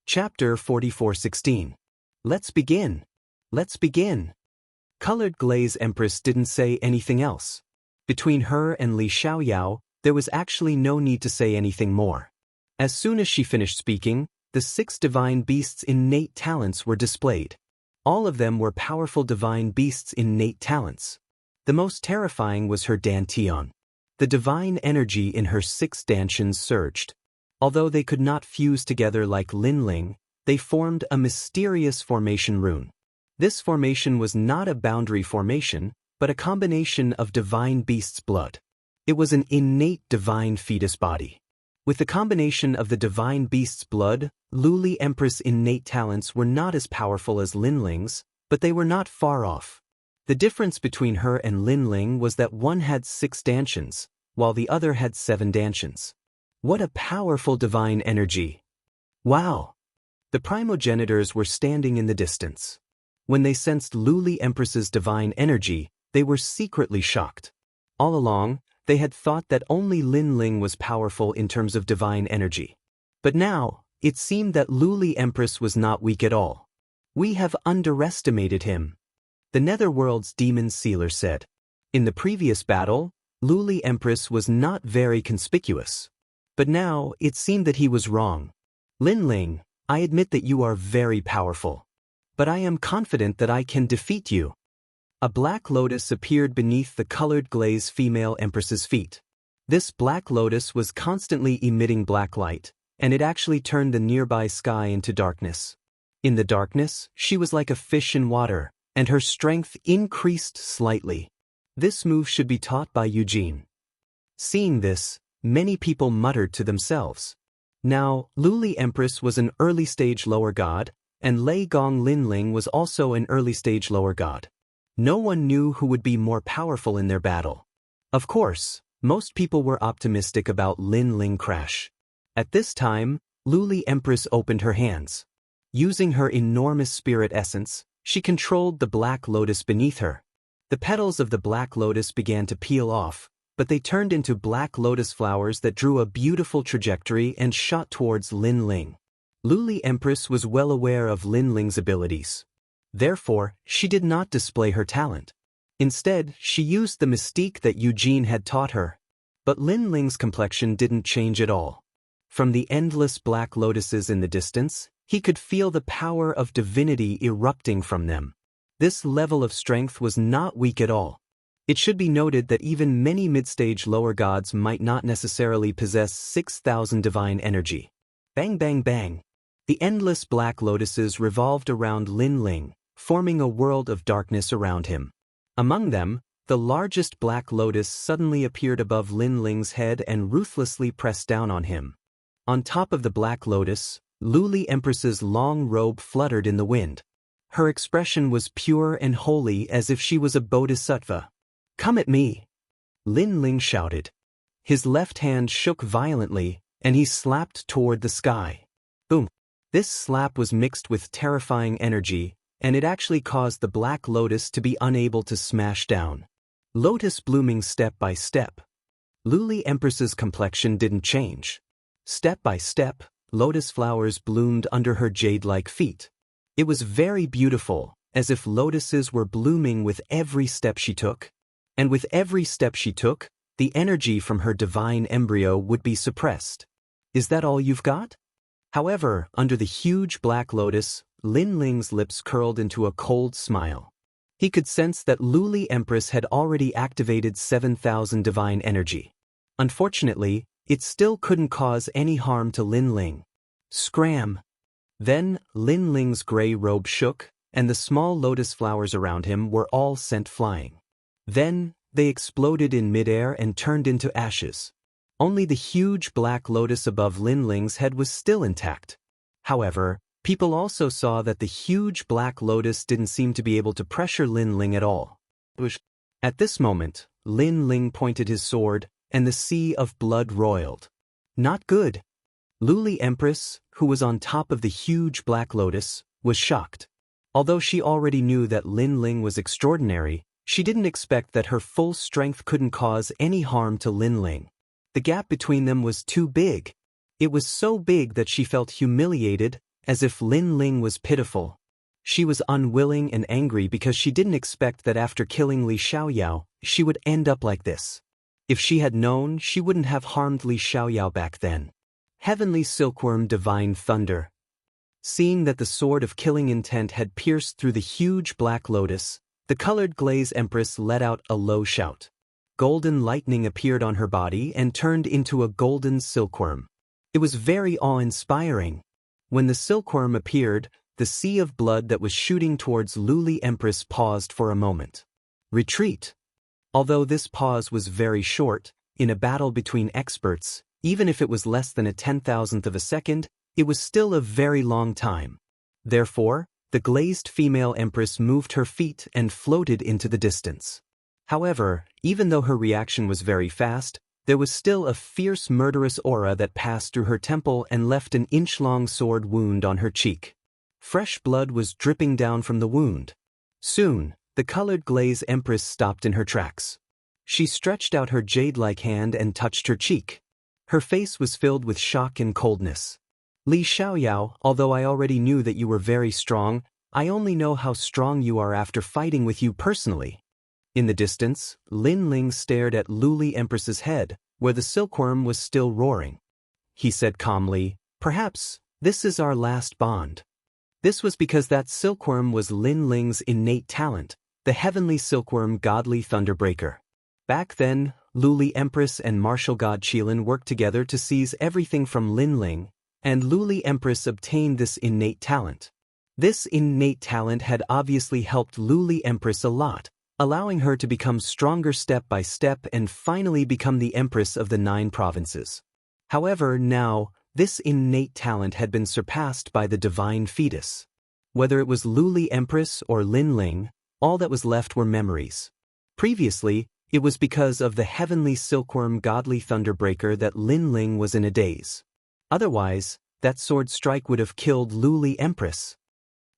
Chapter 44:16. Let's begin. Let's begin. Colored Glaze Empress didn't say anything else. Between her and Li Xiaoyao, there was actually no need to say anything more. As soon as she finished speaking, the 6 divine beasts' innate talents were displayed. All of them were powerful divine beasts' innate talents. The most terrifying was her dantian. The divine energy in her 6 dantians surged. Although they could not fuse together like Lin Ling, they formed a mysterious formation rune. This formation was not a boundary formation, but a combination of divine beast's blood. It was an innate divine fetus body. With the combination of the divine beast's blood, Luli Empress' innate talents were not as powerful as Lin Ling's, but they were not far off. The difference between her and Lin Ling was that one had 6 dantians, while the other had 7 dantians. What a powerful divine energy! Wow! The primogenitors were standing in the distance. When they sensed Luli Empress's divine energy, they were secretly shocked. All along, they had thought that only Lin Ling was powerful in terms of divine energy. But now, it seemed that Luli Empress was not weak at all. We have underestimated him, the Netherworld's demon sealer said. In the previous battle, Luli Empress was not very conspicuous. But now, it seemed that he was wrong. Lin Ling, I admit that you are very powerful. But I am confident that I can defeat you. A black lotus appeared beneath the colored glaze female empress's feet. This black lotus was constantly emitting black light, and it actually turned the nearby sky into darkness. In the darkness, she was like a fish in water, and her strength increased slightly. This move should be taught by Eugene. Seeing this, many people muttered to themselves. Now, Luli Empress was an early-stage lower god, and Lei Gong Lin Ling was also an early-stage lower god. No one knew who would be more powerful in their battle. Of course, most people were optimistic about Lin Ling crash. At this time, Luli Empress opened her hands. Using her enormous spirit essence, she controlled the black lotus beneath her. The petals of the black lotus began to peel off, but they turned into black lotus flowers that drew a beautiful trajectory and shot towards Lin Ling. Luli Empress was well aware of Lin Ling's abilities. Therefore, she did not display her talent. Instead, she used the mystique that Eugene had taught her. But Lin Ling's complexion didn't change at all. From the endless black lotuses in the distance, he could feel the power of divinity erupting from them. This level of strength was not weak at all. It should be noted that even many mid-stage lower gods might not necessarily possess 6,000 divine energy. Bang bang bang. The endless black lotuses revolved around Lin Ling, forming a world of darkness around him. Among them, the largest black lotus suddenly appeared above Lin Ling's head and ruthlessly pressed down on him. On top of the black lotus, Luli Empress's long robe fluttered in the wind. Her expression was pure and holy as if she was a bodhisattva. "Come at me!" Lin Ling shouted. His left hand shook violently, and he slapped toward the sky. Boom! This slap was mixed with terrifying energy, and it actually caused the black lotus to be unable to smash down. Lotus blooming step by step. Luli Empress's complexion didn't change. Step by step, lotus flowers bloomed under her jade-like feet. It was very beautiful, as if lotuses were blooming with every step she took. And with every step she took, the energy from her divine embryo would be suppressed. Is that all you've got? However, under the huge black lotus, Lin Ling's lips curled into a cold smile. He could sense that Luli Empress had already activated 7,000 divine energy. Unfortunately, it still couldn't cause any harm to Lin Ling. Scram! Then, Lin Ling's gray robe shook, and the small lotus flowers around him were all sent flying. Then, they exploded in midair and turned into ashes. Only the huge black lotus above Lin Ling's head was still intact. However, people also saw that the huge black lotus didn't seem to be able to pressure Lin Ling at all. At this moment, Lin Ling pointed his sword, and the sea of blood roiled. Not good. Luli Empress, who was on top of the huge black lotus, was shocked. Although she already knew that Lin Ling was extraordinary, she didn't expect that her full strength couldn't cause any harm to Lin Ling. The gap between them was too big. It was so big that she felt humiliated, as if Lin Ling was pitiful. She was unwilling and angry because she didn't expect that after killing Li Xiaoyao, she would end up like this. If she had known, she wouldn't have harmed Li Xiaoyao back then. Heavenly Silkworm Divine Thunder. Seeing that the sword of killing intent had pierced through the huge black lotus, the colored glaze empress let out a low shout. Golden lightning appeared on her body and turned into a golden silkworm. It was very awe-inspiring. When the silkworm appeared, the sea of blood that was shooting towards Luli Empress paused for a moment. Retreat. Although this pause was very short, in a battle between experts, even if it was less than a 10,000th of a second, it was still a very long time. Therefore, the glazed female empress moved her feet and floated into the distance. However, even though her reaction was very fast, there was still a fierce murderous aura that passed through her temple and left an inch-long sword wound on her cheek. Fresh blood was dripping down from the wound. Soon, the colored glaze empress stopped in her tracks. She stretched out her jade-like hand and touched her cheek. Her face was filled with shock and coldness. Li Xiaoyao, although I already knew that you were very strong, I only know how strong you are after fighting with you personally. In the distance, Lin Ling stared at Luli Empress's head, where the silkworm was still roaring. He said calmly, "Perhaps this is our last bond." This was because that silkworm was Lin Ling's innate talent, the heavenly silkworm godly thunderbreaker. Back then, Luli Empress and martial god Qilin worked together to seize everything from Lin Ling, and Luli Empress obtained this innate talent. This innate talent had obviously helped Luli Empress a lot, allowing her to become stronger step by step and finally become the Empress of the 9 provinces. However, now, this innate talent had been surpassed by the divine fetus. Whether it was Luli Empress or Lin Ling, all that was left were memories. Previously, it was because of the heavenly silkworm godly thunderbreaker that Lin Ling was in a daze. Otherwise, that sword strike would have killed Luli Empress.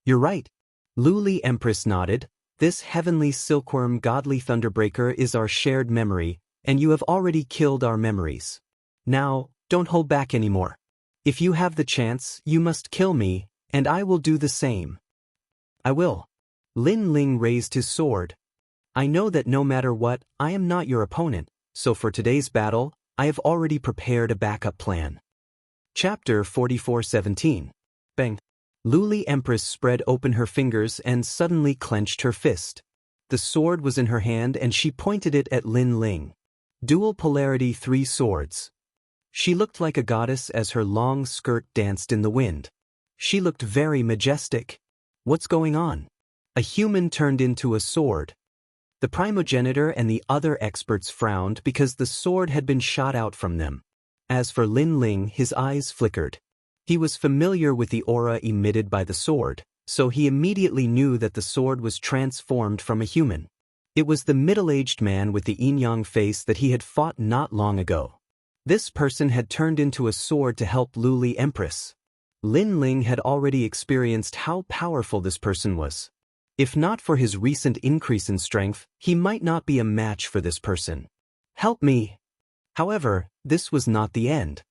You're right. Luli Empress nodded. This heavenly silkworm godly thunderbreaker is our shared memory, and you have already killed our memories. Now, don't hold back anymore. If you have the chance, you must kill me, and I will do the same. I will. Lin Ling raised his sword. I know that no matter what, I am not your opponent, so for today's battle, I have already prepared a backup plan. Chapter 44:17. Bang. Luli Empress spread open her fingers and suddenly clenched her fist. The sword was in her hand and she pointed it at Lin Ling. Dual polarity 3 swords. She looked like a goddess as her long skirt danced in the wind. She looked very majestic. What's going on? A human turned into a sword. The primogenitor and the other experts frowned because the sword had been shot out from them. As for Lin Ling, his eyes flickered. He was familiar with the aura emitted by the sword, so he immediately knew that the sword was transformed from a human. It was the middle-aged man with the yin-yang face that he had fought not long ago. This person had turned into a sword to help Luli Empress. Lin Ling had already experienced how powerful this person was. If not for his recent increase in strength, he might not be a match for this person. Help me! However, this was not the end.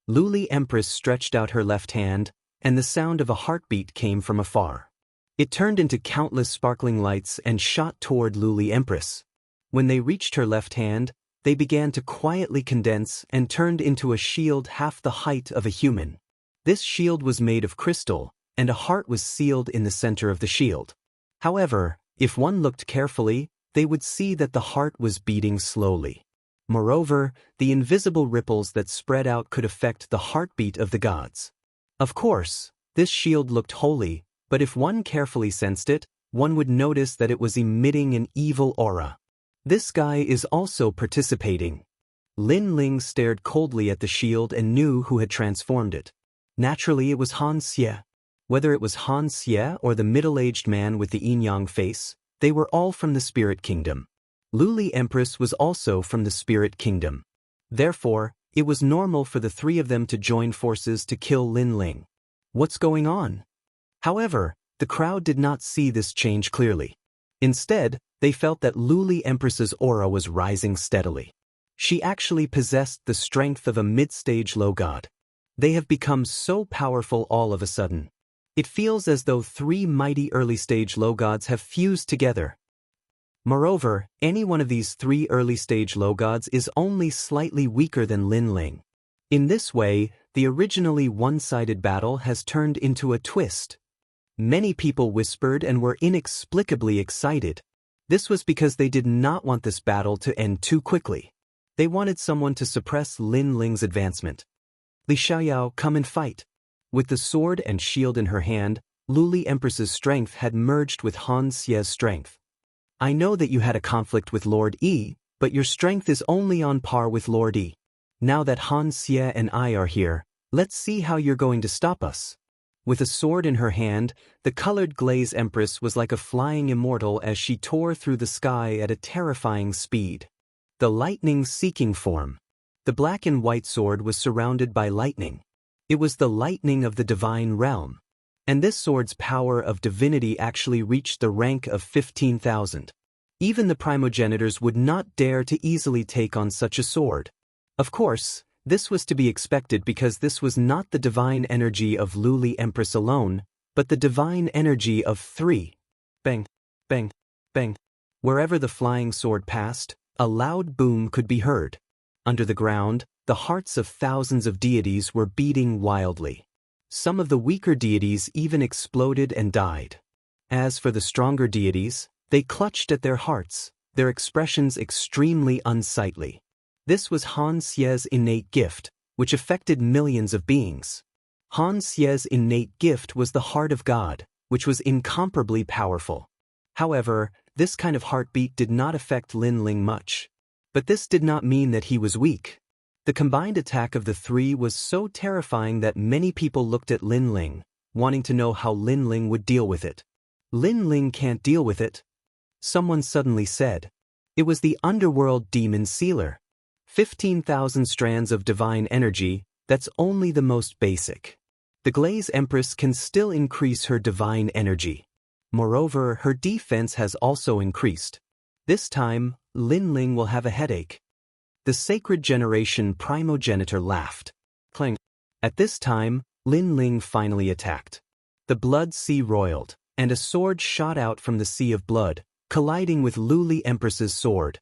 Luli Empress stretched out her left hand, and the sound of a heartbeat came from afar. It turned into countless sparkling lights and shot toward Luli Empress. When they reached her left hand, they began to quietly condense and turned into a shield half the height of a human. This shield was made of crystal, and a heart was sealed in the center of the shield. However, if one looked carefully, they would see that the heart was beating slowly. Moreover, the invisible ripples that spread out could affect the heartbeat of the gods. Of course, this shield looked holy, but if one carefully sensed it, one would notice that it was emitting an evil aura. This guy is also participating. Lin Ling stared coldly at the shield and knew who had transformed it. Naturally, it was Han Xie. Whether it was Han Xie or the middle-aged man with the yin-yang face, they were all from the Spirit Kingdom. Luli Empress was also from the Spirit Kingdom. Therefore, it was normal for the 3 of them to join forces to kill Lin Ling. What's going on? However, the crowd did not see this change clearly. Instead, they felt that Luli Empress's aura was rising steadily. She actually possessed the strength of a mid-stage low god. They have become so powerful all of a sudden. It feels as though three mighty early-stage low gods have fused together. Moreover, any one of these three early-stage low gods is only slightly weaker than Lin Ling. In this way, the originally one-sided battle has turned into a twist. Many people whispered and were inexplicably excited. This was because they did not want this battle to end too quickly. They wanted someone to suppress Lin Ling's advancement. Li Xiaoyao, come and fight. With the sword and shield in her hand, Luli Empress's strength had merged with Han Xie's strength. I know that you had a conflict with Lord Yi, but your strength is only on par with Lord Yi. Now that Han Xie and I are here, let's see how you're going to stop us. With a sword in her hand, the colored glaze empress was like a flying immortal as she tore through the sky at a terrifying speed. The lightning-seeking form. The black and white sword was surrounded by lightning. It was the lightning of the divine realm. And this sword's power of divinity actually reached the rank of 15,000. Even the primogenitors would not dare to easily take on such a sword. Of course, this was to be expected because this was not the divine energy of Luli Empress alone, but the divine energy of three. Bang, bang, bang. Wherever the flying sword passed, a loud boom could be heard. Under the ground, the hearts of thousands of deities were beating wildly. Some of the weaker deities even exploded and died. As for the stronger deities, they clutched at their hearts, their expressions extremely unsightly. This was Han Xie's innate gift, which affected millions of beings. Han Xie's innate gift was the heart of God, which was incomparably powerful. However, this kind of heartbeat did not affect Lin Ling much. But this did not mean that he was weak. The combined attack of the three was so terrifying that many people looked at Lin Ling, wanting to know how Lin Ling would deal with it. Lin Ling can't deal with it. Someone suddenly said. It was the underworld demon sealer. 15,000 strands of divine energy, that's only the most basic. The Glaze Empress can still increase her divine energy. Moreover, her defense has also increased. This time, Lin Ling will have a headache. The sacred generation primogenitor laughed. Clang. At this time, Lin Ling finally attacked. The blood sea roiled, and a sword shot out from the sea of blood, colliding with Luli Empress's sword.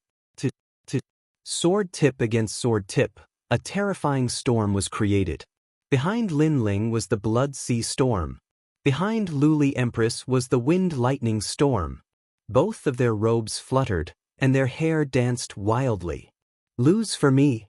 Sword tip against sword tip, a terrifying storm was created. Behind Lin Ling was the blood sea storm. Behind Luli Empress was the wind lightning storm. Both of their robes fluttered, and their hair danced wildly. Lose for me.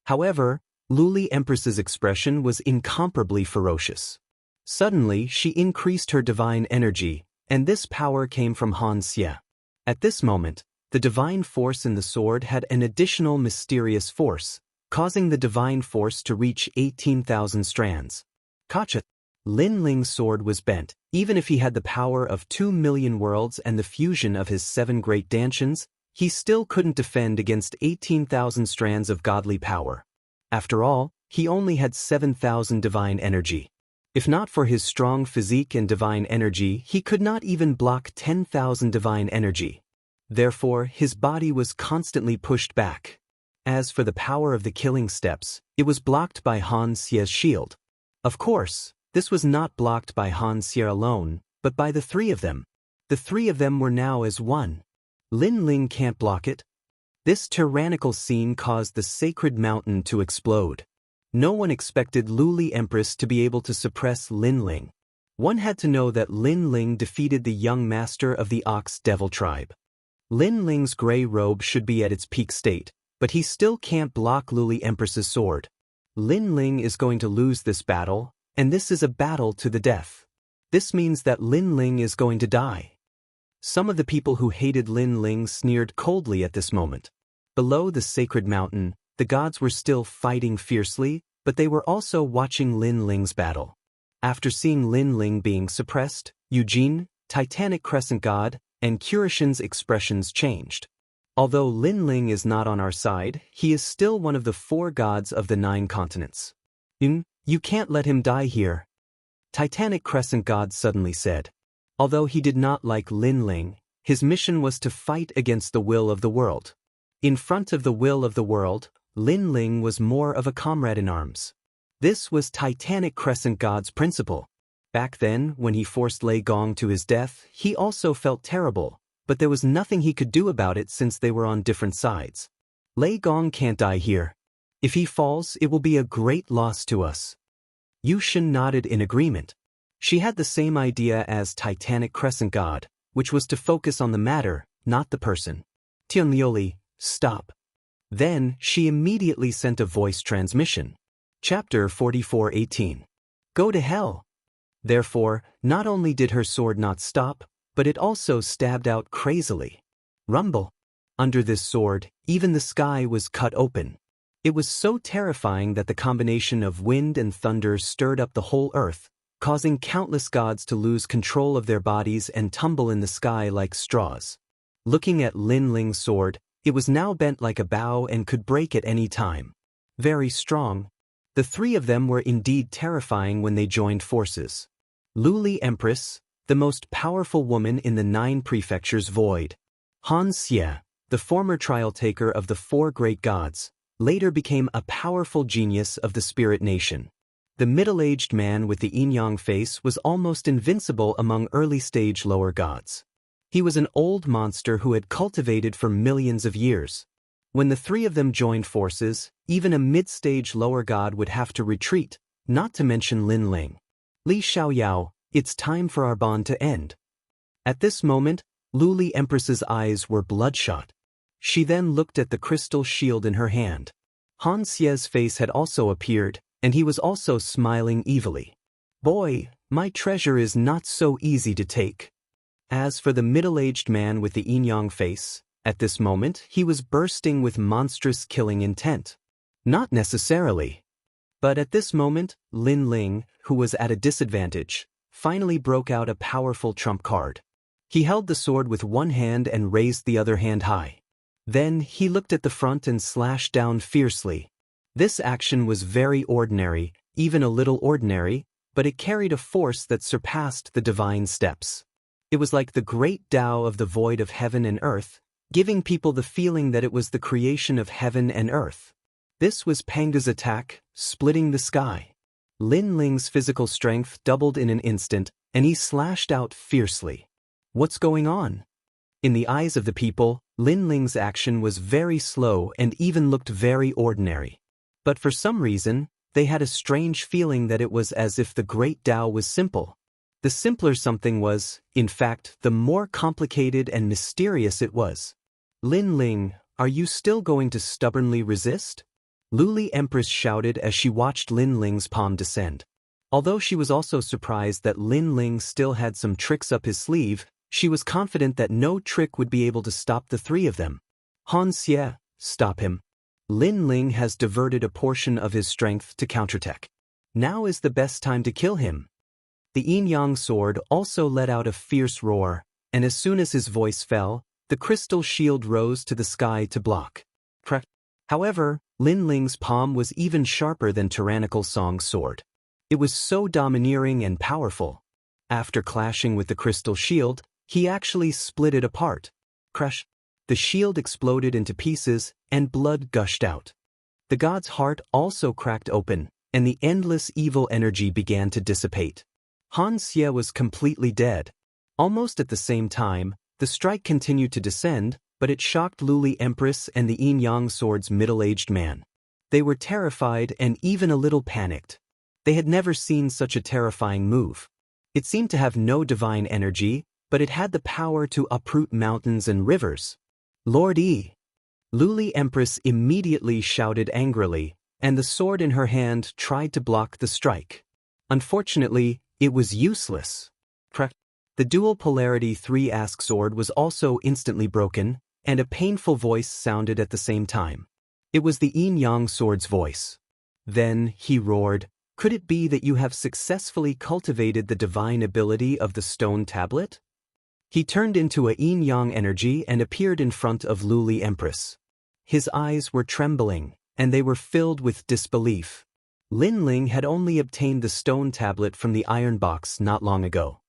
However, Luli Empress's expression was incomparably ferocious. Suddenly, she increased her divine energy, and this power came from Han Xie. At this moment, the divine force in the sword had an additional mysterious force, causing the divine force to reach 18,000 strands. Kacha. Lin Ling's sword was bent. Even if he had the power of 2 million worlds and the fusion of his 7 great dantians, he still couldn't defend against 18,000 strands of godly power. After all, he only had 7,000 divine energy. If not for his strong physique and divine energy, he could not even block 10,000 divine energy. Therefore, his body was constantly pushed back. As for the power of the killing steps, it was blocked by Han Xie's shield. Of course, this was not blocked by Han Xie alone, but by the three of them. The three of them were now as one. Lin Ling can't block it. This tyrannical scene caused the sacred mountain to explode. No one expected Luli Empress to be able to suppress Lin Ling. One had to know that Lin Ling defeated the young master of the Ox Devil tribe. Lin Ling's gray robe should be at its peak state, but he still can't block Luli Empress's sword. Lin Ling is going to lose this battle, and this is a battle to the death. This means that Lin Ling is going to die. Some of the people who hated Lin Ling sneered coldly at this moment. Below the sacred mountain, the gods were still fighting fiercely, but they were also watching Lin Ling's battle. After seeing Lin Ling being suppressed, Eugene, Titanic Crescent God, and Kurishin's expressions changed. Although Lin Ling is not on our side, he is still one of the 4 gods of the 9 continents. You can't let him die here. Titanic Crescent God suddenly said. Although he did not like Lin Ling, his mission was to fight against the will of the world. In front of the will of the world, Lin Ling was more of a comrade in arms. This was Titanic Crescent God's principle. Back then, when he forced Lei Gong to his death, he also felt terrible, but there was nothing he could do about it since they were on different sides. Lei Gong can't die here. If he falls, it will be a great loss to us. Yu Shen nodded in agreement. She had the same idea as Titanic Crescent God, which was to focus on the matter, not the person. Tianlioli, stop. Then, she immediately sent a voice transmission. Chapter 44:18. Go to hell. Therefore, not only did her sword not stop, but it also stabbed out crazily. Rumble. Under this sword, even the sky was cut open. It was so terrifying that the combination of wind and thunder stirred up the whole earth, causing countless gods to lose control of their bodies and tumble in the sky like straws. Looking at Lin Ling's sword, it was now bent like a bow and could break at any time. Very strong. The three of them were indeed terrifying when they joined forces. Luli Empress, the most powerful woman in the 9 prefectures void. Han Xie, the former trial taker of the 4 great gods, later became a powerful genius of the spirit nation. The middle-aged man with the yin-yang face was almost invincible among early-stage lower gods. He was an old monster who had cultivated for millions of years. When the three of them joined forces, even a mid-stage lower god would have to retreat, not to mention Lin Ling. Li Xiaoyao, it's time for our bond to end. At this moment, Luli Empress's eyes were bloodshot. She then looked at the crystal shield in her hand. Han Xie's face had also appeared, and he was also smiling evilly. Boy, my treasure is not so easy to take. As for the middle-aged man with the yin-yang face, at this moment he was bursting with monstrous killing intent. Not necessarily. But at this moment, Lin Ling, who was at a disadvantage, finally broke out a powerful trump card. He held the sword with one hand and raised the other hand high. Then he looked at the front and slashed down fiercely. This action was very ordinary, even a little ordinary, but it carried a force that surpassed the divine steps. It was like the great Tao of the void of heaven and earth, giving people the feeling that it was the creation of heaven and earth. This was Panga's attack, splitting the sky. Lin Ling's physical strength doubled in an instant, and he slashed out fiercely. What's going on? In the eyes of the people, Lin Ling's action was very slow and even looked very ordinary. But for some reason, they had a strange feeling that it was as if the great Tao was simple. The simpler something was, in fact, the more complicated and mysterious it was. Lin Ling, are you still going to stubbornly resist? Luli Empress shouted as she watched Lin Ling's palm descend. Although she was also surprised that Lin Ling still had some tricks up his sleeve, she was confident that no trick would be able to stop the three of them. Han Xie, stop him. Lin Ling has diverted a portion of his strength to counterattack. Now is the best time to kill him. The yin-yang sword also let out a fierce roar, and as soon as his voice fell, the crystal shield rose to the sky to block. However, Lin Ling's palm was even sharper than Tyrannical Song's sword. It was so domineering and powerful. After clashing with the crystal shield, he actually split it apart. Crash! The shield exploded into pieces, and blood gushed out. The god's heart also cracked open, and the endless evil energy began to dissipate. Han Xie was completely dead. Almost at the same time, the strike continued to descend, but it shocked Luli Empress and the yin-yang sword's middle-aged man. They were terrified and even a little panicked. They had never seen such a terrifying move. It seemed to have no divine energy, but it had the power to uproot mountains and rivers. Lord Yi! Luli Empress immediately shouted angrily, and the sword in her hand tried to block the strike. Unfortunately, it was useless. The dual polarity 3-ask sword was also instantly broken, and a painful voice sounded at the same time. It was the yin-yang sword's voice. Then he roared, "Could it be that you have successfully cultivated the divine ability of the stone tablet?" He turned into a yin-yang energy and appeared in front of Luli Empress. His eyes were trembling, and they were filled with disbelief. Lin Ling had only obtained the stone tablet from the iron box not long ago.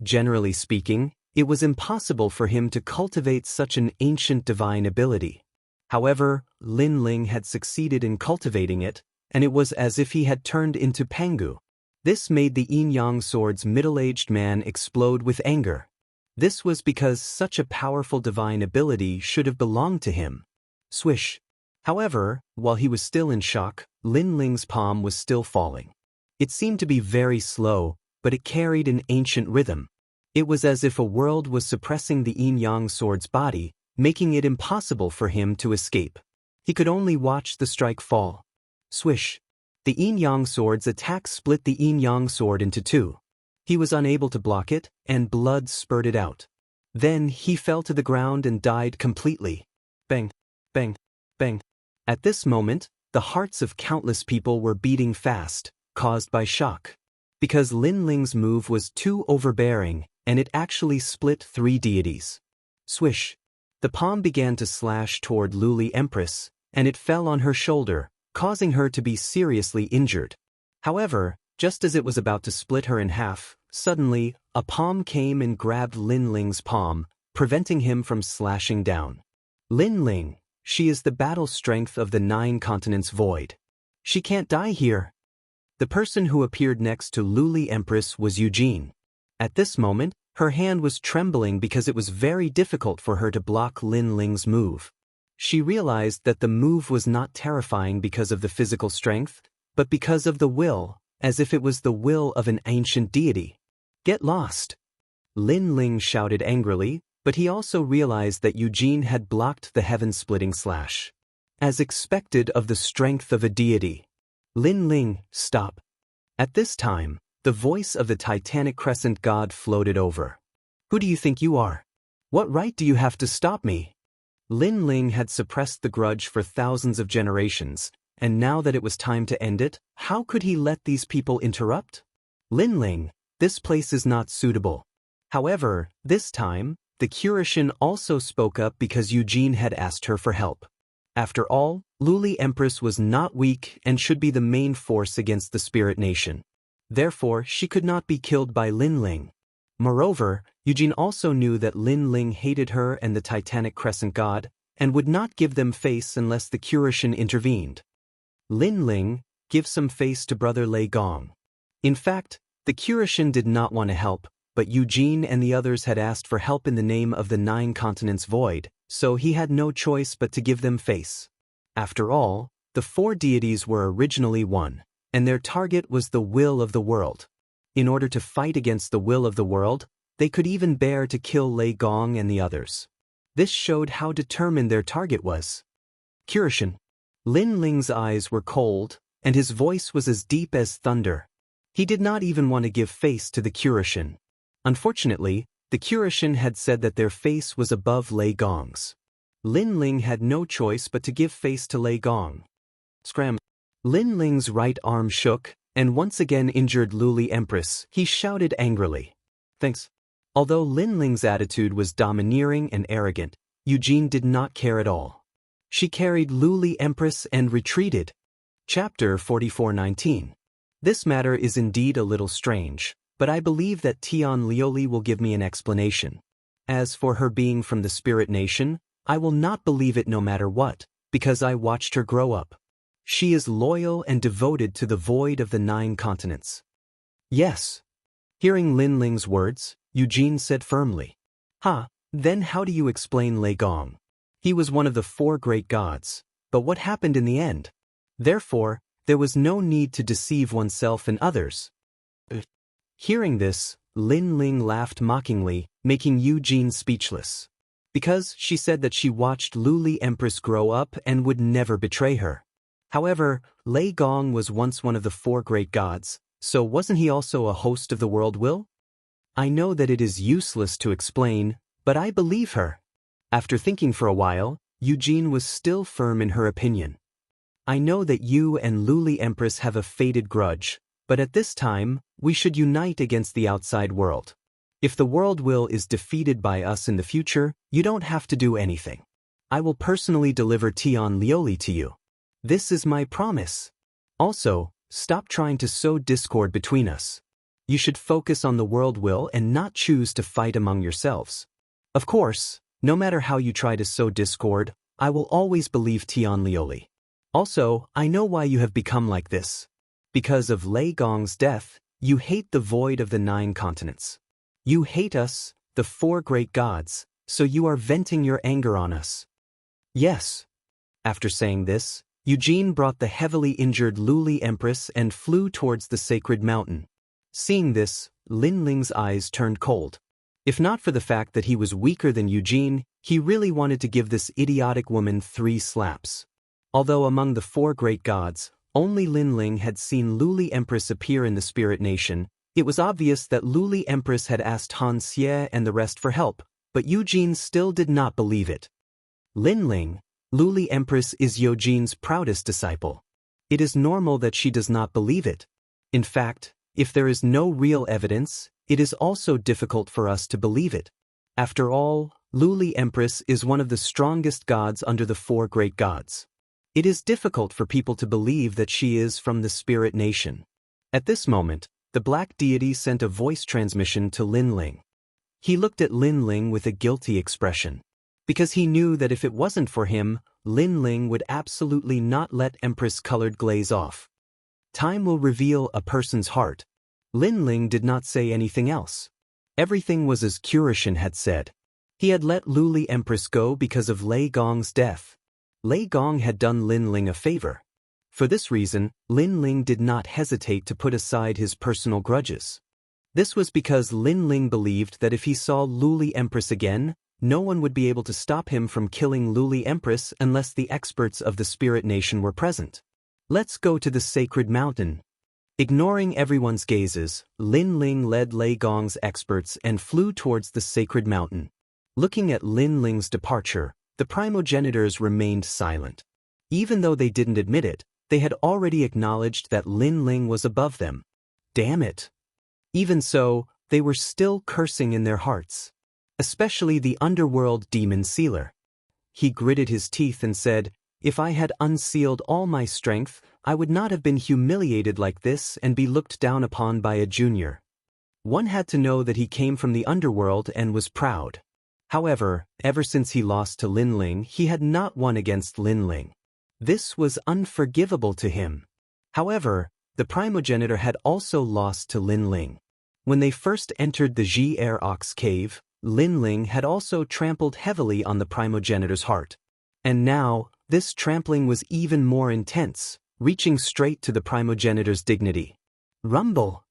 Generally speaking, it was impossible for him to cultivate such an ancient divine ability. However, Lin Ling had succeeded in cultivating it, and it was as if he had turned into Pangu. This made the yin-yang sword's middle-aged man explode with anger. This was because such a powerful divine ability should have belonged to him. Swish. However, while he was still in shock, Lin Ling's palm was still falling. It seemed to be very slow, but it carried an ancient rhythm. It was as if a world was suppressing the yin-yang sword's body, making it impossible for him to escape. He could only watch the strike fall. Swish. The yin-yang sword's attack split the yin-yang sword into two. He was unable to block it, and blood spurted out. Then he fell to the ground and died completely. Bang, bang, bang. At this moment, the hearts of countless people were beating fast, caused by shock. Because Lin Ling's move was too overbearing, and it actually split 3 deities. Swish. The palm began to slash toward Luli Empress, and it fell on her shoulder, causing her to be seriously injured. However, just as it was about to split her in half, suddenly, a palm came and grabbed Lin Ling's palm, preventing him from slashing down. Lin Ling, she is the battle strength of the 9 continents void. She can't die here. The person who appeared next to Luli Empress was Eugene. At this moment, her hand was trembling because it was very difficult for her to block Lin Ling's move. She realized that the move was not terrifying because of the physical strength, but because of the will, as if it was the will of an ancient deity. Get lost! Lin Ling shouted angrily, but he also realized that Eugene had blocked the heaven-splitting slash. As expected of the strength of a deity. Lin Ling, stop. At this time, the voice of the Titanic Crescent god floated over. Who do you think you are? What right do you have to stop me? Lin Ling had suppressed the grudge for thousands of generations, and now that it was time to end it, how could he let these people interrupt? Lin Ling, this place is not suitable. However, this time, the Curishan also spoke up because Eugene had asked her for help. After all, Luli Empress was not weak and should be the main force against the Spirit Nation. Therefore, she could not be killed by Lin Ling. Moreover, Eugene also knew that Lin Ling hated her and the Titanic Crescent god, and would not give them face unless the Curishan intervened. Lin Ling, give some face to Brother Lei Gong. In fact, the Curishan did not want to help, but Eugene and the others had asked for help in the name of the 9 continents void, so he had no choice but to give them face. After all, the 4 deities were originally one, and their target was the will of the world. In order to fight against the will of the world, they could even bear to kill Lei Gong and the others. This showed how determined their target was. Curishan. Lin Ling's eyes were cold, and his voice was as deep as thunder. He did not even want to give face to the Curishan. Unfortunately, the Curishan had said that their face was above Lei Gong's. Lin Ling had no choice but to give face to Lei Gong. Scram. Lin Ling's right arm shook, and once again injured Luli Empress. He shouted angrily. Thanks. Although Lin Ling's attitude was domineering and arrogant, Eugene did not care at all. She carried Luli Empress and retreated. Chapter 44:19. This matter is indeed a little strange, but I believe that Tian Lioli will give me an explanation. As for her being from the Spirit Nation, I will not believe it no matter what, because I watched her grow up. She is loyal and devoted to the void of the 9 continents. Yes. Hearing Lin Ling's words, Eugene said firmly. Then how do you explain Lei Gong? He was one of the 4 great gods, but what happened in the end? Therefore, there was no need to deceive oneself and others. Hearing this, Lin Ling laughed mockingly, making Eugene speechless. Because she said that she watched Luli Empress grow up and would never betray her. However, Lei Gong was once one of the 4 great gods, so wasn't he also a host of the world will? I know that it is useless to explain, but I believe her. After thinking for a while, Eugene was still firm in her opinion. I know that you and Luli Empress have a fated grudge, but at this time, we should unite against the outside world. If the world will is defeated by us in the future, you don't have to do anything. I will personally deliver Tian Lioli to you. This is my promise. Also, stop trying to sow discord between us. You should focus on the world will and not choose to fight among yourselves. Of course, no matter how you try to sow discord, I will always believe Tian Lioli. Also, I know why you have become like this. Because of Lei Gong's death, You hate the void of the 9 continents. You hate us, the 4 great gods, so you are venting your anger on us. Yes. After saying this, Eugene brought the heavily injured Luli Empress and flew towards the sacred mountain. Seeing this, Lin Ling's eyes turned cold. If not for the fact that he was weaker than Eugene, he really wanted to give this idiotic woman 3 slaps. Although among the 4 great gods, only Lin Ling had seen Luli Empress appear in the Spirit Nation, it was obvious that Luli Empress had asked Han Xie and the rest for help, but Eugene still did not believe it. Lin Ling, Luli Empress is Eugene's proudest disciple. It is normal that she does not believe it. In fact, if there is no real evidence, it is also difficult for us to believe it. After all, Luli Empress is one of the strongest gods under the 4 great gods. It is difficult for people to believe that she is from the Spirit Nation. At this moment, the Black Deity sent a voice transmission to Lin Ling. He looked at Lin Ling with a guilty expression. Because he knew that if it wasn't for him, Lin Ling would absolutely not let Empress-colored glaze off. Time will reveal a person's heart. Lin Ling did not say anything else. Everything was as Curishan had said. He had let Luli Empress go because of Lei Gong's death. Lei Gong had done Lin Ling a favor. For this reason, Lin Ling did not hesitate to put aside his personal grudges. This was because Lin Ling believed that if he saw Luli Empress again, no one would be able to stop him from killing Luli Empress unless the experts of the Spirit Nation were present. Let's go to the sacred mountain. Ignoring everyone's gazes, Lin Ling led Lei Gong's experts and flew towards the sacred mountain. Looking at Lin Ling's departure, the primogenitors remained silent. Even though they didn't admit it, they had already acknowledged that Lin Ling was above them. Damn it! Even so, they were still cursing in their hearts. Especially the underworld demon sealer. He gritted his teeth and said, "If I had unsealed all my strength, I would not have been humiliated like this and be looked down upon by a junior." One had to know that he came from the underworld and was proud. However, ever since he lost to Lin Ling, he had not won against Lin Ling. This was unforgivable to him. However, the primogenitor had also lost to Lin Ling. When they first entered the Ji-Er Ox Cave, Lin Ling had also trampled heavily on the primogenitor's heart. And now, this trampling was even more intense, reaching straight to the primogenitor's dignity. Rumble!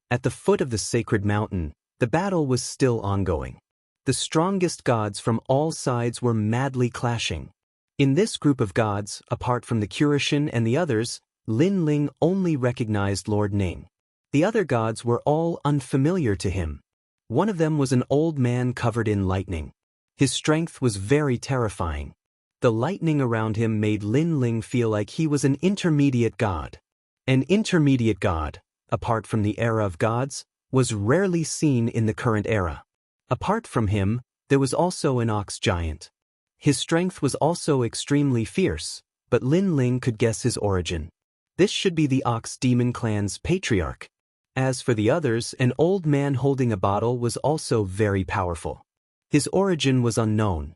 At the foot of the sacred mountain, the battle was still ongoing. The strongest gods from all sides were madly clashing. In this group of gods, apart from the Curishan and the others, Lin Ling only recognized Lord Ning. The other gods were all unfamiliar to him. One of them was an old man covered in lightning. His strength was very terrifying. The lightning around him made Lin Ling feel like he was an intermediate god. An intermediate god, apart from the era of gods, was rarely seen in the current era. Apart from him, there was also an ox giant. His strength was also extremely fierce, but Lin Ling could guess his origin. This should be the Ox Demon Clan's patriarch. As for the others, an old man holding a bottle was also very powerful. His origin was unknown.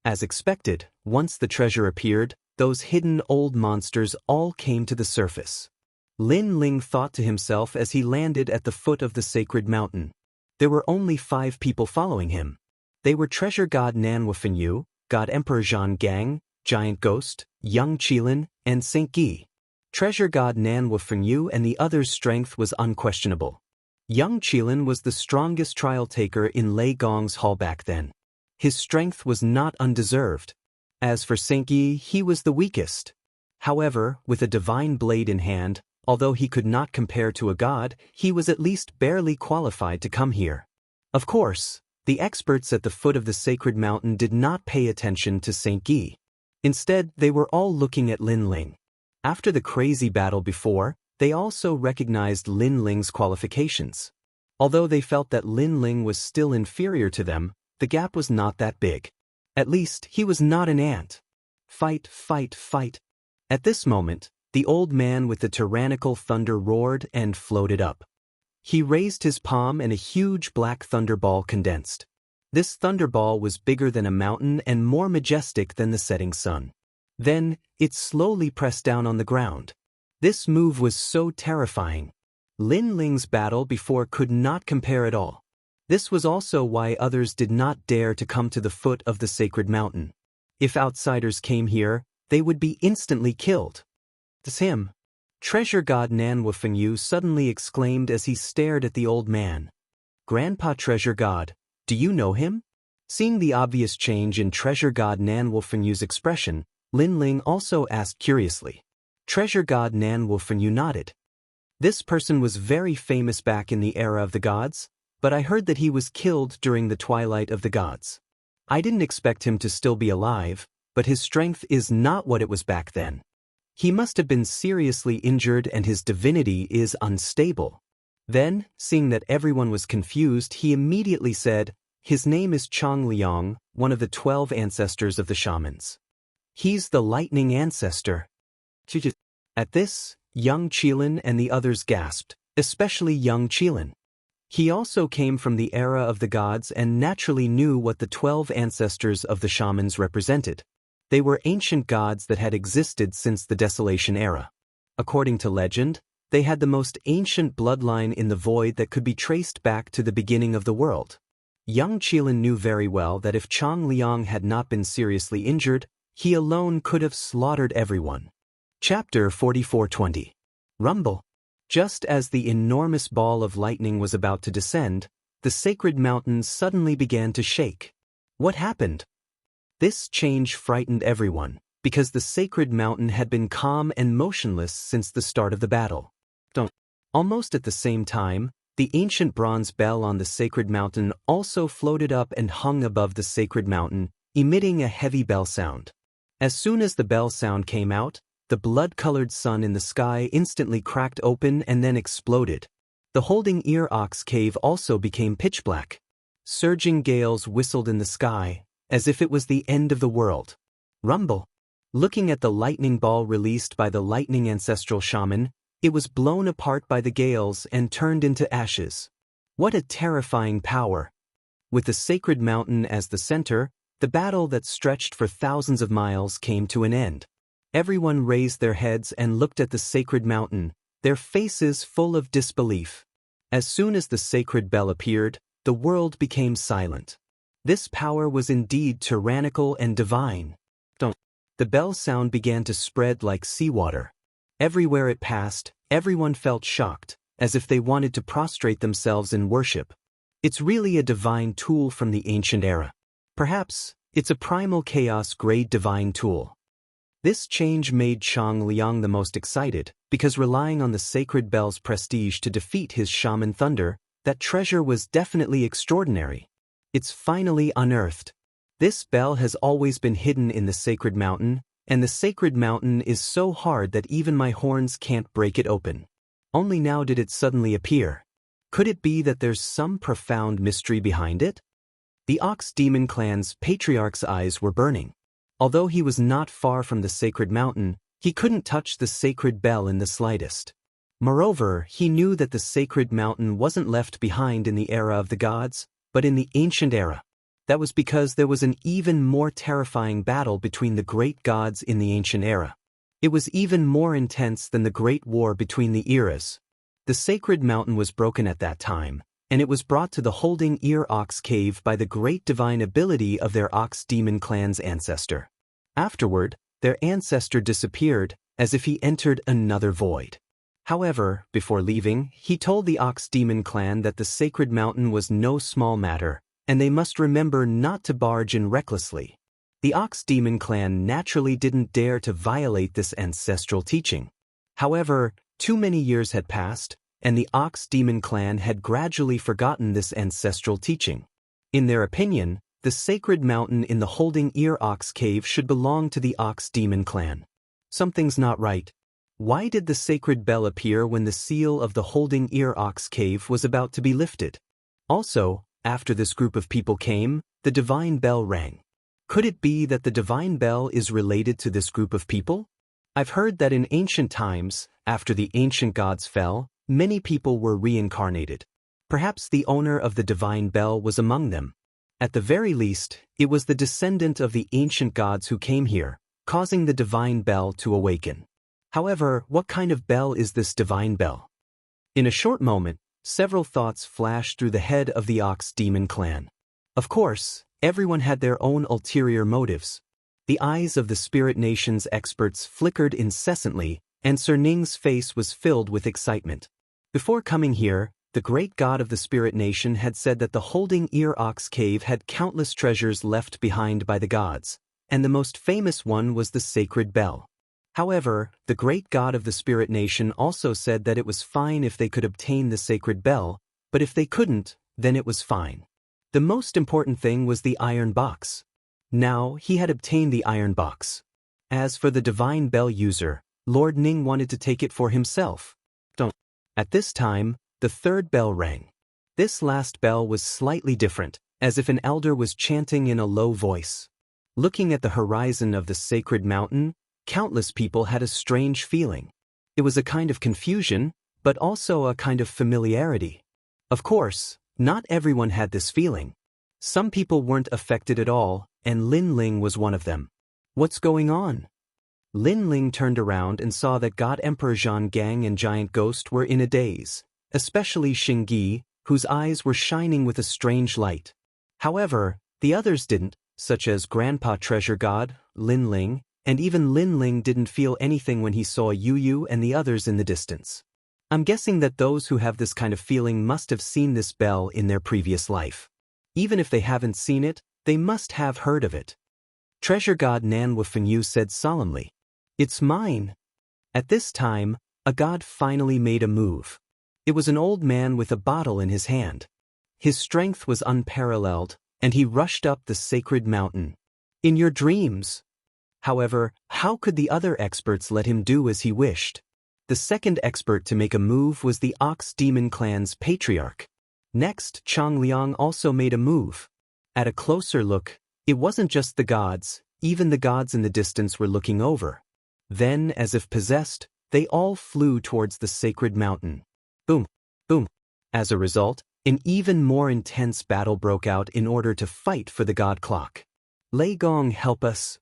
As expected, once the treasure appeared, those hidden old monsters all came to the surface. Lin Ling thought to himself as he landed at the foot of the sacred mountain. There were only 5 people following him. They were Treasure God Nanhua Fenyu, God Emperor Zhan Gang, Giant Ghost, Young Qilin, and Saint Gi. Treasure God Nanhua Fenyu and the others' strength was unquestionable. Young Qilin was the strongest trial taker in Lei Gong's hall back then. His strength was not undeserved. As for Saint Gi, he was the weakest. However, with a divine blade in hand, although he could not compare to a god, he was at least barely qualified to come here. Of course, the experts at the foot of the sacred mountain did not pay attention to Saint Gi. Instead, they were all looking at Lin Ling. After the crazy battle before, they also recognized Lin Ling's qualifications. Although they felt that Lin Ling was still inferior to them, the gap was not that big. At least, he was not an ant. Fight, fight, fight. At this moment, the old man with the tyrannical thunder roared and floated up. He raised his palm and a huge black thunderball condensed. This thunderball was bigger than a mountain and more majestic than the setting sun. Then, it slowly pressed down on the ground. This move was so terrifying. Lin Ling's battle before could not compare at all. This was also why others did not dare to come to the foot of the sacred mountain. If outsiders came here, they would be instantly killed. "It's him," Treasure God Nanhua Fengyu suddenly exclaimed as he stared at the old man. "Grandpa Treasure God, do you know him?" Seeing the obvious change in Treasure God Nanhua Fengyu's expression, Lin Ling also asked curiously. Treasure God Nanhua Fengyu nodded. "This person was very famous back in the era of the gods, but I heard that he was killed during the twilight of the gods. I didn't expect him to still be alive, but his strength is not what it was back then. He must have been seriously injured and his divinity is unstable." Then, seeing that everyone was confused, he immediately said, "His name is Chang Liang, one of the 12 ancestors of the shamans. He's the lightning ancestor." At this, young Qilin and the others gasped, especially young Qilin. He also came from the era of the gods and naturally knew what the 12 ancestors of the shamans represented. They were ancient gods that had existed since the Desolation era. According to legend, they had the most ancient bloodline in the void that could be traced back to the beginning of the world. Young Qilin knew very well that if Chang Liang had not been seriously injured, he alone could have slaughtered everyone. Chapter 44:20. Rumble. Just as the enormous ball of lightning was about to descend, the sacred mountain suddenly began to shake. What happened? This change frightened everyone, because the sacred mountain had been calm and motionless since the start of the battle. Almost at the same time, the ancient bronze bell on the sacred mountain also floated up and hung above the sacred mountain, emitting a heavy bell sound. As soon as the bell sound came out, the blood-colored sun in the sky instantly cracked open and then exploded. The holding ear ox cave also became pitch black. Surging gales whistled in the sky, as if it was the end of the world. Rumble. Looking at the lightning ball released by the lightning ancestral shaman, it was blown apart by the gales and turned into ashes. What a terrifying power! With the sacred mountain as the center, the battle that stretched for thousands of miles came to an end. Everyone raised their heads and looked at the sacred mountain, their faces full of disbelief. As soon as the sacred bell appeared, the world became silent. This power was indeed tyrannical and divine. The bell sound began to spread like seawater. Everywhere it passed, everyone felt shocked, as if they wanted to prostrate themselves in worship. It's really a divine tool from the ancient era. Perhaps, it's a primal chaos-grade divine tool. This change made Chang Liang the most excited, because relying on the sacred bell's prestige to defeat his shaman thunder, that treasure was definitely extraordinary. It's finally unearthed. This bell has always been hidden in the sacred mountain, and the sacred mountain is so hard that even my horns can't break it open. Only now did it suddenly appear. Could it be that there's some profound mystery behind it? The Ox Demon clan's patriarch's eyes were burning. Although he was not far from the sacred mountain, he couldn't touch the sacred bell in the slightest. Moreover, he knew that the sacred mountain wasn't left behind in the era of the gods, but in the ancient era. That was because there was an even more terrifying battle between the great gods in the ancient era. It was even more intense than the great war between the eras. The sacred mountain was broken at that time, and it was brought to the holding ear ox cave by the great divine ability of their Ox Demon clan's ancestor. Afterward, their ancestor disappeared, as if he entered another void. However, before leaving, he told the Ox Demon clan that the sacred mountain was no small matter, and they must remember not to barge in recklessly. The Ox Demon clan naturally didn't dare to violate this ancestral teaching. However, too many years had passed, and the Ox Demon clan had gradually forgotten this ancestral teaching. In their opinion, the sacred mountain in the holding ear ox cave should belong to the Ox Demon clan. Something's not right. Why did the sacred bell appear when the seal of the holding ear ox cave was about to be lifted? Also, after this group of people came, the divine bell rang. Could it be that the divine bell is related to this group of people? I've heard that in ancient times, after the ancient gods fell, many people were reincarnated. Perhaps the owner of the divine bell was among them. At the very least, it was the descendant of the ancient gods who came here, causing the divine bell to awaken. However, what kind of bell is this divine bell? In a short moment, several thoughts flashed through the head of the Ox Demon clan. Of course, everyone had their own ulterior motives. The eyes of the Spirit Nation's experts flickered incessantly, and Sir Ning's face was filled with excitement. Before coming here, the great god of the Spirit Nation had said that the Holding Ear Ox Cave had countless treasures left behind by the gods, and the most famous one was the Sacred Bell. However, the great god of the Spirit Nation also said that it was fine if they could obtain the Sacred Bell, but if they couldn't, then it was fine. The most important thing was the iron box. Now, he had obtained the iron box. As for the Divine Bell user, Lord Ning wanted to take it for himself. At this time, the third bell rang. This last bell was slightly different, as if an elder was chanting in a low voice. Looking at the horizon of the sacred mountain, countless people had a strange feeling. It was a kind of confusion, but also a kind of familiarity. Of course, not everyone had this feeling. Some people weren't affected at all, and Lin Ling was one of them. What's going on? Lin Ling turned around and saw that God Emperor Zhang Gang and Giant Ghost were in a daze, especially Xingyi, whose eyes were shining with a strange light. However, the others didn't, such as Grandpa Treasure God, Lin Ling, and even Lin Ling didn't feel anything when he saw Yu Yu and the others in the distance. I'm guessing that those who have this kind of feeling must have seen this bell in their previous life. Even if they haven't seen it, they must have heard of it. Treasure God Nan Wufengyu said solemnly, "It's mine." At this time, a god finally made a move. It was an old man with a bottle in his hand. His strength was unparalleled, and he rushed up the sacred mountain. In your dreams. However, how could the other experts let him do as he wished? The second expert to make a move was the Ox Demon clan's patriarch. Next, Chang Liang also made a move. At a closer look, it wasn't just the gods, even the gods in the distance were looking over. Then, as if possessed, they all flew towards the sacred mountain. Boom, boom. As a result, an even more intense battle broke out in order to fight for the god clock. Lei Gong, help us.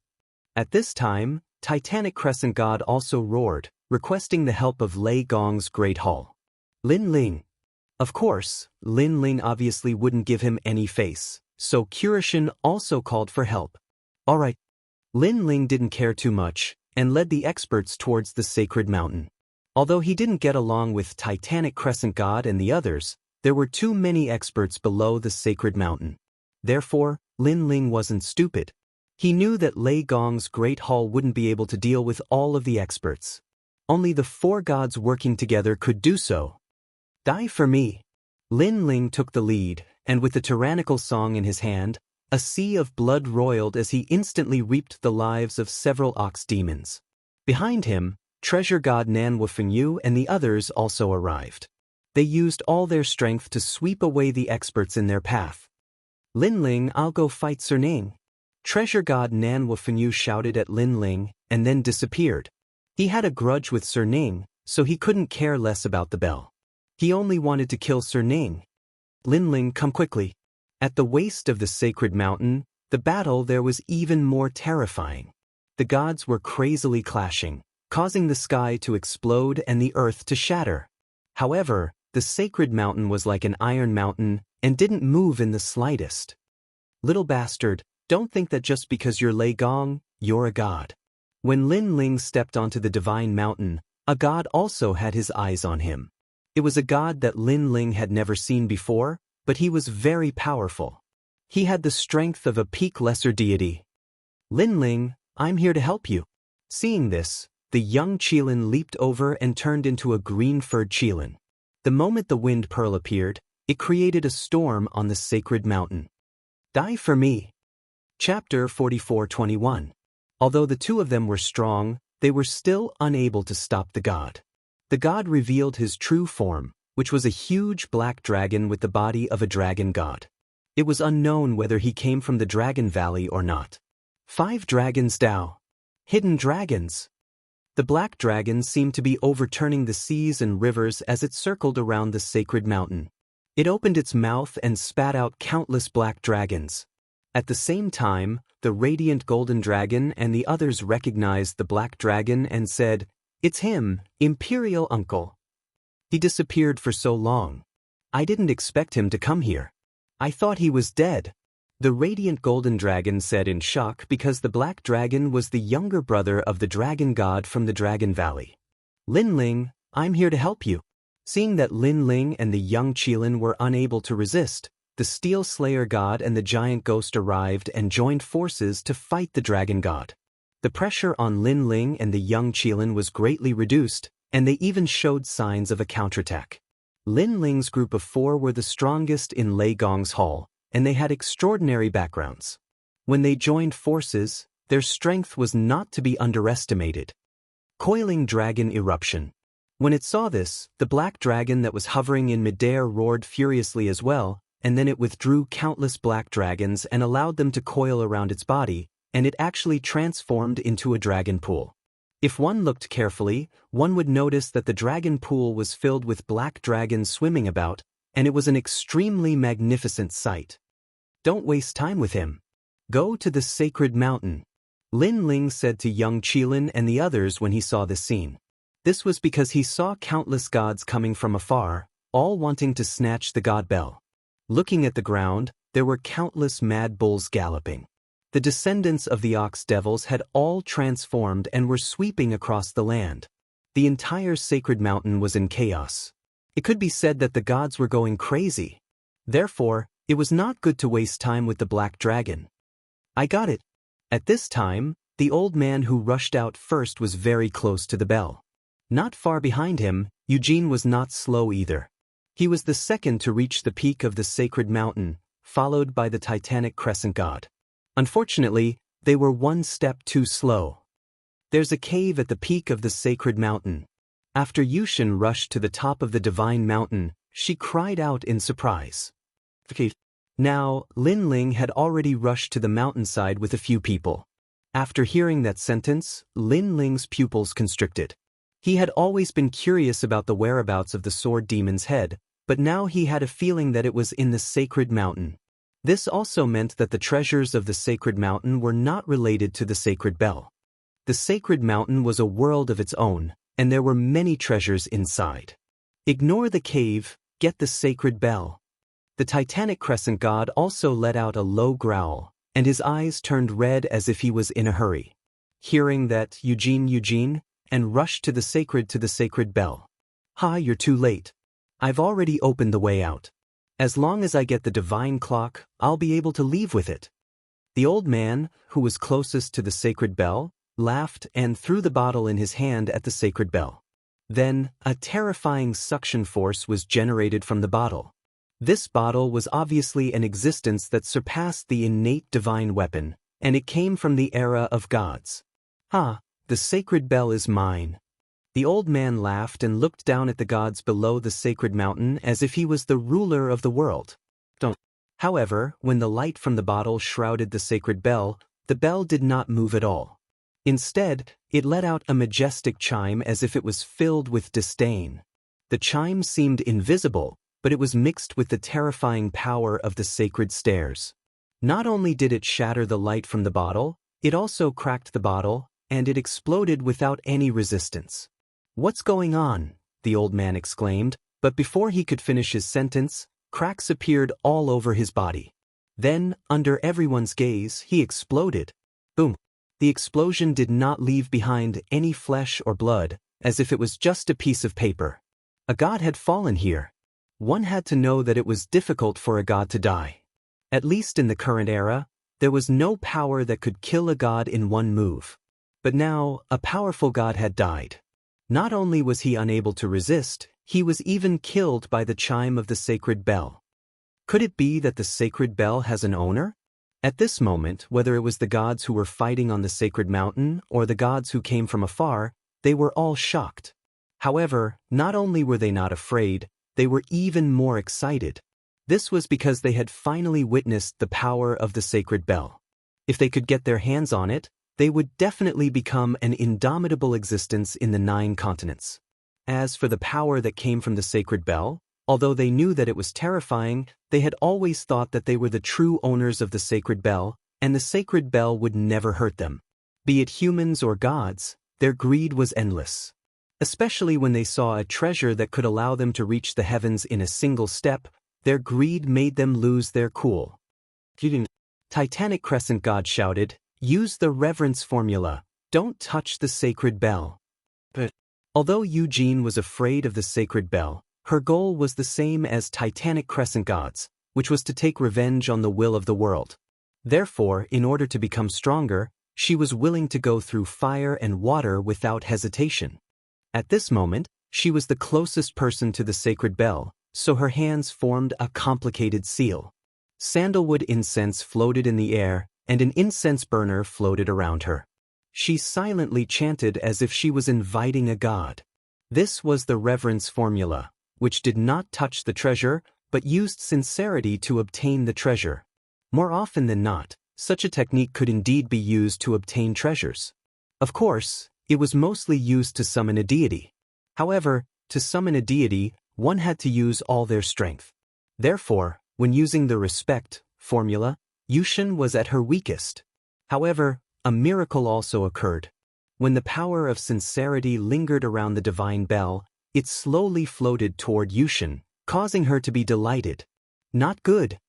At this time, Titanic Crescent God also roared, requesting the help of Lei Gong's Great Hall. Lin Ling. Of course, Lin Ling obviously wouldn't give him any face, so Kurishin also called for help. Alright. Lin Ling didn't care too much, and led the experts towards the sacred mountain. Although he didn't get along with Titanic Crescent God and the others, there were too many experts below the sacred mountain. Therefore, Lin Ling wasn't stupid. He knew that Lei Gong's Great Hall wouldn't be able to deal with all of the experts. Only the four gods working together could do so. Die for me. Lin Ling took the lead, and with the tyrannical song in his hand, a sea of blood roiled as he instantly reaped the lives of several ox demons. Behind him, Treasure God Nan Wufengyu and the others also arrived. They used all their strength to sweep away the experts in their path. Lin Ling, I'll go fight Sir Ning. Treasure God Nan Wufengyu shouted at Lin Ling, and then disappeared. He had a grudge with Sir Ning, so he couldn't care less about the bell. He only wanted to kill Sir Ning. Lin Ling, come quickly. At the waist of the sacred mountain, the battle there was even more terrifying. The gods were crazily clashing, causing the sky to explode and the earth to shatter. However, the sacred mountain was like an iron mountain and didn't move in the slightest. Little bastard, don't think that just because you're Lei Gong, you're a god. When Lin Ling stepped onto the divine mountain, a god also had his eyes on him. It was a god that Lin Ling had never seen before, but he was very powerful. He had the strength of a peak lesser deity. Lin Ling, I'm here to help you. Seeing this, the young Qilin leaped over and turned into a green-furred Qilin. The moment the wind pearl appeared, it created a storm on the sacred mountain. Die for me. Chapter 44:21. Although the two of them were strong, they were still unable to stop the god. The god revealed his true form, which was a huge black dragon with the body of a dragon god. It was unknown whether he came from the Dragon Valley or not. 5 dragons Dao. Hidden dragons. The black dragon seemed to be overturning the seas and rivers as it circled around the sacred mountain. It opened its mouth and spat out countless black dragons. At the same time, the radiant golden dragon and the others recognized the black dragon and said, "It's him, Imperial Uncle." He disappeared for so long. I didn't expect him to come here. I thought he was dead. The radiant golden dragon said in shock because the black dragon was the younger brother of the dragon god from the Dragon Valley. Lin Ling, I'm here to help you. Seeing that Lin Ling and the young Qilin were unable to resist, the Steel Slayer god and the giant ghost arrived and joined forces to fight the dragon god. The pressure on Lin Ling and the young Qilin was greatly reduced, and they even showed signs of a counterattack. Lin Ling's group of 4 were the strongest in Lei Gong's hall, and they had extraordinary backgrounds. When they joined forces, their strength was not to be underestimated. Coiling Dragon Eruption. When it saw this, the black dragon that was hovering in midair roared furiously as well, and then it withdrew countless black dragons and allowed them to coil around its body, and it actually transformed into a dragon pool. If one looked carefully, one would notice that the dragon pool was filled with black dragons swimming about, and it was an extremely magnificent sight. Don't waste time with him. Go to the sacred mountain, Lin Ling said to young Qilin and the others when he saw this scene. This was because he saw countless gods coming from afar, all wanting to snatch the god bell. Looking at the ground, there were countless mad bulls galloping. The descendants of the ox devils had all transformed and were sweeping across the land. The entire sacred mountain was in chaos. It could be said that the gods were going crazy. Therefore, it was not good to waste time with the black dragon. I got it. At this time, the old man who rushed out first was very close to the bell. Not far behind him, Eugene was not slow either. He was the second to reach the peak of the sacred mountain, followed by the titanic crescent god. Unfortunately, they were one step too slow. There's a cave at the peak of the sacred mountain. After Yushin rushed to the top of the divine mountain, she cried out in surprise. Now, Lin Ling had already rushed to the mountainside with a few people. After hearing that sentence, Lin Ling's pupils constricted. He had always been curious about the whereabouts of the sword demon's head, but now he had a feeling that it was in the sacred mountain. This also meant that the treasures of the sacred mountain were not related to the sacred bell. The sacred mountain was a world of its own, and there were many treasures inside. Ignore the cave, get the sacred bell. The titanic crescent god also let out a low growl, and his eyes turned red as if he was in a hurry. Hearing that, Eugene, and rushed to the sacred bell. Ha, you're too late. I've already opened the way out. As long as I get the divine clock, I'll be able to leave with it. The old man, who was closest to the sacred bell, laughed and threw the bottle in his hand at the sacred bell. Then, a terrifying suction force was generated from the bottle. This bottle was obviously an existence that surpassed the innate divine weapon, and it came from the era of gods. Ha, the sacred bell is mine. The old man laughed and looked down at the gods below the sacred mountain as if he was the ruler of the world. However, when the light from the bottle shrouded the sacred bell, the bell did not move at all. Instead, it let out a majestic chime as if it was filled with disdain. The chime seemed invisible, but it was mixed with the terrifying power of the sacred stairs. Not only did it shatter the light from the bottle, it also cracked the bottle, and it exploded without any resistance. What's going on? The old man exclaimed, but before he could finish his sentence, cracks appeared all over his body. Then, under everyone's gaze, he exploded. Boom! The explosion did not leave behind any flesh or blood, as if it was just a piece of paper. A god had fallen here. One had to know that it was difficult for a god to die. At least in the current era, there was no power that could kill a god in one move. But now, a powerful god had died. Not only was he unable to resist, he was even killed by the chime of the sacred bell. Could it be that the sacred bell has an owner? At this moment, whether it was the gods who were fighting on the sacred mountain or the gods who came from afar, they were all shocked. However, not only were they not afraid, they were even more excited. This was because they had finally witnessed the power of the sacred bell. If they could get their hands on it, they would definitely become an indomitable existence in the 9 continents. As for the power that came from the sacred bell, although they knew that it was terrifying, they had always thought that they were the true owners of the sacred bell, and the sacred bell would never hurt them. Be it humans or gods, their greed was endless. Especially when they saw a treasure that could allow them to reach the heavens in a single step, their greed made them lose their cool. Titanic Crescent God shouted, "Use the reverence formula, don't touch the sacred bell." But although Eugene was afraid of the sacred bell, her goal was the same as Titanic Crescent God's, which was to take revenge on the will of the world. Therefore, in order to become stronger, she was willing to go through fire and water without hesitation. At this moment, she was the closest person to the sacred bell, so her hands formed a complicated seal. Sandalwood incense floated in the air, and an incense burner floated around her. She silently chanted as if she was inviting a god. This was the reverence formula, which did not touch the treasure, but used sincerity to obtain the treasure. More often than not, such a technique could indeed be used to obtain treasures. Of course, it was mostly used to summon a deity. However, to summon a deity, one had to use all their strength. Therefore, when using the respect formula, Yushin was at her weakest. However, a miracle also occurred. When the power of sincerity lingered around the divine bell, it slowly floated toward Yushin, causing her to be delighted. Not good.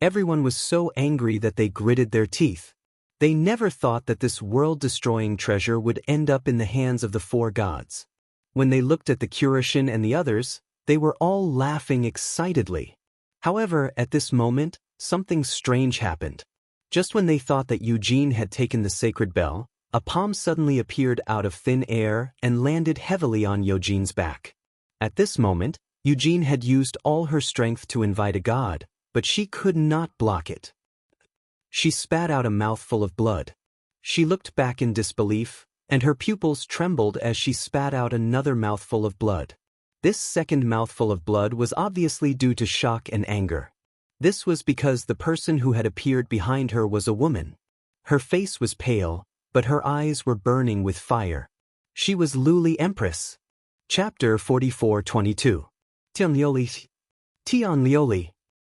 Everyone was so angry that they gritted their teeth. They never thought that this world-destroying treasure would end up in the hands of the four gods. When they looked at the Curishin and the others, they were all laughing excitedly. However, at this moment, something strange happened. Just when they thought that Eugene had taken the sacred bell, a palm suddenly appeared out of thin air and landed heavily on Eugene's back. At this moment, Eugene had used all her strength to invite a god, but she could not block it. She spat out a mouthful of blood. She looked back in disbelief, and her pupils trembled as she spat out another mouthful of blood. This second mouthful of blood was obviously due to shock and anger. This was because the person who had appeared behind her was a woman. Her face was pale, but her eyes were burning with fire. She was Luli Empress. Chapter 44:22. Tianlioli.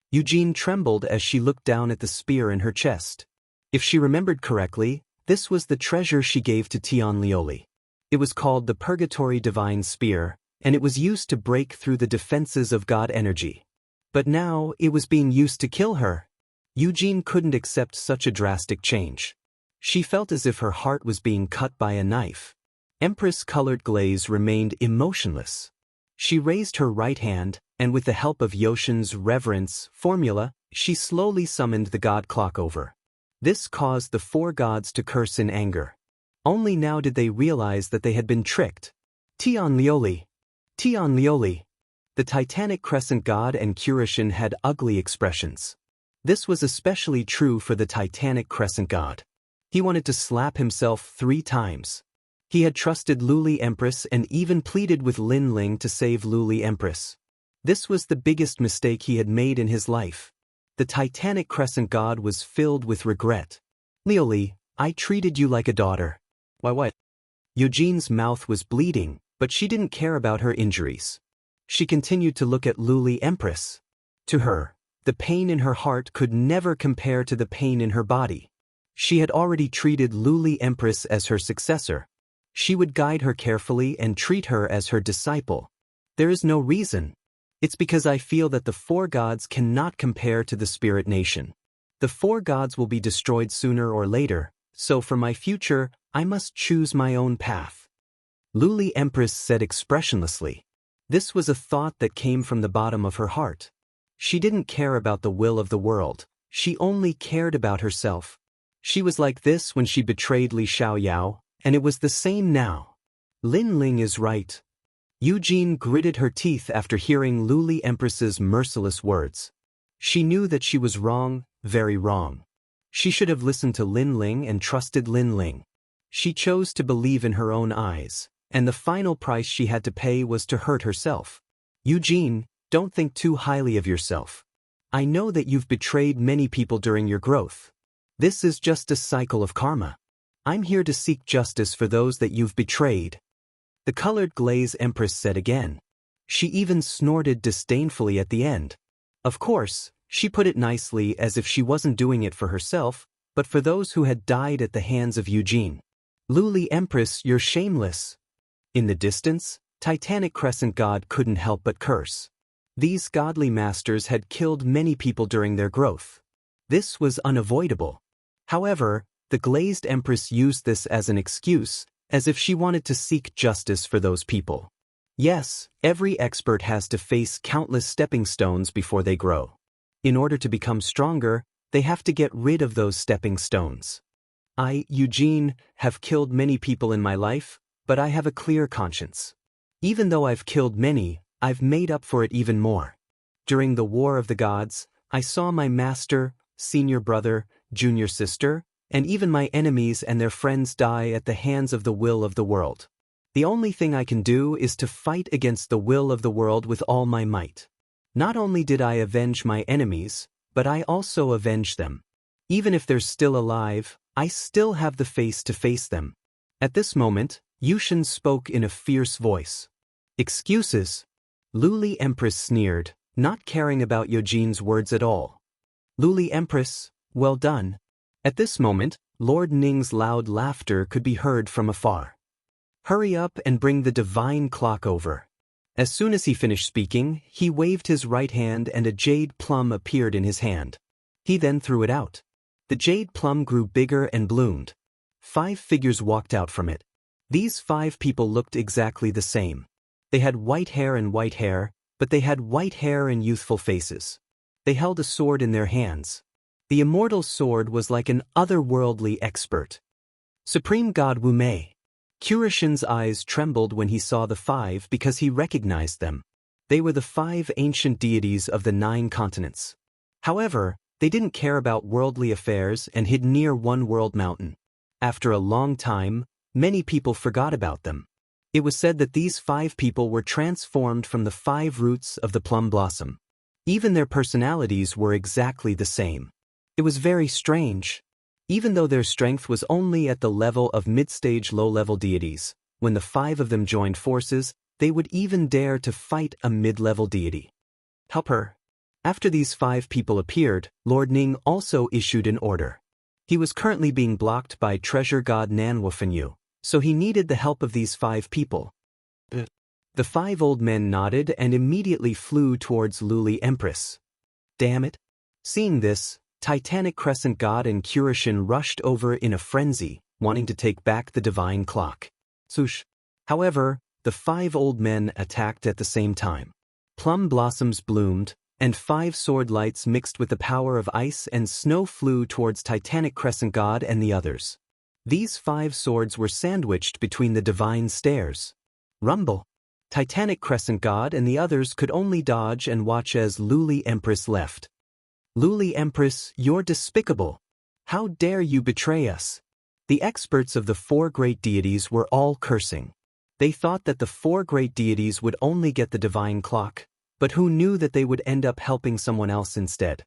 Eugene trembled as she looked down at the spear in her chest. If she remembered correctly, this was the treasure she gave to Tianlioli. It was called the Purgatory Divine Spear, and it was used to break through the defenses of God energy. But now it was being used to kill her. Eugene couldn't accept such a drastic change. She felt as if her heart was being cut by a knife. Empress-colored glaze remained emotionless. She raised her right hand, and with the help of Yoshin's reverence formula, she slowly summoned the god clock over. This caused the four gods to curse in anger. Only now did they realize that they had been tricked. Tianlioli. The Titanic Crescent God and Curishin had ugly expressions. This was especially true for the Titanic Crescent God. He wanted to slap himself 3 times. He had trusted Luli Empress and even pleaded with Lin Ling to save Luli Empress. This was the biggest mistake he had made in his life. The Titanic Crescent God was filled with regret. Lioli, I treated you like a daughter. Why what? Eugene's mouth was bleeding, but she didn't care about her injuries. She continued to look at Luli Empress. To her, the pain in her heart could never compare to the pain in her body. She had already treated Luli Empress as her successor. She would guide her carefully and treat her as her disciple. There is no reason. It's because I feel that the four gods cannot compare to the spirit nation. The four gods will be destroyed sooner or later, so for my future, I must choose my own path. Luli Empress said expressionlessly. This was a thought that came from the bottom of her heart. She didn't care about the will of the world, she only cared about herself. She was like this when she betrayed Li Xiaoyao, and it was the same now. Lin Ling is right. Eugene gritted her teeth after hearing Luli Empress's merciless words. She knew that she was wrong, very wrong. She should have listened to Lin Ling and trusted Lin Ling. She chose to believe in her own eyes, and the final price she had to pay was to hurt herself. Eugene, don't think too highly of yourself. I know that you've betrayed many people during your growth. This is just a cycle of karma. I'm here to seek justice for those that you've betrayed. The colored glaze Empress said again. She even snorted disdainfully at the end. Of course, she put it nicely as if she wasn't doing it for herself, but for those who had died at the hands of Eugene. Luli Empress, you're shameless. In the distance, Titanic Crescent God couldn't help but curse. These godly masters had killed many people during their growth. This was unavoidable. However, the glazed empress used this as an excuse, as if she wanted to seek justice for those people. Yes, every expert has to face countless stepping stones before they grow. In order to become stronger, they have to get rid of those stepping stones. I, Eugene, have killed many people in my life, but I have a clear conscience. Even though I've killed many, I've made up for it even more. During the War of the Gods, I saw my master, senior brother, junior sister, and even my enemies and their friends die at the hands of the will of the world. The only thing I can do is to fight against the will of the world with all my might. Not only did I avenge my enemies, but I also avenged them. Even if they're still alive, I still have the face to face them. At this moment, Yushin spoke in a fierce voice. Excuses? Luli Empress sneered, not caring about Eugene's words at all. Luli Empress, well done. At this moment, Lord Ning's loud laughter could be heard from afar. Hurry up and bring the divine clock over. As soon as he finished speaking, he waved his right hand and a jade plum appeared in his hand. He then threw it out. The jade plum grew bigger and bloomed. 5 figures walked out from it. These 5 people looked exactly the same. They had white hair, but they had white hair and youthful faces. They held a sword in their hands. The immortal sword was like an otherworldly expert. Supreme God Wu Mei. Kurishin's eyes trembled when he saw the 5 because he recognized them. They were the 5 ancient deities of the 9 continents. However, they didn't care about worldly affairs and hid near One World Mountain. After a long time, many people forgot about them. It was said that these 5 people were transformed from the 5 roots of the plum blossom. Even their personalities were exactly the same. It was very strange. Even though their strength was only at the level of mid-stage low-level deities, when the 5 of them joined forces, they would even dare to fight a mid-level deity. Help her. After these 5 people appeared, Lord Ning also issued an order. He was currently being blocked by treasure god Nanwufenyu, so he needed the help of these 5 people. The 5 old men nodded and immediately flew towards Luli Empress. Damn it. Seeing this, Titanic Crescent God and Kurishin rushed over in a frenzy, wanting to take back the divine clock. Swoosh. However, the 5 old men attacked at the same time. Plum blossoms bloomed, and 5 sword lights mixed with the power of ice and snow flew towards Titanic Crescent God and the others. These 5 swords were sandwiched between the divine stairs. Rumble. Titanic Crescent God and the others could only dodge and watch as Luli Empress left. Luli Empress, you're despicable. How dare you betray us? The experts of the 4 great deities were all cursing. They thought that the 4 great deities would only get the divine clock, but who knew that they would end up helping someone else instead?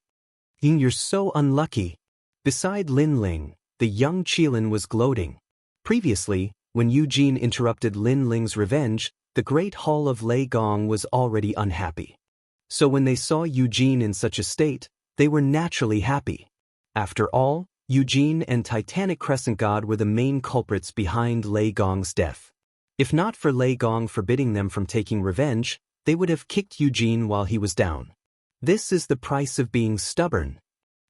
Ying, you're so unlucky. Beside Lin Ling, the young Qilin was gloating. Previously, when Eugene interrupted Lin Ling's revenge, the Great Hall of Lei Gong was already unhappy. So when they saw Eugene in such a state, they were naturally happy. After all, Eugene and Titanic Crescent God were the main culprits behind Lei Gong's death. If not for Lei Gong forbidding them from taking revenge, they would have kicked Eugene while he was down. This is the price of being stubborn.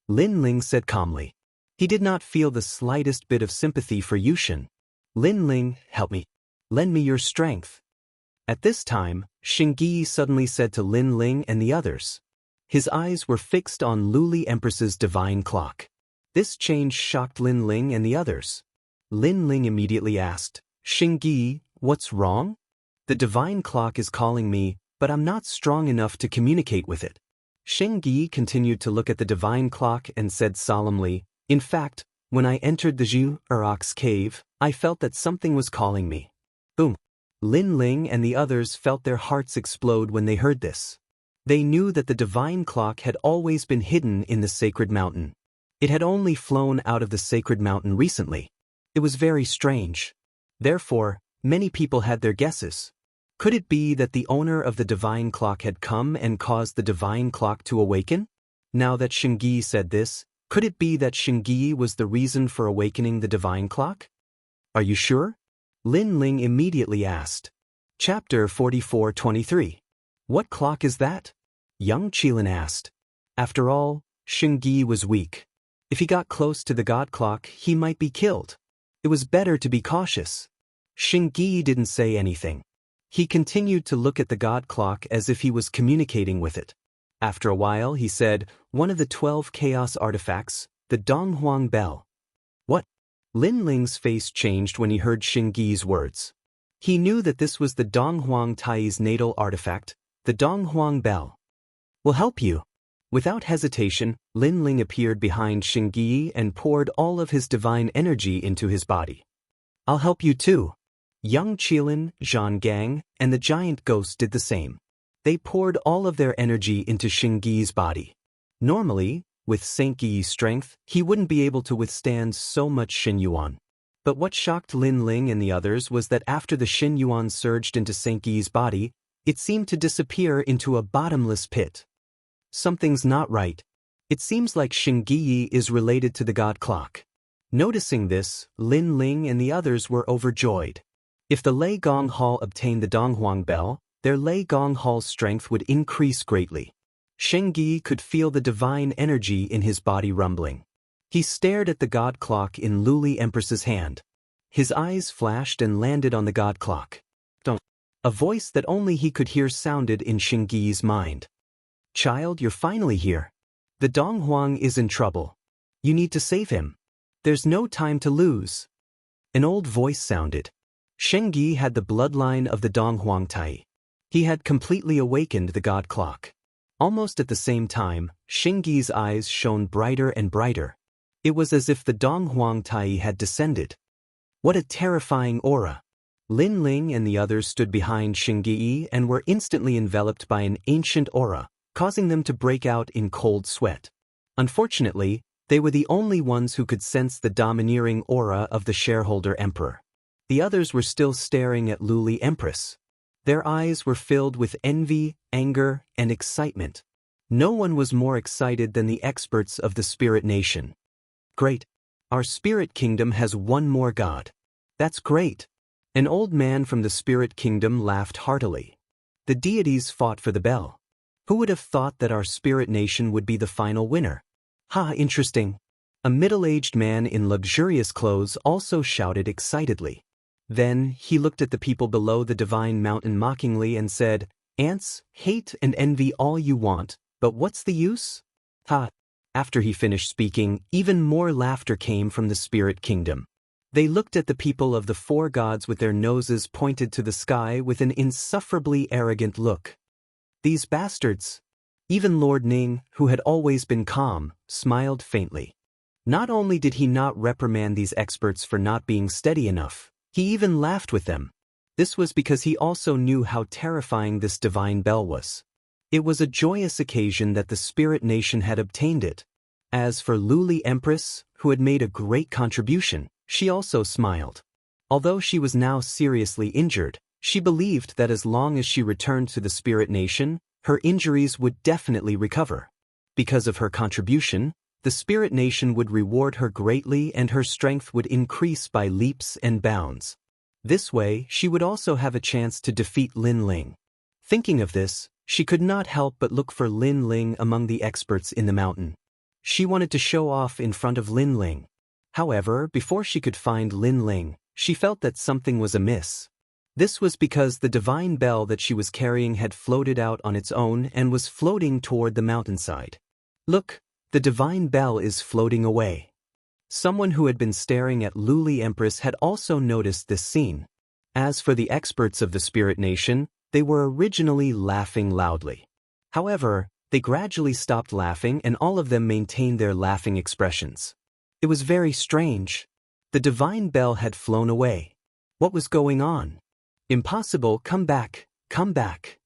Lin Ling said calmly. He did not feel the slightest bit of sympathy for Yushin. Lin Ling, help me. Lend me your strength. At this time, Xingyi suddenly said to Lin Ling and the others. His eyes were fixed on Luli Empress's divine clock. This change shocked Lin Ling and the others. Lin Ling immediately asked, Xingyi, what's wrong? The divine clock is calling me, but I'm not strong enough to communicate with it. Xingyi continued to look at the divine clock and said solemnly, in fact, when I entered the Zhu-Urok's cave, I felt that something was calling me. Boom. Lin Ling and the others felt their hearts explode when they heard this. They knew that the divine clock had always been hidden in the sacred mountain. It had only flown out of the sacred mountain recently. It was very strange. Therefore, many people had their guesses. Could it be that the owner of the divine clock had come and caused the divine clock to awaken? Now that Xingyi said this, could it be that Xingyi was the reason for awakening the divine clock? Are you sure? Lin Ling immediately asked. Chapter 44:23. What clock is that? Young Qilin asked. After all, Xingyi was weak. If he got close to the god clock, he might be killed. It was better to be cautious. Xingyi didn't say anything. He continued to look at the god clock as if he was communicating with it. After a while, he said, one of the 12 chaos artifacts, the Donghuang Bell. What? Lin Ling's face changed when he heard Xingyi's words. He knew that this was the Donghuang Tai's natal artifact, the Donghuang Bell. Will help you. Without hesitation, Lin Ling appeared behind Xingyi and poured all of his divine energy into his body. I'll help you too. Young Qilin, Zhan Gang, and the giant ghost did the same. They poured all of their energy into Xingyi's body. Normally, with Xianxia's strength, he wouldn't be able to withstand so much Xinyuan. But what shocked Lin Ling and the others was that after the Xinyuan surged into Xianxia's body, it seemed to disappear into a bottomless pit. Something's not right. It seems like Xingyi is related to the god clock. Noticing this, Lin Ling and the others were overjoyed. If the Lei Gong Hall obtained the Donghuang Bell, their Lei Gong Hall's strength would increase greatly. Xingyi could feel the divine energy in his body rumbling. He stared at the god clock in Luli Empress's hand. His eyes flashed and landed on the god clock. Don't. A voice that only he could hear sounded in Xingyi's mind. Child, you're finally here. The Donghuang is in trouble. You need to save him. There's no time to lose. An old voice sounded. Xingyi had the bloodline of the Donghuang Tai. He had completely awakened the god clock. Almost at the same time, Xingyi's eyes shone brighter and brighter. It was as if the Donghuang Tai had descended. What a terrifying aura! Lin Ling and the others stood behind Xingyi and were instantly enveloped by an ancient aura, causing them to break out in cold sweat. Unfortunately, they were the only ones who could sense the domineering aura of the shareholder emperor. The others were still staring at Luli Empress. Their eyes were filled with envy, anger, and excitement. No one was more excited than the experts of the Spirit Nation. Great! Our Spirit Kingdom has one more god. That's great! An old man from the Spirit Kingdom laughed heartily. The deities fought for the bell. Who would have thought that our Spirit Nation would be the final winner? Ha, interesting. A middle-aged man in luxurious clothes also shouted excitedly. Then, he looked at the people below the divine mountain mockingly and said, Ants, hate and envy all you want, but what's the use? Ha! After he finished speaking, even more laughter came from the Spirit Kingdom. They looked at the people of the four gods with their noses pointed to the sky with an insufferably arrogant look. These bastards! Even Lord Ning, who had always been calm, smiled faintly. Not only did he not reprimand these experts for not being steady enough, he even laughed with them. This was because he also knew how terrifying this divine bell was. It was a joyous occasion that the Spirit Nation had obtained it. As for Luli Empress, who had made a great contribution, she also smiled. Although she was now seriously injured, she believed that as long as she returned to the Spirit Nation, her injuries would definitely recover. Because of her contribution, the Spirit Nation would reward her greatly and her strength would increase by leaps and bounds. This way, she would also have a chance to defeat Lin Ling. Thinking of this, she could not help but look for Lin Ling among the experts in the mountain. She wanted to show off in front of Lin Ling. However, before she could find Lin Ling, she felt that something was amiss. This was because the divine bell that she was carrying had floated out on its own and was floating toward the mountainside. Look, the divine bell is floating away. Someone who had been staring at Luli Empress had also noticed this scene. As for the experts of the Spirit Nation, they were originally laughing loudly. However, they gradually stopped laughing and all of them maintained their laughing expressions. It was very strange. The divine bell had flown away. What was going on? Impossible, come back, come back.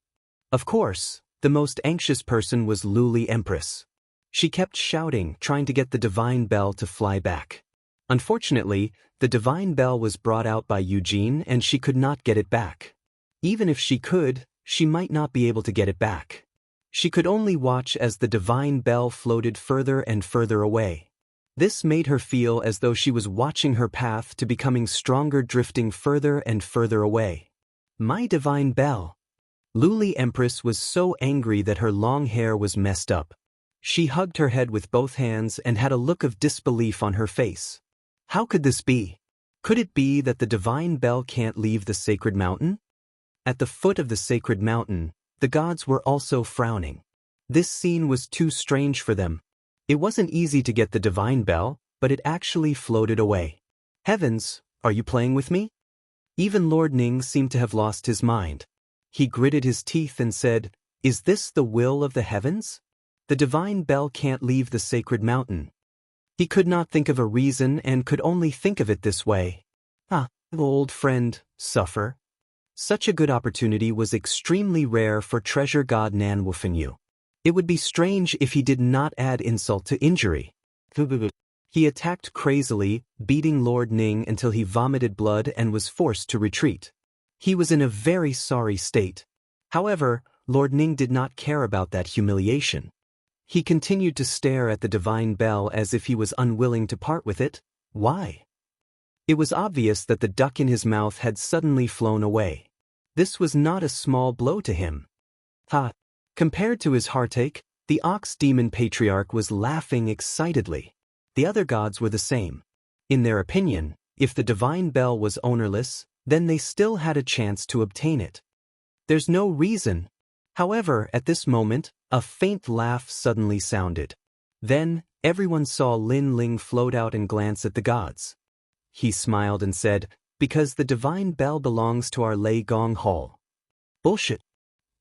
Of course, the most anxious person was Luli Empress. She kept shouting, trying to get the divine bell to fly back. Unfortunately, the divine bell was brought out by Eugene and she could not get it back. Even if she could, she might not be able to get it back. She could only watch as the divine bell floated further and further away. This made her feel as though she was watching her path to becoming stronger, drifting further and further away. My divine bell. Luli Empress was so angry that her long hair was messed up. She hugged her head with both hands and had a look of disbelief on her face. How could this be? Could it be that the divine bell can't leave the sacred mountain? At the foot of the sacred mountain, the gods were also frowning. This scene was too strange for them. It wasn't easy to get the divine bell, but it actually floated away. Heavens, are you playing with me? Even Lord Ning seemed to have lost his mind. He gritted his teeth and said, "Is this the will of the heavens? The divine bell can't leave the sacred mountain." He could not think of a reason and could only think of it this way. Old friend, suffer. Such a good opportunity was extremely rare for treasure god Nan Wufenyu. It would be strange if he did not add insult to injury. He attacked crazily, beating Lord Ning until he vomited blood and was forced to retreat. He was in a very sorry state. However, Lord Ning did not care about that humiliation. He continued to stare at the divine bell as if he was unwilling to part with it. Why? It was obvious that the duck in his mouth had suddenly flown away. This was not a small blow to him. Compared to his heartache, the ox demon patriarch was laughing excitedly. The other gods were the same. In their opinion, if the divine bell was ownerless, then they still had a chance to obtain it. There's no reason. However, at this moment, a faint laugh suddenly sounded. Then, everyone saw Lin Ling float out and glance at the gods. He smiled and said, "Because the divine bell belongs to our Lei Gong Hall." Bullshit.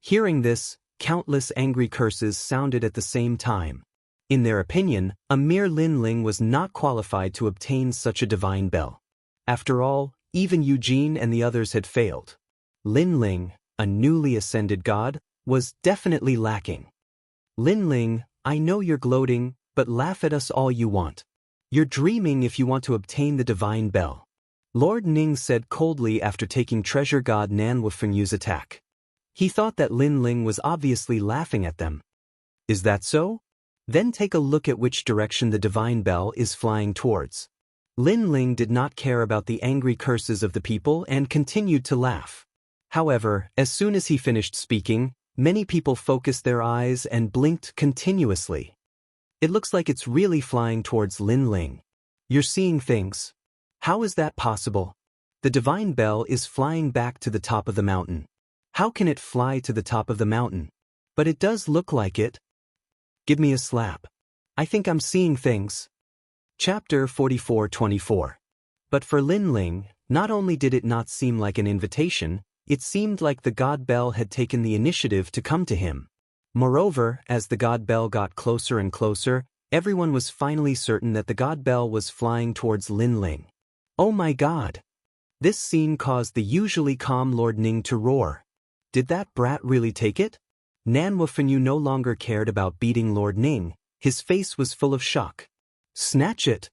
Hearing this, countless angry curses sounded at the same time. In their opinion, a mere Lin Ling was not qualified to obtain such a divine bell. After all, even Eugene and the others had failed. Lin Ling, a newly ascended god, was definitely lacking. Lin Ling, I know you're gloating, but laugh at us all you want. You're dreaming if you want to obtain the divine bell. Lord Ning said coldly after taking treasure god Nan Wufenyu's attack. He thought that Lin Ling was obviously laughing at them. Is that so? Then take a look at which direction the divine bell is flying towards. Lin Ling did not care about the angry curses of the people and continued to laugh. However, as soon as he finished speaking, many people focused their eyes and blinked continuously. It looks like it's really flying towards Lin Ling. You're seeing things. How is that possible? The divine bell is flying back to the top of the mountain. How can it fly to the top of the mountain? But it does look like it. Give me a slap. I think I'm seeing things. Chapter 44-24. But for Lin Ling, not only did it not seem like an invitation, it seemed like the god bell had taken the initiative to come to him. Moreover, as the god bell got closer and closer, everyone was finally certain that the god bell was flying towards Lin Ling. Oh my god! This scene caused the usually calm Lord Ning to roar. Did that brat really take it? Nan Wufenyu no longer cared about beating Lord Ning. His face was full of shock. Snatch it!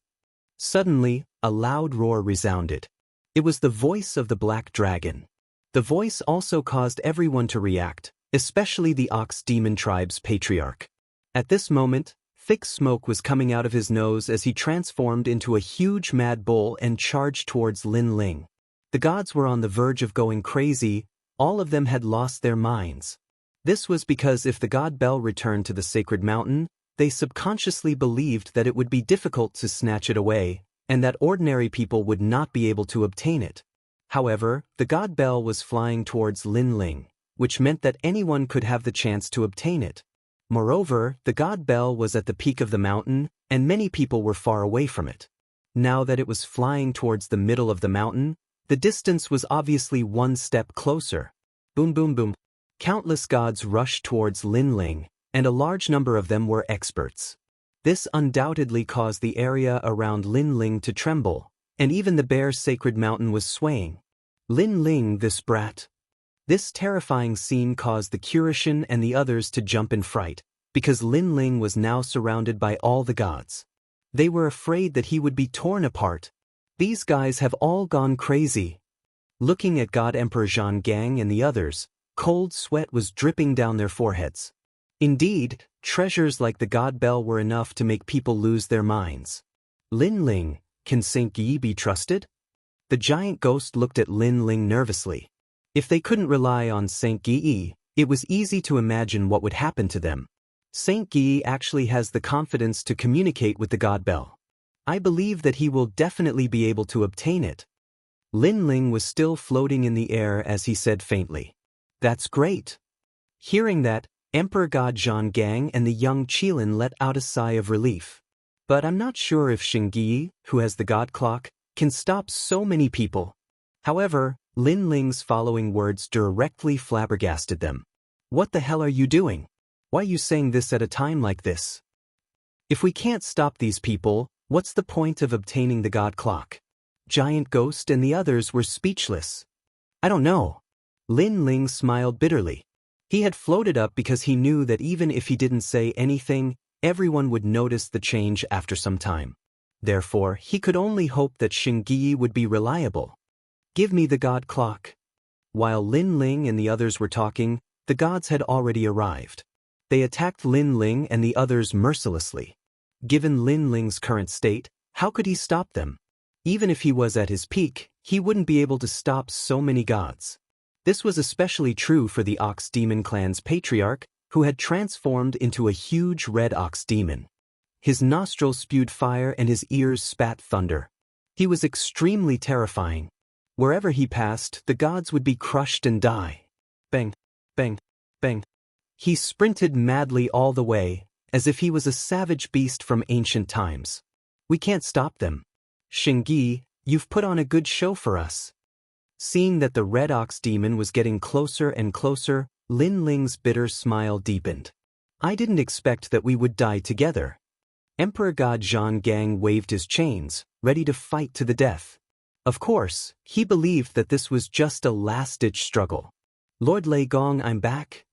Suddenly, a loud roar resounded. It was the voice of the black dragon. The voice also caused everyone to react, especially the Ox Demon Tribe's patriarch. At this moment, thick smoke was coming out of his nose as he transformed into a huge mad bull and charged towards Lin Ling. The gods were on the verge of going crazy. All of them had lost their minds. This was because if the god bell returned to the sacred mountain, they subconsciously believed that it would be difficult to snatch it away, and that ordinary people would not be able to obtain it. However, the god bell was flying towards Lin Ling, which meant that anyone could have the chance to obtain it. Moreover, the god bell was at the peak of the mountain, and many people were far away from it. Now that it was flying towards the middle of the mountain, the distance was obviously one step closer. Boom boom boom. Countless gods rushed towards Lin Ling, and a large number of them were experts. This undoubtedly caused the area around Lin Ling to tremble, and even the bare sacred mountain was swaying. Lin Ling, this brat. This terrifying scene caused the Curishan and the others to jump in fright, because Lin Ling was now surrounded by all the gods. They were afraid that he would be torn apart. These guys have all gone crazy. Looking at God Emperor Zhang Gang and the others, cold sweat was dripping down their foreheads. Indeed, treasures like the god bell were enough to make people lose their minds. Lin Ling, can Saint Yi be trusted? The giant ghost looked at Lin Ling nervously. If they couldn't rely on Saint Yi, it was easy to imagine what would happen to them. Saint Yi actually has the confidence to communicate with the God Bell. I believe that he will definitely be able to obtain it. Lin Ling was still floating in the air as he said faintly. That's great. Hearing that, Emperor God Zhanggang and the young Qilin let out a sigh of relief. But I'm not sure if Xingyi, who has the God Clock, can stop so many people. However, Lin Ling's following words directly flabbergasted them. What the hell are you doing? Why are you saying this at a time like this? If we can't stop these people, what's the point of obtaining the God Clock? Giant Ghost and the others were speechless. I don't know. Lin Ling smiled bitterly. He had floated up because he knew that even if he didn't say anything, everyone would notice the change after some time. Therefore, he could only hope that Xingyi would be reliable. Give me the God Clock. While Lin Ling and the others were talking, the gods had already arrived. They attacked Lin Ling and the others mercilessly. Given Lin Ling's current state, how could he stop them? Even if he was at his peak, he wouldn't be able to stop so many gods. This was especially true for the Ox Demon clan's patriarch, who had transformed into a huge red ox demon. His nostrils spewed fire and his ears spat thunder. He was extremely terrifying. Wherever he passed, the gods would be crushed and die. Bang, bang, bang. He sprinted madly all the way, as if he was a savage beast from ancient times. We can't stop them. Xingyi, you've put on a good show for us. Seeing that the red ox demon was getting closer and closer, Lin Ling's bitter smile deepened. I didn't expect that we would die together. Emperor God Zhanggang waved his chains, ready to fight to the death. Of course, he believed that this was just a last-ditch struggle. Lord Lei Gong, I'm back.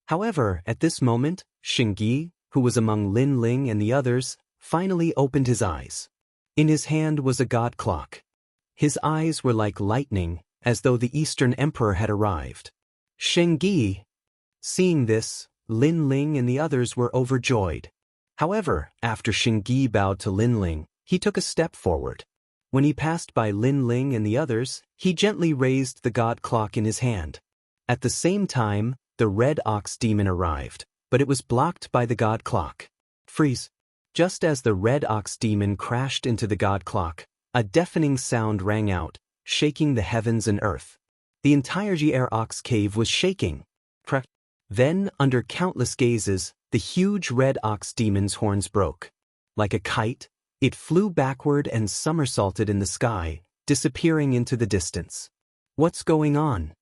However, at this moment, Xingyi, who was among Lin Ling and the others, finally opened his eyes. In his hand was a God Clock. His eyes were like lightning, as though the Eastern Emperor had arrived. Xingyi. Seeing this, Lin Ling and the others were overjoyed. However, after Xingyi bowed to Lin Ling, he took a step forward. When he passed by Lin Ling and the others, he gently raised the God Clock in his hand. At the same time, the red ox demon arrived, but it was blocked by the God Clock. Freeze! Just as the red ox demon crashed into the God Clock, a deafening sound rang out, shaking the heavens and earth. The entire Jier Ox cave was shaking. Then, under countless gazes, the huge red ox demon's horns broke. Like a kite, it flew backward and somersaulted in the sky, disappearing into the distance. What's going on?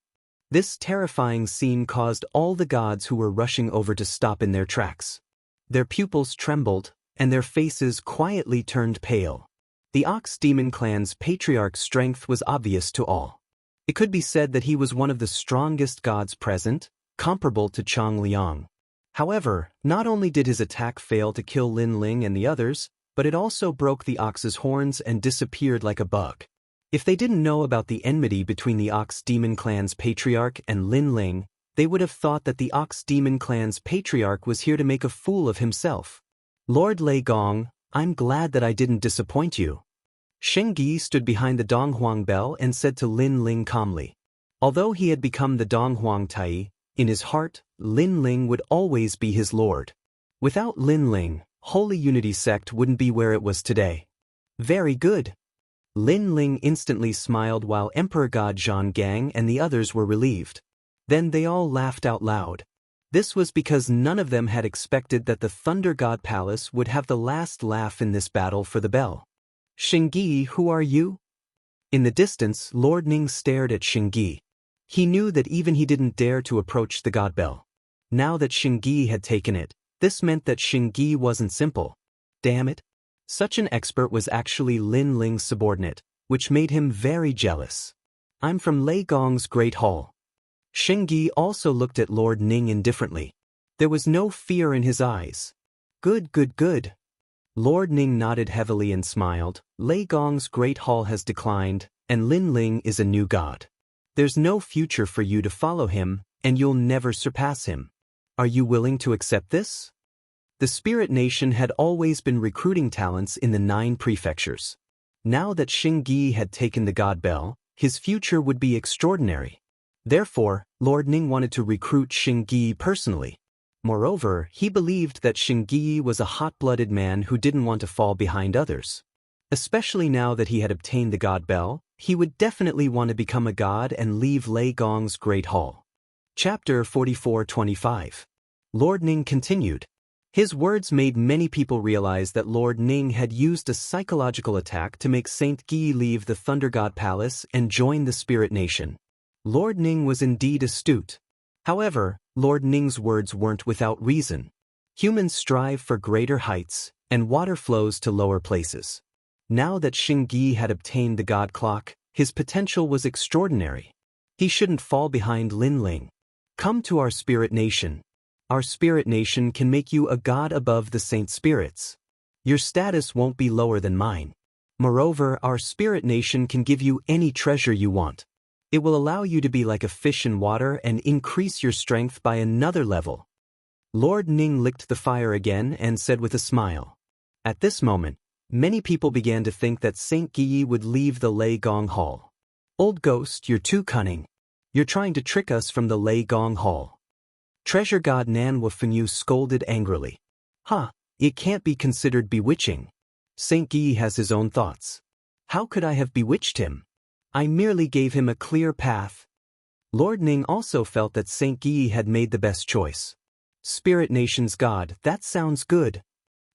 This terrifying scene caused all the gods who were rushing over to stop in their tracks. Their pupils trembled, and their faces quietly turned pale. The Ox Demon clan's patriarch's strength was obvious to all. It could be said that he was one of the strongest gods present, comparable to Chang Liang. However, not only did his attack fail to kill Lin Ling and the others, but it also broke the ox's horns and disappeared like a bug. If they didn't know about the enmity between the Ox Demon clan's patriarch and Lin Ling, they would have thought that the Ox Demon clan's patriarch was here to make a fool of himself. Lord Lei Gong, I'm glad that I didn't disappoint you. Xingyi stood behind the Donghuang bell and said to Lin Ling calmly. Although he had become the Donghuang Tai, in his heart, Lin Ling would always be his lord. Without Lin Ling, Holy Unity Sect wouldn't be where it was today. Very good. Lin Ling instantly smiled while Emperor God Zhanggang and the others were relieved. Then they all laughed out loud. This was because none of them had expected that the Thunder God Palace would have the last laugh in this battle for the bell. Xingyi, who are you? In the distance, Lord Ning stared at Xingyi. He knew that even he didn't dare to approach the God Bell. Now that Xingyi had taken it, this meant that Xingyi wasn't simple. Damn it. Such an expert was actually Lin Ling's subordinate, which made him very jealous. I'm from Lei Gong's Great Hall. Xingyi also looked at Lord Ning indifferently. There was no fear in his eyes. Good, good, good. Lord Ning nodded heavily and smiled. Lei Gong's Great Hall has declined, and Lin Ling is a new god. There's no future for you to follow him, and you'll never surpass him. Are you willing to accept this? The Spirit Nation had always been recruiting talents in the 9 prefectures. Now that Xingyi had taken the God Bell, his future would be extraordinary. Therefore, Lord Ning wanted to recruit Xingyi personally. Moreover, he believed that Xingyi was a hot-blooded man who didn't want to fall behind others. Especially now that he had obtained the God Bell, he would definitely want to become a god and leave Lei Gong's Great Hall. Chapter 44-25. Lord Ning continued. His words made many people realize that Lord Ning had used a psychological attack to make Saint Yi leave the Thunder God Palace and join the Spirit Nation. Lord Ning was indeed astute. However, Lord Ning's words weren't without reason. Humans strive for greater heights, and water flows to lower places. Now that Xingyi had obtained the God Clock, his potential was extraordinary. He shouldn't fall behind Lin Ling. Come to our Spirit Nation. Our Spirit Nation can make you a god above the Saint Spirits. Your status won't be lower than mine. Moreover, our Spirit Nation can give you any treasure you want. It will allow you to be like a fish in water and increase your strength by another level. Lord Ning licked the fire again and said with a smile. At this moment, many people began to think that Saint Yi would leave the Lei Gong Hall. Old ghost, you're too cunning. You're trying to trick us from the Lei Gong Hall. Treasure God Nan Wufenyu scolded angrily. It can't be considered bewitching. Saint Yi has his own thoughts. How could I have bewitched him? I merely gave him a clear path. Lord Ning also felt that Saint Yi had made the best choice. Spirit Nation's god, that sounds good.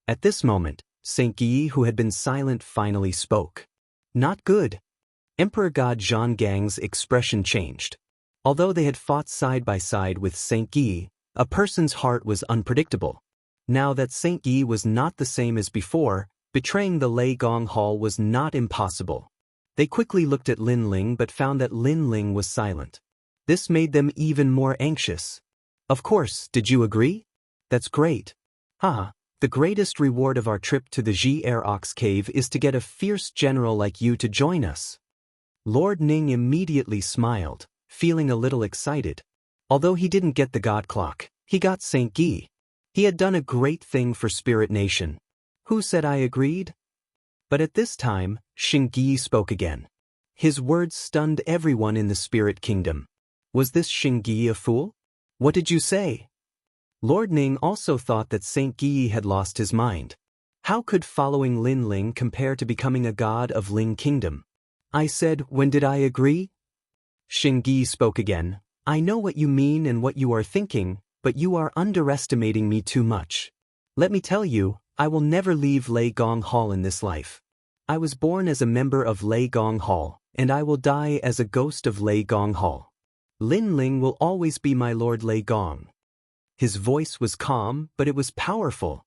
At this moment, Saint Yi, who had been silent, finally spoke. Not good. Emperor God Zhang Gang's expression changed. Although they had fought side by side with Saint Yi, a person's heart was unpredictable. Now that Saint Yi was not the same as before, betraying the Lei Gong Hall was not impossible. They quickly looked at Lin Ling but found that Lin Ling was silent. This made them even more anxious. Of course, did you agree? That's great. The greatest reward of our trip to the Ji Air Ox Cave is to get a fierce general like you to join us. Lord Ning immediately smiled, feeling a little excited. Although he didn't get the God Clock, he got Saint Yi. He had done a great thing for Spirit Nation. Who said I agreed? But at this time, Xingyi spoke again. His words stunned everyone in the Spirit Kingdom. Was this Xingyi a fool? What did you say? Lord Ning also thought that Saint Yi had lost his mind. How could following Lin Ling compare to becoming a god of Ling Kingdom? I said, when did I agree? Xingyi spoke again. I know what you mean and what you are thinking, but you are underestimating me too much. Let me tell you, I will never leave Lei Gong Hall in this life. I was born as a member of Lei Gong Hall, and I will die as a ghost of Lei Gong Hall. Lin Ling will always be my Lord Lei Gong. His voice was calm, but it was powerful.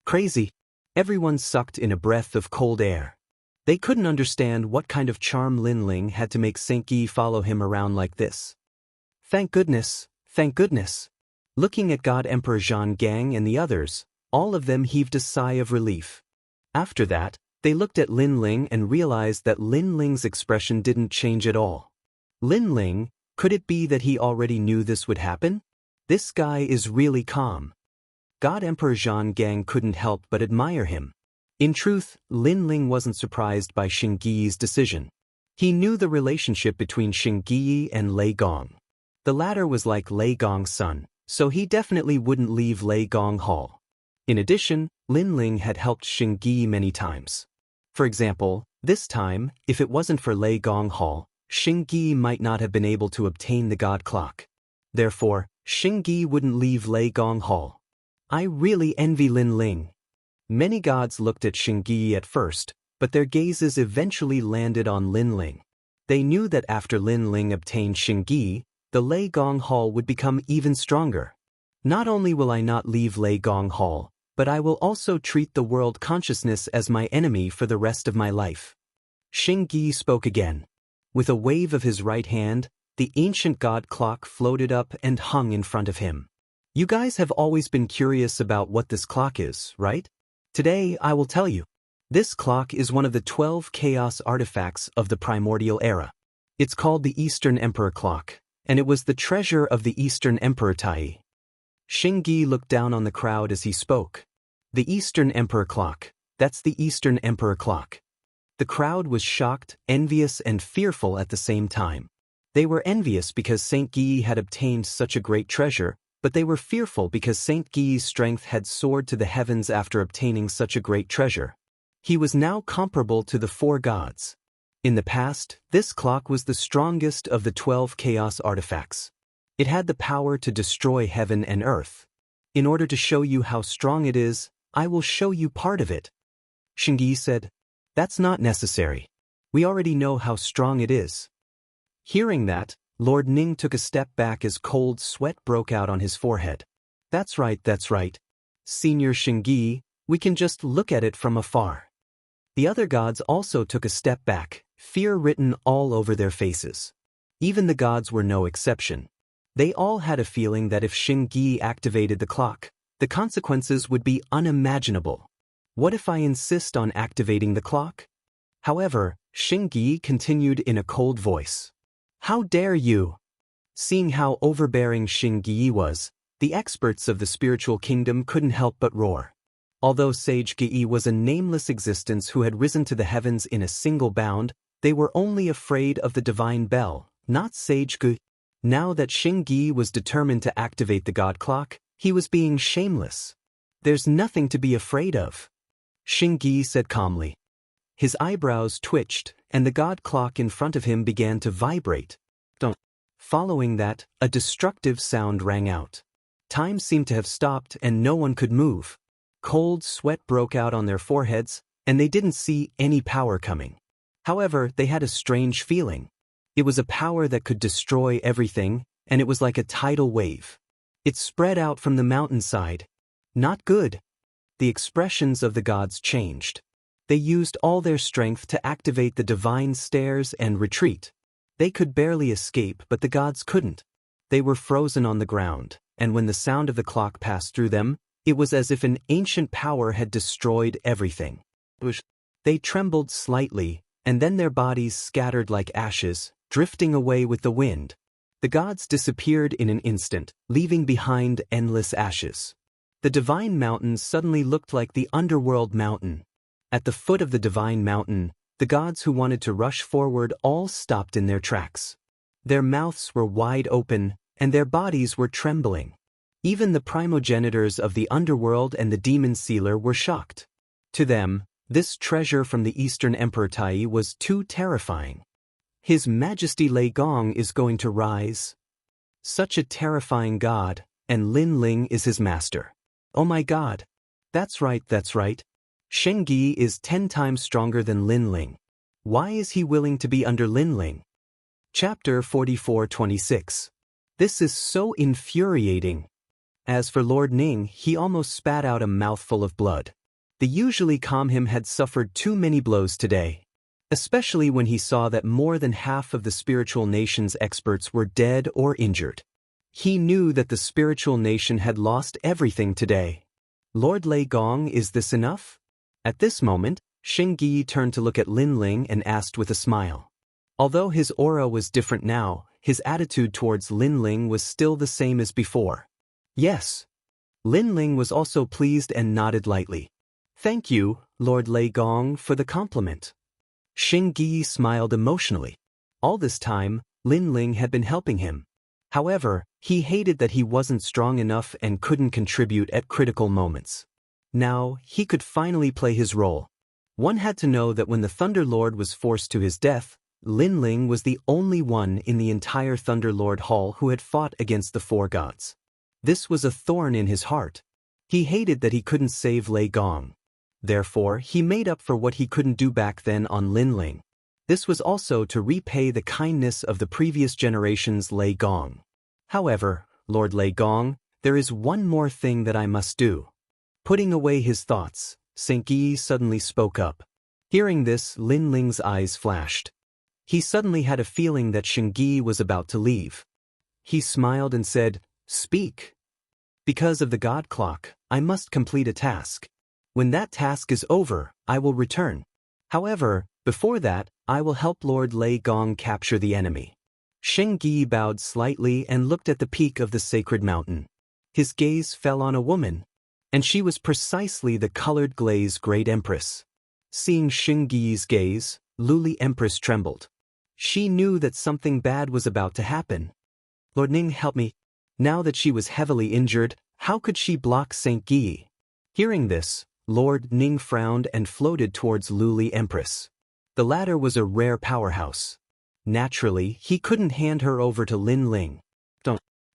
Crazy. Everyone sucked in a breath of cold air. They couldn't understand what kind of charm Lin Ling had to make Saint Yi follow him around like this. Thank goodness, thank goodness. Looking at God Emperor Zhang Gang and the others, all of them heaved a sigh of relief. After that, they looked at Lin Ling and realized that Lin Ling's expression didn't change at all. Lin Ling, could it be that he already knew this would happen? This guy is really calm. God Emperor Zhang Gang couldn't help but admire him. In truth, Lin Ling wasn't surprised by Xingyi's decision. He knew the relationship between Xingyi and Lei Gong. The latter was like Lei Gong's son, so he definitely wouldn't leave Lei Gong Hall. In addition, Lin Ling had helped Xingyi many times. For example, this time, if it wasn't for Lei Gong Hall, Xingyi might not have been able to obtain the God Clock. Therefore, Xingyi wouldn't leave Lei Gong Hall. I really envy Lin Ling. Many gods looked at Xingyi at first, but their gazes eventually landed on Lin Ling. They knew that after Lin Ling obtained Xingyi, the Lei Gong Hall would become even stronger. Not only will I not leave Lei Gong Hall, but I will also treat the world consciousness as my enemy for the rest of my life. Xingyi spoke again. With a wave of his right hand, the ancient God Clock floated up and hung in front of him. You guys have always been curious about what this clock is, right? Today, I will tell you. This clock is one of the 12 chaos artifacts of the primordial era. It's called the Eastern Emperor Clock, and it was the treasure of the Eastern Emperor Tai. Xingyi looked down on the crowd as he spoke. The Eastern Emperor clock. That's the Eastern Emperor clock. The crowd was shocked, envious, and fearful at the same time. They were envious because Saint Guy had obtained such a great treasure, but they were fearful because Saint Guy's strength had soared to the heavens after obtaining such a great treasure. He was now comparable to the 4 gods. In the past, this clock was the strongest of the 12 chaos artifacts. It had the power to destroy heaven and earth. In order to show you how strong it is, I will show you part of it. Xianxia said, "That's not necessary. We already know how strong it is." Hearing that, Lord Ning took a step back as cold sweat broke out on his forehead. That's right. Senior Xianxia, we can just look at it from afar." The other gods also took a step back, fear written all over their faces. Even the gods were no exception. They all had a feeling that if Xianxia activated the clock, the consequences would be unimaginable. What if I insist on activating the clock? However, Xianxia continued in a cold voice. "How dare you?" Seeing how overbearing Xianxia was, the experts of the spiritual kingdom couldn't help but roar. Although Sage Guyi was a nameless existence who had risen to the heavens in a single bound, they were only afraid of the divine bell, not Sage Guyi. Now that Xianxia was determined to activate the god clock, he was being shameless. "There's nothing to be afraid of," Xianxia said calmly. His eyebrows twitched, and the god clock in front of him began to vibrate. Following that, a destructive sound rang out. Time seemed to have stopped and no one could move. Cold sweat broke out on their foreheads, and they didn't see any power coming. However, they had a strange feeling. It was a power that could destroy everything, and it was like a tidal wave. It spread out from the mountainside. Not good. The expressions of the gods changed. They used all their strength to activate the divine stairs and retreat. They could barely escape, but the gods couldn't. They were frozen on the ground, and when the sound of the clock passed through them, it was as if an ancient power had destroyed everything. They trembled slightly, and then their bodies scattered like ashes, drifting away with the wind. The gods disappeared in an instant, leaving behind endless ashes. The divine mountain suddenly looked like the underworld mountain. At the foot of the divine mountain, the gods who wanted to rush forward all stopped in their tracks. Their mouths were wide open, and their bodies were trembling. Even the primogenitors of the underworld and the demon sealer were shocked. To them, this treasure from the Eastern Emperor Tai was too terrifying. His Majesty Lei Gong is going to rise. Such a terrifying god, and Lin Ling is his master. Oh my god. That's right. Xianxia is 10 times stronger than Lin Ling. Why is he willing to be under Lin Ling? Chapter 44:26. This is so infuriating. As for Lord Ning, he almost spat out a mouthful of blood. The usually calm him had suffered too many blows today. Especially when he saw that more than half of the spiritual nation's experts were dead or injured. He knew that the spiritual nation had lost everything today. Lord Lei Gong, is this enough? At this moment, Xianxia turned to look at Lin Ling and asked with a smile. Although his aura was different now, his attitude towards Lin Ling was still the same as before. Yes. Lin Ling was also pleased and nodded lightly. Thank you, Lord Lei Gong, for the compliment. Xianxia smiled emotionally. All this time, Lin Ling had been helping him. However, he hated that he wasn't strong enough and couldn't contribute at critical moments. Now, he could finally play his role. One had to know that when the Thunder Lord was forced to his death, Lin Ling was the only one in the entire Thunder Lord Hall who had fought against the 4 gods. This was a thorn in his heart. He hated that he couldn't save Lei Gong. Therefore, he made up for what he couldn't do back then on Lin Ling. This was also to repay the kindness of the previous generation's Lei Gong. However, Lord Lei Gong, there is one more thing that I must do. Putting away his thoughts, Saint Guy suddenly spoke up. Hearing this, Lin Ling's eyes flashed. He suddenly had a feeling that Xianxia was about to leave. He smiled and said, "Speak. Because of the god clock, I must complete a task. When that task is over, I will return. However, before that, I will help Lord Lei Gong capture the enemy." Xianxia bowed slightly and looked at the peak of the sacred mountain. His gaze fell on a woman. And she was precisely the colored glaze great empress. Seeing Xingyi's gaze, Luli Empress trembled. She knew that something bad was about to happen. Lord Ning, help me. Now that she was heavily injured, how could she block Saint Guy? Hearing this, Lord Ning frowned and floated towards Luli Empress. The latter was a rare powerhouse. Naturally, he couldn't hand her over to Lin Ling.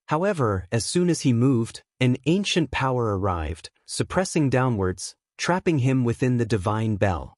However, as soon as he moved, an ancient power arrived, suppressing downwards, trapping him within the divine bell.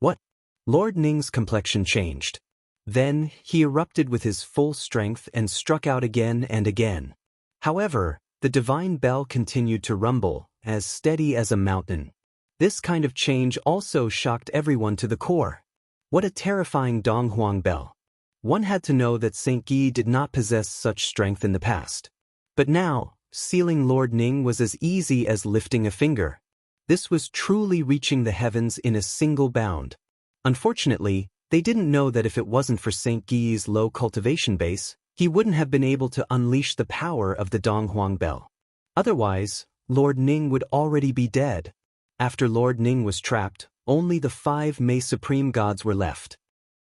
What? Lord Ning's complexion changed. Then, he erupted with his full strength and struck out again and again. However, the divine bell continued to rumble, as steady as a mountain. This kind of change also shocked everyone to the core. What a terrifying Donghuang bell. One had to know that Saint Guy did not possess such strength in the past. But now, sealing Lord Ning was as easy as lifting a finger. This was truly reaching the heavens in a single bound. Unfortunately, they didn't know that if it wasn't for Saint Guy's low cultivation base, he wouldn't have been able to unleash the power of the Donghuang bell. Otherwise, Lord Ning would already be dead. After Lord Ning was trapped, only the 5 Mei Supreme Gods were left.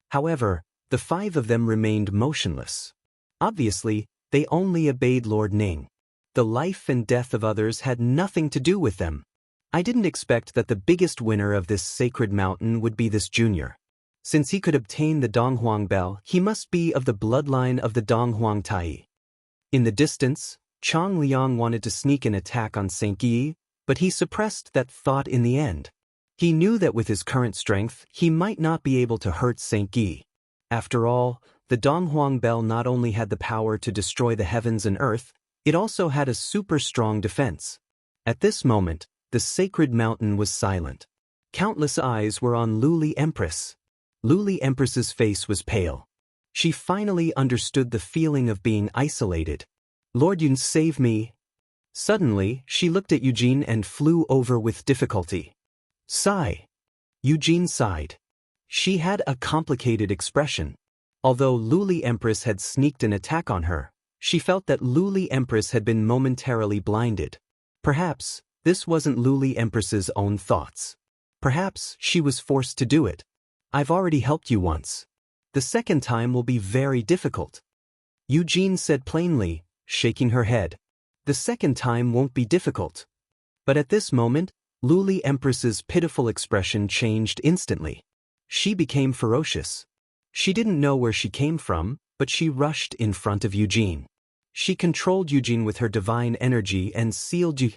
However, the 5 of them remained motionless. Obviously, they only obeyed Lord Ning. The life and death of others had nothing to do with them. I didn't expect that the biggest winner of this sacred mountain would be this junior. Since he could obtain the Donghuang bell, he must be of the bloodline of the Donghuang Tai. In the distance, Chang Liang wanted to sneak an attack on Saint Guy, but he suppressed that thought in the end. He knew that with his current strength, he might not be able to hurt Saint Guy. After all, the Donghuang bell not only had the power to destroy the heavens and earth, it also had a super strong defense. At this moment, the sacred mountain was silent. Countless eyes were on Luli Empress. Luli Empress's face was pale. She finally understood the feeling of being isolated. Lord Yun, save me. Suddenly, she looked at Eugene and flew over with difficulty. Sigh. Eugene sighed. She had a complicated expression. Although Luli Empress had sneaked an attack on her, she felt that Luli Empress had been momentarily blinded. Perhaps, this wasn't Luli Empress's own thoughts. Perhaps, she was forced to do it. I've already helped you once. The second time will be very difficult. Eugene said plainly, shaking her head. The second time won't be difficult. But at this moment, Luli Empress's pitiful expression changed instantly. She became ferocious. She didn't know where she came from, but she rushed in front of Eugene. She controlled Eugene with her divine energy and sealed you.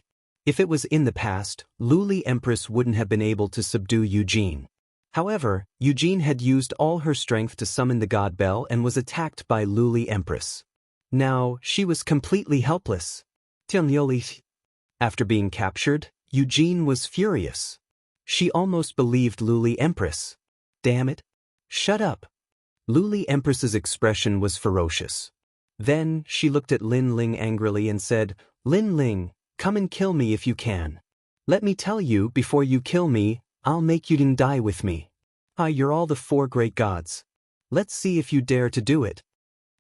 If it was in the past, Luli Empress wouldn't have been able to subdue Eugene. However, Eugene had used all her strength to summon the God Bell and was attacked by Luli Empress. Now, she was completely helpless. After being captured, Eugene was furious. She almost believed Luli Empress. Damn it. Shut up. Luli Empress's expression was ferocious. Then, she looked at Lin Ling angrily and said, Lin Ling, come and kill me if you can. Let me tell you, before you kill me, I'll make you die with me. You're all the 4 great gods. Let's see if you dare to do it.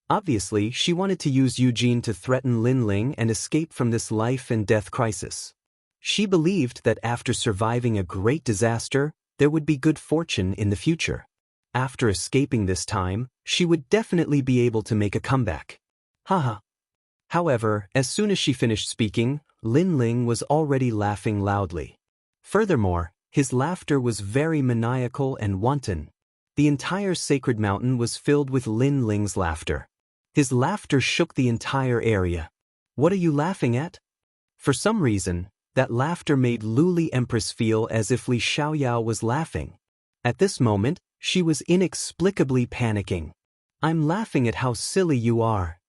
Obviously, she wanted to use Eugene to threaten Lin Ling and escape from this life and death crisis. She believed that after surviving a great disaster, there would be good fortune in the future. After escaping this time, she would definitely be able to make a comeback. Haha. However, as soon as she finished speaking, Lin Ling was already laughing loudly. Furthermore, his laughter was very maniacal and wanton. The entire sacred mountain was filled with Lin Ling's laughter. His laughter shook the entire area. What are you laughing at? For some reason, that laughter made Luli Empress feel as if Li Xiaoyao was laughing. At this moment, she was inexplicably panicking. I'm laughing at how silly you are.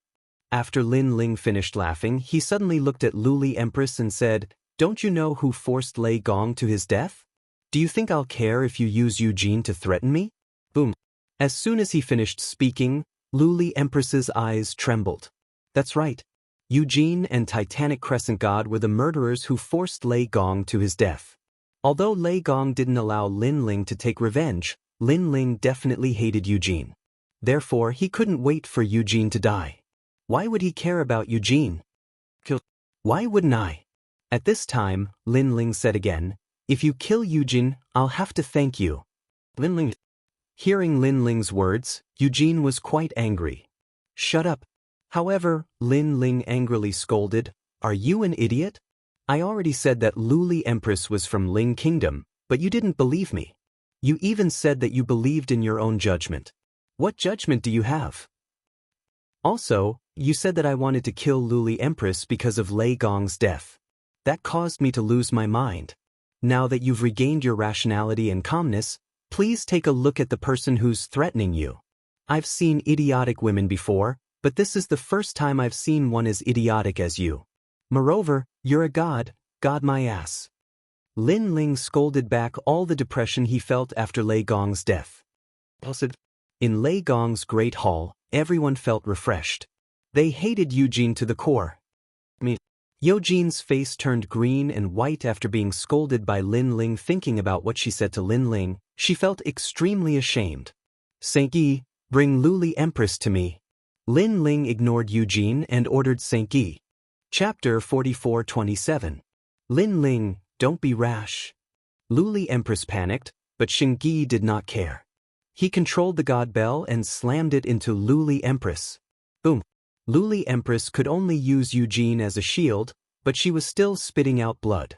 After Lin Ling finished laughing, he suddenly looked at Luli Empress and said, Don't you know who forced Lei Gong to his death? Do you think I'll care if you use Eugene to threaten me? Boom. As soon as he finished speaking, Luli Empress's eyes trembled. That's right. Eugene and Titanic Crescent God were the murderers who forced Lei Gong to his death. Although Lei Gong didn't allow Lin Ling to take revenge, Lin Ling definitely hated Eugene. Therefore, he couldn't wait for Eugene to die. Why would he care about Eugene? Why wouldn't I? At this time, Lin Ling said again, "If you kill Eugene, I'll have to thank you." Lin Ling. Hearing Lin Ling's words, Eugene was quite angry. "Shut up." However, Lin Ling angrily scolded, "Are you an idiot? I already said that Luli Empress was from Ling Kingdom, but you didn't believe me. You even said that you believed in your own judgment. What judgment do you have? Also, you said that I wanted to kill Luli Empress because of Lei Gong's death. That caused me to lose my mind. Now that you've regained your rationality and calmness, please take a look at the person who's threatening you. I've seen idiotic women before, but this is the first time I've seen one as idiotic as you. Moreover, you're a god my ass." Lin Ling scolded back all the depression he felt after Lei Gong's death. In Lei Gong's great hall, everyone felt refreshed. They hated Eugene to the core. Eugene's face turned green and white after being scolded by Lin Ling. Thinking about what she said to Lin Ling, she felt extremely ashamed. "Saint-Yi, bring Luli Empress to me." Lin Ling ignored Eugene and ordered Saint-Yi. Chapter 44:27. Lin Ling, don't be rash. Luli Empress panicked, but Xingyi did not care. He controlled the god bell and slammed it into Luli Empress. Boom. Luli Empress could only use Eugene as a shield, but she was still spitting out blood.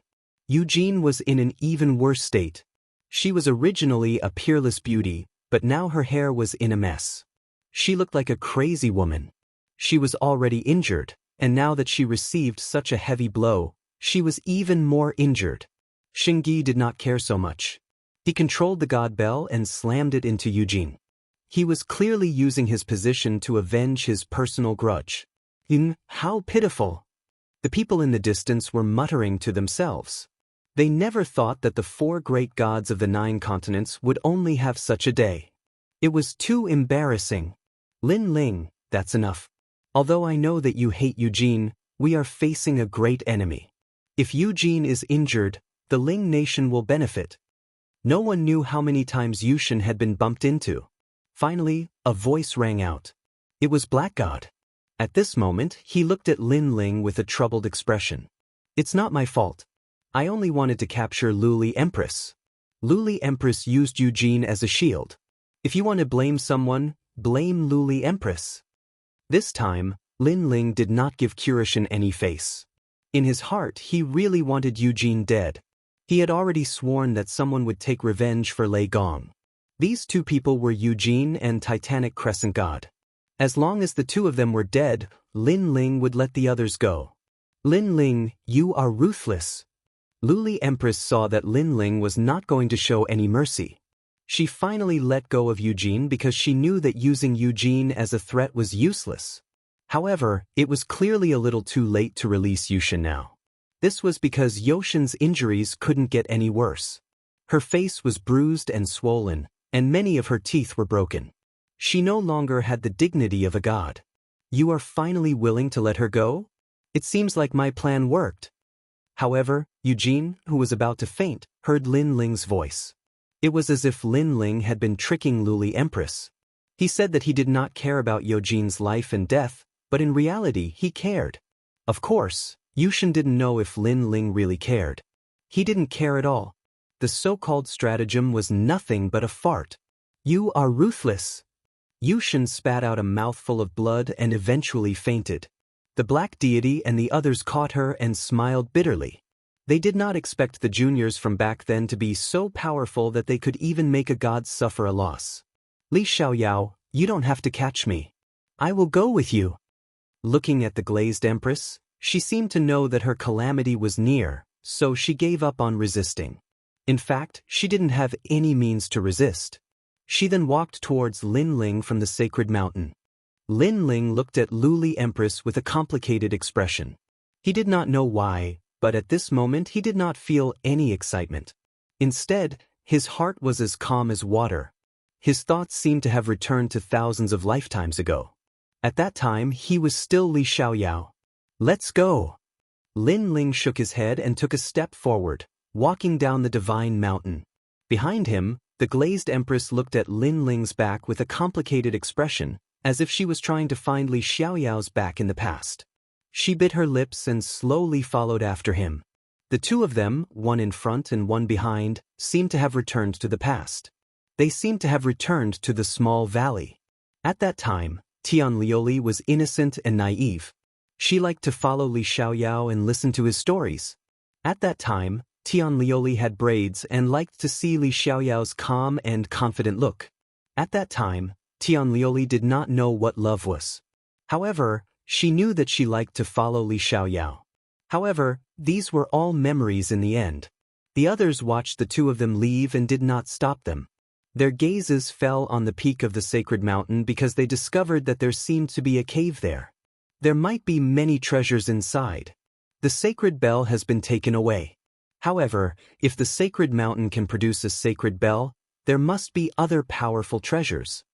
Eugene was in an even worse state. She was originally a peerless beauty, but now her hair was in a mess. She looked like a crazy woman. She was already injured, and now that she received such a heavy blow, she was even more injured. Xingyi did not care so much. He controlled the god bell and slammed it into Eugene. He was clearly using his position to avenge his personal grudge. How pitiful! The people in the distance were muttering to themselves. They never thought that the 4 great gods of the 9 continents would only have such a day. It was too embarrassing. Lin Ling, that's enough. Although I know that you hate Eugene, we are facing a great enemy. If Eugene is injured, the Ling nation will benefit. No one knew how many times Yushin had been bumped into. Finally, a voice rang out. It was Black God. At this moment, he looked at Lin Ling with a troubled expression. "It's not my fault. I only wanted to capture Luli Empress. Luli Empress used Eugene as a shield. If you want to blame someone, blame Luli Empress." This time, Lin Ling did not give Kurishin any face. In his heart, he really wanted Eugene dead. He had already sworn that someone would take revenge for Lei Gong. These 2 people were Eugene and Titanic Crescent God. As long as the 2 of them were dead, Lin Ling would let the others go. "Lin Ling, you are ruthless." Luli Empress saw that Lin Ling was not going to show any mercy. She finally let go of Eugene because she knew that using Eugene as a threat was useless. However, it was clearly a little too late to release Yushin now. This was because Yoshin's injuries couldn't get any worse. Her face was bruised and swollen, and many of her teeth were broken. She no longer had the dignity of a god. "You are finally willing to let her go? It seems like my plan worked." However, Eugene, who was about to faint, heard Lin Ling's voice. It was as if Lin Ling had been tricking Luli Empress. He said that he did not care about Eugene's life and death, but in reality he cared. Of course, Yushin didn't know if Lin Ling really cared. He didn't care at all. The so-called stratagem was nothing but a fart. "You are ruthless." Yushin spat out a mouthful of blood and eventually fainted. The black deity and the others caught her and smiled bitterly. They did not expect the juniors from back then to be so powerful that they could even make a god suffer a loss. "Li Xiaoyao, you don't have to catch me. I will go with you." Looking at the glazed empress, she seemed to know that her calamity was near, so she gave up on resisting. In fact, she didn't have any means to resist. She then walked towards Lin Ling from the sacred mountain. Lin Ling looked at Luli Empress with a complicated expression. He did not know why, but at this moment he did not feel any excitement. Instead, his heart was as calm as water. His thoughts seemed to have returned to thousands of lifetimes ago. At that time, he was still Li Xiaoyao. "Let's go." Lin Ling shook his head and took a step forward, walking down the divine mountain. Behind him, the glazed empress looked at Lin Ling's back with a complicated expression, as if she was trying to find Li Xiaoyao's back in the past. She bit her lips and slowly followed after him. The two of them, one in front and one behind, seemed to have returned to the past. They seemed to have returned to the small valley. At that time, Tian Liuli was innocent and naive. She liked to follow Li Xiaoyao and listen to his stories. At that time, Tian Liuli had braids and liked to see Li Xiaoyao's calm and confident look. At that time, Tian Liuli did not know what love was. However, she knew that she liked to follow Li Xiaoyao. However, these were all memories in the end. The others watched the two of them leave and did not stop them. Their gazes fell on the peak of the sacred mountain because they discovered that there seemed to be a cave there. There might be many treasures inside. The sacred bell has been taken away. However, if the sacred mountain can produce a sacred bell, there must be other powerful treasures.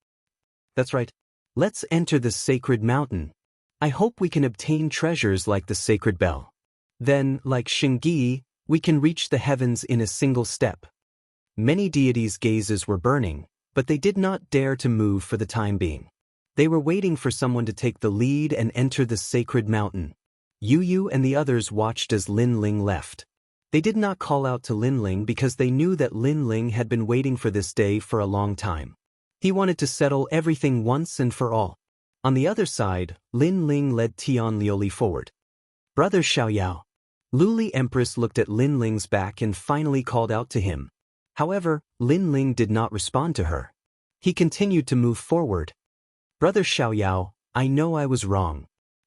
That's right. Let's enter the sacred mountain. I hope we can obtain treasures like the sacred bell. Then, like Xingyi, we can reach the heavens in a single step. Many deities' gazes were burning, but they did not dare to move for the time being. They were waiting for someone to take the lead and enter the sacred mountain. Yu Yu and the others watched as Lin Ling left. They did not call out to Lin Ling because they knew that Lin Ling had been waiting for this day for a long time. He wanted to settle everything once and for all. On the other side, Lin Ling led Tian Liuli forward. Brother Xiaoyao. Luli Empress looked at Lin Ling's back and finally called out to him. However, Lin Ling did not respond to her. He continued to move forward. Brother Xiaoyao, I know I was wrong.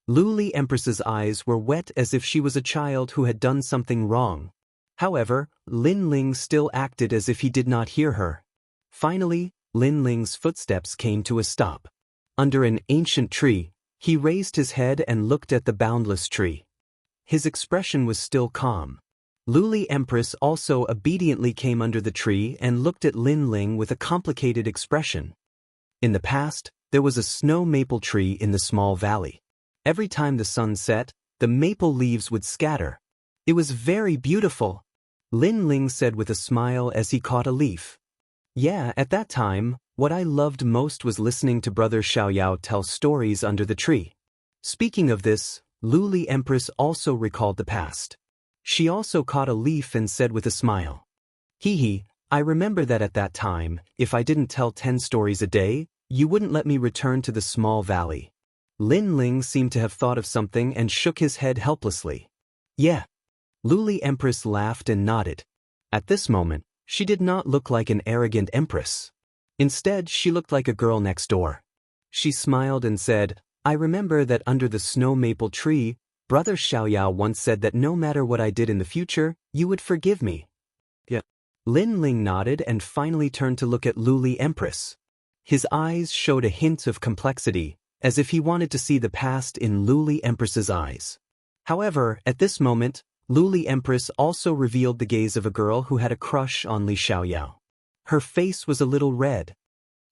Luli Empress's eyes were wet as if she was a child who had done something wrong. However, Lin Ling still acted as if he did not hear her. Finally, Lin Ling's footsteps came to a stop. Under an ancient tree, he raised his head and looked at the boundless tree. His expression was still calm. Luli Empress also obediently came under the tree and looked at Lin Ling with a complicated expression. In the past, there was a snow maple tree in the small valley. Every time the sun set, the maple leaves would scatter. It was very beautiful, Lin Ling said with a smile as he caught a leaf. Yeah, at that time, what I loved most was listening to Brother Xiaoyao tell stories under the tree. Speaking of this, Luli Empress also recalled the past. She also caught a leaf and said with a smile, Hee, I remember that at that time, if I didn't tell 10 stories a day, you wouldn't let me return to the small valley. Lin Ling seemed to have thought of something and shook his head helplessly. Yeah. Luli Empress laughed and nodded. At this moment, she did not look like an arrogant empress. Instead, she looked like a girl next door. She smiled and said, I remember that under the snow maple tree, Brother Xiaoyao once said that no matter what I did in the future, you would forgive me. Yeah. Lin Ling nodded and finally turned to look at Luli Empress. His eyes showed a hint of complexity, as if he wanted to see the past in Luli Empress's eyes. However, at this moment, Luli Empress also revealed the gaze of a girl who had a crush on Li Xiaoyao. Her face was a little red.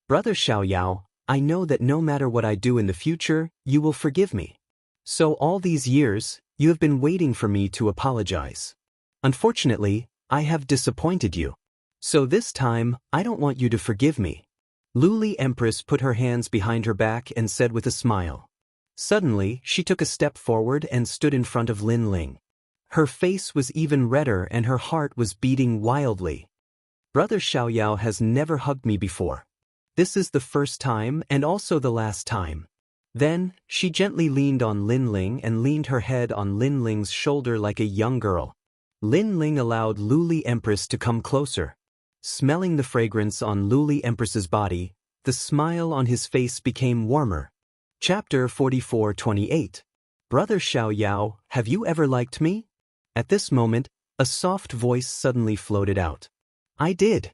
Brother Xiaoyao, I know that no matter what I do in the future, you will forgive me. So all these years, you have been waiting for me to apologize. Unfortunately, I have disappointed you. So this time, I don't want you to forgive me. Luli Empress put her hands behind her back and said with a smile. Suddenly, she took a step forward and stood in front of Lin Ling. Her face was even redder and her heart was beating wildly. Brother Xiaoyao has never hugged me before. This is the first time and also the last time. Then, she gently leaned on Lin Ling and leaned her head on Lin Ling's shoulder like a young girl. Lin Ling allowed Luli Empress to come closer. Smelling the fragrance on Luli Empress's body, the smile on his face became warmer. Chapter 44:28. Brother Xiaoyao, have you ever liked me? At this moment, a soft voice suddenly floated out. I did.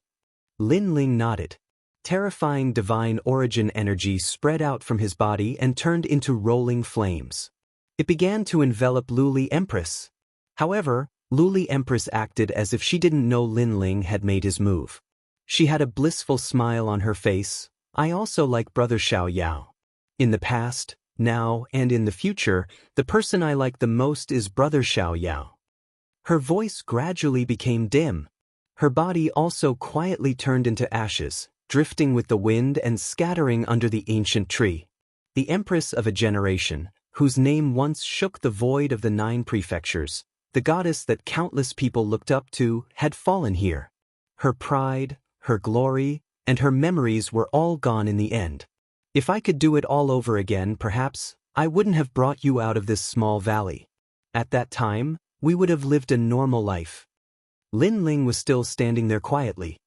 Lin Ling nodded. Terrifying divine origin energy spread out from his body and turned into rolling flames. It began to envelop Luli Empress. However, Luli Empress acted as if she didn't know Lin Ling had made his move. She had a blissful smile on her face. I also like Brother Xiaoyao. In the past, now, and in the future, the person I like the most is Brother Xiaoyao. Her voice gradually became dim. Her body also quietly turned into ashes, drifting with the wind and scattering under the ancient tree. The Empress of a generation, whose name once shook the void of the 9 prefectures, the goddess that countless people looked up to, had fallen here. Her pride, her glory, and her memories were all gone in the end. If I could do it all over again, perhaps, I wouldn't have brought you out of this small valley. At that time, we would have lived a normal life. Lin Ling was still standing there quietly.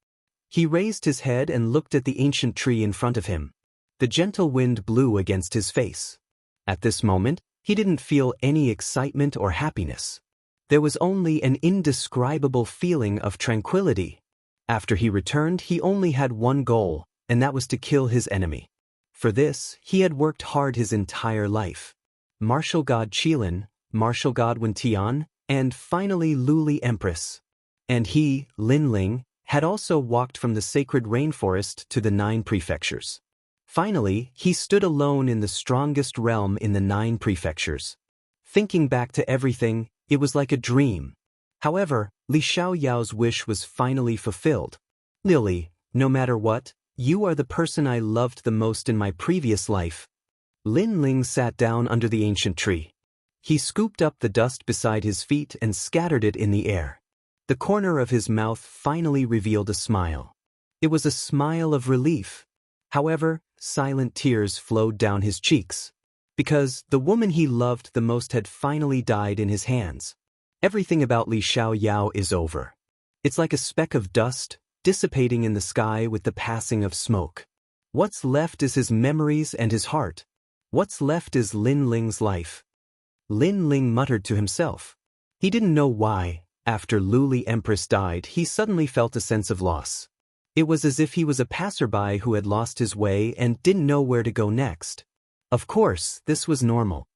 He raised his head and looked at the ancient tree in front of him. The gentle wind blew against his face. At this moment, he didn't feel any excitement or happiness. There was only an indescribable feeling of tranquility. After he returned, he only had one goal, and that was to kill his enemy. For this, he had worked hard his entire life. Martial god Qilin, martial god Wen Tian, and finally Luli Empress. And he, Lin Ling, had also walked from the sacred rainforest to the 9 prefectures. Finally, he stood alone in the strongest realm in the 9 prefectures. Thinking back to everything, it was like a dream. However, Li Xiaoyao's wish was finally fulfilled. Lily, no matter what, you are the person I loved the most in my previous life. Lin Ling sat down under the ancient tree. He scooped up the dust beside his feet and scattered it in the air. The corner of his mouth finally revealed a smile. It was a smile of relief. However, silent tears flowed down his cheeks. Because the woman he loved the most had finally died in his hands. Everything about Li Xiaoyao is over. It's like a speck of dust, dissipating in the sky with the passing of smoke. What's left is his memories and his heart. What's left is Lin Ling's life. Lin Ling muttered to himself. He didn't know why. After Luli Empress died, he suddenly felt a sense of loss. It was as if he was a passerby who had lost his way and didn't know where to go next. Of course, this was normal.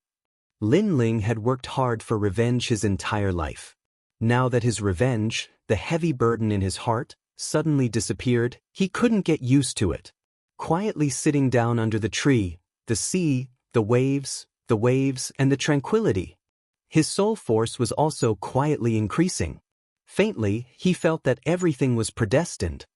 Lin Ling had worked hard for revenge his entire life. Now that his revenge, the heavy burden in his heart, suddenly disappeared, he couldn't get used to it. Quietly sitting down under the tree, the sea, the waves, and the tranquility. His soul force was also quietly increasing. Faintly, he felt that everything was predestined.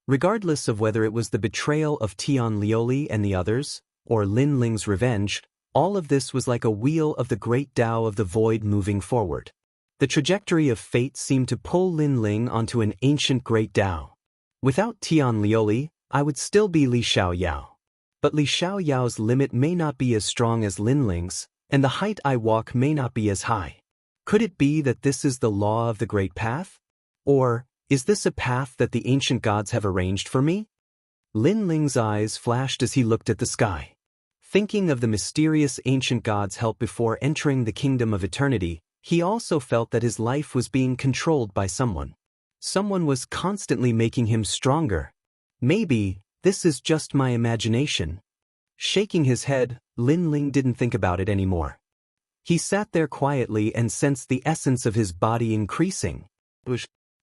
Regardless of whether it was the betrayal of Tian Lioli and the others, or Lin Ling's revenge, all of this was like a wheel of the great Tao of the void moving forward. The trajectory of fate seemed to pull Lin Ling onto an ancient great Tao. Without Tian Lioli, I would still be Li Xiaoyao. But Li Xiaoyao's limit may not be as strong as Lin Ling's, and the height I walk may not be as high. Could it be that this is the law of the great path? Or, is this a path that the ancient gods have arranged for me? Lin Ling's eyes flashed as he looked at the sky. Thinking of the mysterious ancient gods' help before entering the kingdom of eternity, he also felt that his life was being controlled by someone. Someone was constantly making him stronger. Maybe, this is just my imagination. Shaking his head, Lin Ling didn't think about it anymore. He sat there quietly and sensed the essence of his body increasing.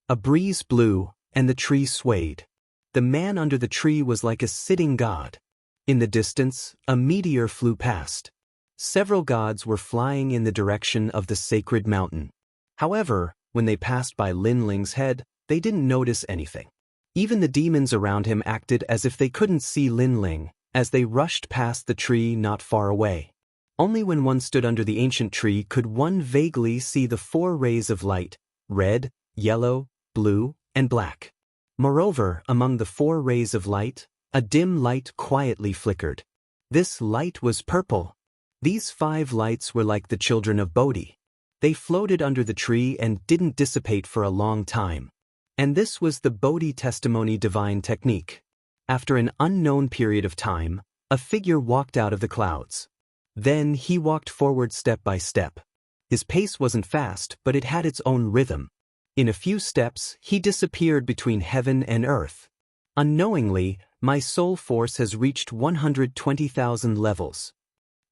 A breeze blew, and the tree swayed. The man under the tree was like a sitting god. In the distance, a meteor flew past. Several gods were flying in the direction of the sacred mountain. However, when they passed by Lin Ling's head, they didn't notice anything. Even the demons around him acted as if they couldn't see Lin Ling, as they rushed past the tree not far away. Only when one stood under the ancient tree could one vaguely see the 4 rays of light: red, yellow, blue, and black. Moreover, among the 4 rays of light, a dim light quietly flickered. This light was purple. These 5 lights were like the children of Bodhi. They floated under the tree and didn't dissipate for a long time. And this was the Bodhi testimony divine technique. After an unknown period of time, a figure walked out of the clouds. Then he walked forward step by step. His pace wasn't fast, but it had its own rhythm. In a few steps, he disappeared between heaven and earth. Unknowingly, my soul force has reached 120,000 levels.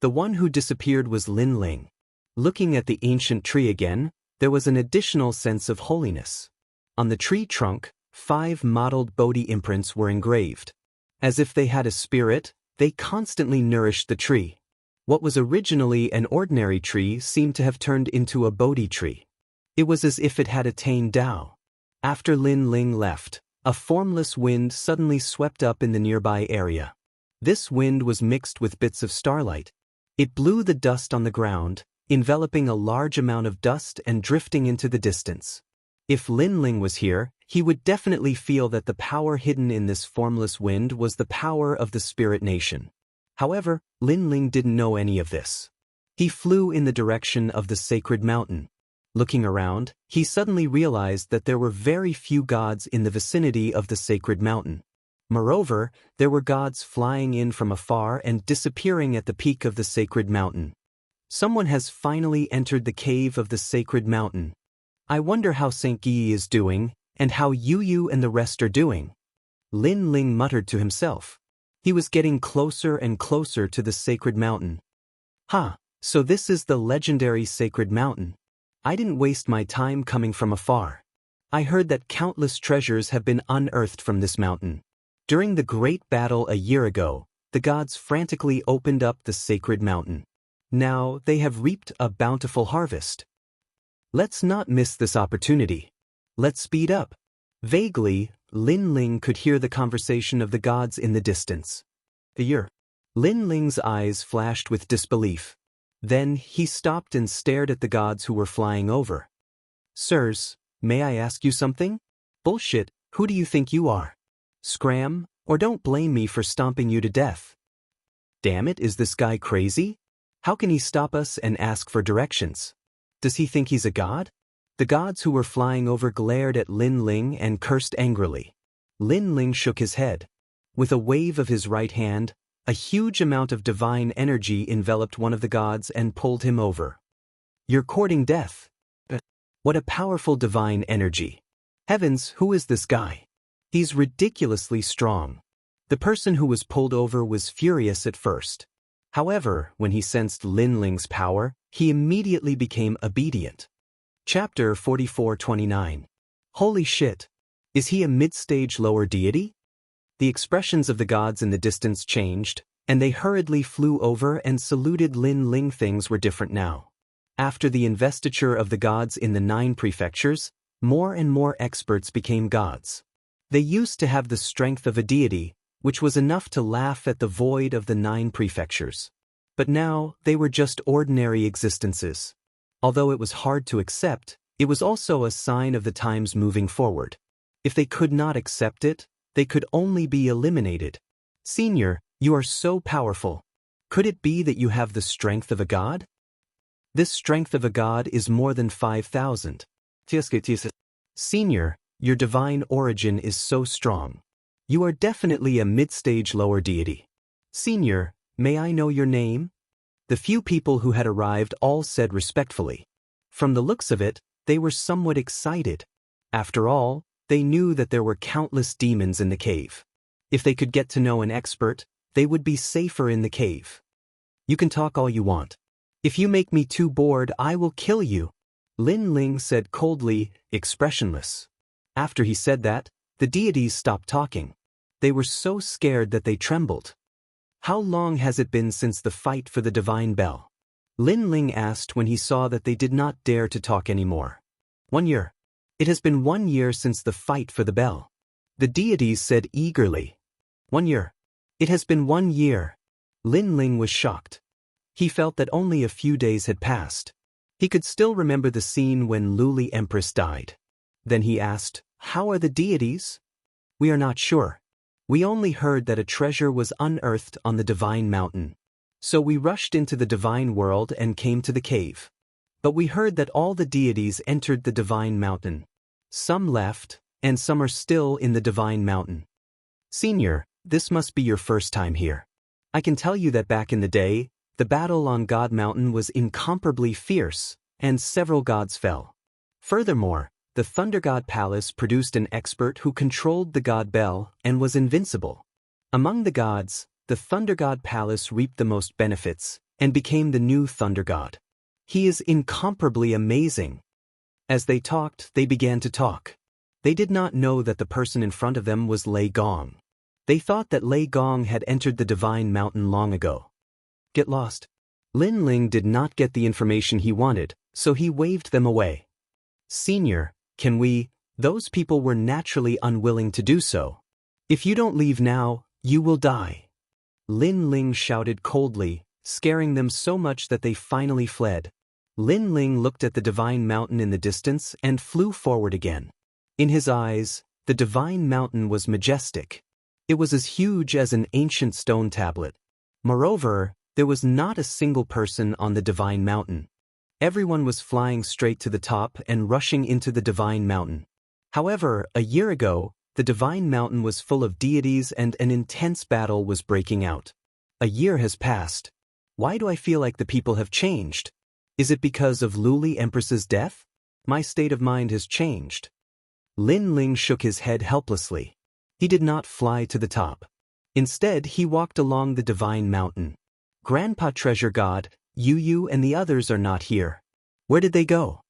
The one who disappeared was Lin Ling. Looking at the ancient tree again, there was an additional sense of holiness. On the tree trunk, 5 modeled Bodhi imprints were engraved. As if they had a spirit, they constantly nourished the tree. What was originally an ordinary tree seemed to have turned into a Bodhi tree. It was as if it had attained Tao. After Lin Ling left, a formless wind suddenly swept up in the nearby area. This wind was mixed with bits of starlight. It blew the dust on the ground, enveloping a large amount of dust and drifting into the distance. If Lin Ling was here, he would definitely feel that the power hidden in this formless wind was the power of the spirit nation. However, Lin Ling didn't know any of this. He flew in the direction of the sacred mountain. Looking around, he suddenly realized that there were very few gods in the vicinity of the sacred mountain. Moreover, there were gods flying in from afar and disappearing at the peak of the sacred mountain. Someone has finally entered the cave of the sacred mountain. I wonder how Xianxia is doing, and how Yu and the rest are doing. Lin Ling muttered to himself. He was getting closer and closer to the sacred mountain. So this is the legendary sacred mountain. I didn't waste my time coming from afar. I heard that countless treasures have been unearthed from this mountain. During the great battle a year ago, the gods frantically opened up the sacred mountain. Now they have reaped a bountiful harvest. Let's not miss this opportunity. Let's speed up. Vaguely, Lin Ling could hear the conversation of the gods in the distance. Lin Ling's eyes flashed with disbelief. Then he stopped and stared at the gods who were flying over. Sirs, may I ask you something? Bullshit, who do you think you are? Scram, or don't blame me for stomping you to death. Damn it, is this guy crazy? How can he stop us and ask for directions? Does he think he's a god? The gods who were flying over glared at Lin Ling and cursed angrily. Lin Ling shook his head. With a wave of his right hand, a huge amount of divine energy enveloped one of the gods and pulled him over. You're courting death. What a powerful divine energy. Heavens, who is this guy? He's ridiculously strong. The person who was pulled over was furious at first. However, when he sensed Lin Ling's power, he immediately became obedient. Chapter 44-29. Holy shit! Is he a mid-stage lower deity? The expressions of the gods in the distance changed, and they hurriedly flew over and saluted Lin Ling. Things were different now. After the investiture of the gods in the 9 prefectures, more and more experts became gods. They used to have the strength of a deity, which was enough to laugh at the void of the 9 prefectures. But now, they were just ordinary existences. Although it was hard to accept, it was also a sign of the times moving forward. If they could not accept it, they could only be eliminated. Senior, you are so powerful. Could it be that you have the strength of a god? This strength of a god is more than 5,000. Senior, your divine origin is so strong. You are definitely a mid-stage lower deity. Senior, may I know your name? The few people who had arrived all said respectfully. From the looks of it, they were somewhat excited. After all, they knew that there were countless demons in the cave. If they could get to know an expert, they would be safer in the cave. You can talk all you want. If you make me too bored, I will kill you, Lin Ling said coldly, expressionless. After he said that, the deities stopped talking. They were so scared that they trembled. How long has it been since the fight for the divine bell? Lin Ling asked when he saw that they did not dare to talk anymore. 1 year. It has been 1 year since the fight for the bell. The deities said eagerly. 1 year. It has been 1 year. Lin Ling was shocked. He felt that only a few days had passed. He could still remember the scene when Luli Empress died. Then he asked, how are the deities? We are not sure. We only heard that a treasure was unearthed on the divine mountain. So we rushed into the divine world and came to the cave. But we heard that all the deities entered the divine mountain. Some left, and some are still in the divine mountain. Senior, this must be your first time here. I can tell you that back in the day, the battle on God Mountain was incomparably fierce, and several gods fell. Furthermore, the Thunder God Palace produced an expert who controlled the God Bell and was invincible. Among the gods, the Thunder God Palace reaped the most benefits and became the new Thunder God. He is incomparably amazing. As they talked, they began to talk. They did not know that the person in front of them was Lei Gong. They thought that Lei Gong had entered the divine mountain long ago. Get lost. Lin Ling did not get the information he wanted, so he waved them away. Senior, can we? Those people were naturally unwilling to do so. If you don't leave now, you will die. Lin Ling shouted coldly, scaring them so much that they finally fled. Lin Ling looked at the divine mountain in the distance and flew forward again. In his eyes, the divine mountain was majestic. It was as huge as an ancient stone tablet. Moreover, there was not a single person on the divine mountain. Everyone was flying straight to the top and rushing into the divine mountain. However, a year ago, the divine mountain was full of deities and an intense battle was breaking out. A year has passed. Why do I feel like the people have changed? Is it because of Luli Empress's death? My state of mind has changed. Lin Ling shook his head helplessly. He did not fly to the top. Instead, he walked along the divine mountain. Grandpa Treasure God, Yu and the others are not here. Where did they go?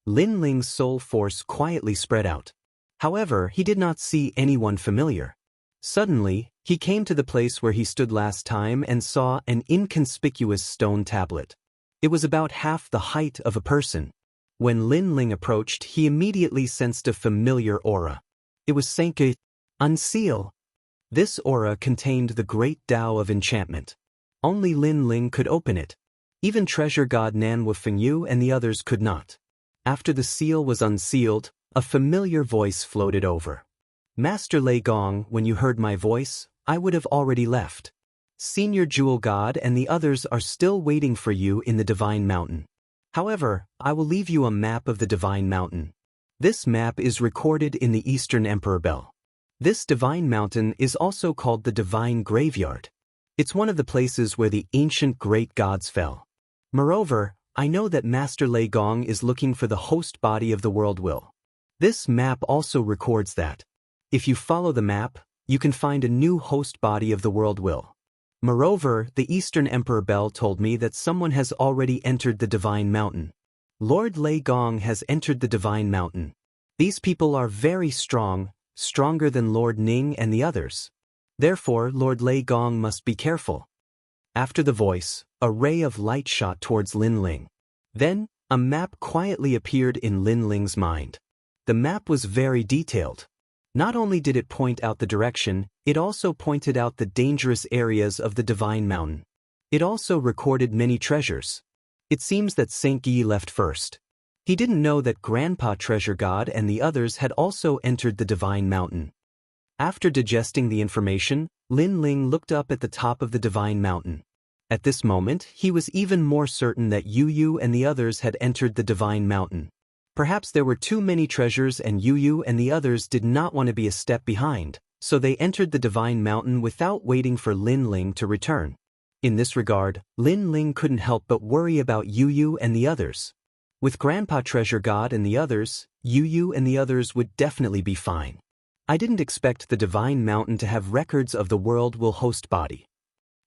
Lin Ling's soul force quietly spread out. However, he did not see anyone familiar. Suddenly, he came to the place where he stood last time and saw an inconspicuous stone tablet. It was about half the height of a person. When Lin Ling approached, he immediately sensed a familiar aura. It was Xianxia. Unseal. This aura contained the great Tao of enchantment. Only Lin Ling could open it. Even Treasure God Nanwu Fengyu and the others could not. After the seal was unsealed, a familiar voice floated over. Master Lei Gong, when you heard my voice, I would have already left. Senior Jewel God and the others are still waiting for you in the Divine Mountain. However, I will leave you a map of the Divine Mountain. This map is recorded in the Eastern Emperor Bell. This Divine Mountain is also called the Divine Graveyard. It's one of the places where the ancient great gods fell. Moreover, I know that Master Lei Gong is looking for the host body of the world will. This map also records that. If you follow the map, you can find a new host body of the world will. Moreover, the Eastern Emperor Bell told me that someone has already entered the Divine Mountain. Lord Lei Gong has entered the Divine Mountain. These people are very strong, stronger than Lord Ning and the others. Therefore, Lord Lei Gong must be careful. After the voice, a ray of light shot towards Lin Ling. Then, a map quietly appeared in Lin Ling's mind. The map was very detailed. Not only did it point out the direction, it also pointed out the dangerous areas of the Divine Mountain. It also recorded many treasures. It seems that Xianxia left first. He didn't know that Grandpa Treasure God and the others had also entered the Divine Mountain. After digesting the information, Lin Ling looked up at the top of the Divine Mountain. At this moment, he was even more certain that Yu and the others had entered the Divine Mountain. Perhaps there were too many treasures and Yu and the others did not want to be a step behind, so they entered the Divine Mountain without waiting for Lin Ling to return. In this regard, Lin Ling couldn't help but worry about Yu and the others. With Grandpa Treasure God and the others, Yu and the others would definitely be fine. I didn't expect the Divine Mountain to have records of the world will host body.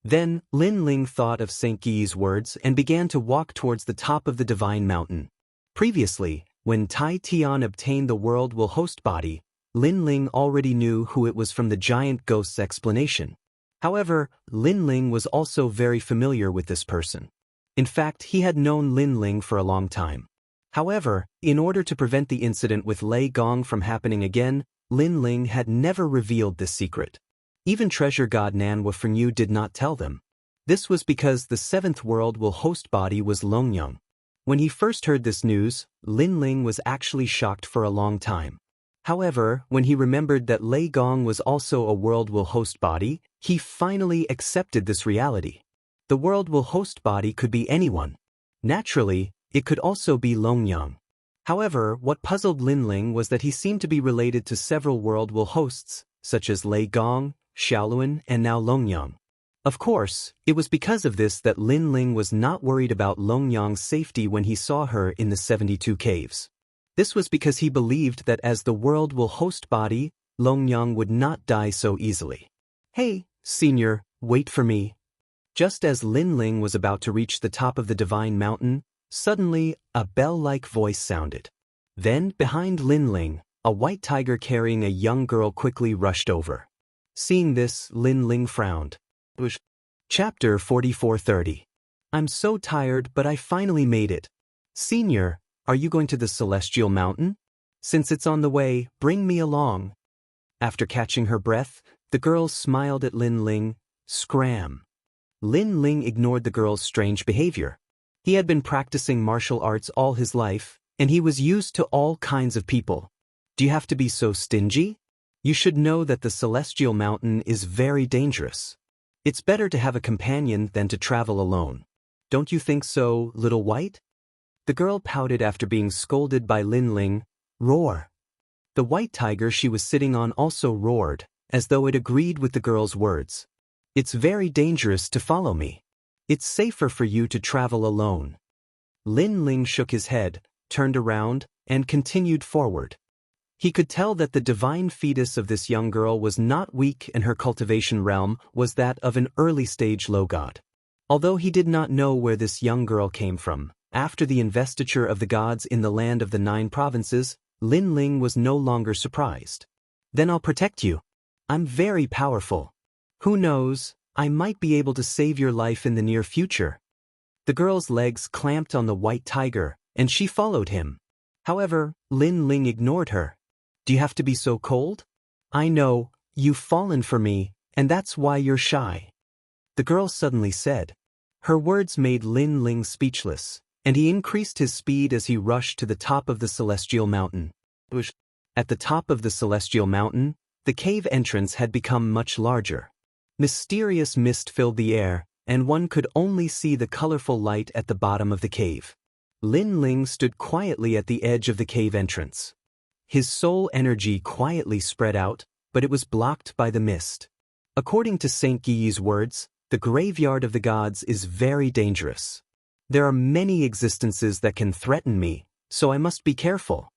Then, Lin Ling thought of Xianxia's words and began to walk towards the top of the Divine Mountain. Previously, when Tai Tian obtained the world will host body, Lin Ling already knew who it was from the giant ghost's explanation. However, Lin Ling was also very familiar with this person. In fact, he had known Lin Ling for a long time. However, in order to prevent the incident with Lei Gong from happening again, Lin Ling had never revealed this secret. Even Treasure God Nanwu Fengyu did not tell them. This was because the seventh world will host body was Longyang. When he first heard this news, Lin Ling was actually shocked for a long time. However, when he remembered that Lei Gong was also a world will host body, he finally accepted this reality. The world will host body could be anyone. Naturally, it could also be Longyang. However, what puzzled Lin Ling was that he seemed to be related to several world will hosts, such as Lei Gong, Xiaoluan, and now Longyang. Of course, it was because of this that Lin Ling was not worried about Longyang's safety when he saw her in the 72 caves. This was because he believed that as the world will host body, Longyang would not die so easily. Hey, Senior, wait for me. Just as Lin Ling was about to reach the top of the Divine Mountain, suddenly, a bell-like voice sounded. Then, behind Lin Ling, a white tiger carrying a young girl quickly rushed over. Seeing this, Lin Ling frowned. Chapter 44:30. I'm so tired, but I finally made it. Senior, are you going to the Celestial Mountain? Since it's on the way, bring me along. After catching her breath, the girl smiled at Lin Ling. Scram. Lin Ling ignored the girl's strange behavior. He had been practicing martial arts all his life, and he was used to all kinds of people. Do you have to be so stingy? You should know that the Celestial Mountain is very dangerous. It's better to have a companion than to travel alone. Don't you think so, little white? The girl pouted after being scolded by Lin Ling. Roar. The white tiger she was sitting on also roared, as though it agreed with the girl's words. It's very dangerous to follow me. It's safer for you to travel alone. Lin Ling shook his head, turned around, and continued forward. He could tell that the divine fetus of this young girl was not weak, and her cultivation realm was that of an early-stage low god. Although he did not know where this young girl came from, after the investiture of the gods in the land of the 9 provinces, Lin Ling was no longer surprised. Then I'll protect you. I'm very powerful. Who knows, I might be able to save your life in the near future. The girl's legs clamped on the white tiger, and she followed him. However, Lin Ling ignored her. Do you have to be so cold? I know, you've fallen for me, and that's why you're shy. The girl suddenly said. Her words made Lin Ling speechless, and he increased his speed as he rushed to the top of the Celestial Mountain. At the top of the Celestial Mountain, the cave entrance had become much larger. Mysterious mist filled the air, and one could only see the colorful light at the bottom of the cave. Lin Ling stood quietly at the edge of the cave entrance. His soul energy quietly spread out, but it was blocked by the mist. According to Saint Guyi's words, the graveyard of the gods is very dangerous. There are many existences that can threaten me, so I must be careful.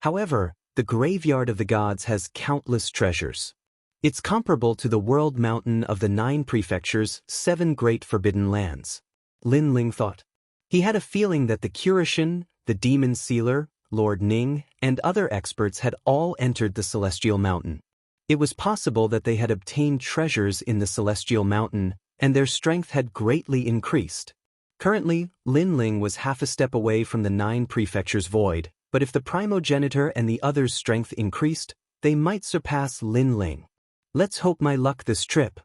However, the graveyard of the gods has countless treasures. It's comparable to the world mountain of the 9 prefectures, 7 great forbidden lands. Lin Ling thought. He had a feeling that the Curishan, the demon sealer, Lord Ning, and other experts had all entered the Celestial Mountain. It was possible that they had obtained treasures in the Celestial Mountain, and their strength had greatly increased. Currently, Lin Ling was half a step away from the 9 prefectures void, but if the primogenitor and the others' strength increased, they might surpass Lin Ling. Let's hope my luck this trip.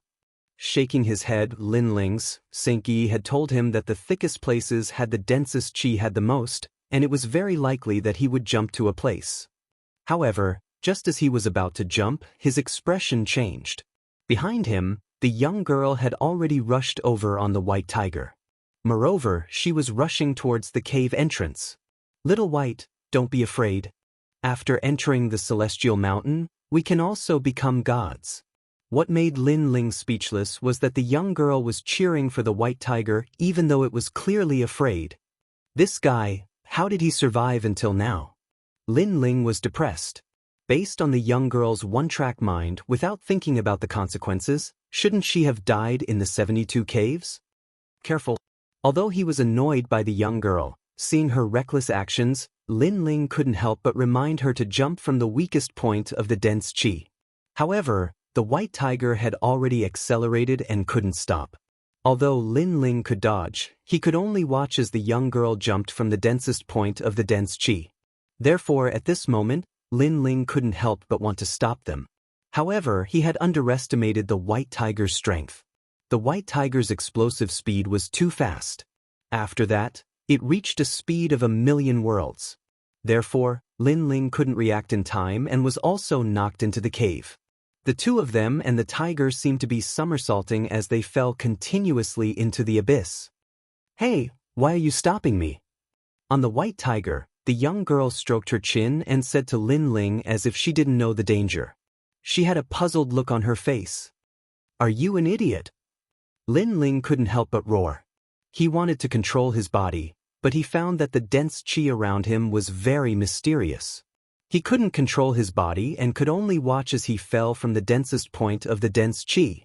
Shaking his head, Lin Ling's, Saint Guyi had told him that the thickest places had the densest qi had the most, and it was very likely that he would jump to a place. However, just as he was about to jump, his expression changed. Behind him, the young girl had already rushed over on the white tiger. Moreover, she was rushing towards the cave entrance. Little white, don't be afraid. After entering the Celestial Mountain, we can also become gods. What made Lin Ling speechless was that the young girl was cheering for the white tiger even though it was clearly afraid. This guy, how did he survive until now? Lin Ling was depressed. Based on the young girl's one-track mind, without thinking about the consequences, shouldn't she have died in the 72 caves? Careful. Although he was annoyed by the young girl, seeing her reckless actions, Lin Ling couldn't help but remind her to jump from the weakest point of the dense qi. However, the white tiger had already accelerated and couldn't stop. Although Lin Ling could dodge, he could only watch as the young girl jumped from the densest point of the dense qi. Therefore, at this moment, Lin Ling couldn't help but want to stop them. However, he had underestimated the white tiger's strength. The white tiger's explosive speed was too fast. After that, it reached a speed of 1,000,000 worlds. Therefore, Lin Ling couldn't react in time and was also knocked into the cave. The two of them and the tiger seemed to be somersaulting as they fell continuously into the abyss. Hey, why are you stopping me? On the white tiger, the young girl stroked her chin and said to Lin Ling as if she didn't know the danger. She had a puzzled look on her face. Are you an idiot? Lin Ling couldn't help but roar. He wanted to control his body, but he found that the dense qi around him was very mysterious. He couldn't control his body and could only watch as he fell from the densest point of the dense qi.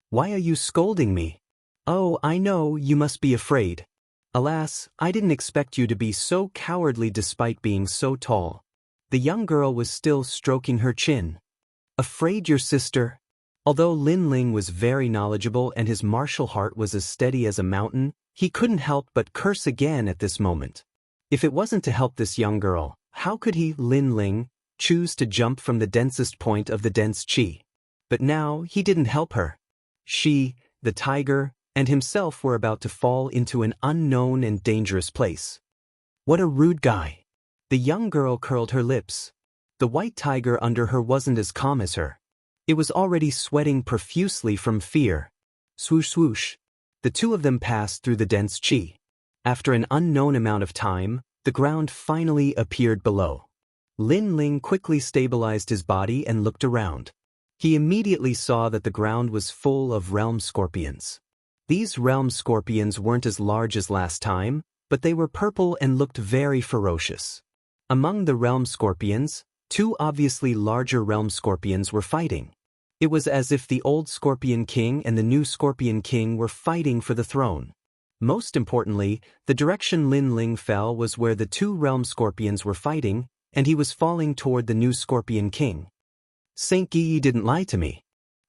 Why are you scolding me? Oh, I know, you must be afraid. Alas, I didn't expect you to be so cowardly despite being so tall. The young girl was still stroking her chin. Afraid your sister? Although Lin Ling was very knowledgeable and his martial heart was as steady as a mountain, he couldn't help but curse again at this moment. If it wasn't to help this young girl, how could he, Lin Ling, choose to jump from the densest point of the dense qi? But now he didn't help her. She, the tiger, and himself were about to fall into an unknown and dangerous place. What a rude guy. The young girl curled her lips. The white tiger under her wasn't as calm as her. It was already sweating profusely from fear. Swoosh swoosh. The two of them passed through the dense qi. After an unknown amount of time, the ground finally appeared below. Lin Ling quickly stabilized his body and looked around. He immediately saw that the ground was full of realm scorpions. These realm scorpions weren't as large as last time, but they were purple and looked very ferocious. Among the realm scorpions, two obviously larger realm scorpions were fighting. It was as if the old Scorpion King and the new Scorpion King were fighting for the throne. Most importantly, the direction Lin Ling fell was where the two realm scorpions were fighting, and he was falling toward the new Scorpion King. Saint Guyi didn't lie to me.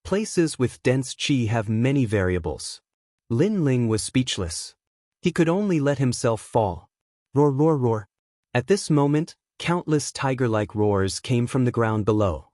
Places with dense qi have many variables. Lin Ling was speechless. He could only let himself fall. Roar, roar, roar. At this moment, countless tiger-like roars came from the ground below.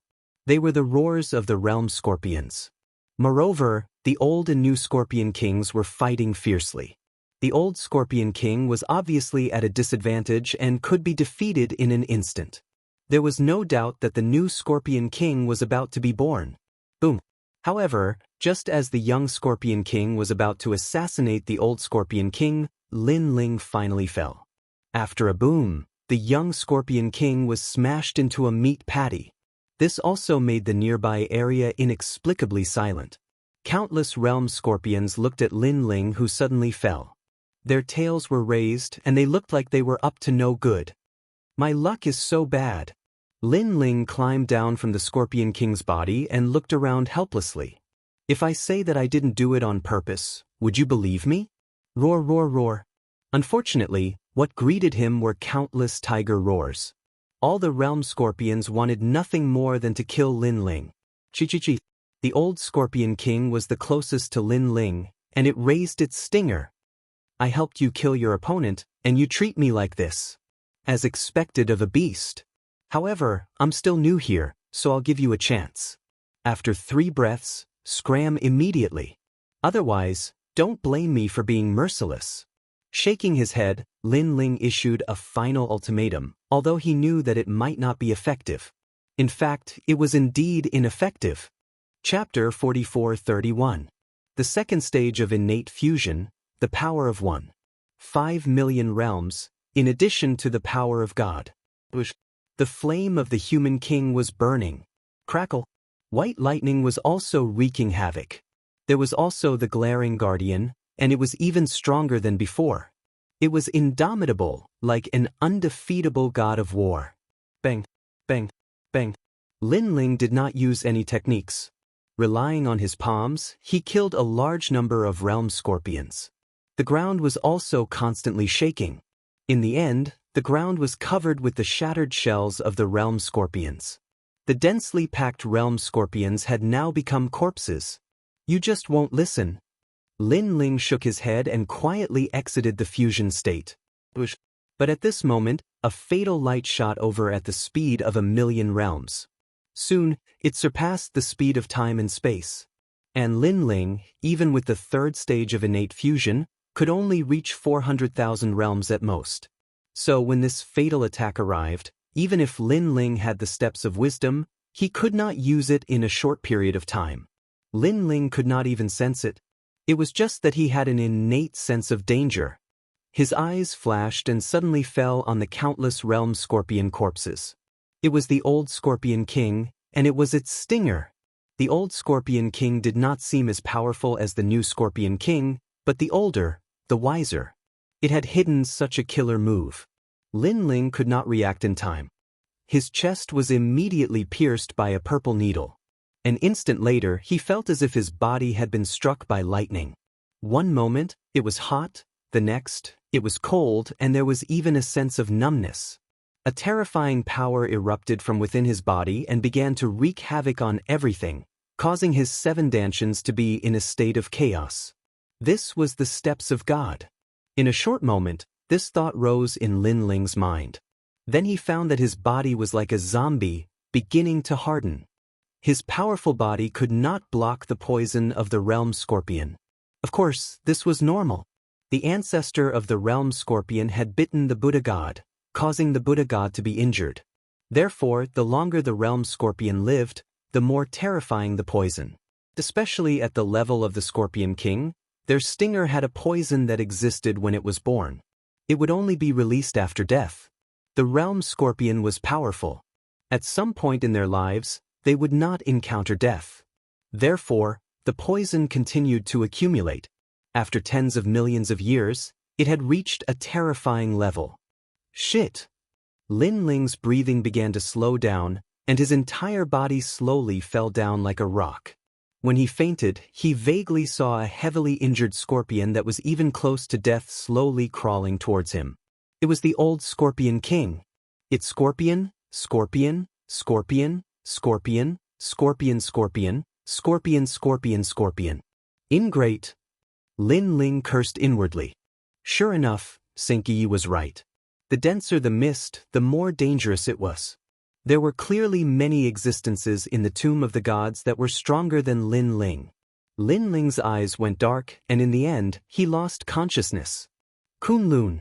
They were the roars of the realm scorpions. Moreover, the old and new Scorpion Kings were fighting fiercely. The old Scorpion King was obviously at a disadvantage and could be defeated in an instant. There was no doubt that the new Scorpion King was about to be born. Boom. However, just as the young Scorpion King was about to assassinate the old Scorpion King, Lin Ling finally fell. After a boom, the young Scorpion King was smashed into a meat patty. This also made the nearby area inexplicably silent. Countless realm scorpions looked at Lin Ling, who suddenly fell. Their tails were raised and they looked like they were up to no good. My luck is so bad. Lin Ling climbed down from the Scorpion King's body and looked around helplessly. If I say that I didn't do it on purpose, would you believe me? Roar, roar, roar. Unfortunately, what greeted him were countless tiger roars. All the realm scorpions wanted nothing more than to kill Lin Ling. Chi. The old Scorpion King was the closest to Lin Ling, and it raised its stinger. I helped you kill your opponent, and you treat me like this. As expected of a beast. However, I'm still new here, so I'll give you a chance. After 3 breaths, scram immediately. Otherwise, don't blame me for being merciless. Shaking his head, Lin Ling issued a final ultimatum, although he knew that it might not be effective. In fact, it was indeed ineffective. Chapter 44:31. The second stage of innate fusion, the power of 1.5 million realms, in addition to the power of God. The flame of the human king was burning. Crackle. White lightning was also wreaking havoc. There was also the glaring guardian, and it was even stronger than before. It was indomitable, like an undefeatable god of war. Bang, bang, bang. Lin Ling did not use any techniques. Relying on his palms, he killed a large number of realm scorpions. The ground was also constantly shaking. In the end, the ground was covered with the shattered shells of the realm scorpions. The densely packed realm scorpions had now become corpses. You just won't listen. Lin Ling shook his head and quietly exited the fusion state. But at this moment, a fatal light shot over at the speed of 1,000,000 realms. Soon, it surpassed the speed of time and space. And Lin Ling, even with the third stage of innate fusion, could only reach 400,000 realms at most. So when this fatal attack arrived, even if Lin Ling had the steps of wisdom, he could not use it in a short period of time. Lin Ling could not even sense it. It was just that he had an innate sense of danger. His eyes flashed and suddenly fell on the countless realm scorpion corpses. It was the old Scorpion King, and it was its stinger. The old Scorpion King did not seem as powerful as the new Scorpion King, but the older, the wiser. It had hidden such a killer move. Lin Ling could not react in time. His chest was immediately pierced by a purple needle. An instant later, he felt as if his body had been struck by lightning. One moment, it was hot, the next, it was cold, and there was even a sense of numbness. A terrifying power erupted from within his body and began to wreak havoc on everything, causing his 7 dantians to be in a state of chaos. This was the steps of God. In a short moment, this thought rose in Lin Ling's mind. Then he found that his body was like a zombie, beginning to harden. His powerful body could not block the poison of the realm scorpion. Of course, this was normal. The ancestor of the realm scorpion had bitten the Buddha god, causing the Buddha god to be injured. Therefore, the longer the realm scorpion lived, the more terrifying the poison. Especially at the level of the Scorpion King, their stinger had a poison that existed when it was born. It would only be released after death. The realm scorpion was powerful. At some point in their lives, they would not encounter death. Therefore, the poison continued to accumulate. After tens of millions of years, it had reached a terrifying level. Shit! Lin Ling's breathing began to slow down, and his entire body slowly fell down like a rock. When he fainted, he vaguely saw a heavily injured scorpion that was even close to death slowly crawling towards him. It was the old Scorpion King. It's Scorpion, Scorpion, Scorpion, Scorpion, Scorpion, Scorpion, Scorpion, Scorpion, Scorpion. Ingrate! Lin Ling cursed inwardly. Sure enough, Xianxia was right. The denser the mist, the more dangerous it was. There were clearly many existences in the tomb of the gods that were stronger than Lin Ling. Lin Ling's eyes went dark, and in the end, he lost consciousness. Kunlun.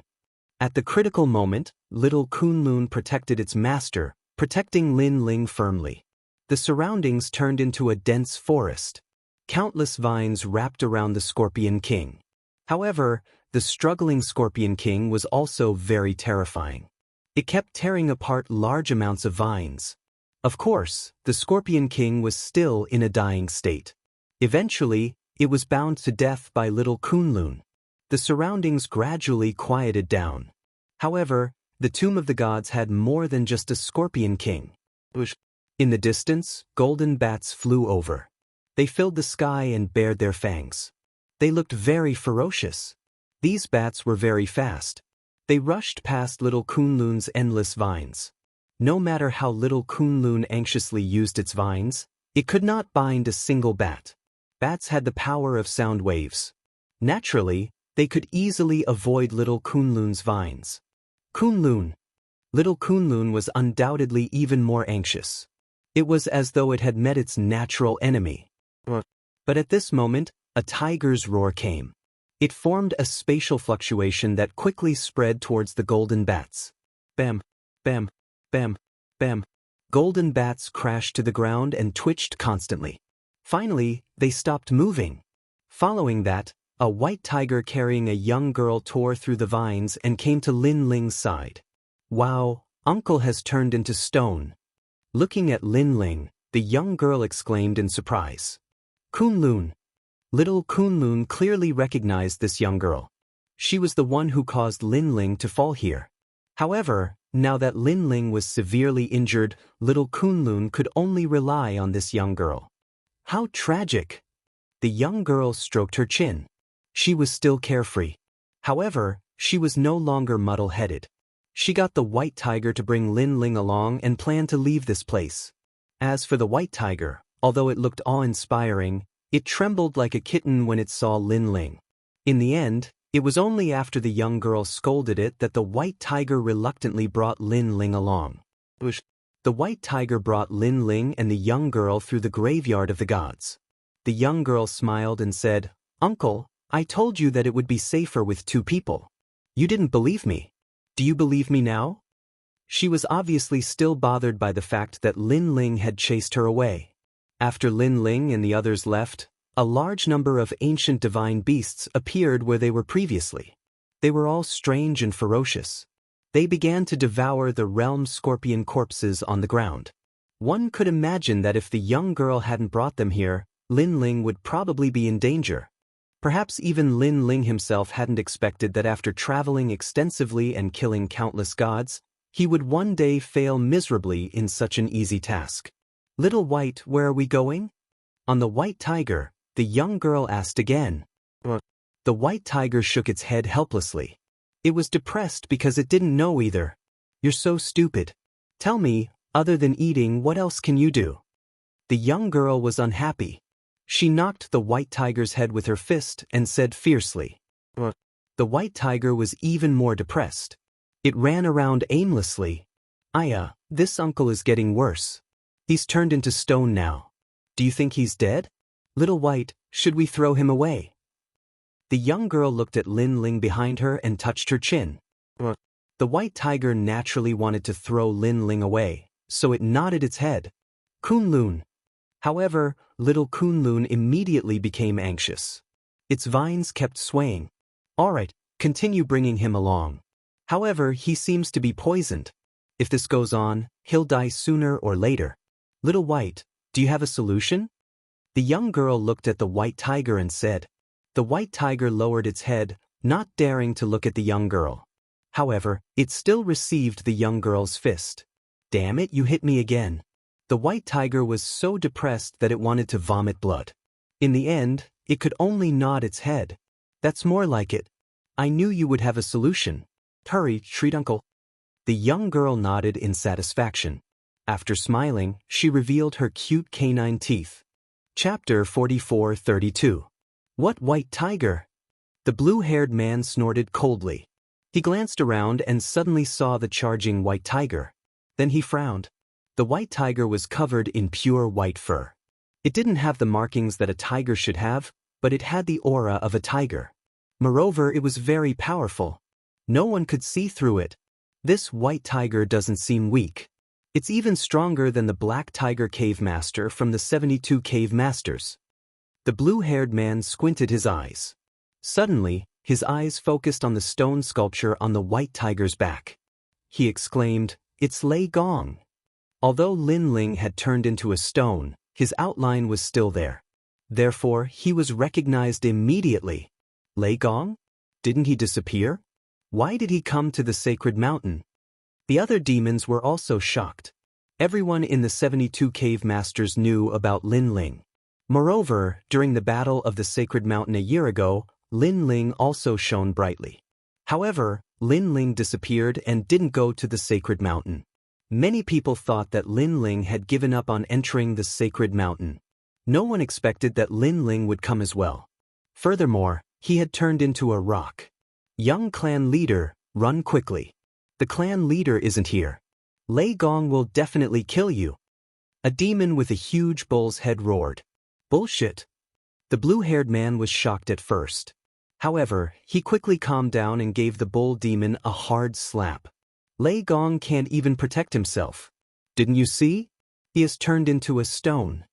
At the critical moment, little Kunlun protected its master, protecting Lin Ling firmly. The surroundings turned into a dense forest. Countless vines wrapped around the Scorpion King. However, the struggling Scorpion King was also very terrifying. It kept tearing apart large amounts of vines. Of course, the Scorpion King was still in a dying state. Eventually, it was bound to death by little Kunlun. The surroundings gradually quieted down. However, the tomb of the gods had more than just a Scorpion King. In the distance, golden bats flew over. They filled the sky and bared their fangs. They looked very ferocious. These bats were very fast. They rushed past little Kunlun's endless vines. No matter how little Kunlun anxiously used its vines, it could not bind a single bat. Bats had the power of sound waves. Naturally, they could easily avoid little Kunlun's vines. Kunlun. Little Kunlun was undoubtedly even more anxious. It was as though it had met its natural enemy. But at this moment, a tiger's roar came. It formed a spatial fluctuation that quickly spread towards the golden bats. Bam, bam, bam, bam. Golden bats crashed to the ground and twitched constantly. Finally, they stopped moving. Following that, a white tiger carrying a young girl tore through the vines and came to Lin Ling's side. Wow, Uncle has turned into stone. Looking at Lin Ling, the young girl exclaimed in surprise. Kunlun. Little Kunlun clearly recognized this young girl. She was the one who caused Lin Ling to fall here. However, now that Lin Ling was severely injured, little Kunlun could only rely on this young girl. How tragic! The young girl stroked her chin. She was still carefree. However, she was no longer muddle-headed. She got the white tiger to bring Lin Ling along and planned to leave this place. As for the white tiger, although it looked awe-inspiring, it trembled like a kitten when it saw Lin Ling. In the end, it was only after the young girl scolded it that the white tiger reluctantly brought Lin Ling along. The white tiger brought Lin Ling and the young girl through the graveyard of the gods. The young girl smiled and said, "Uncle, I told you that it would be safer with two people. You didn't believe me. Do you believe me now?" She was obviously still bothered by the fact that Lin Ling had chased her away. After Lin Ling and the others left, a large number of ancient divine beasts appeared where they were previously. They were all strange and ferocious. They began to devour the realm scorpion corpses on the ground. One could imagine that if the young girl hadn't brought them here, Lin Ling would probably be in danger. Perhaps even Lin Ling himself hadn't expected that after traveling extensively and killing countless gods, he would one day fail miserably in such an easy task. "Little White, where are we going?" On the white tiger, the young girl asked again. The white tiger shook its head helplessly. It was depressed because it didn't know either. "You're so stupid. Tell me, other than eating, what else can you do?" The young girl was unhappy. She knocked the white tiger's head with her fist and said fiercely. The white tiger was even more depressed. It ran around aimlessly. "Aya, this uncle is getting worse. He's turned into stone now. Do you think he's dead? Little White, should we throw him away?" The young girl looked at Lin Ling behind her and touched her chin. The white tiger naturally wanted to throw Lin Ling away, so it nodded its head. Kunlun. However, little Kunlun immediately became anxious. Its vines kept swaying. All right, continue bringing him along. However, he seems to be poisoned. If this goes on, he'll die sooner or later. Little White, do you have a solution? The young girl looked at the white tiger and said. The white tiger lowered its head, not daring to look at the young girl. However, it still received the young girl's fist. Damn it, you hit me again. The white tiger was so depressed that it wanted to vomit blood. In the end, it could only nod its head. That's more like it. I knew you would have a solution. Hurry, treat uncle. The young girl nodded in satisfaction. After smiling, she revealed her cute canine teeth. Chapter 44-32. What white tiger? The blue-haired man snorted coldly. He glanced around and suddenly saw the charging white tiger. Then he frowned. The white tiger was covered in pure white fur. It didn't have the markings that a tiger should have, but it had the aura of a tiger. Moreover, it was very powerful. No one could see through it. This white tiger doesn't seem weak. It's even stronger than the black tiger cave master from the 72 cave masters. The blue-haired man squinted his eyes. Suddenly, his eyes focused on the stone sculpture on the white tiger's back. He exclaimed, "It's Lei Gong." Although Lin Ling had turned into a stone, his outline was still there. Therefore, he was recognized immediately. Lei Gong? Didn't he disappear? Why did he come to the sacred mountain? The other demons were also shocked. Everyone in the 72 cave masters knew about Lin Ling. Moreover, during the battle of the sacred mountain a year ago, Lin Ling also shone brightly. However, Lin Ling disappeared and didn't go to the sacred mountain. Many people thought that Lin Ling had given up on entering the sacred mountain. No one expected that Lin Ling would come as well. Furthermore, he had turned into a rock. Young clan leader, run quickly. The clan leader isn't here. Lei Gong will definitely kill you. A demon with a huge bull's head roared. Bullshit. The blue-haired man was shocked at first. However, he quickly calmed down and gave the bull demon a hard slap. Lei Gong can't even protect himself. Didn't you see? He has turned into a stone.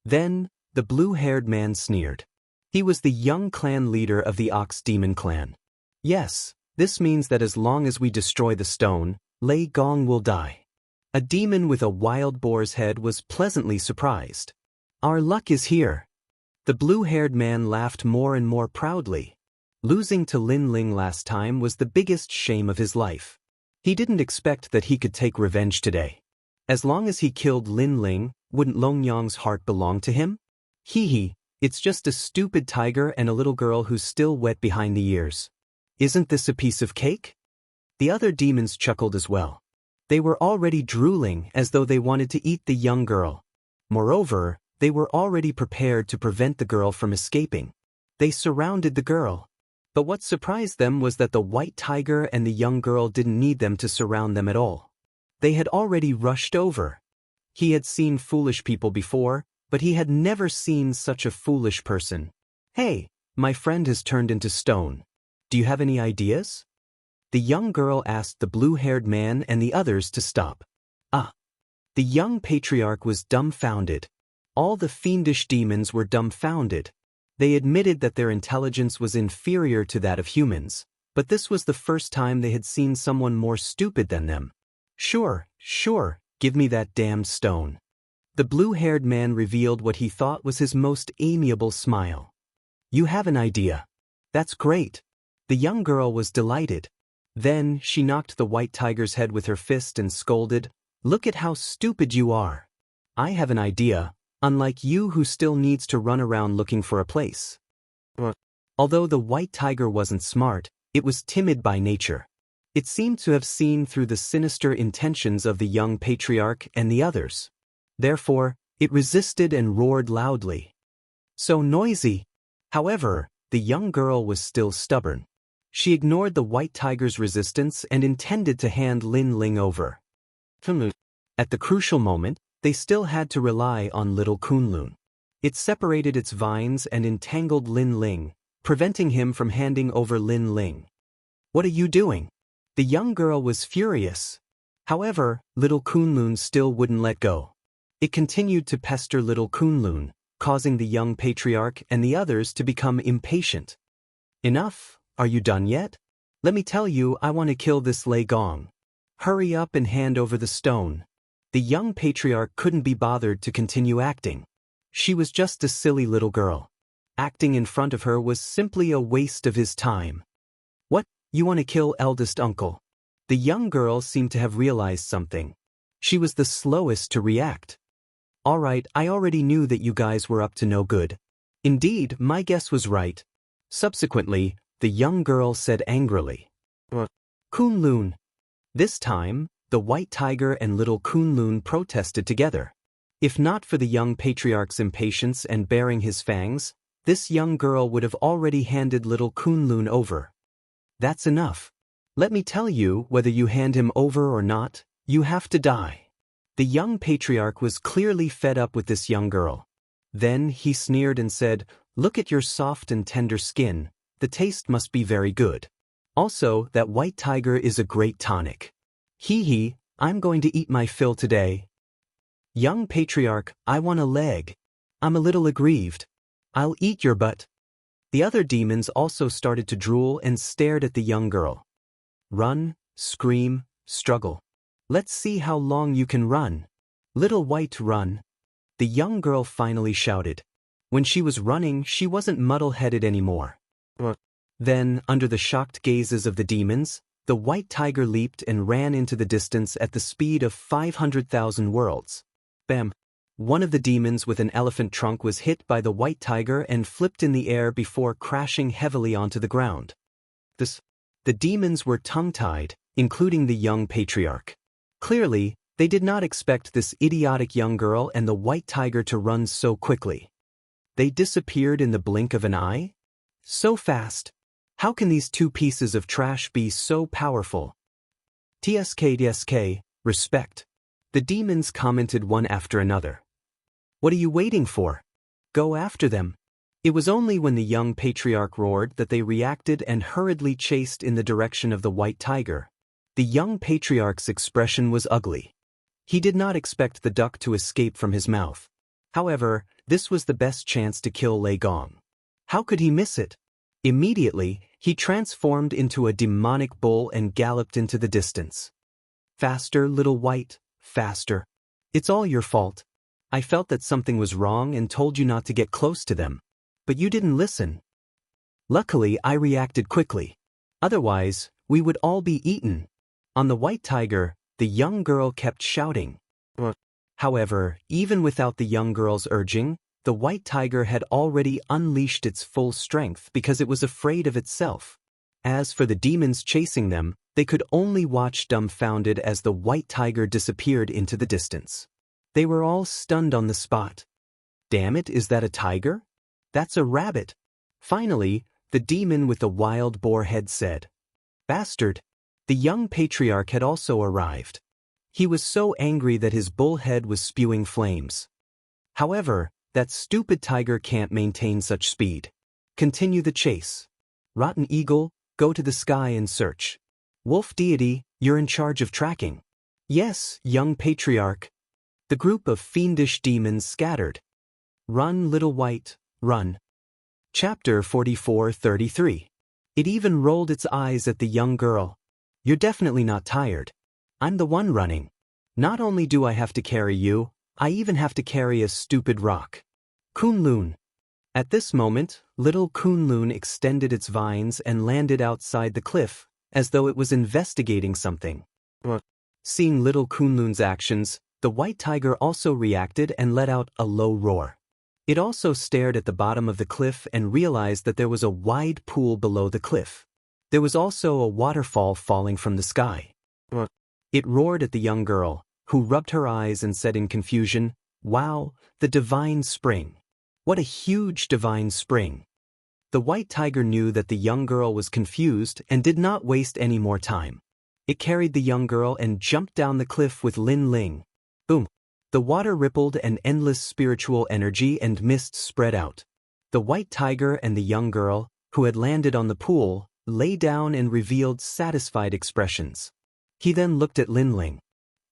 Then, the blue-haired man sneered. He was the young clan leader of the Ox Demon clan. Yes, this means that as long as we destroy the stone, Lei Gong will die. A demon with a wild boar's head was pleasantly surprised. Our luck is here. The blue-haired man laughed more and more proudly. Losing to Lin Ling last time was the biggest shame of his life. He didn't expect that he could take revenge today. As long as he killed Lin Ling, wouldn't Longyang's heart belong to him? Hee, it's just a stupid tiger and a little girl who's still wet behind the ears. Isn't this a piece of cake? The other demons chuckled as well. They were already drooling as though they wanted to eat the young girl. Moreover, they were already prepared to prevent the girl from escaping. They surrounded the girl. But what surprised them was that the white tiger and the young girl didn't need them to surround them at all. They had already rushed over. He had seen foolish people before, but he had never seen such a foolish person. Hey, my friend has turned into stone. Do you have any ideas? The young girl asked the blue-haired man and the others to stop. The young patriarch was dumbfounded. All the fiendish demons were dumbfounded. They admitted that their intelligence was inferior to that of humans, but this was the first time they had seen someone more stupid than them. Sure, give me that damned stone. The blue-haired man revealed what he thought was his most amiable smile. You have an idea. That's great. The young girl was delighted. Then she knocked the white tiger's head with her fist and scolded, "Look at how stupid you are. I have an idea, unlike you who still needs to run around looking for a place." Although the white tiger wasn't smart, it was timid by nature. It seemed to have seen through the sinister intentions of the young patriarch and the others. Therefore, it resisted and roared loudly. So noisy. However, the young girl was still stubborn. She ignored the white tiger's resistance and intended to hand Lin Ling over. At the crucial moment, they still had to rely on little Kunlun. It separated its vines and entangled Lin Ling, preventing him from handing over Lin Ling. "What are you doing?" The young girl was furious. However, little Kunlun still wouldn't let go. It continued to pester little Kunlun, causing the young patriarch and the others to become impatient. "Enough, are you done yet? Let me tell you, I want to kill this Lei Gong. Hurry up and hand over the stone." The young patriarch couldn't be bothered to continue acting. She was just a silly little girl. Acting in front of her was simply a waste of his time. "What, you want to kill eldest uncle?" The young girl seemed to have realized something. She was the slowest to react. "All right, I already knew that you guys were up to no good. Indeed, my guess was right." Subsequently, the young girl said angrily, "Kunlun." This time, the white tiger and little Kunlun protested together. If not for the young patriarch's impatience and baring his fangs, this young girl would have already handed little Kunlun over. "That's enough. Let me tell you, whether you hand him over or not, you have to die." The young patriarch was clearly fed up with this young girl. Then he sneered and said, "Look at your soft and tender skin. The taste must be very good. Also, that white tiger is a great tonic. Hee hee, I'm going to eat my fill today." "Young patriarch, I want a leg. I'm a little aggrieved. I'll eat your butt." The other demons also started to drool and stared at the young girl. "Run, scream, struggle. Let's see how long you can run. Little white, run." The young girl finally shouted. When she was running, she wasn't muddle-headed anymore. Then, under the shocked gazes of the demons, the white tiger leaped and ran into the distance at the speed of 500,000 worlds. Bam! One of the demons with an elephant trunk was hit by the white tiger and flipped in the air before crashing heavily onto the ground. The demons were tongue-tied, including the young patriarch. Clearly, they did not expect this idiotic young girl and the white tiger to run so quickly. They disappeared in the blink of an eye? So fast! How can these two pieces of trash be so powerful? TSK, respect. The demons commented one after another. "What are you waiting for? Go after them." It was only when the young patriarch roared that they reacted and hurriedly chased in the direction of the white tiger. The young patriarch's expression was ugly. He did not expect the duck to escape from his mouth. However, this was the best chance to kill Lei Gong. How could he miss it? Immediately, he transformed into a demonic bull and galloped into the distance. "Faster, little white, faster. It's all your fault. I felt that something was wrong and told you not to get close to them. But you didn't listen. Luckily, I reacted quickly. Otherwise, we would all be eaten." On the white tiger, the young girl kept shouting. However, even without the young girl's urging, the white tiger had already unleashed its full strength because it was afraid of itself. As for the demons chasing them, they could only watch dumbfounded as the white tiger disappeared into the distance. They were all stunned on the spot. "Damn it, is that a tiger? That's a rabbit." Finally, the demon with the wild boar head said, "Bastard." The young patriarch had also arrived. He was so angry that his bull head was spewing flames. However, that stupid tiger can't maintain such speed. Continue the chase. Rotten eagle, go to the sky and search. Wolf deity, you're in charge of tracking. Yes, young patriarch. The group of fiendish demons scattered. Run, little white, run. Chapter 44:33. It even rolled its eyes at the young girl. "You're definitely not tired. I'm the one running. Not only do I have to carry you, I even have to carry a stupid rock." Kunlun. At this moment, little Kunlun extended its vines and landed outside the cliff, as though it was investigating something. Seeing little Kunlun's actions, the white tiger also reacted and let out a low roar. It also stared at the bottom of the cliff and realized that there was a wide pool below the cliff. There was also a waterfall falling from the sky. It roared at the young girl, who rubbed her eyes and said in confusion, "Wow, the divine spring. What a huge divine spring." The white tiger knew that the young girl was confused and did not waste any more time. It carried the young girl and jumped down the cliff with Lin Ling. Boom! The water rippled and endless spiritual energy and mist spread out. The white tiger and the young girl, who had landed on the pool, lay down and revealed satisfied expressions. He then looked at Lin Ling.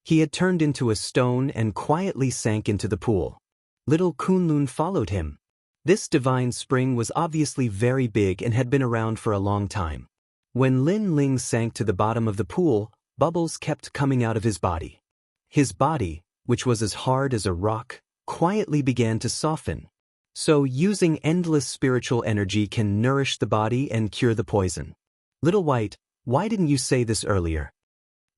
He had turned into a stone and quietly sank into the pool. Little Kunlun followed him. This divine spring was obviously very big and had been around for a long time. When Lin Ling sank to the bottom of the pool, bubbles kept coming out of his body. His body, which was as hard as a rock, quietly began to soften. So using endless spiritual energy can nourish the body and cure the poison. Little White, why didn't you say this earlier?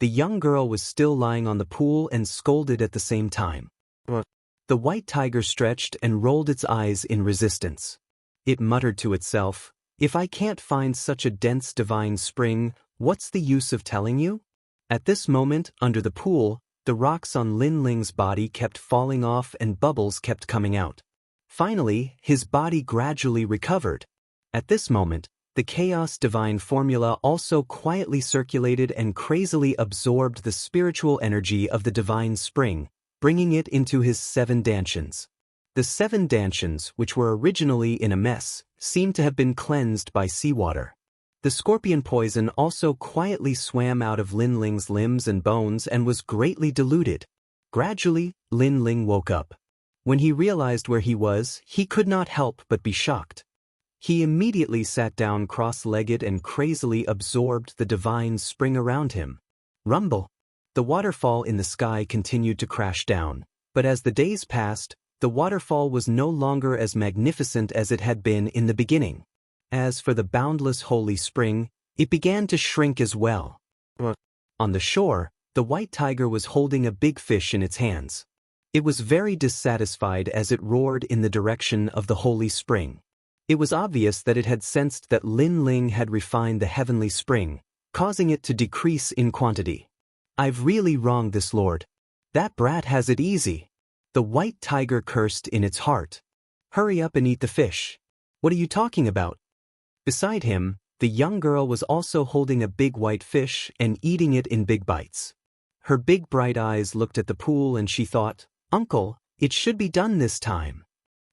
The young girl was still lying on the pool and scolded at the same time. What? The white tiger stretched and rolled its eyes in resistance. It muttered to itself, "If I can't find such a dense divine spring, what's the use of telling you?" At this moment, under the pool, the rocks on Lin Ling's body kept falling off and bubbles kept coming out. Finally, his body gradually recovered. At this moment, the chaos divine formula also quietly circulated and crazily absorbed the spiritual energy of the divine spring, bringing it into his 7 dantians. The 7 dantians, which were originally in a mess, seemed to have been cleansed by seawater. The scorpion poison also quietly swam out of Lin Ling's limbs and bones and was greatly diluted. Gradually, Lin Ling woke up. When he realized where he was, he could not help but be shocked. He immediately sat down cross-legged and crazily absorbed the divine spring around him. Rumble! The waterfall in the sky continued to crash down, but as the days passed, the waterfall was no longer as magnificent as it had been in the beginning. As for the boundless holy spring, it began to shrink as well. What? On the shore, the white tiger was holding a big fish in its hands. It was very dissatisfied as it roared in the direction of the holy spring. It was obvious that it had sensed that Lin Ling had refined the heavenly spring, causing it to decrease in quantity. "I've really wronged this lord. That brat has it easy." The white tiger cursed in its heart. "Hurry up and eat the fish. What are you talking about?" Beside him, the young girl was also holding a big white fish and eating it in big bites. Her big bright eyes looked at the pool and she thought, "Uncle, it should be done this time."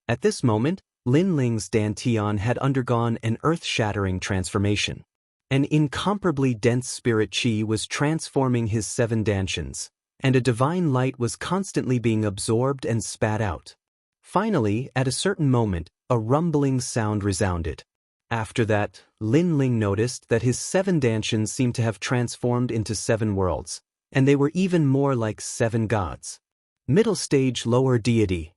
At this moment, Lin Ling's dantian had undergone an earth-shattering transformation. An incomparably dense spirit qi was transforming his 7 dantians, and a divine light was constantly being absorbed and spat out. Finally, at a certain moment, a rumbling sound resounded. After that, Lin Ling noticed that his 7 dantians seemed to have transformed into 7 worlds, and they were even more like 7 gods. Middle stage lower deity.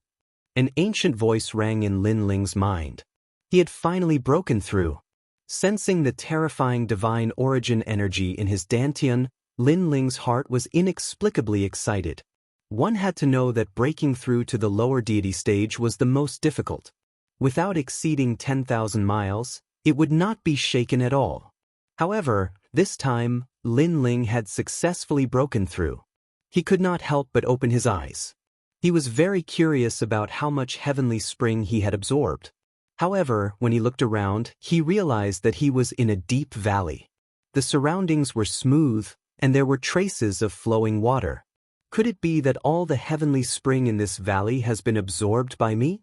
An ancient voice rang in Lin Ling's mind. He had finally broken through. Sensing the terrifying divine origin energy in his dantian, Lin Ling's heart was inexplicably excited. One had to know that breaking through to the lower deity stage was the most difficult. Without exceeding 10,000 miles, it would not be shaken at all. However, this time, Lin Ling had successfully broken through. He could not help but open his eyes. He was very curious about how much heavenly spring he had absorbed. However, when he looked around, he realized that he was in a deep valley. The surroundings were smooth, and there were traces of flowing water. Could it be that all the heavenly spring in this valley has been absorbed by me?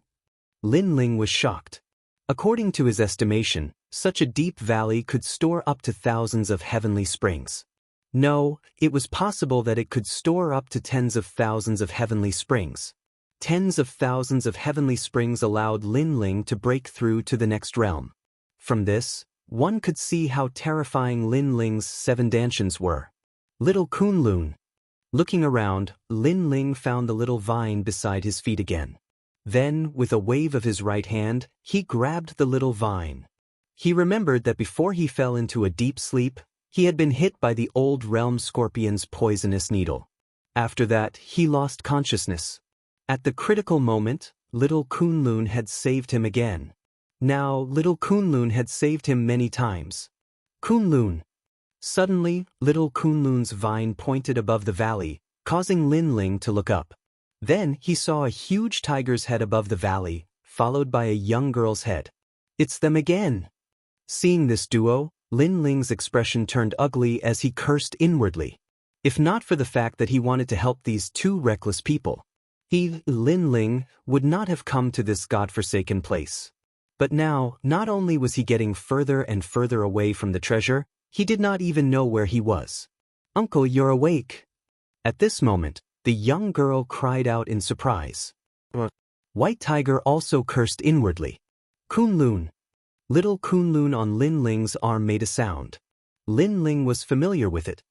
Lin Ling was shocked. According to his estimation, such a deep valley could store up to thousands of heavenly springs. No, it was possible that it could store up to tens of thousands of heavenly springs. Tens of thousands of heavenly springs allowed Lin Ling to break through to the next realm. From this, one could see how terrifying Lin Ling's 7 dantians were. Little Kunlun. Looking around, Lin Ling found the little vine beside his feet again. Then, with a wave of his right hand, he grabbed the little vine. He remembered that before he fell into a deep sleep, he had been hit by the old realm scorpion's poisonous needle. After that, he lost consciousness. At the critical moment, little Kunlun had saved him again. Now, little Kunlun had saved him many times. Kunlun. Suddenly, little Kunlun's vine pointed above the valley, causing Lin Ling to look up. Then he saw a huge tiger's head above the valley, followed by a young girl's head. "It's them again." Seeing this duo, Lin Ling's expression turned ugly as he cursed inwardly. If not for the fact that he wanted to help these 2 reckless people, he, Lin Ling, would not have come to this godforsaken place. But now, not only was he getting further and further away from the treasure, he did not even know where he was. "Uncle, you're awake." At this moment, the young girl cried out in surprise. What? White Tiger also cursed inwardly. Kunlun. Little Kunlun on Lin Ling's arm made a sound. Lin Ling was familiar with it.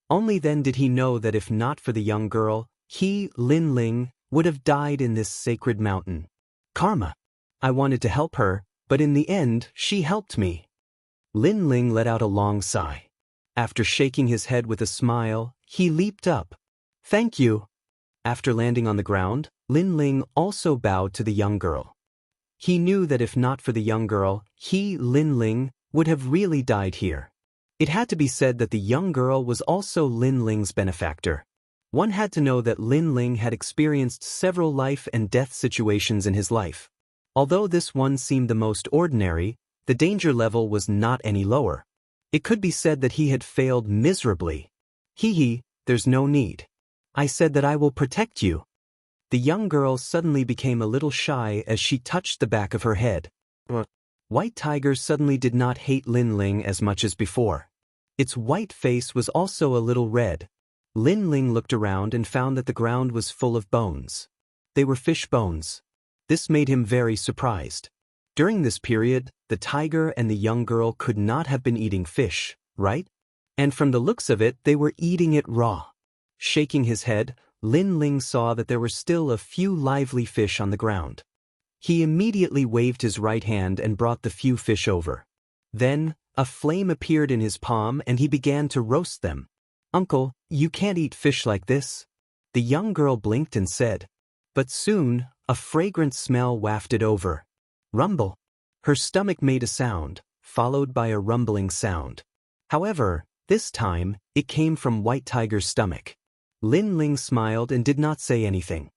Only then did he know that if not for the young girl, he, Lin Ling, would have died in this sacred mountain. Karma. I wanted to help her, but in the end, she helped me. Lin Ling let out a long sigh. After shaking his head with a smile, he leaped up. "Thank you." After landing on the ground, Lin Ling also bowed to the young girl. He knew that if not for the young girl, he, Lin Ling, would have really died here. It had to be said that the young girl was also Lin Ling's benefactor. One had to know that Lin Ling had experienced several life and death situations in his life. Although this one seemed the most ordinary, the danger level was not any lower. It could be said that he had failed miserably. There's no need. I said that I will protect you. The young girl suddenly became a little shy as she touched the back of her head. What? White Tiger suddenly did not hate Lin Ling as much as before. Its white face was also a little red. Lin Ling looked around and found that the ground was full of bones. They were fish bones. This made him very surprised. During this period, the tiger and the young girl could not have been eating fish, right? And from the looks of it, they were eating it raw. Shaking his head, Lin Ling saw that there were still a few lively fish on the ground. He immediately waved his right hand and brought the few fish over. Then, a flame appeared in his palm and he began to roast them. "Uncle, you can't eat fish like this." The young girl blinked and said. But soon, a fragrant smell wafted over. Rumble. Her stomach made a sound, followed by a rumbling sound. However, this time, it came from White Tiger's stomach. Lin Ling smiled and did not say anything.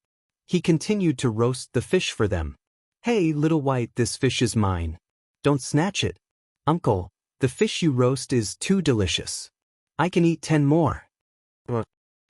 He continued to roast the fish for them. "Hey, little White, this fish is mine. Don't snatch it. Uncle, the fish you roast is too delicious. I can eat 10 more. What?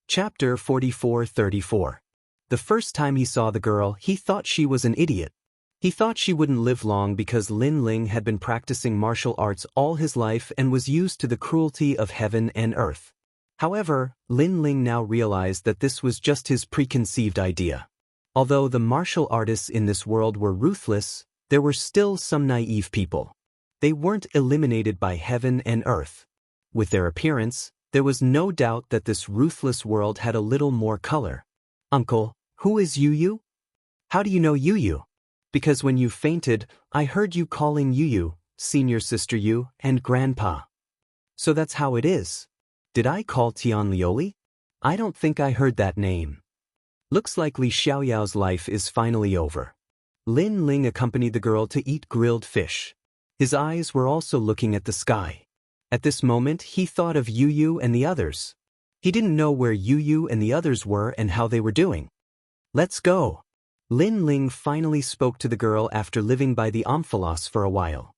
Chapter 44-34. The first time he saw the girl, he thought she was an idiot. He thought she wouldn't live long because Lin Ling had been practicing martial arts all his life and was used to the cruelty of heaven and earth. However, Lin Ling now realized that this was just his preconceived idea. Although the martial artists in this world were ruthless, there were still some naive people. They weren't eliminated by heaven and earth. With their appearance, there was no doubt that this ruthless world had a little more color. "Uncle, who is Yu? How do you know Yu? Because when you fainted, I heard you calling Yu, senior sister Yu, and grandpa. So that's how it is. Did I call Tianlioli? I don't think I heard that name." Looks like Li Xiaoyao's life is finally over. Lin Ling accompanied the girl to eat grilled fish. His eyes were also looking at the sky. At this moment, he thought of Yu and the others. He didn't know where Yu and the others were and how they were doing. "Let's go." Lin Ling finally spoke to the girl after living by the Omphalos for a while.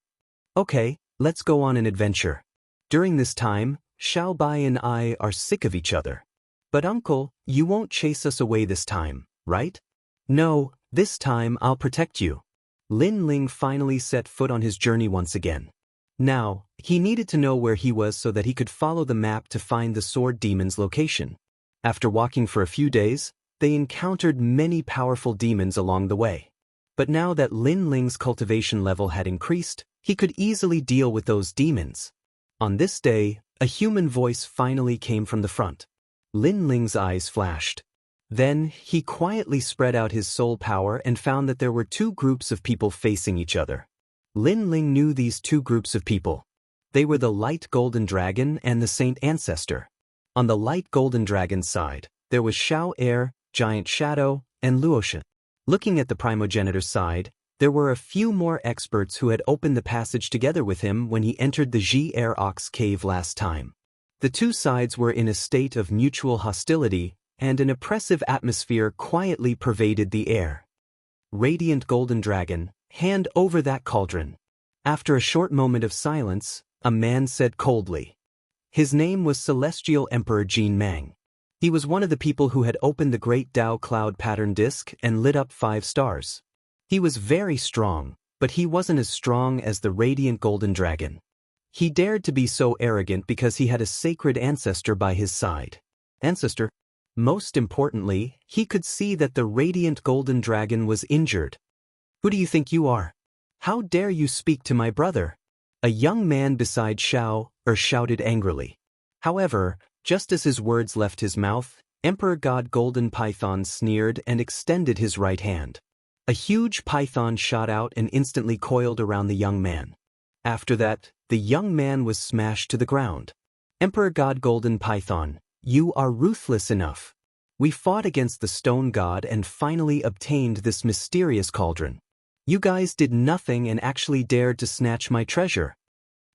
"Okay, let's go on an adventure. During this time, Xiaobai and I are sick of each other. But uncle, you won't chase us away this time, right?" "No, this time I'll protect you." Lin Ling finally set foot on his journey once again. Now, he needed to know where he was so that he could follow the map to find the sword demon's location. After walking for a few days, they encountered many powerful demons along the way. But now that Lin Ling's cultivation level had increased, he could easily deal with those demons. On this day, a human voice finally came from the front. Lin Ling's eyes flashed. Then, he quietly spread out his soul power and found that there were two groups of people facing each other. Lin Ling knew these two groups of people. They were the Light Golden Dragon and the Saint Ancestor. On the Light Golden Dragon's side, there was Xiao Air, Giant Shadow, and Luoshan. Looking at the Primogenitor's side, there were a few more experts who had opened the passage together with him when he entered the Ji Air Ox Cave last time. The two sides were in a state of mutual hostility, and an oppressive atmosphere quietly pervaded the air. Radiant Golden Dragon, hand over that cauldron. After a short moment of silence, a man said coldly. His name was Celestial Emperor Jin Mang. He was one of the people who had opened the great Dao cloud pattern disk and lit up 5 stars. He was very strong, but he wasn't as strong as the radiant golden dragon. He dared to be so arrogant because he had a sacred ancestor by his side. Ancestor? Most importantly, he could see that the radiant golden dragon was injured. Who do you think you are? How dare you speak to my brother? A young man beside shouted angrily. However, just as his words left his mouth, Emperor God Golden Python sneered and extended his right hand. A huge python shot out and instantly coiled around the young man. After that, the young man was smashed to the ground. Emperor God Golden Python, you are ruthless enough. We fought against the stone god and finally obtained this mysterious cauldron. You guys did nothing and actually dared to snatch my treasure.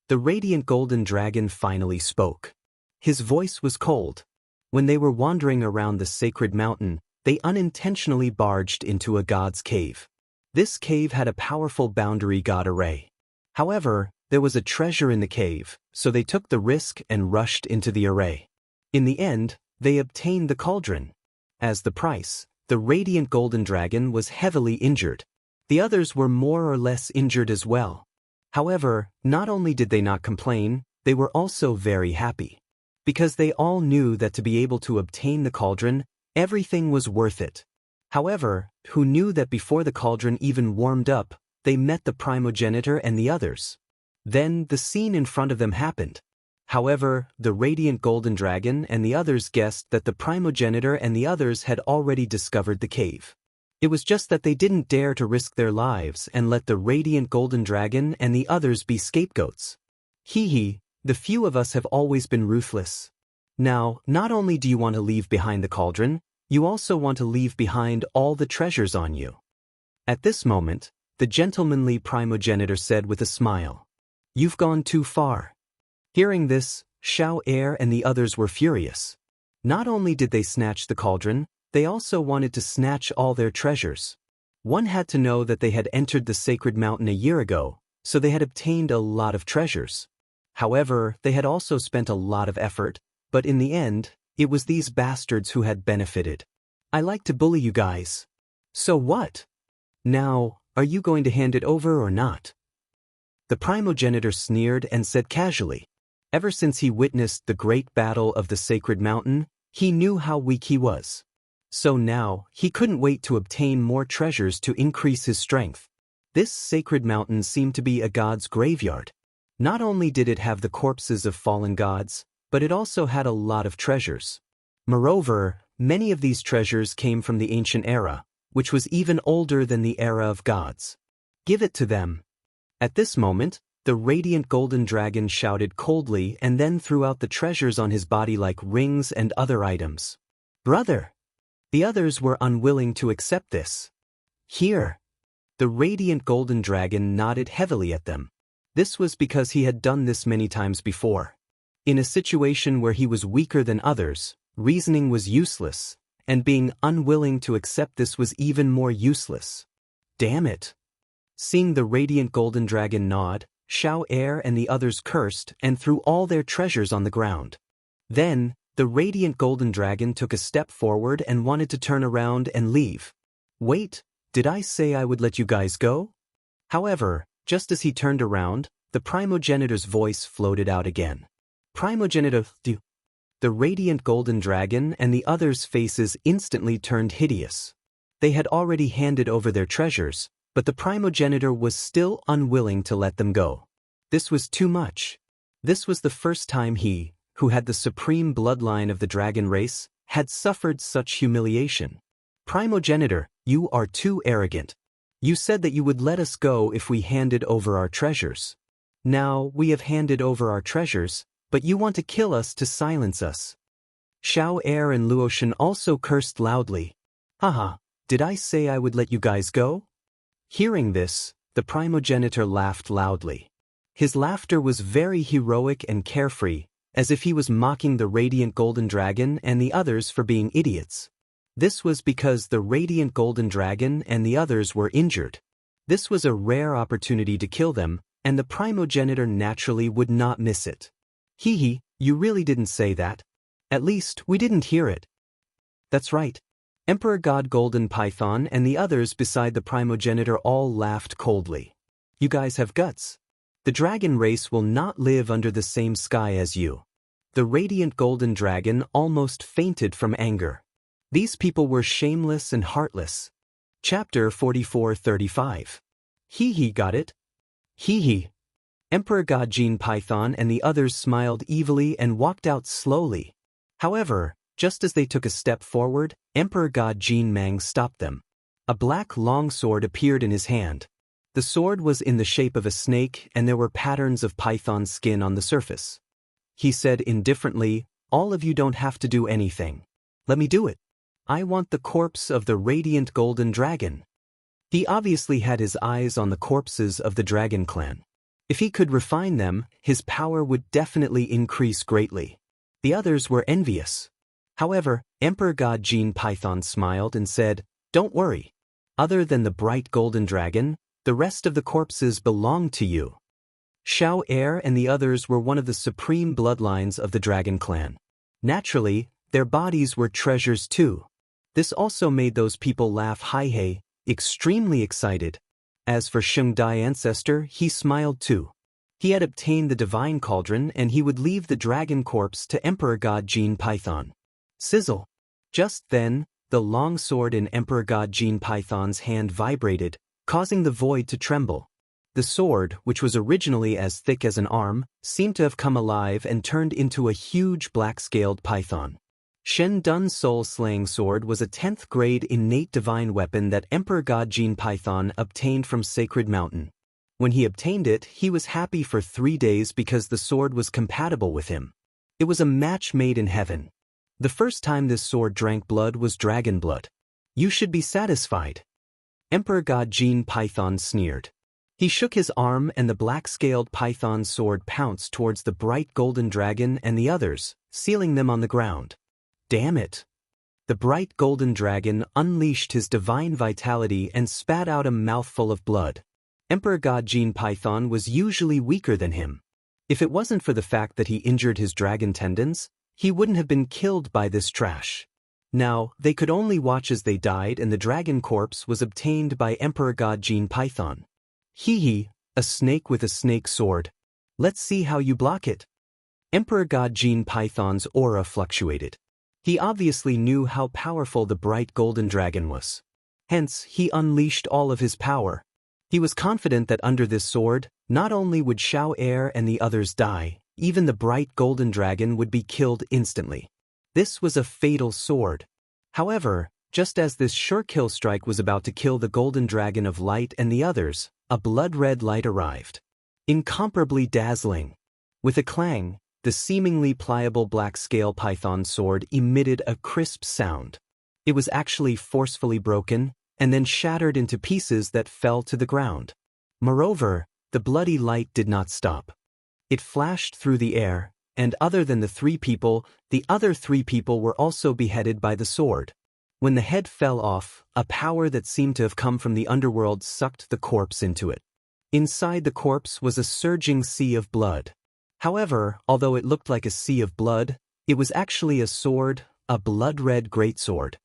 The radiant golden dragon finally spoke. His voice was cold. When they were wandering around the sacred mountain, they unintentionally barged into a god's cave. This cave had a powerful boundary god array. However, there was a treasure in the cave, so they took the risk and rushed into the array. In the end, they obtained the cauldron. As the price, the radiant golden dragon was heavily injured. The others were more or less injured as well. However, not only did they not complain, they were also very happy. Because they all knew that to be able to obtain the cauldron, everything was worth it. However, who knew that before the cauldron even warmed up, they met the primogenitor and the others. Then the scene in front of them happened. However, the radiant golden dragon and the others guessed that the primogenitor and the others had already discovered the cave. It was just that they didn't dare to risk their lives and let the radiant golden dragon and the others be scapegoats. The few of us have always been ruthless. Now, not only do you want to leave behind the cauldron, you also want to leave behind all the treasures on you. At this moment, the gentlemanly primogenitor said with a smile, "You've gone too far." Hearing this, Xiao Heir and the others were furious. Not only did they snatch the cauldron, they also wanted to snatch all their treasures. One had to know that they had entered the sacred mountain a year ago, so they had obtained a lot of treasures. However, they had also spent a lot of effort, but in the end, it was these bastards who had benefited. I like to bully you guys. So what? Now, are you going to hand it over or not? The primogenitor sneered and said casually. Ever since he witnessed the great battle of the sacred mountain, he knew how weak he was. So now, he couldn't wait to obtain more treasures to increase his strength. This sacred mountain seemed to be a god's graveyard. Not only did it have the corpses of fallen gods, but it also had a lot of treasures. Moreover, many of these treasures came from the ancient era, which was even older than the era of gods. Give it to them. At this moment, the radiant golden dragon shouted coldly and then threw out the treasures on his body like rings and other items. Brother! The others were unwilling to accept this. Here! The radiant golden dragon nodded heavily at them. This was because he had done this many times before. In a situation where he was weaker than others, reasoning was useless, and being unwilling to accept this was even more useless. Damn it! Seeing the radiant golden dragon nod, Xiao Heir and the others cursed and threw all their treasures on the ground. Then, the radiant golden dragon took a step forward and wanted to turn around and leave. Wait, did I say I would let you guys go? However, just as he turned around, the primogenitor's voice floated out again. Primogenitor, the radiant golden dragon and the others' faces instantly turned hideous. They had already handed over their treasures, but the primogenitor was still unwilling to let them go. This was too much. This was the first time he, who had the supreme bloodline of the dragon race, had suffered such humiliation. Primogenitor, you are too arrogant. You said that you would let us go if we handed over our treasures. Now we have handed over our treasures, but you want to kill us to silence us. Xiao Heir and Luoshan also cursed loudly. Haha, did I say I would let you guys go? Hearing this, the primogenitor laughed loudly. His laughter was very heroic and carefree, as if he was mocking the radiant golden dragon and the others for being idiots. This was because the radiant golden dragon and the others were injured. This was a rare opportunity to kill them, and the primogenitor naturally would not miss it. You really didn't say that. At least, we didn't hear it. That's right. Emperor God Golden Python and the others beside the primogenitor all laughed coldly. You guys have guts. The dragon race will not live under the same sky as you. The radiant golden dragon almost fainted from anger. These people were shameless and heartless. Chapter 44-35. He got it? He. Emperor Gajin Python and the others smiled evilly and walked out slowly. However, just as they took a step forward, Emperor Gajin Mang stopped them. A black longsword appeared in his hand. The sword was in the shape of a snake and there were patterns of python skin on the surface. He said indifferently, "All of you don't have to do anything. Let me do it. I want the corpse of the radiant golden dragon." He obviously had his eyes on the corpses of the dragon clan. If he could refine them, his power would definitely increase greatly. The others were envious. However, Emperor Gajin Python smiled and said, "Don't worry. Other than the bright golden dragon, the rest of the corpses belong to you." Xiao Heir and the others were one of the supreme bloodlines of the dragon clan. Naturally, their bodies were treasures too. This also made those people laugh hi-hey, extremely excited. As for Sheng Dai ancestor, he smiled too. He had obtained the divine cauldron and he would leave the dragon corpse to Emperor Gajin Python. Sizzle. Just then, the long sword in Emperor Gajin Python's hand vibrated, causing the void to tremble. The sword, which was originally as thick as an arm, seemed to have come alive and turned into a huge black-scaled python. Shen Dun's soul-slaying sword was a 10th grade innate divine weapon that Emperor Gajin Python obtained from Sacred Mountain. When he obtained it, he was happy for 3 days because the sword was compatible with him. It was a match made in heaven. The first time this sword drank blood was dragon blood. You should be satisfied. Emperor Gajin Python sneered. He shook his arm and the black-scaled python sword pounced towards the bright golden dragon and the others, sealing them on the ground. Damn it! The bright golden dragon unleashed his divine vitality and spat out a mouthful of blood. Emperor Gajin Python was usually weaker than him. If it wasn't for the fact that he injured his dragon tendons, he wouldn't have been killed by this trash. Now, they could only watch as they died and the dragon corpse was obtained by Emperor Gajin Python. A snake with a snake sword. Let's see how you block it. Emperor Gajin Python's aura fluctuated. He obviously knew how powerful the bright golden dragon was. Hence, he unleashed all of his power. He was confident that under this sword, not only would Xiao Heir and the others die, even the bright golden dragon would be killed instantly. This was a fatal sword. However, just as this sure-kill strike was about to kill the golden dragon of light and the others, a blood-red light arrived. Incomparably dazzling. With a clang, the seemingly pliable black-scale python sword emitted a crisp sound. It was actually forcefully broken, and then shattered into pieces that fell to the ground. Moreover, the bloody light did not stop. It flashed through the air, and other than the other 3 people were also beheaded by the sword. When the head fell off, a power that seemed to have come from the underworld sucked the corpse into it. Inside the corpse was a surging sea of blood. However, although it looked like a sea of blood, it was actually a sword, a blood-red greatsword.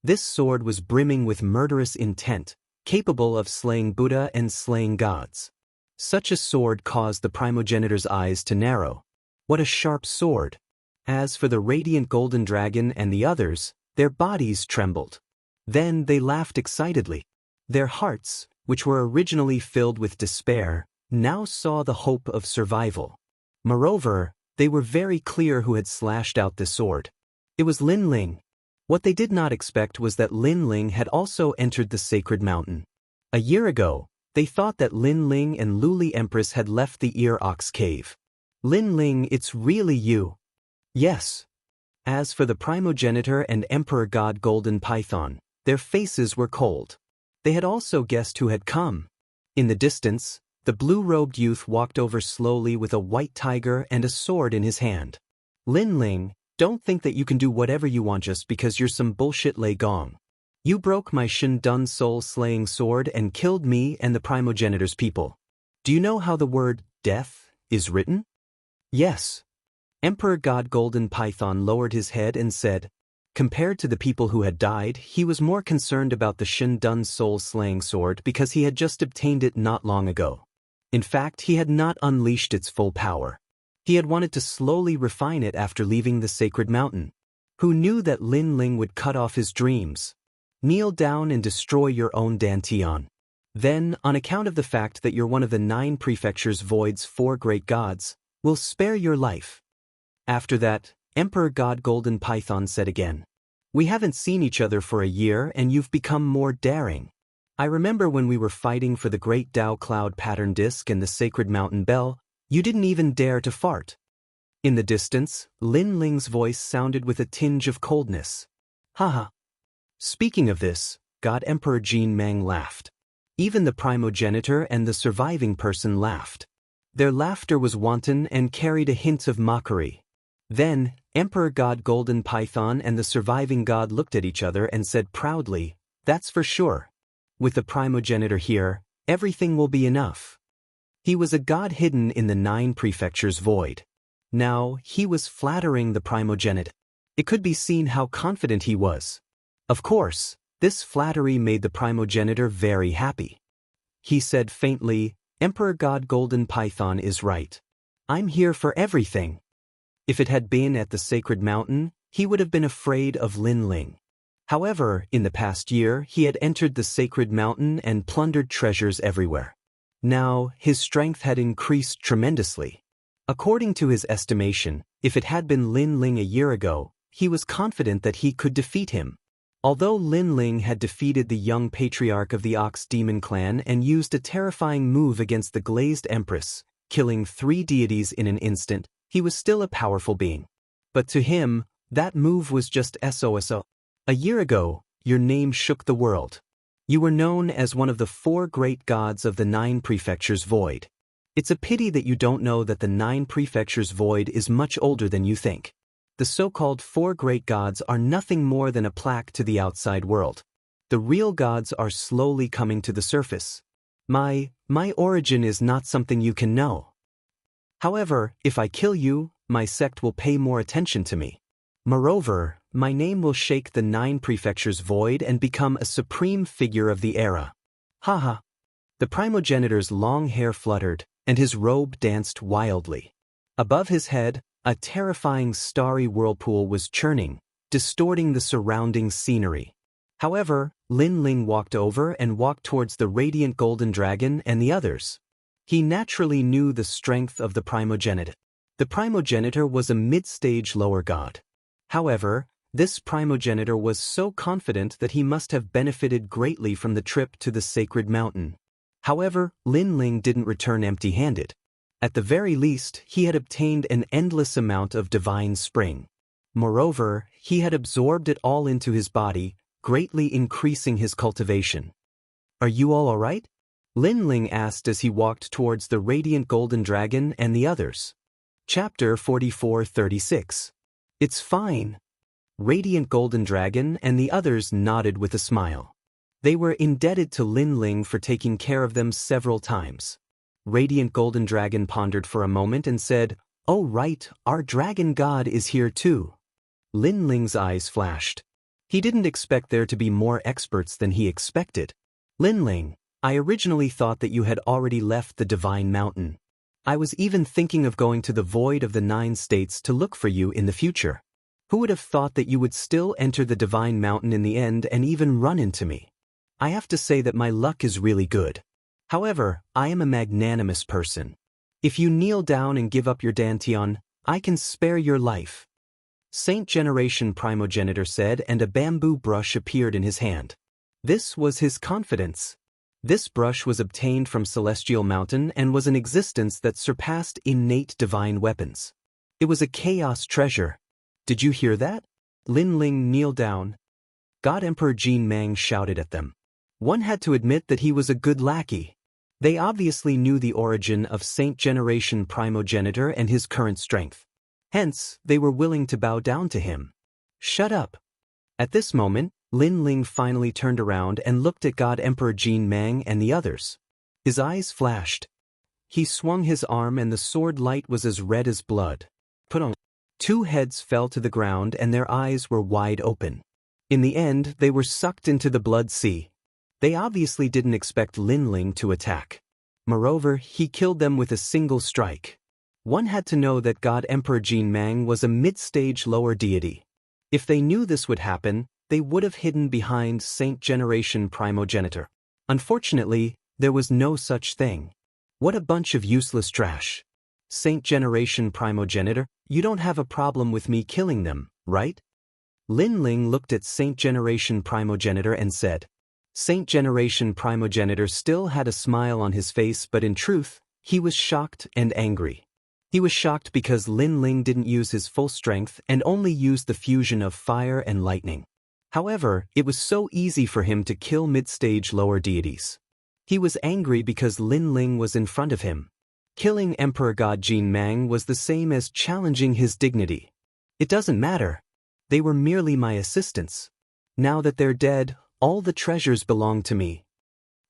This sword was brimming with murderous intent, capable of slaying Buddha and slaying gods. Such a sword caused the primogenitor's eyes to narrow. What a sharp sword! As for the radiant golden dragon and the others, their bodies trembled. Then they laughed excitedly. Their hearts, which were originally filled with despair, now saw the hope of survival. Moreover, they were very clear who had slashed out the sword. It was Lin Ling. What they did not expect was that Lin Ling had also entered the sacred mountain. A year ago, they thought that Lin Ling and Luli Empress had left the Ear Ox Cave. Lin Ling, it's really you. Yes. As for the primogenitor and Emperor God Golden Python, their faces were cold. They had also guessed who had come. In the distance, the blue-robed youth walked over slowly with a white tiger and a sword in his hand. Lin Ling, don't think that you can do whatever you want just because you're some bullshit Lei Gong. You broke my Shen Dun soul-slaying sword and killed me and the primogenitor's people. Do you know how the word death is written? Yes. Emperor God Golden Python lowered his head and said, compared to the people who had died, he was more concerned about the Shen Dun soul-slaying sword because he had just obtained it not long ago. In fact, he had not unleashed its full power. He had wanted to slowly refine it after leaving the sacred mountain. Who knew that Lin Ling would cut off his dreams? Kneel down and destroy your own Dantian. Then, on account of the fact that you're one of the 9 prefectures Void's 4 great gods, we'll spare your life. After that, Emperor God Golden Python said again, "We haven't seen each other for a year and you've become more daring. I remember when we were fighting for the great Dao Cloud Pattern Disc and the Sacred Mountain Bell, you didn't even dare to fart." In the distance, Lin Ling's voice sounded with a tinge of coldness. Haha. Speaking of this, God Emperor Jin Mang laughed. Even the primogenitor and the surviving person laughed. Their laughter was wanton and carried a hint of mockery. Then, Emperor God Golden Python and the surviving god looked at each other and said proudly, "That's for sure. With the primogenitor here, everything will be enough." He was a god hidden in the 9 prefectures void. Now, he was flattering the primogenitor. It could be seen how confident he was. Of course, this flattery made the primogenitor very happy. He said faintly, "Emperor God Golden Python is right. I'm here for everything." If it had been at the sacred mountain, he would have been afraid of Lin Ling. However, in the past year, he had entered the sacred mountain and plundered treasures everywhere. Now, his strength had increased tremendously. According to his estimation, if it had been Lin Ling a year ago, he was confident that he could defeat him. Although Lin Ling had defeated the young patriarch of the Ox Demon clan and used a terrifying move against the Glazed Empress, killing 3 deities in an instant, he was still a powerful being. But to him, that move was just SOSO. A year ago, your name shook the world. You were known as one of the 4 great gods of the 9 prefectures void. It's a pity that you don't know that the 9 prefectures void is much older than you think. The so-called 4 great gods are nothing more than a plaque to the outside world. The real gods are slowly coming to the surface. My origin is not something you can know. However, if I kill you, my sect will pay more attention to me. Moreover, my name will shake the 9 prefectures void and become a supreme figure of the era. Haha. The primogenitor's long hair fluttered, and his robe danced wildly. Above his head, a terrifying starry whirlpool was churning, distorting the surrounding scenery. However, Lin Ling walked over and walked towards the radiant golden dragon and the others. He naturally knew the strength of the primogenitor. The primogenitor was a mid-stage lower god. However, this primogenitor was so confident that he must have benefited greatly from the trip to the sacred mountain. However, Lin Ling didn't return empty-handed. At the very least, he had obtained an endless amount of divine spring. Moreover, he had absorbed it all into his body, greatly increasing his cultivation. "Are you all alright?" Lin Ling asked as he walked towards the radiant golden dragon and the others. Chapter 44-36. "It's fine." Radiant golden dragon and the others nodded with a smile. They were indebted to Lin Ling for taking care of them several times. Radiant golden dragon pondered for a moment and said, "Oh right, our dragon god is here too." Lin Ling's eyes flashed. He didn't expect there to be more experts than he expected. "Lin Ling, I originally thought that you had already left the Divine Mountain. I was even thinking of going to the void of the 9 states to look for you in the future. Who would have thought that you would still enter the Divine Mountain in the end and even run into me? I have to say that my luck is really good. However, I am a magnanimous person. If you kneel down and give up your Dantian, I can spare your life." Saint Generation Primogenitor said, and a bamboo brush appeared in his hand. This was his confidence. This brush was obtained from Celestial Mountain and was an existence that surpassed innate divine weapons. It was a chaos treasure. "Did you hear that?" Lin Ling kneeled down. God Emperor Jin Mang shouted at them. One had to admit that he was a good lackey. They obviously knew the origin of Saint Generation Primogenitor and his current strength. Hence, they were willing to bow down to him. "Shut up." At this moment, Lin Ling finally turned around and looked at God Emperor Jin Mang and the others. His eyes flashed. He swung his arm and the sword light was as red as blood. Put on. 2 heads fell to the ground and their eyes were wide open. In the end, they were sucked into the blood sea. They obviously didn't expect Lin Ling to attack. Moreover, he killed them with a single strike. One had to know that God Emperor Jin Mang was a mid-stage lower deity. If they knew this would happen, they would have hidden behind Saint Generation Primogenitor. Unfortunately, there was no such thing. What a bunch of useless trash. Saint Generation Primogenitor, you don't have a problem with me killing them, right? Lin Ling looked at Saint Generation Primogenitor and said. Saint Generation Primogenitor still had a smile on his face, but in truth, he was shocked and angry. He was shocked because Lin Ling didn't use his full strength and only used the fusion of fire and lightning. However, it was so easy for him to kill mid-stage lower deities. He was angry because Lin Ling was in front of him. Killing Emperor God Jin Mang was the same as challenging his dignity. It doesn't matter. They were merely my assistants. Now that they're dead, all the treasures belong to me.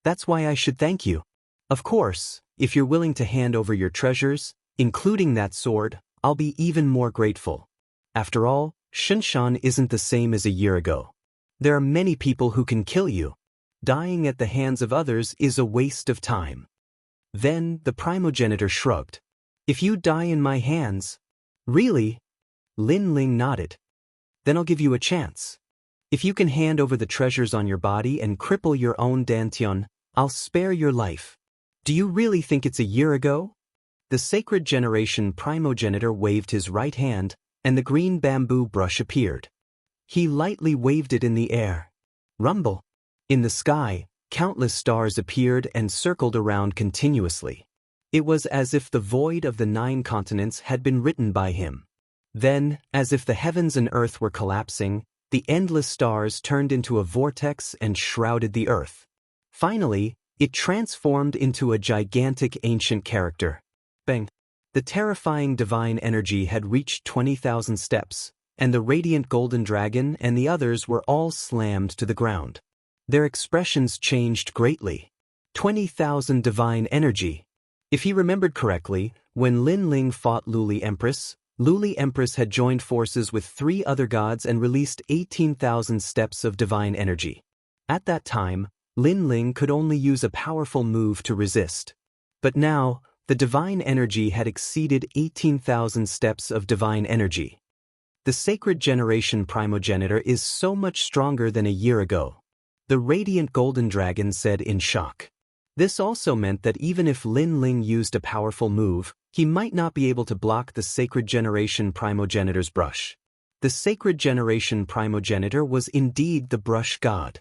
That's why I should thank you. Of course, if you're willing to hand over your treasures, including that sword, I'll be even more grateful. After all, Xianxia isn't the same as a year ago. There are many people who can kill you. Dying at the hands of others is a waste of time. Then the primogenitor shrugged. If you die in my hands. Really? Lin Ling nodded. Then I'll give you a chance. If you can hand over the treasures on your body and cripple your own dantian, I'll spare your life. Do you really think it's a year ago? The Sacred Generation Primogenitor waved his right hand, and the green bamboo brush appeared. He lightly waved it in the air. Rumble. In the sky, countless stars appeared and circled around continuously. It was as if the void of the 9 continents had been written by him. Then, as if the heavens and earth were collapsing, the endless stars turned into a vortex and shrouded the earth. Finally, it transformed into a gigantic ancient character. Bang! The terrifying divine energy had reached 20,000 steps, and the radiant golden dragon and the others were all slammed to the ground. Their expressions changed greatly. 20,000 divine energy. If he remembered correctly, when Lin Ling fought Luli Empress had joined forces with 3 other gods and released 18,000 steps of divine energy. At that time, Lin Ling could only use a powerful move to resist. But now, the divine energy had exceeded 18,000 steps of divine energy. The Sacred Generation Primogenitor is so much stronger than a year ago. The radiant golden dragon said in shock. This also meant that even if Lin Ling used a powerful move, he might not be able to block the Sacred Generation Primogenitor's brush. The Sacred Generation Primogenitor was indeed the brush god.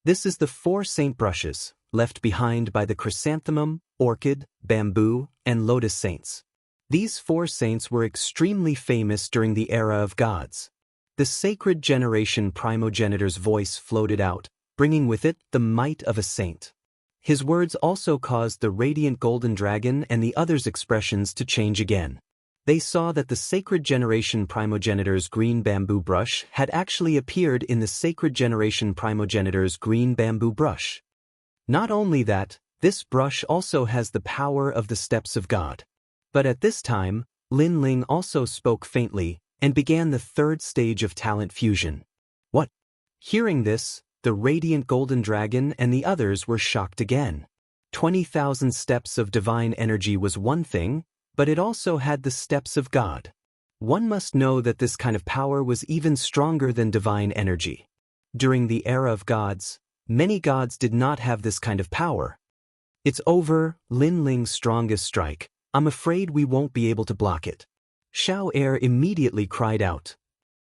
This is the 4 saint brushes, left behind by the chrysanthemum, orchid, bamboo, and lotus saints. These 4 saints were extremely famous during the era of gods. The Sacred Generation Primogenitor's voice floated out, bringing with it the might of a saint. His words also caused the radiant golden dragon and the others' expressions to change again. They saw that the Sacred Generation Primogenitor's green bamboo brush had actually appeared in the Sacred Generation Primogenitor's green bamboo brush. Not only that, this brush also has the power of the steps of God. But at this time, Lin Ling also spoke faintly and began the 3rd stage of talent fusion. What? Hearing this, the radiant golden dragon and the others were shocked again. 20,000 steps of divine energy was one thing, but it also had the steps of God. One must know that this kind of power was even stronger than divine energy. During the era of gods, many gods did not have this kind of power. It's over, Lin Ling's strongest strike. I'm afraid we won't be able to block it. Xiao Er immediately cried out.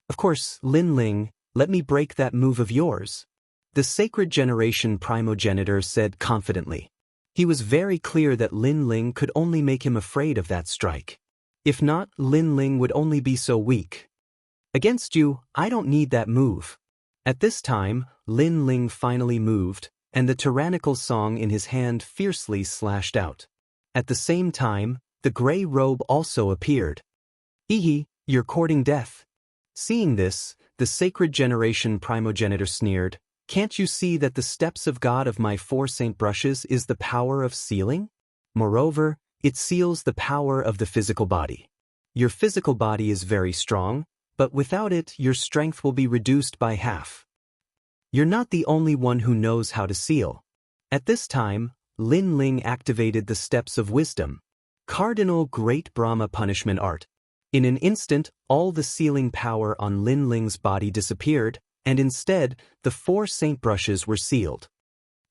Of course, Lin Ling, let me break that move of yours. The Sacred Generation Primogenitor said confidently. He was very clear that Lin Ling could only make him afraid of that strike. If not, Lin Ling would only be so weak. Against you, I don't need that move. At this time, Lin Ling finally moved, and the tyrannical song in his hand fiercely slashed out. At the same time, the gray robe also appeared. Hehe, you're courting death. Seeing this, the Sacred Generation Primogenitor sneered. Can't you see that the steps of God of my 4 saint brushes is the power of sealing? Moreover, it seals the power of the physical body. Your physical body is very strong, but without it your strength will be reduced by half. You're not the only one who knows how to seal. At this time, Lin Ling activated the steps of wisdom. Cardinal Great Brahma Punishment Art. In an instant, all the sealing power on Lin Ling's body disappeared, and instead, the 4 saintbrushes were sealed.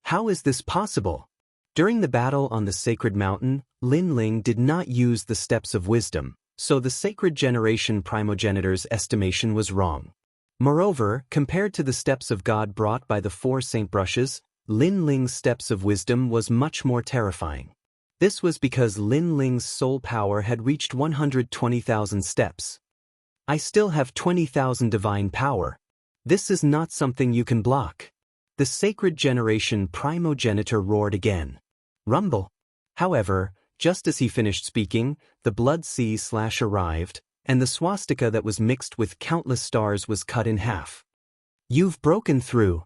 How is this possible? During the battle on the sacred mountain, Lin Ling did not use the steps of wisdom, so the sacred generation primogenitor's estimation was wrong. Moreover, compared to the steps of God brought by the 4 saintbrushes, Lin Ling's steps of wisdom was much more terrifying. This was because Lin Ling's soul power had reached 120,000 steps. I still have 20,000 divine power. This is not something you can block. The sacred generation primogenitor roared again. Rumble. However, just as he finished speaking, the blood sea slash arrived, and the swastika that was mixed with countless stars was cut in half. You've broken through.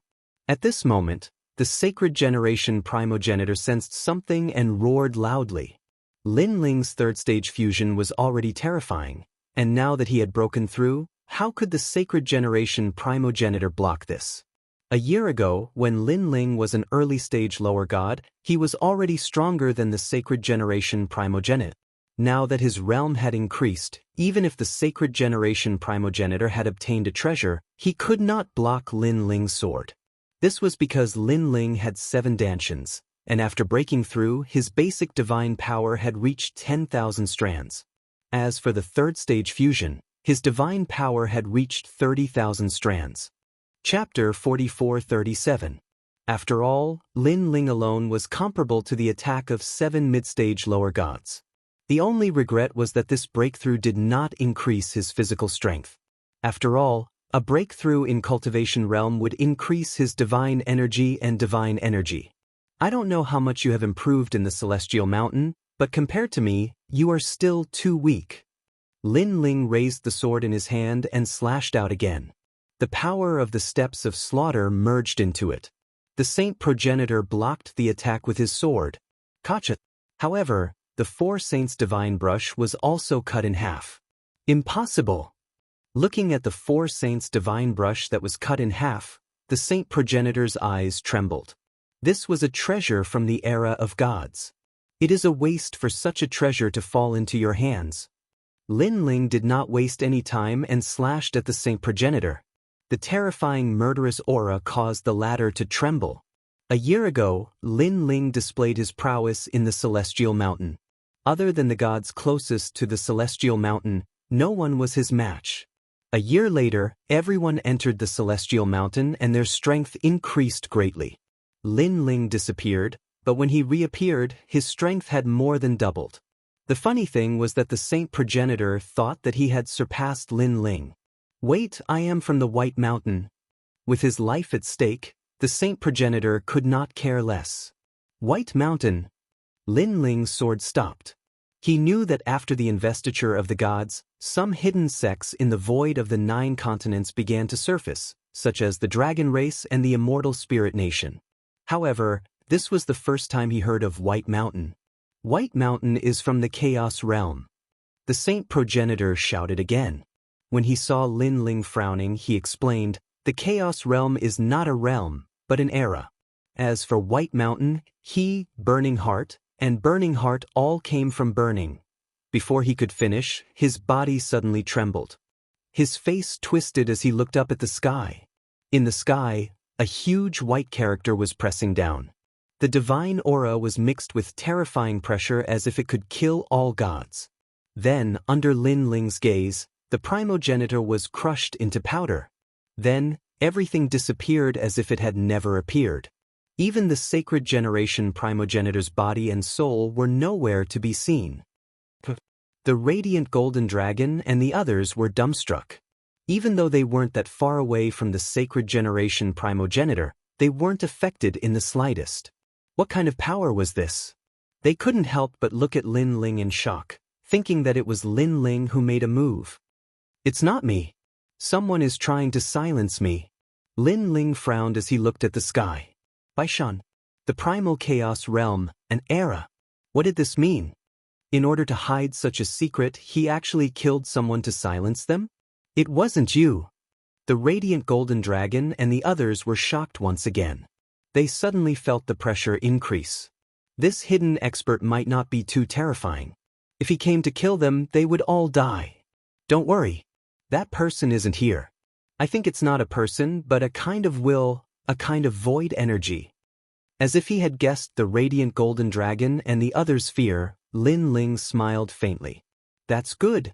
At this moment, the sacred generation primogenitor sensed something and roared loudly. Lin Ling's third stage fusion was already terrifying, and now that he had broken through, how could the sacred generation primogenitor block this? A year ago, when Lin Ling was an early stage lower god, he was already stronger than the sacred generation primogenite. Now that his realm had increased, even if the sacred generation primogenitor had obtained a treasure, he could not block Lin Ling's sword. This was because Lin Ling had 7 dantians, and after breaking through, his basic divine power had reached 10,000 strands. As for the third stage fusion, his divine power had reached 30,000 strands. Chapter 44-37. After all, Lin Ling alone was comparable to the attack of 7 mid-stage lower gods. The only regret was that this breakthrough did not increase his physical strength. After all, a breakthrough in cultivation realm would increase his divine energy and divine energy. I don't know how much you have improved in the celestial mountain, but compared to me, you are still too weak. Lin Ling raised the sword in his hand and slashed out again. The power of the steps of slaughter merged into it. The saint progenitor blocked the attack with his sword. Kacha. However, the 4 saints' divine brush was also cut in half. Impossible! Looking at the 4 saints' divine brush that was cut in half, the saint progenitor's eyes trembled. This was a treasure from the era of gods. It is a waste for such a treasure to fall into your hands. Lin Ling did not waste any time and slashed at the saint progenitor. The terrifying murderous aura caused the latter to tremble. A year ago, Lin Ling displayed his prowess in the celestial mountain. Other than the gods closest to the celestial mountain, no one was his match. A year later, everyone entered the celestial mountain and their strength increased greatly. Lin Ling disappeared, but when he reappeared, his strength had more than doubled. The funny thing was that the saint progenitor thought that he had surpassed Lin Ling. Wait, I am from the White Mountain. With his life at stake, the saint progenitor could not care less. White Mountain. Lin Ling's sword stopped. He knew that after the investiture of the gods, some hidden sects in the void of the 9 continents began to surface, such as the dragon race and the immortal spirit nation. However, this was the first time he heard of White Mountain. White Mountain is from the chaos realm. The saint progenitor shouted again. When he saw Lin Ling frowning, he explained, the chaos realm is not a realm, but an era. As for White Mountain, he, Burning Heart, and Burning Heart all came from burning. Before he could finish, his body suddenly trembled. His face twisted as he looked up at the sky. In the sky, a huge white character was pressing down. The divine aura was mixed with terrifying pressure as if it could kill all gods. Then, under Lin Ling's gaze, the primogenitor was crushed into powder. Then, everything disappeared as if it had never appeared. Even the sacred generation primogenitor's body and soul were nowhere to be seen. The radiant golden dragon and the others were dumbstruck. Even though they weren't that far away from the sacred generation primogenitor, they weren't affected in the slightest. What kind of power was this? They couldn't help but look at Lin Ling in shock, thinking that it was Lin Ling who made a move. It's not me. Someone is trying to silence me. Lin Ling frowned as he looked at the sky. Baishan. The primal chaos realm, an era. What did this mean? In order to hide such a secret, he actually killed someone to silence them? It wasn't you. The radiant golden dragon and the others were shocked once again. They suddenly felt the pressure increase. This hidden expert might not be too terrifying. If he came to kill them, they would all die. Don't worry. That person isn't here. I think it's not a person, but a kind of will, a kind of void energy. As if he had guessed the radiant golden dragon and the other's fear, Lin Ling smiled faintly. That's good.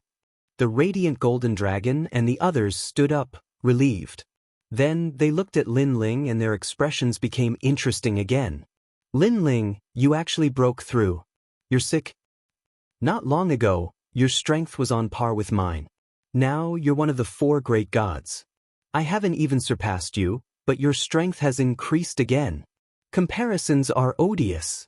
The radiant golden dragon and the others stood up, relieved. Then they looked at Lin Ling and their expressions became interesting again. Lin Ling, you actually broke through. You're sick? Not long ago, your strength was on par with mine. Now you're one of the 4 great gods. I haven't even surpassed you, but your strength has increased again. Comparisons are odious.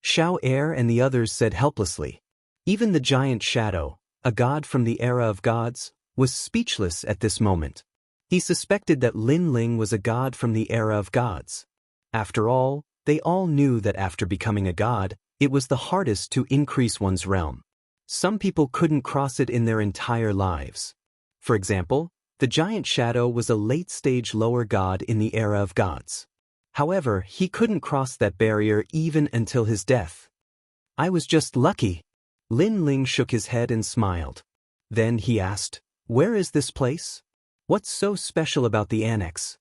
Xiao Er and the others said helplessly. Even the giant shadow, a god from the era of gods, was speechless at this moment. He suspected that Lin Ling was a god from the era of gods. After all, they all knew that after becoming a god, it was the hardest to increase one's realm. Some people couldn't cross it in their entire lives. For example, the giant shadow was a late-stage lower god in the era of gods. However, he couldn't cross that barrier even until his death. I was just lucky. Lin Ling shook his head and smiled. Then he asked, where is this place? What's so special about the annex?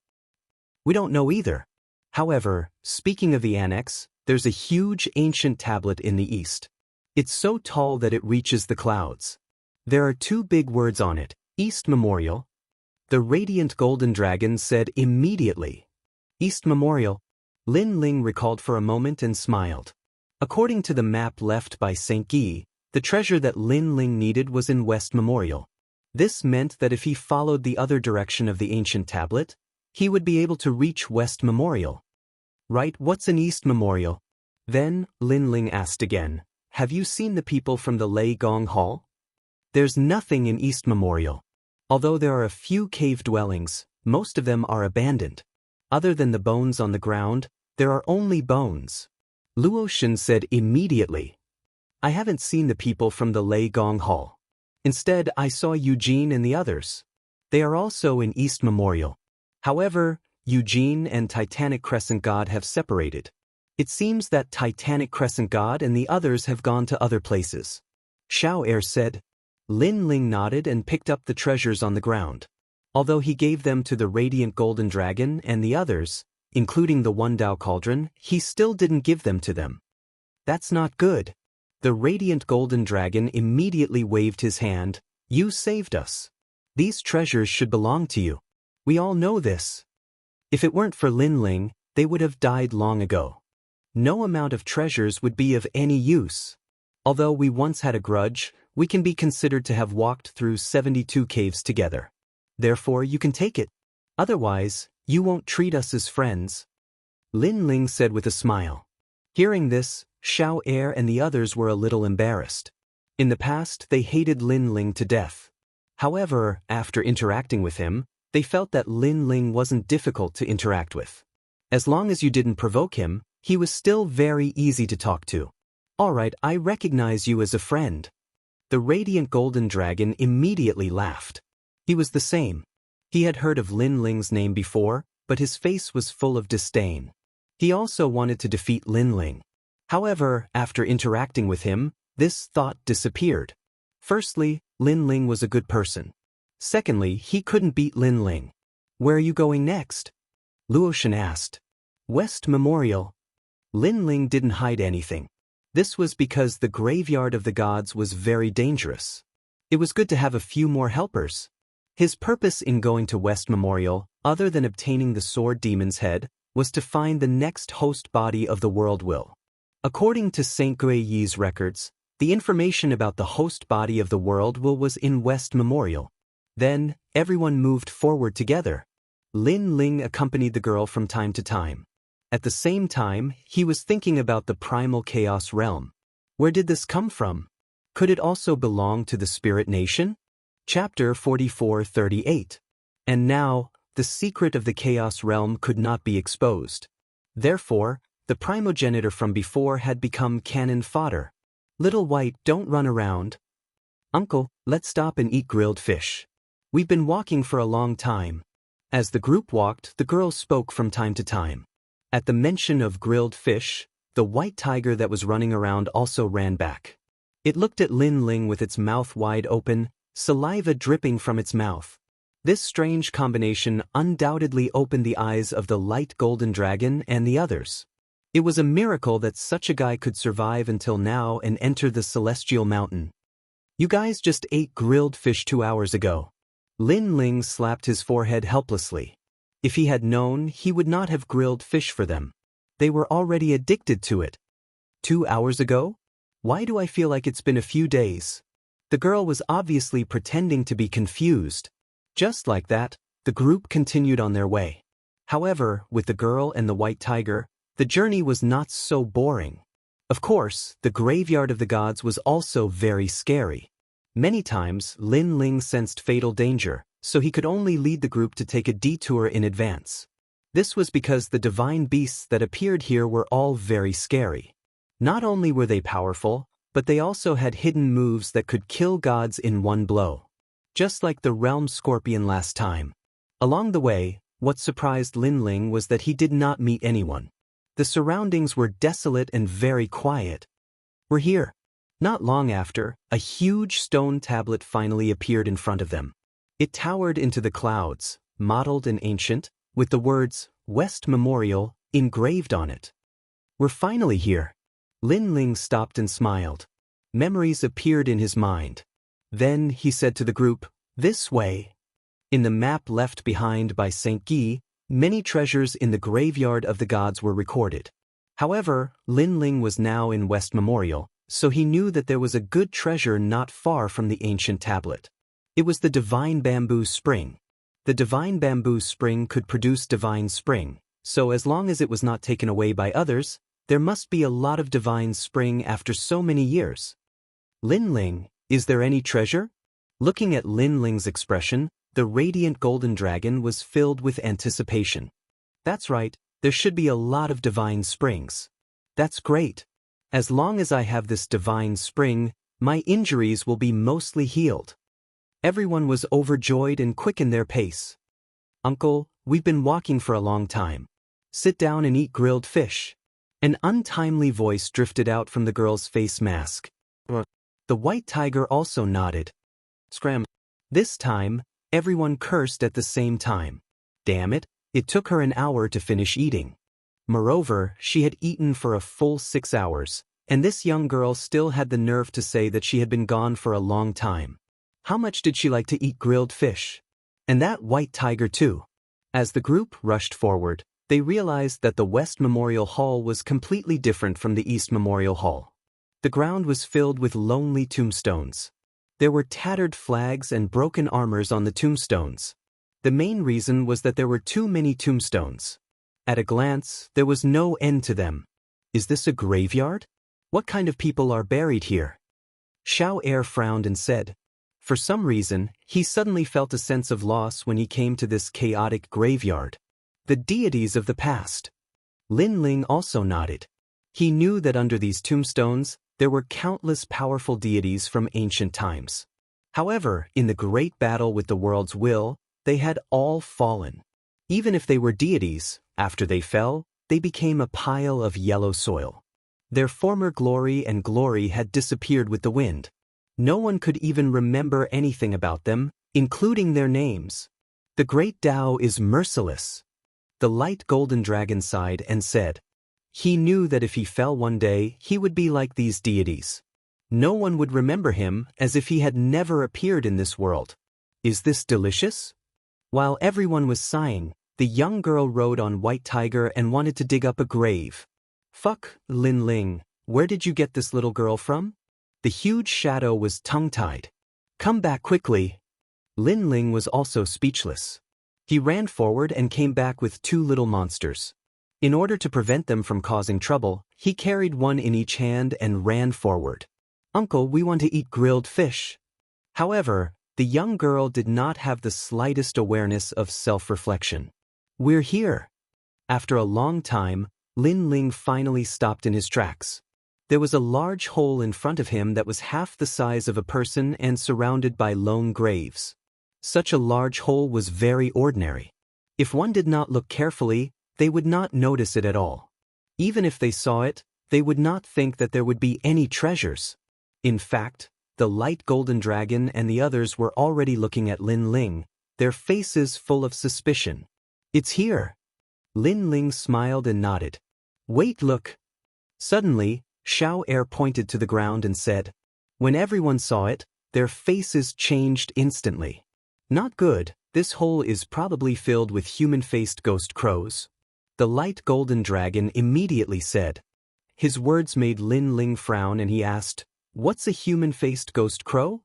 We don't know either. However, speaking of the annex, there's a huge ancient tablet in the east. It's so tall that it reaches the clouds. There are 2 big words on it, East Memorial. The radiant golden dragon said immediately. East Memorial. Lin Ling recalled for a moment and smiled. According to the map left by St. Guy, the treasure that Lin Ling needed was in West Memorial. This meant that if he followed the other direction of the ancient tablet, he would be able to reach West Memorial. Right, what's an East Memorial? Then, Lin Ling asked again, have you seen the people from the Lei Gong Hall? There's nothing in East Memorial. Although there are a few cave dwellings, most of them are abandoned. Other than the bones on the ground, there are only bones. Luoshan said immediately. I haven't seen the people from the Lei Gong Hall. Instead, I saw Eugene and the others. They are also in East Memorial. However, Eugene and Titanic Crescent God have separated. It seems that Titanic Crescent God and the others have gone to other places. Xiao Er said. Lin Ling nodded and picked up the treasures on the ground. Although he gave them to the radiant golden dragon and the others, including the One Dao cauldron, he still didn't give them to them. That's not good. The radiant golden dragon immediately waved his hand. You saved us. These treasures should belong to you. We all know this. If it weren't for Lin Ling, they would have died long ago. No amount of treasures would be of any use. Although we once had a grudge, we can be considered to have walked through 72 caves together. Therefore, you can take it. Otherwise, you won't treat us as friends. Lin Ling said with a smile. Hearing this, Xiao Er and the others were a little embarrassed. In the past, they hated Lin Ling to death. However, after interacting with him, they felt that Lin Ling wasn't difficult to interact with. As long as you didn't provoke him, he was still very easy to talk to. All right, I recognize you as a friend. The radiant golden dragon immediately laughed. He was the same. He had heard of Lin Ling's name before, but his face was full of disdain. He also wanted to defeat Lin Ling. However, after interacting with him, this thought disappeared. Firstly, Lin Ling was a good person. Secondly, he couldn't beat Lin Ling. Where are you going next? Luoshan asked. West Memorial. Lin Ling didn't hide anything. This was because the graveyard of the gods was very dangerous. It was good to have a few more helpers. His purpose in going to West Memorial, other than obtaining the sword demon's head, was to find the next host body of the world will. According to St. Guiyi's records, the information about the host body of the world will was in West Memorial. Then, everyone moved forward together. Lin Ling accompanied the girl from time to time. At the same time, he was thinking about the primal chaos realm. Where did this come from? Could it also belong to the spirit nation? Chapter 44:38. And now, the secret of the chaos realm could not be exposed. Therefore, the primogenitor from before had become cannon fodder. Little White, don't run around. Uncle, let's stop and eat grilled fish. We've been walking for a long time. As the group walked, the girl spoke from time to time. At the mention of grilled fish, The white tiger that was running around also ran back. It looked at Lin Ling with its mouth wide open, saliva dripping from its mouth. This strange combination undoubtedly opened the eyes of the light golden dragon and the others. It was a miracle that such a guy could survive until now and enter the celestial mountain. You guys just ate grilled fish 2 hours ago. Lin Ling slapped his forehead helplessly. If he had known, he would not have grilled fish for them. They were already addicted to it. 2 hours ago? Why do I feel like it's been a few days? The girl was obviously pretending to be confused. Just like that, the group continued on their way. However, with the girl and the white tiger, the journey was not so boring. Of course, the graveyard of the gods was also very scary. Many times, Lin Ling sensed fatal danger, so he could only lead the group to take a detour in advance. This was because the divine beasts that appeared here were all very scary. Not only were they powerful, but they also had hidden moves that could kill gods in one blow. Just like the realm scorpion last time. Along the way, what surprised Lin Ling was that he did not meet anyone. The surroundings were desolate and very quiet. We're here. Not long after, a huge stone tablet finally appeared in front of them. It towered into the clouds, mottled and ancient, with the words, West Memorial, engraved on it. We're finally here. Lin Ling stopped and smiled. Memories appeared in his mind. Then he said to the group, this way. In the map left behind by Saint Guy, many treasures in the graveyard of the gods were recorded. However, Lin Ling was now in West Memorial, so he knew that there was a good treasure not far from the ancient tablet. It was the divine bamboo spring. The divine bamboo spring could produce divine spring, so as long as it was not taken away by others, there must be a lot of divine spring after so many years. Lin Ling, is there any treasure? Looking at Lin Ling's expression, the radiant golden dragon was filled with anticipation. That's right, there should be a lot of divine springs. That's great. As long as I have this divine spring, my injuries will be mostly healed. Everyone was overjoyed and quickened their pace. Uncle, we've been walking for a long time. Sit down and eat grilled fish. An untimely voice drifted out from the girl's face mask. The white tiger also nodded. Scram. This time, everyone cursed at the same time. Damn it, it took her an hour to finish eating. Moreover, she had eaten for a full 6 hours, and this young girl still had the nerve to say that she had been gone for a long time. How much did she like to eat grilled fish? And that white tiger too. As the group rushed forward, they realized that the West Memorial Hall was completely different from the East Memorial Hall. The ground was filled with lonely tombstones. There were tattered flags and broken armors on the tombstones. The main reason was that there were too many tombstones. At a glance, there was no end to them. Is this a graveyard? What kind of people are buried here? Xiao Er frowned and said. For some reason, he suddenly felt a sense of loss when he came to this chaotic graveyard. The deities of the past. Lin Ling also nodded. He knew that under these tombstones, there were countless powerful deities from ancient times. However, in the great battle with the world's will, they had all fallen. Even if they were deities, after they fell, they became a pile of yellow soil. Their former glory had disappeared with the wind. No one could even remember anything about them, including their names. The great Tao is merciless. The light golden dragon sighed and said. He knew that if he fell one day, he would be like these deities. No one would remember him, as if he had never appeared in this world. Is this delicious? While everyone was sighing, the young girl rode on White Tiger and wanted to dig up a grave. Fuck, Lin Ling, where did you get this little girl from? The huge shadow was tongue-tied. Come back quickly. Lin Ling was also speechless. He ran forward and came back with 2 little monsters. In order to prevent them from causing trouble, he carried one in each hand and ran forward. Uncle, we want to eat grilled fish. However, the young girl did not have the slightest awareness of self-reflection. We're here. After a long time, Lin Ling finally stopped in his tracks. There was a large hole in front of him that was half the size of a person and surrounded by lone graves. Such a large hole was very ordinary. If one did not look carefully, they would not notice it at all. Even if they saw it, they would not think that there would be any treasures. In fact, the light golden dragon and the others were already looking at Lin Ling, their faces full of suspicion. "It's here." Lin Ling smiled and nodded. "Wait, look." Suddenly, Xiao Er pointed to the ground and said. When everyone saw it, their faces changed instantly. "Not good, this hole is probably filled with human-faced ghost crows." The light golden dragon immediately said. His words made Lin Ling frown and he asked, "What's a human-faced ghost crow?"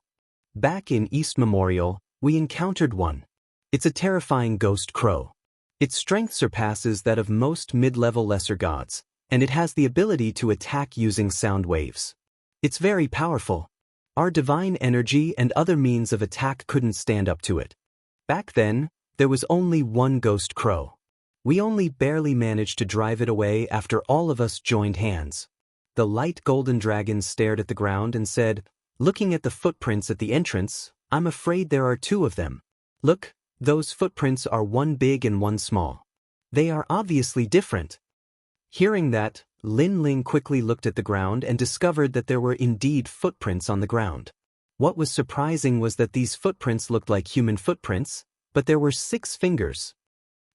"Back in East Memorial, we encountered one. It's a terrifying ghost crow. Its strength surpasses that of most mid-level lesser gods, and it has the ability to attack using sound waves. It's very powerful. Our divine energy and other means of attack couldn't stand up to it. Back then, there was only one ghost crow. We only barely managed to drive it away after all of us joined hands." The light golden dragon stared at the ground and said, "Looking at the footprints at the entrance, I'm afraid there are two of them. Look, those footprints are one big and one small. They are obviously different." Hearing that, Lin Ling quickly looked at the ground and discovered that there were indeed footprints on the ground. What was surprising was that these footprints looked like human footprints, but there were 6 fingers.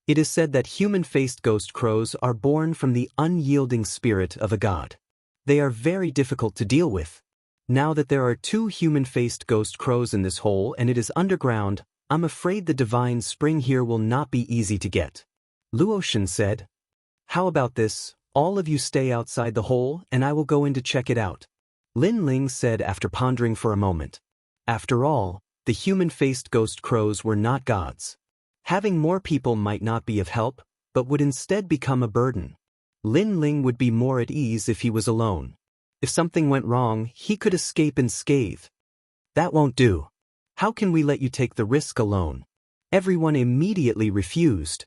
It is said that human-faced ghost crows are born from the unyielding spirit of a god. They are very difficult to deal with. Now that there are 2 human-faced ghost crows in this hole and it is underground, I'm afraid the divine spring here will not be easy to get. Luotian said. "How about this, all of you stay outside the hole and I will go in to check it out," Lin Ling said after pondering for a moment. After all, the human-faced ghost crows were not gods. Having more people might not be of help, but would instead become a burden. Lin Ling would be more at ease if he was alone. If something went wrong, he could escape unscathed. "That won't do. How can we let you take the risk alone?" Everyone immediately refused.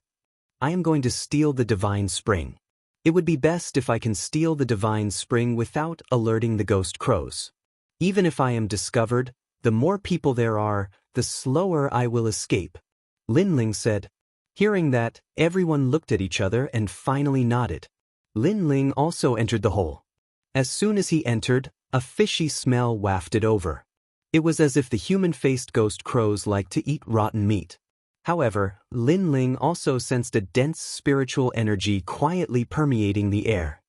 "I am going to steal the divine spring. It would be best if I can steal the divine spring without alerting the ghost crows. Even if I am discovered, the more people there are, the slower I will escape," Lin Ling said. Hearing that, everyone looked at each other and finally nodded. Lin Ling also entered the hole. As soon as he entered, a fishy smell wafted over. It was as if the human-faced ghost crows liked to eat rotten meat. However, Lin Ling also sensed a dense spiritual energy quietly permeating the air.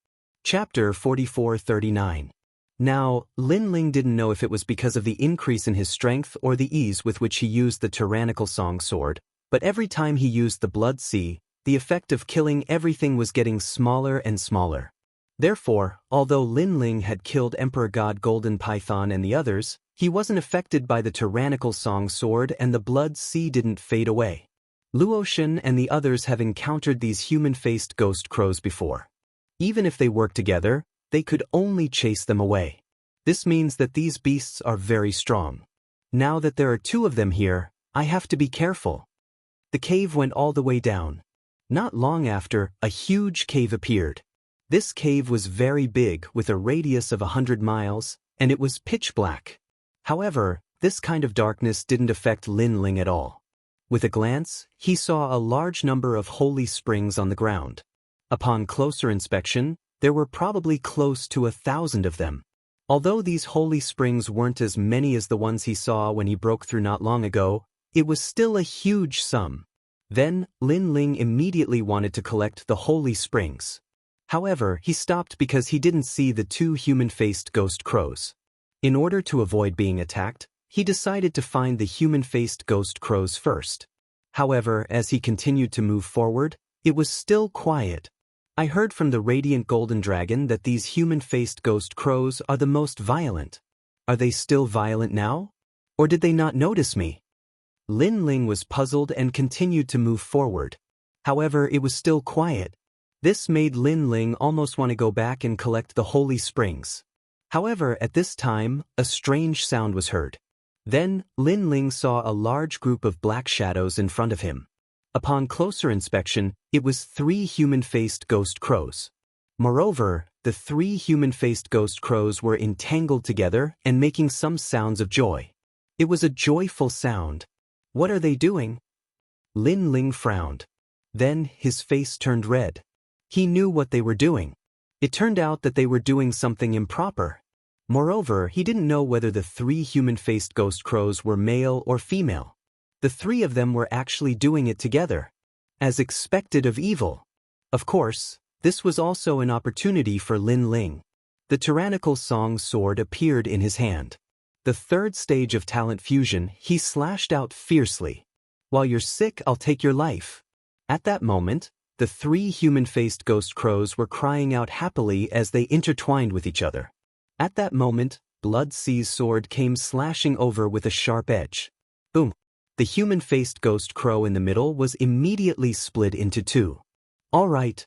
Chapter 4439. Now, Lin Ling didn't know if it was because of the increase in his strength or the ease with which he used the tyrannical song sword, but every time he used the blood sea, the effect of killing everything was getting smaller and smaller. Therefore, although Lin Ling had killed Emperor God Golden Python and the others, he wasn't affected by the tyrannical song sword and the blood sea didn't fade away. Luotian and the others have encountered these human-faced ghost crows before. Even if they worked together, they could only chase them away. This means that these beasts are very strong. Now that there are 2 of them here, I have to be careful. The cave went all the way down. Not long after, a huge cave appeared. This cave was very big with a radius of 100 miles, and it was pitch black. However, this kind of darkness didn't affect Lin Ling at all. With a glance, he saw a large number of holy springs on the ground. Upon closer inspection, there were probably close to 1,000 of them. Although these holy springs weren't as many as the ones he saw when he broke through not long ago, it was still a huge sum. Then, Lin Ling immediately wanted to collect the holy springs. However, he stopped because he didn't see the 2 human-faced ghost crows. In order to avoid being attacked, he decided to find the human-faced ghost crows first. However, as he continued to move forward, it was still quiet. I heard from the radiant golden dragon that these human-faced ghost crows are the most violent. Are they still violent now? Or did they not notice me? Lin Ling was puzzled and continued to move forward. However, it was still quiet. This made Lin Ling almost want to go back and collect the holy springs. However, at this time, a strange sound was heard. Then, Lin Ling saw a large group of black shadows in front of him. Upon closer inspection, it was 3 human-faced ghost crows. Moreover, the 3 human-faced ghost crows were entangled together and making some sounds of joy. It was a joyful sound. What are they doing? Lin Ling frowned. Then, his face turned red. He knew what they were doing. It turned out that they were doing something improper. Moreover, he didn't know whether the 3 human-faced ghost crows were male or female. The 3 of them were actually doing it together, as expected of evil. Of course, this was also an opportunity for Lin Ling. The tyrannical song sword appeared in his hand. The 3rd stage of talent fusion, he slashed out fiercely. "While you're sick, I'll take your life." At that moment, the 3 human-faced ghost crows were crying out happily as they intertwined with each other. At that moment, Blood Sea's sword came slashing over with a sharp edge. Boom! The human-faced ghost crow in the middle was immediately split into 2. All right.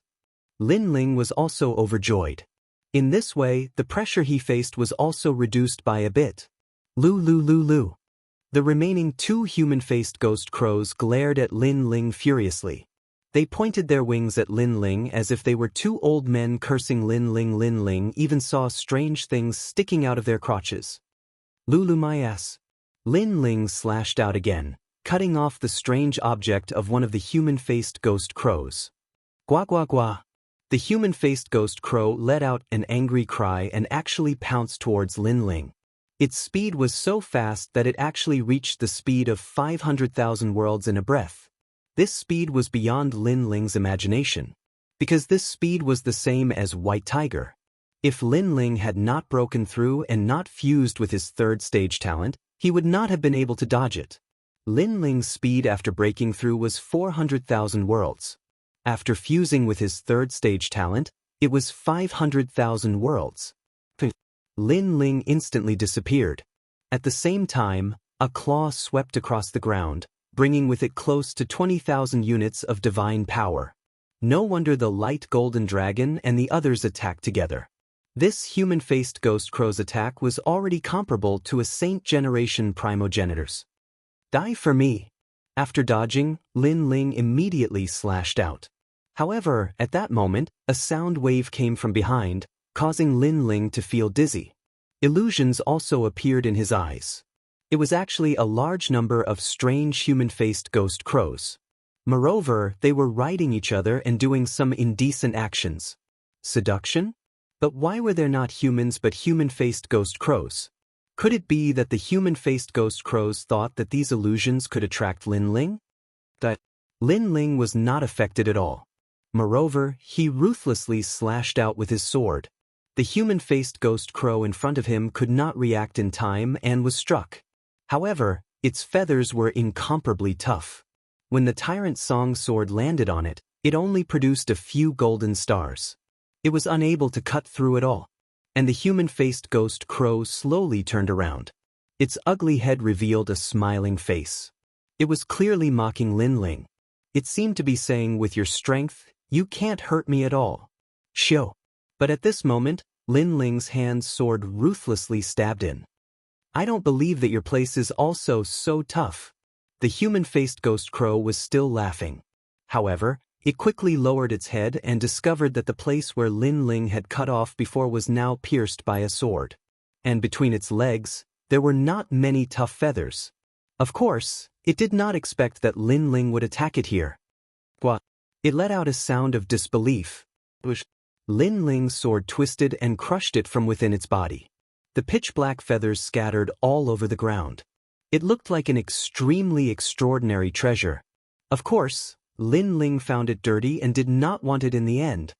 Lin Ling was also overjoyed. In this way, the pressure he faced was also reduced by a bit. Lu. The remaining 2 human-faced ghost crows glared at Lin Ling furiously. They pointed their wings at Lin Ling as if they were 2 old men cursing Lin Ling. Lin Ling even saw strange things sticking out of their crotches. Lulu my ass. Lin Ling slashed out again, cutting off the strange object of one of the human-faced ghost crows. Gua. The human-faced ghost crow let out an angry cry and actually pounced towards Lin Ling. Its speed was so fast that it actually reached the speed of 500,000 worlds in a breath. This speed was beyond Lin Ling's imagination, because this speed was the same as White Tiger. If Lin Ling had not broken through and not fused with his 3rd stage talent, he would not have been able to dodge it. Lin Ling's speed after breaking through was 400,000 worlds. After fusing with his 3rd stage talent, it was 500,000 worlds. Lin Ling instantly disappeared. At the same time, a claw swept across the ground, bringing with it close to 20,000 units of divine power. No wonder the light golden dragon and the others attacked together. This human-faced ghost crow's attack was already comparable to a Saint generation primogenitors. Die for me. After dodging, Lin Ling immediately slashed out. However, at that moment, a sound wave came from behind, causing Lin Ling to feel dizzy. Illusions also appeared in his eyes. It was actually a large number of strange human-faced ghost crows. Moreover, they were riding each other and doing some indecent actions. Seduction? But why were there not humans but human-faced ghost crows? Could it be that the human-faced ghost crows thought that these illusions could attract Lin Ling? That Lin Ling was not affected at all. Moreover, he ruthlessly slashed out with his sword. The human-faced ghost crow in front of him could not react in time and was struck. However, its feathers were incomparably tough. When the tyrant song sword landed on it, it only produced a few golden stars. It was unable to cut through at all. And the human-faced ghost crow slowly turned around. Its ugly head revealed a smiling face. It was clearly mocking Lin Ling. It seemed to be saying, "With your strength, you can't hurt me at all." Shio. But at this moment, Lin Ling's hand's sword ruthlessly stabbed in. "I don't believe that your place is also so tough." The human-faced ghost crow was still laughing. However, it quickly lowered its head and discovered that the place where Lin Ling had cut off before was now pierced by a sword. And between its legs, there were not many tough feathers. Of course, it did not expect that Lin Ling would attack it here. What? It let out a sound of disbelief. Lin Ling's sword twisted and crushed it from within its body. The pitch-black feathers scattered all over the ground. It looked like an extremely extraordinary treasure. Of course, Lin Ling found it dirty and did not want it in the end.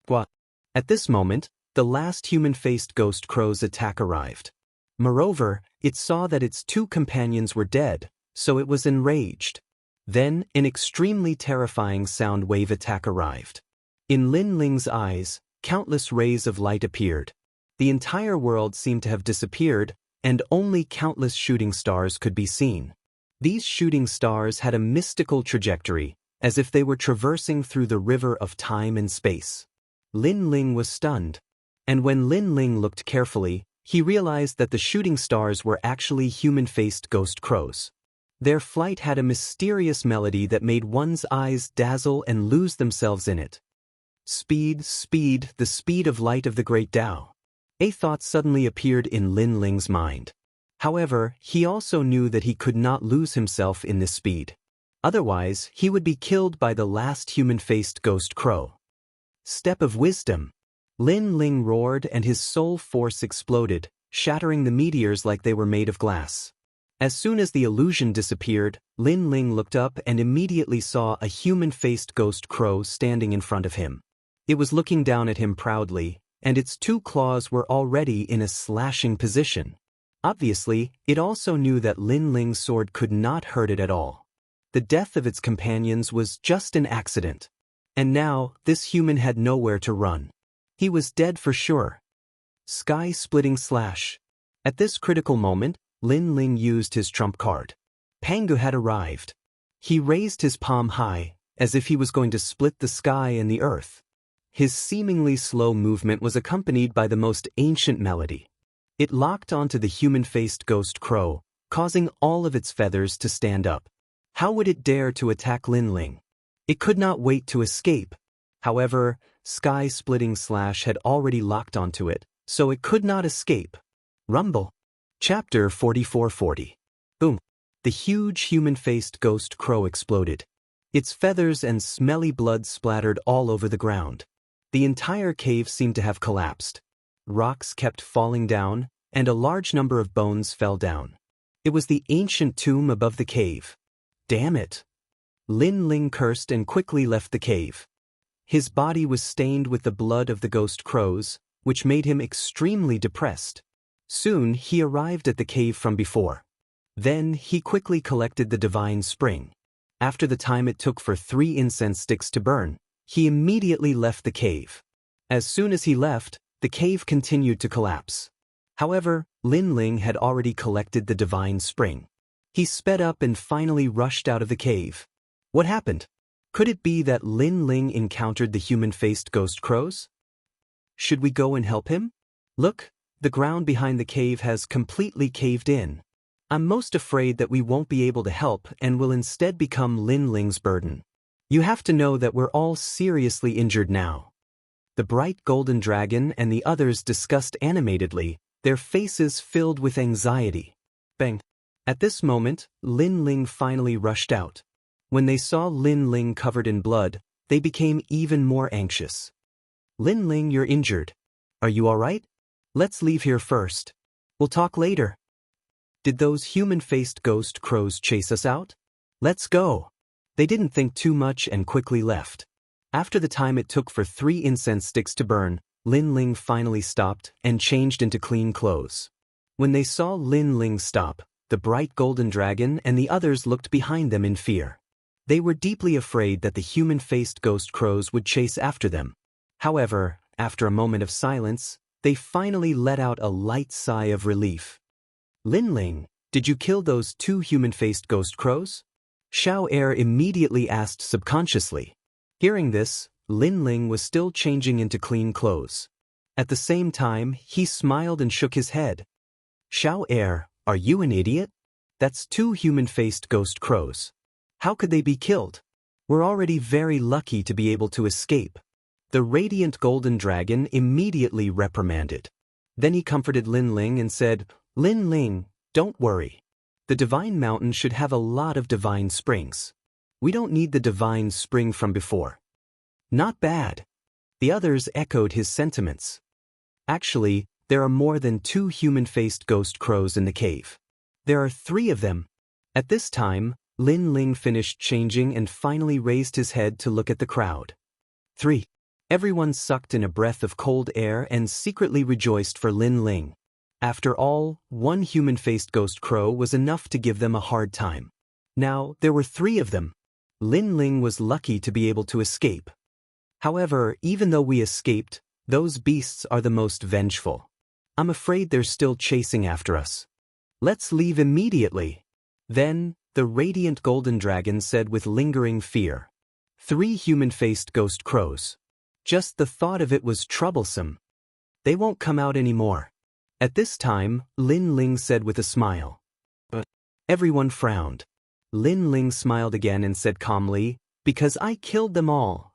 What? At this moment, the last human-faced ghost crow's attack arrived. Moreover, it saw that its 2 companions were dead, so it was enraged. Then, an extremely terrifying sound wave attack arrived. In Lin Ling's eyes, countless rays of light appeared. The entire world seemed to have disappeared, and only countless shooting stars could be seen. These shooting stars had a mystical trajectory, as if they were traversing through the river of time and space. Lin Ling was stunned. And when Lin Ling looked carefully, he realized that the shooting stars were actually human-faced ghost crows. Their flight had a mysterious melody that made one's eyes dazzle and lose themselves in it. Speed, the speed of light of the great Tao. A thought suddenly appeared in Lin Ling's mind. However, he also knew that he could not lose himself in this speed. Otherwise, he would be killed by the last human-faced ghost crow. Step of wisdom. Lin Ling roared and his soul force exploded, shattering the meteors like they were made of glass. As soon as the illusion disappeared, Lin Ling looked up and immediately saw a human-faced ghost crow standing in front of him. It was looking down at him proudly, and its 2 claws were already in a slashing position. Obviously, it also knew that Lin Ling's sword could not hurt it at all. The death of its companions was just an accident. And now, this human had nowhere to run. He was dead for sure. Sky-splitting slash. At this critical moment, Lin Ling used his trump card. Pangu had arrived. He raised his palm high, as if he was going to split the sky and the earth. His seemingly slow movement was accompanied by the most ancient melody. It locked onto the human-faced ghost crow, causing all of its feathers to stand up. How would it dare to attack Lin Ling? It could not wait to escape. However, Sky-splitting slash had already locked onto it, so it could not escape. Rumble. Chapter 4440. Boom. The huge human-faced ghost crow exploded. Its feathers and smelly blood splattered all over the ground. The entire cave seemed to have collapsed. Rocks kept falling down, and a large number of bones fell down. It was the ancient tomb above the cave. Damn it. Lin Ling cursed and quickly left the cave. His body was stained with the blood of the ghost crows, which made him extremely depressed. Soon he arrived at the cave from before. Then he quickly collected the divine spring. After the time it took for 3 incense sticks to burn, he immediately left the cave. As soon as he left, the cave continued to collapse. However, Lin Ling had already collected the divine spring. He sped up and finally rushed out of the cave. What happened? Could it be that Lin Ling encountered the human-faced ghost crows? Should we go and help him? Look, the ground behind the cave has completely caved in. I'm most afraid that we won't be able to help and will instead become Lin Ling's burden. You have to know that we're all seriously injured now. The bright golden dragon and the others discussed animatedly, their faces filled with anxiety. Bang! At this moment, Lin Ling finally rushed out. When they saw Lin Ling covered in blood, they became even more anxious. Lin Ling, you're injured. Are you all right? Let's leave here first. We'll talk later. Did those human-faced ghost crows chase us out? Let's go. They didn't think too much and quickly left. After the time it took for 3 incense sticks to burn, Lin Ling finally stopped and changed into clean clothes. When they saw Lin Ling stop, the bright golden dragon and the others looked behind them in fear. They were deeply afraid that the human-faced ghost crows would chase after them. However, after a moment of silence, they finally let out a light sigh of relief. Lin Ling, did you kill those 2 human-faced ghost crows? Xiao Er immediately asked subconsciously. Hearing this, Lin Ling was still changing into clean clothes. At the same time, he smiled and shook his head. Xiao Er, are you an idiot? That's 2 human-faced ghost crows. How could they be killed? We're already very lucky to be able to escape. The radiant golden dragon immediately reprimanded. Then he comforted Lin Ling and said, Lin Ling, don't worry. The divine mountain should have a lot of divine springs. We don't need the divine spring from before. Not bad. The others echoed his sentiments. Actually, there are more than 2 human-faced ghost crows in the cave. There are 3 of them. At this time, Lin Ling finished changing and finally raised his head to look at the crowd. 3. Everyone sucked in a breath of cold air and secretly rejoiced for Lin Ling. After all, 1 human-faced ghost crow was enough to give them a hard time. Now, there were 3 of them. Lin Ling was lucky to be able to escape. However, even though we escaped, those beasts are the most vengeful. I'm afraid they're still chasing after us. Let's leave immediately. Then, the radiant golden dragon said with lingering fear. 3 human-faced ghost crows. Just the thought of it was troublesome. They won't come out anymore. At this time, Lin Ling said with a smile. But everyone frowned. Lin Ling smiled again and said calmly, because I killed them all.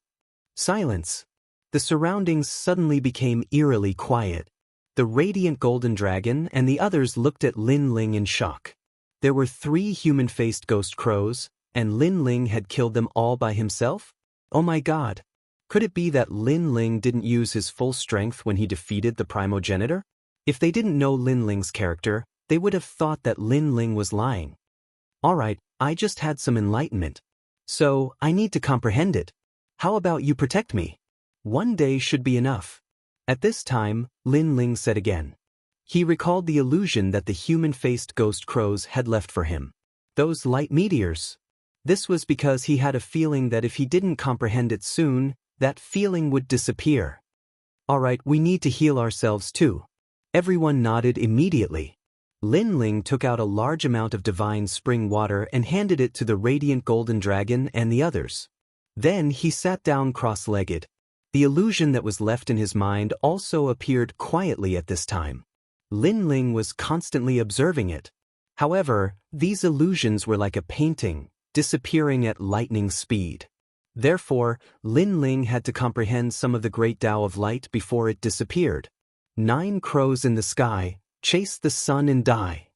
Silence. The surroundings suddenly became eerily quiet. The radiant golden dragon and the others looked at Lin Ling in shock. There were 3 human-faced ghost crows, and Lin Ling had killed them all by himself? Oh my God. Could it be that Lin Ling didn't use his full strength when he defeated the primogenitor? If they didn't know Lin Ling's character, they would have thought that Lin Ling was lying. Alright, I just had some enlightenment. So, I need to comprehend it. How about you protect me? One day should be enough. At this time, Lin Ling said again. He recalled the illusion that the human-faced ghost crows had left for him. Those light meteors. This was because he had a feeling that if he didn't comprehend it soon, that feeling would disappear. Alright, we need to heal ourselves too. Everyone nodded immediately. Lin Ling took out a large amount of divine spring water and handed it to the radiant golden dragon and the others. Then he sat down cross-legged. The illusion that was left in his mind also appeared quietly at this time. Lin Ling was constantly observing it. However, these illusions were like a painting, disappearing at lightning speed. Therefore, Lin Ling had to comprehend some of the great Tao of light before it disappeared. 9 crows in the sky, chase the sun and die.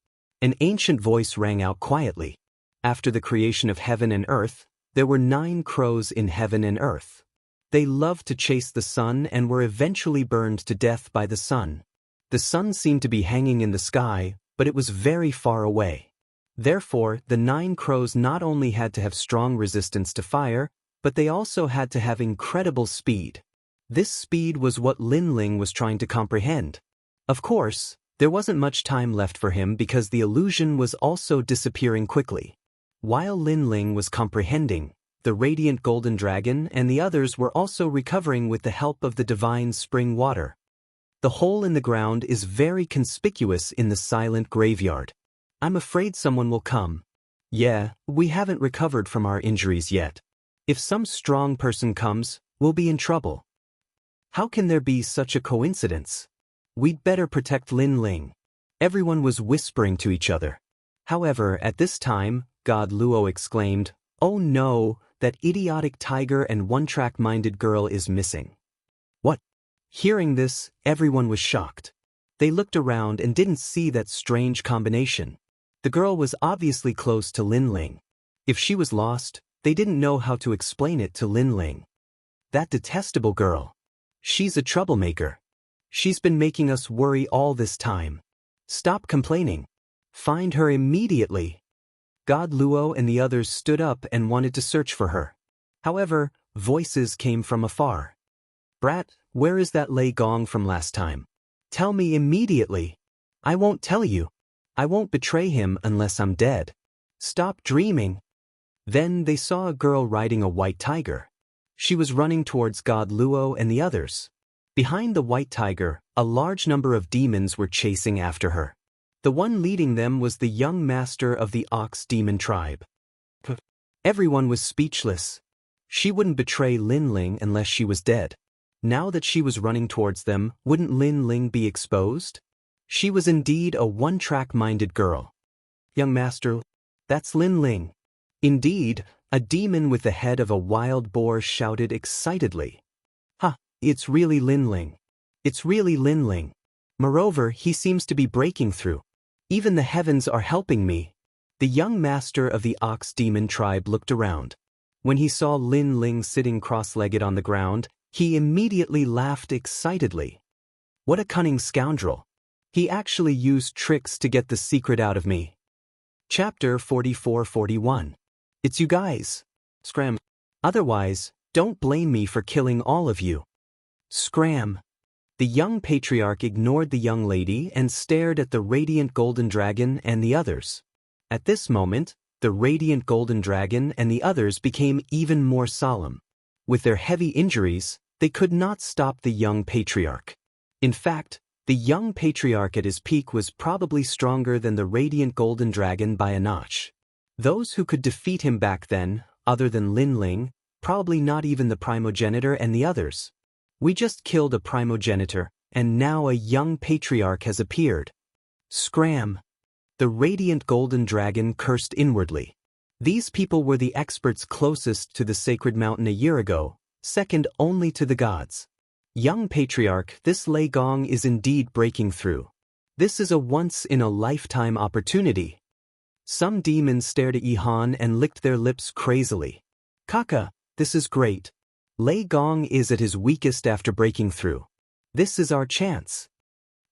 An ancient voice rang out quietly. After the creation of heaven and earth, there were 9 crows in heaven and earth. They loved to chase the sun and were eventually burned to death by the sun. The sun seemed to be hanging in the sky, but it was very far away. Therefore, the 9 crows not only had to have strong resistance to fire, but they also had to have incredible speed. This speed was what Lin Ling was trying to comprehend. Of course, there wasn't much time left for him because the illusion was also disappearing quickly. While Lin Ling was comprehending, the radiant golden dragon and the others were also recovering with the help of the divine spring water. The hole in the ground is very conspicuous in the silent graveyard. I'm afraid someone will come. Yeah, we haven't recovered from our injuries yet. If some strong person comes, we'll be in trouble. How can there be such a coincidence? We'd better protect Lin Ling. Everyone was whispering to each other. However, at this time, God Luo exclaimed, "Oh no, that idiotic tiger and one-track-minded girl is missing." What? Hearing this, everyone was shocked. They looked around and didn't see that strange combination. The girl was obviously close to Lin Ling. If she was lost, they didn't know how to explain it to Lin Ling. That detestable girl. She's a troublemaker. She's been making us worry all this time. Stop complaining. Find her immediately. God Luo and the others stood up and wanted to search for her. However, voices came from afar. Brat, where is that Lei Gong from last time? Tell me immediately. I won't tell you. I won't betray him unless I'm dead. Stop dreaming. Then they saw a girl riding a white tiger. She was running towards God Luo and the others. Behind the white tiger, a large number of demons were chasing after her. The one leading them was the young master of the ox demon tribe. Everyone was speechless. She wouldn't betray Lin Ling unless she was dead. Now that she was running towards them, wouldn't Lin Ling be exposed? She was indeed a one-track-minded girl. Young master, that's Lin Ling. Indeed, a demon with the head of a wild boar shouted excitedly. Ha, it's really Lin Ling. It's really Lin Ling. Moreover, he seems to be breaking through. Even the heavens are helping me. The young master of the ox demon tribe looked around. When he saw Lin Ling sitting cross-legged on the ground, he immediately laughed excitedly. What a cunning scoundrel. He actually used tricks to get the secret out of me. Chapter 44-41. It's you guys. Scram. Otherwise, don't blame me for killing all of you. Scram. The young patriarch ignored the young lady and stared at the radiant golden dragon and the others. At this moment, the radiant golden dragon and the others became even more solemn. With their heavy injuries, they could not stop the young patriarch. In fact, the young patriarch at his peak was probably stronger than the radiant golden dragon by a notch. Those who could defeat him back then, other than Lin Ling, probably not even the primogenitor and the others. We just killed a primogenitor, and now a young patriarch has appeared. Scram! The radiant golden dragon cursed inwardly. These people were the experts closest to the sacred mountain a year ago, second only to the gods. Young patriarch, this Lei Gong is indeed breaking through. This is a once-in-a-lifetime opportunity. Some demons stared at Yihan and licked their lips crazily. Kaka, this is great. Lei Gong is at his weakest after breaking through. This is our chance.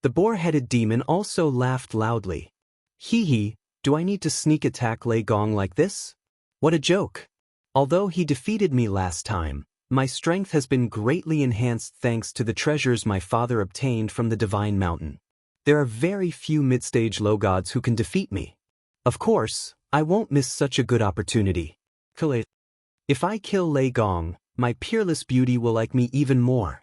The boar-headed demon also laughed loudly. Hee hee, do I need to sneak attack Lei Gong like this? What a joke. Although he defeated me last time, my strength has been greatly enhanced thanks to the treasures my father obtained from the Divine Mountain. There are very few mid-stage low gods who can defeat me. Of course, I won't miss such a good opportunity. Cultivate. If I kill Lei Gong, my peerless beauty will like me even more.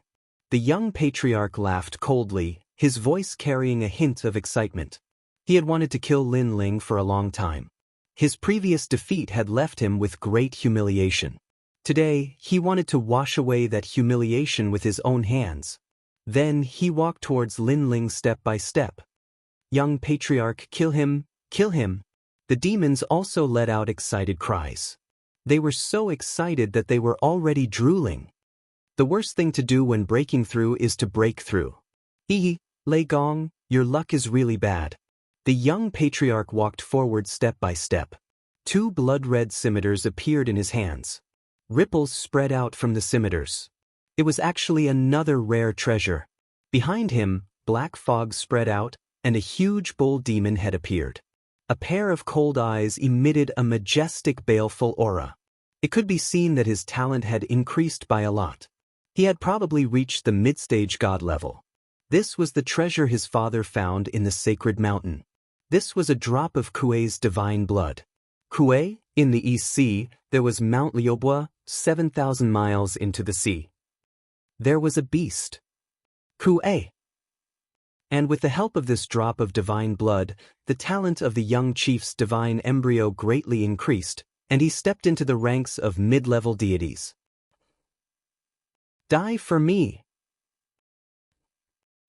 The young patriarch laughed coldly, his voice carrying a hint of excitement. He had wanted to kill Lin Ling for a long time. His previous defeat had left him with great humiliation. Today, he wanted to wash away that humiliation with his own hands. Then he walked towards Lin Ling step by step. Young patriarch, kill him, kill him. The demons also let out excited cries. They were so excited that they were already drooling. The worst thing to do when breaking through is to break through. Lei Gong, your luck is really bad. The young patriarch walked forward step by step. 2 blood-red scimitars appeared in his hands. Ripples spread out from the scimitars. It was actually another rare treasure. Behind him, black fog spread out, and a huge bull demon head appeared. A pair of cold eyes emitted a majestic, baleful aura. It could be seen that his talent had increased by a lot. He had probably reached the mid-stage god level. This was the treasure his father found in the sacred mountain. This was a drop of Kuei's divine blood. Kuei, in the East Sea, there was Mount Liubo, 7,000 miles into the sea. There was a beast. Kuei. And with the help of this drop of divine blood, the talent of the young chief's divine embryo greatly increased, and he stepped into the ranks of mid-level deities. Die for me.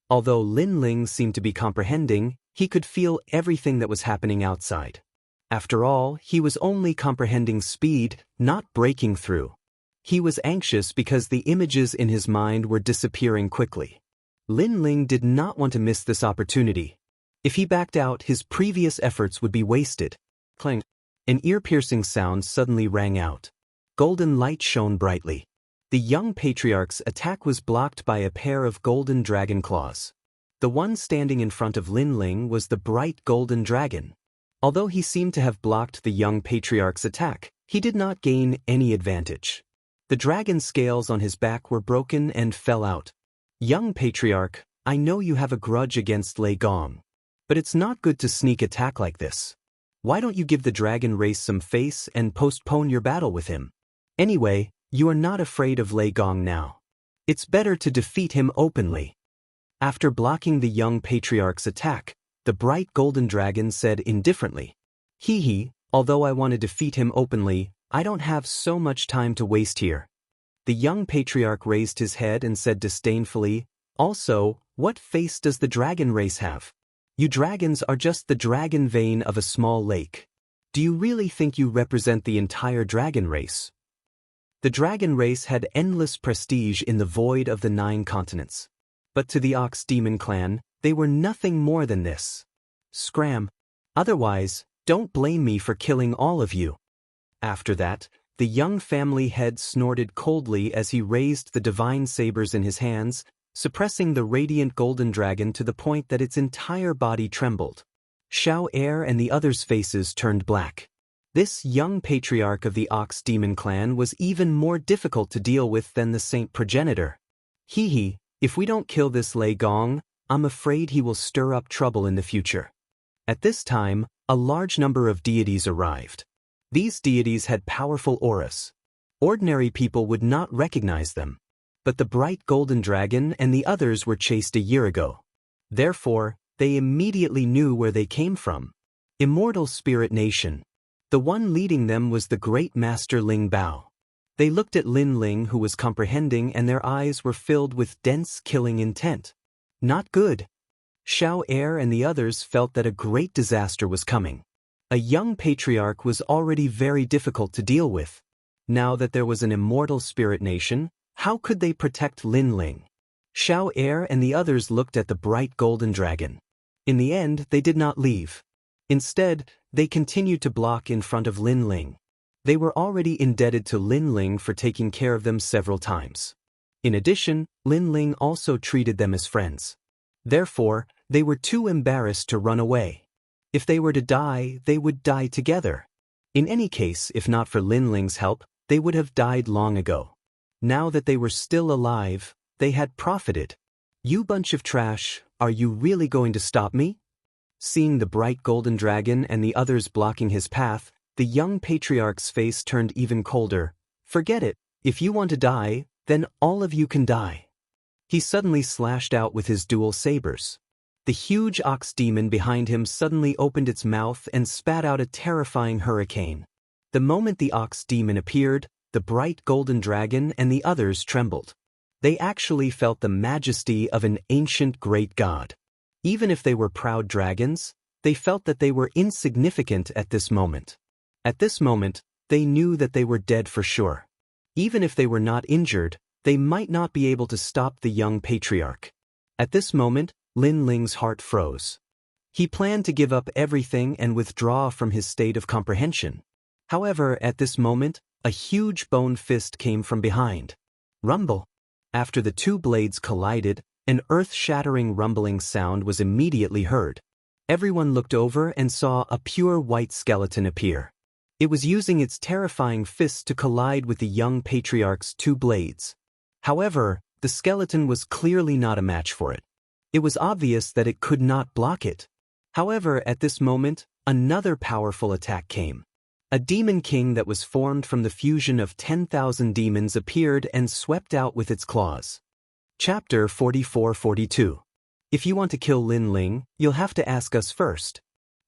Although Lin Ling seemed to be comprehending, he could feel everything that was happening outside. After all, he was only comprehending speed, not breaking through. He was anxious because the images in his mind were disappearing quickly. Lin Ling did not want to miss this opportunity. If he backed out, his previous efforts would be wasted. Clang. An ear-piercing sound suddenly rang out. Golden light shone brightly. The young patriarch's attack was blocked by a pair of golden dragon claws. The one standing in front of Lin Ling was the bright golden dragon. Although he seemed to have blocked the young patriarch's attack, he did not gain any advantage. The dragon scales on his back were broken and fell out. Young patriarch, I know you have a grudge against Lei Gong. But it's not good to sneak attack like this. Why don't you give the dragon race some face and postpone your battle with him? Anyway, you are not afraid of Lei Gong now. It's better to defeat him openly. After blocking the young patriarch's attack, the bright golden dragon said indifferently, although I want to defeat him openly, I don't have so much time to waste here. The young patriarch raised his head and said disdainfully, also, what face does the dragon race have? You dragons are just the dragon vein of a small lake. Do you really think you represent the entire dragon race? The dragon race had endless prestige in the void of the 9 continents. But to the Ox Demon clan, they were nothing more than this. Scram. Otherwise, don't blame me for killing all of you. After that, the young family head snorted coldly as he raised the divine sabers in his hands, suppressing the radiant golden dragon to the point that its entire body trembled. Xiao Air and the others' faces turned black. This young patriarch of the Ox Demon clan was even more difficult to deal with than the saint progenitor. If we don't kill this Lei Gong, I'm afraid he will stir up trouble in the future. At this time, a large number of deities arrived. These deities had powerful auras. Ordinary people would not recognize them. But the bright golden dragon and the others were chased a year ago. Therefore, they immediately knew where they came from. Immortal Spirit Nation. The one leading them was the great master Ling Bao. They looked at Lin Ling, who was comprehending, and their eyes were filled with dense killing intent. Not good. Xiao Air and the others felt that a great disaster was coming. A young patriarch was already very difficult to deal with. Now that there was an immortal spirit nation, how could they protect Lin Ling? Xiao Air and the others looked at the bright golden dragon. In the end, they did not leave. Instead, they continued to block in front of Lin Ling. They were already indebted to Lin Ling for taking care of them several times. In addition, Lin Ling also treated them as friends. Therefore, they were too embarrassed to run away. If they were to die, they would die together. In any case, if not for Lin Ling's help, they would have died long ago. Now that they were still alive, they had profited. "You bunch of trash, are you really going to stop me?" Seeing the bright golden dragon and the others blocking his path, the young patriarch's face turned even colder. "Forget it, if you want to die, then all of you can die." He suddenly slashed out with his dual sabers. The huge ox demon behind him suddenly opened its mouth and spat out a terrifying hurricane. The moment the ox demon appeared, the bright golden dragon and the others trembled. They actually felt the majesty of an ancient great god. Even if they were proud dragons, they felt that they were insignificant at this moment. At this moment, they knew that they were dead for sure. Even if they were not injured, they might not be able to stop the young patriarch. At this moment, Lin Ling's heart froze. He planned to give up everything and withdraw from his state of comprehension. However, at this moment, a huge bone fist came from behind. Rumble. After the two blades collided, an earth-shattering rumbling sound was immediately heard. Everyone looked over and saw a pure white skeleton appear. It was using its terrifying fists to collide with the young patriarch's two blades. However, the skeleton was clearly not a match for it. It was obvious that it could not block it. However, at this moment, another powerful attack came. A demon king that was formed from the fusion of 10,000 demons appeared and swept out with its claws. Chapter 44-42. If you want to kill Lin Ling, you'll have to ask us first.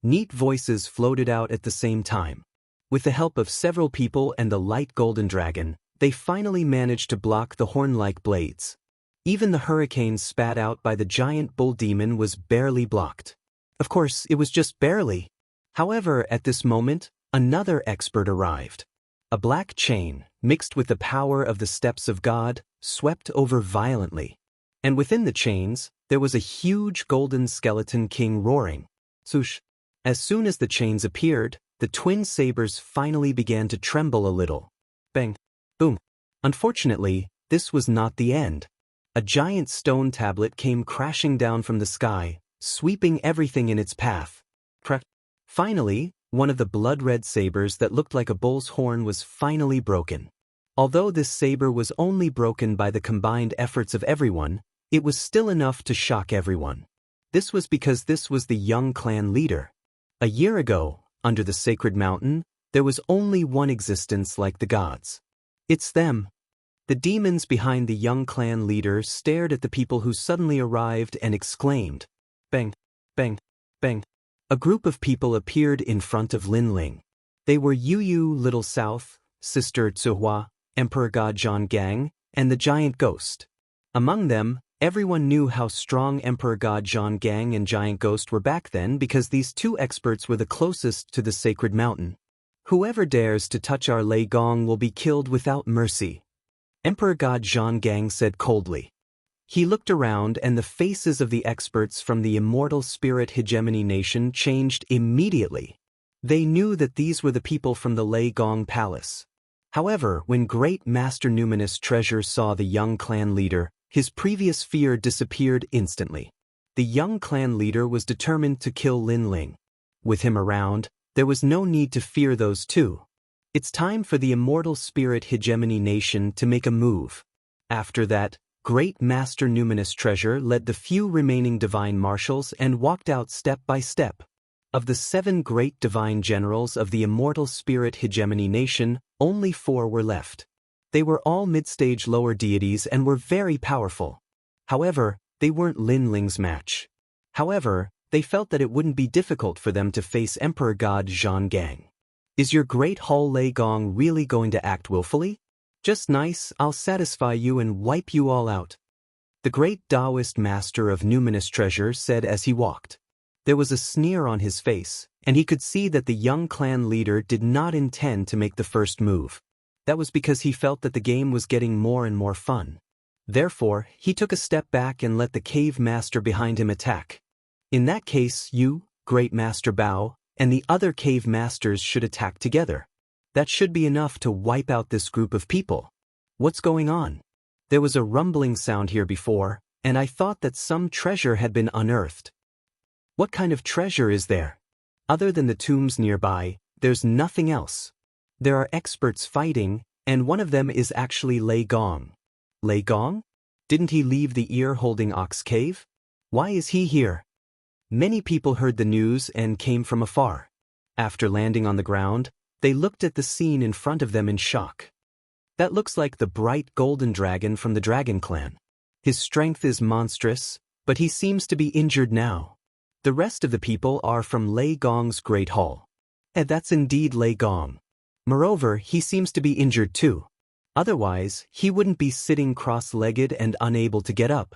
Neat voices floated out at the same time. With the help of several people and the light golden dragon, they finally managed to block the horn-like blades. Even the hurricane spat out by the giant bull demon was barely blocked. Of course, it was just barely. However, at this moment, another expert arrived. A black chain, mixed with the power of the steps of God, swept over violently. And within the chains, there was a huge golden skeleton king roaring. Swoosh! As soon as the chains appeared, the twin sabers finally began to tremble a little. Bang! Boom! Unfortunately, this was not the end. A giant stone tablet came crashing down from the sky, sweeping everything in its path. Crack! Finally, one of the blood-red sabers that looked like a bull's horn was finally broken. Although this saber was only broken by the combined efforts of everyone, it was still enough to shock everyone. This was because this was the young clan leader. A year ago, under the sacred mountain, there was only one existence like the gods. It's them. The demons behind the young clan leader stared at the people who suddenly arrived and exclaimed, "Bang! Bang! Bang!" A group of people appeared in front of Lin Ling. They were Yu Little South, Sister Tsuhua, Emperor God Zhonggang, and the Giant Ghost. Among them, everyone knew how strong Emperor God Zhonggang and Giant Ghost were back then because these two experts were the closest to the sacred mountain. "Whoever dares to touch our Lei Gong will be killed without mercy," Emperor God Zhonggang said coldly. He looked around and the faces of the experts from the immortal spirit hegemony nation changed immediately. They knew that these were the people from the Lei Gong Palace. However, when Great Master Numinous Treasure saw the young clan leader, his previous fear disappeared instantly. The young clan leader was determined to kill Lin Ling. With him around, there was no need to fear those two. It's time for the immortal spirit hegemony nation to make a move. After that, Great Master Numinous Treasure led the few remaining divine marshals and walked out step by step. Of the 7 great divine generals of the immortal spirit hegemony nation, only 4 were left. They were all mid-stage lower deities and were very powerful. However, they weren't Lin Ling's match. However, they felt that it wouldn't be difficult for them to face Emperor God Zhonggang. "Is your great Hall Lei Gong really going to act willfully? Just nice, I'll satisfy you and wipe you all out," the great Daoist master of Numinous Treasure said as he walked. There was a sneer on his face, and he could see that the young clan leader did not intend to make the first move. That was because he felt that the game was getting more and more fun. Therefore, he took a step back and let the cave master behind him attack. In that case, you, Great Master Bao, and the other cave masters should attack together. That should be enough to wipe out this group of people. What's going on? There was a rumbling sound here before, and I thought that some treasure had been unearthed. What kind of treasure is there? Other than the tombs nearby, there's nothing else. There are experts fighting, and one of them is actually Lei Gong. Lei Gong? Didn't he leave the ear-holding ox cave? Why is he here? Many people heard the news and came from afar. After landing on the ground, they looked at the scene in front of them in shock. That looks like the bright golden dragon from the Dragon Clan. His strength is monstrous, but he seems to be injured now. The rest of the people are from Lei Gong's Great Hall. And that's indeed Lei Gong. Moreover, he seems to be injured too. Otherwise, he wouldn't be sitting cross-legged and unable to get up.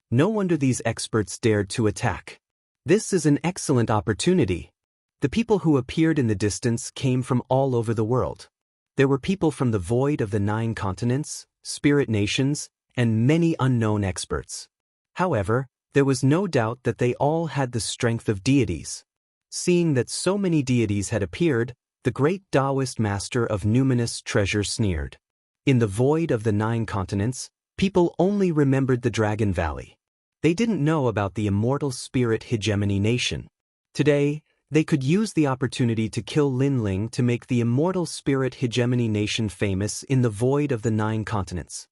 No wonder these experts dared to attack. This is an excellent opportunity. The people who appeared in the distance came from all over the world. There were people from the void of the 9 continents, spirit nations, and many unknown experts. However, there was no doubt that they all had the strength of deities. Seeing that so many deities had appeared, the great Daoist master of numinous treasure sneered. In the void of the 9 continents, people only remembered the Dragon Valley. They didn't know about the immortal spirit hegemony nation. Today, they could use the opportunity to kill Lin Ling to make the immortal spirit hegemony nation famous in the void of the 9 continents.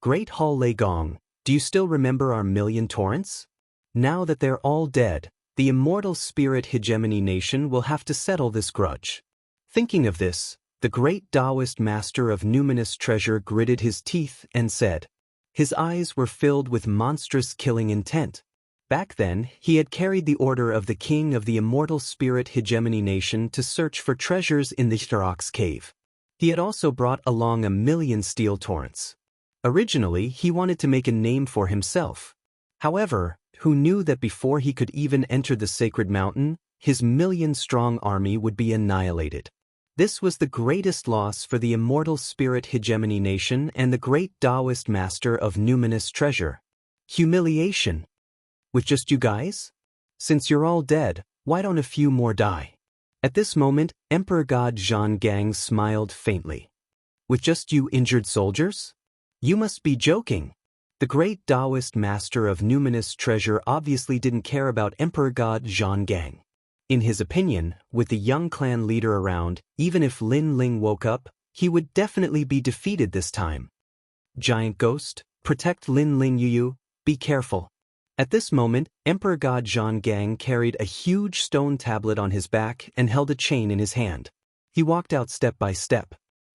Great Hall Lei Gong, do you still remember our million torrents? Now that they're all dead, the immortal spirit hegemony nation will have to settle this grudge. Thinking of this, the great Daoist master of numinous treasure gritted his teeth and said. His eyes were filled with monstrous killing intent. Back then, he had carried the order of the king of the immortal spirit hegemony nation to search for treasures in the Ox cave. He had also brought along 1,000,000 steel torrents. Originally, he wanted to make a name for himself. However, who knew that before he could even enter the sacred mountain, his 1,000,000-strong army would be annihilated. This was the greatest loss for the immortal spirit hegemony nation and the great Daoist master of numinous treasure. Humiliation. With just you guys? Since you're all dead, why don't a few more die? At this moment, Emperor God Zhang smiled faintly. With just you injured soldiers? You must be joking. The great Daoist master of numinous treasure obviously didn't care about Emperor God Zhang. In his opinion, with the young clan leader around, even if Lin Ling woke up, he would definitely be defeated this time. Giant Ghost, protect Lin Ling Yu, be careful. At this moment, Emperor God Zhang carried a huge stone tablet on his back and held a chain in his hand. He walked out step by step.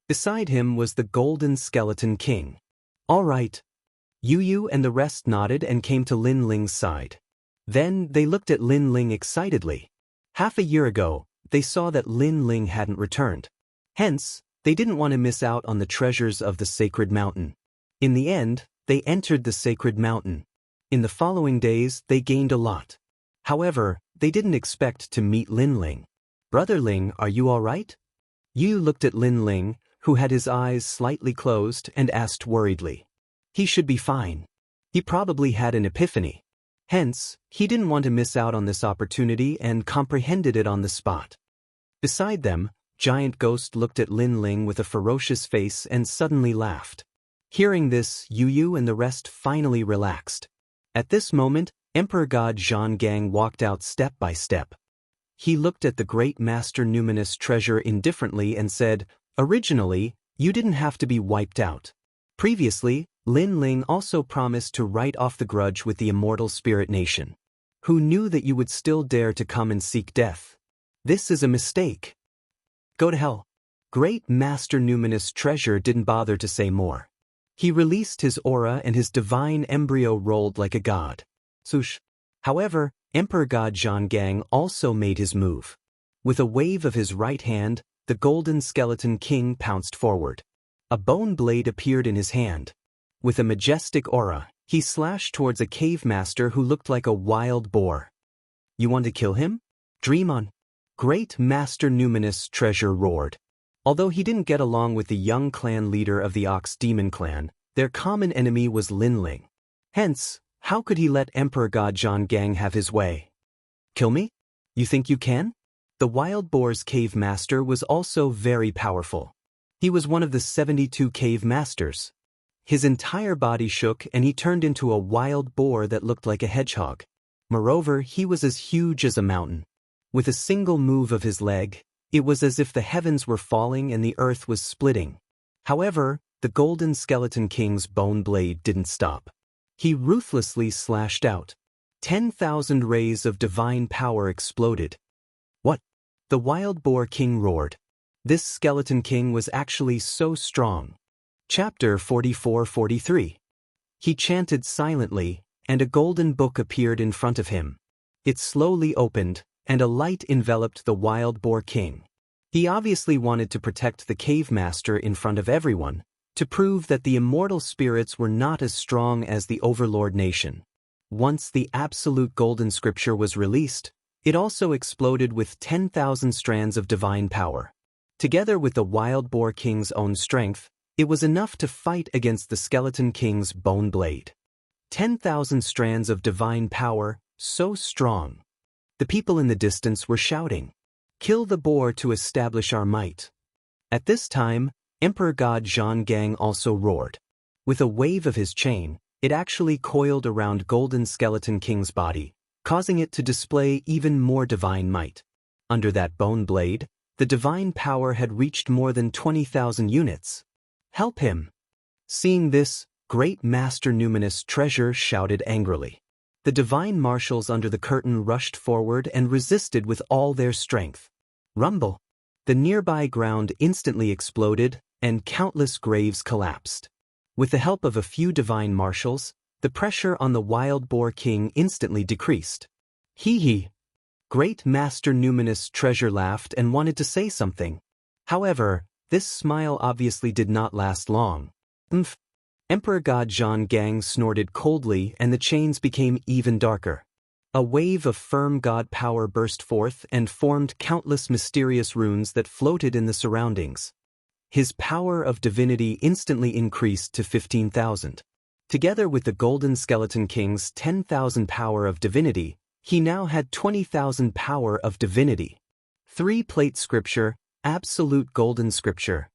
Beside him was the Golden Skeleton King. All right. Yu and the rest nodded and came to Lin Ling's side. Then they looked at Lin Ling excitedly. Half a year ago, they saw that Lin Ling hadn't returned. Hence, they didn't want to miss out on the treasures of the sacred mountain. In the end, they entered the sacred mountain. In the following days, they gained a lot. However, they didn't expect to meet Lin Ling. Brother Ling, are you all right? Yu looked at Lin Ling, who had his eyes slightly closed, and asked worriedly. He should be fine. He probably had an epiphany. Hence, he didn't want to miss out on this opportunity and comprehended it on the spot. Beside them, Giant Ghost looked at Lin Ling with a ferocious face and suddenly laughed. Hearing this, Yu and the rest finally relaxed. At this moment, Emperor God Zhang walked out step by step. He looked at the great master numinous treasure indifferently and said, Originally, you didn't have to be wiped out. Previously, Lin Ling also promised to write off the grudge with the immortal spirit nation. Who knew that you would still dare to come and seek death? This is a mistake. Go to hell. Great Master Numinous Treasure didn't bother to say more. He released his aura and his divine embryo rolled like a god. Swoosh. However, Emperor God Zhang also made his move. With a wave of his right hand, the Golden Skeleton King pounced forward. A bone blade appeared in his hand. With a majestic aura, he slashed towards a cave master who looked like a wild boar. You want to kill him? Dream on. Great Master Numinous Treasure roared. Although he didn't get along with the young clan leader of the Ox Demon clan, their common enemy was Lin Ling. Hence, how could he let Emperor God Zhang have his way? Kill me? You think you can? The wild boar's cave master was also very powerful. He was one of the 72 cave masters. His entire body shook and he turned into a wild boar that looked like a hedgehog. Moreover, he was as huge as a mountain. With a single move of his leg, it was as if the heavens were falling and the earth was splitting. However, the golden skeleton king's bone blade didn't stop. He ruthlessly slashed out. 10,000 rays of divine power exploded. What? The wild boar king roared. This skeleton king was actually so strong. Chapter 44-43. He chanted silently, and a golden book appeared in front of him. It slowly opened, and a light enveloped the wild boar king. He obviously wanted to protect the cave master in front of everyone, to prove that the immortal spirits were not as strong as the overlord nation. Once the absolute golden scripture was released, it also exploded with 10,000 strands of divine power. Together with the wild boar king's own strength, it was enough to fight against the skeleton king's bone blade. 10,000 strands of divine power, so strong. The people in the distance were shouting, "Kill the boar to establish our might." At this time, Emperor God Xianxia also roared. With a wave of his chain, it actually coiled around Golden Skeleton King's body, causing it to display even more divine might. Under that bone blade, the divine power had reached more than 20,000 units. "Help him!" Seeing this, Great Master Numinous Treasure shouted angrily. The divine marshals under the curtain rushed forward and resisted with all their strength. Rumble! The nearby ground instantly exploded, and countless graves collapsed. With the help of a few divine marshals, the pressure on the wild boar king instantly decreased. Hee. Great Master Numinous Treasure laughed and wanted to say something. However, this smile obviously did not last long. Emperor God Xianxia snorted coldly and the chains became even darker. A wave of firm god power burst forth and formed countless mysterious runes that floated in the surroundings. His power of divinity instantly increased to 15,000. Together with the Golden Skeleton King's 10,000 power of divinity, he now had 20,000 power of divinity. 3-plate scripture, absolute golden scripture.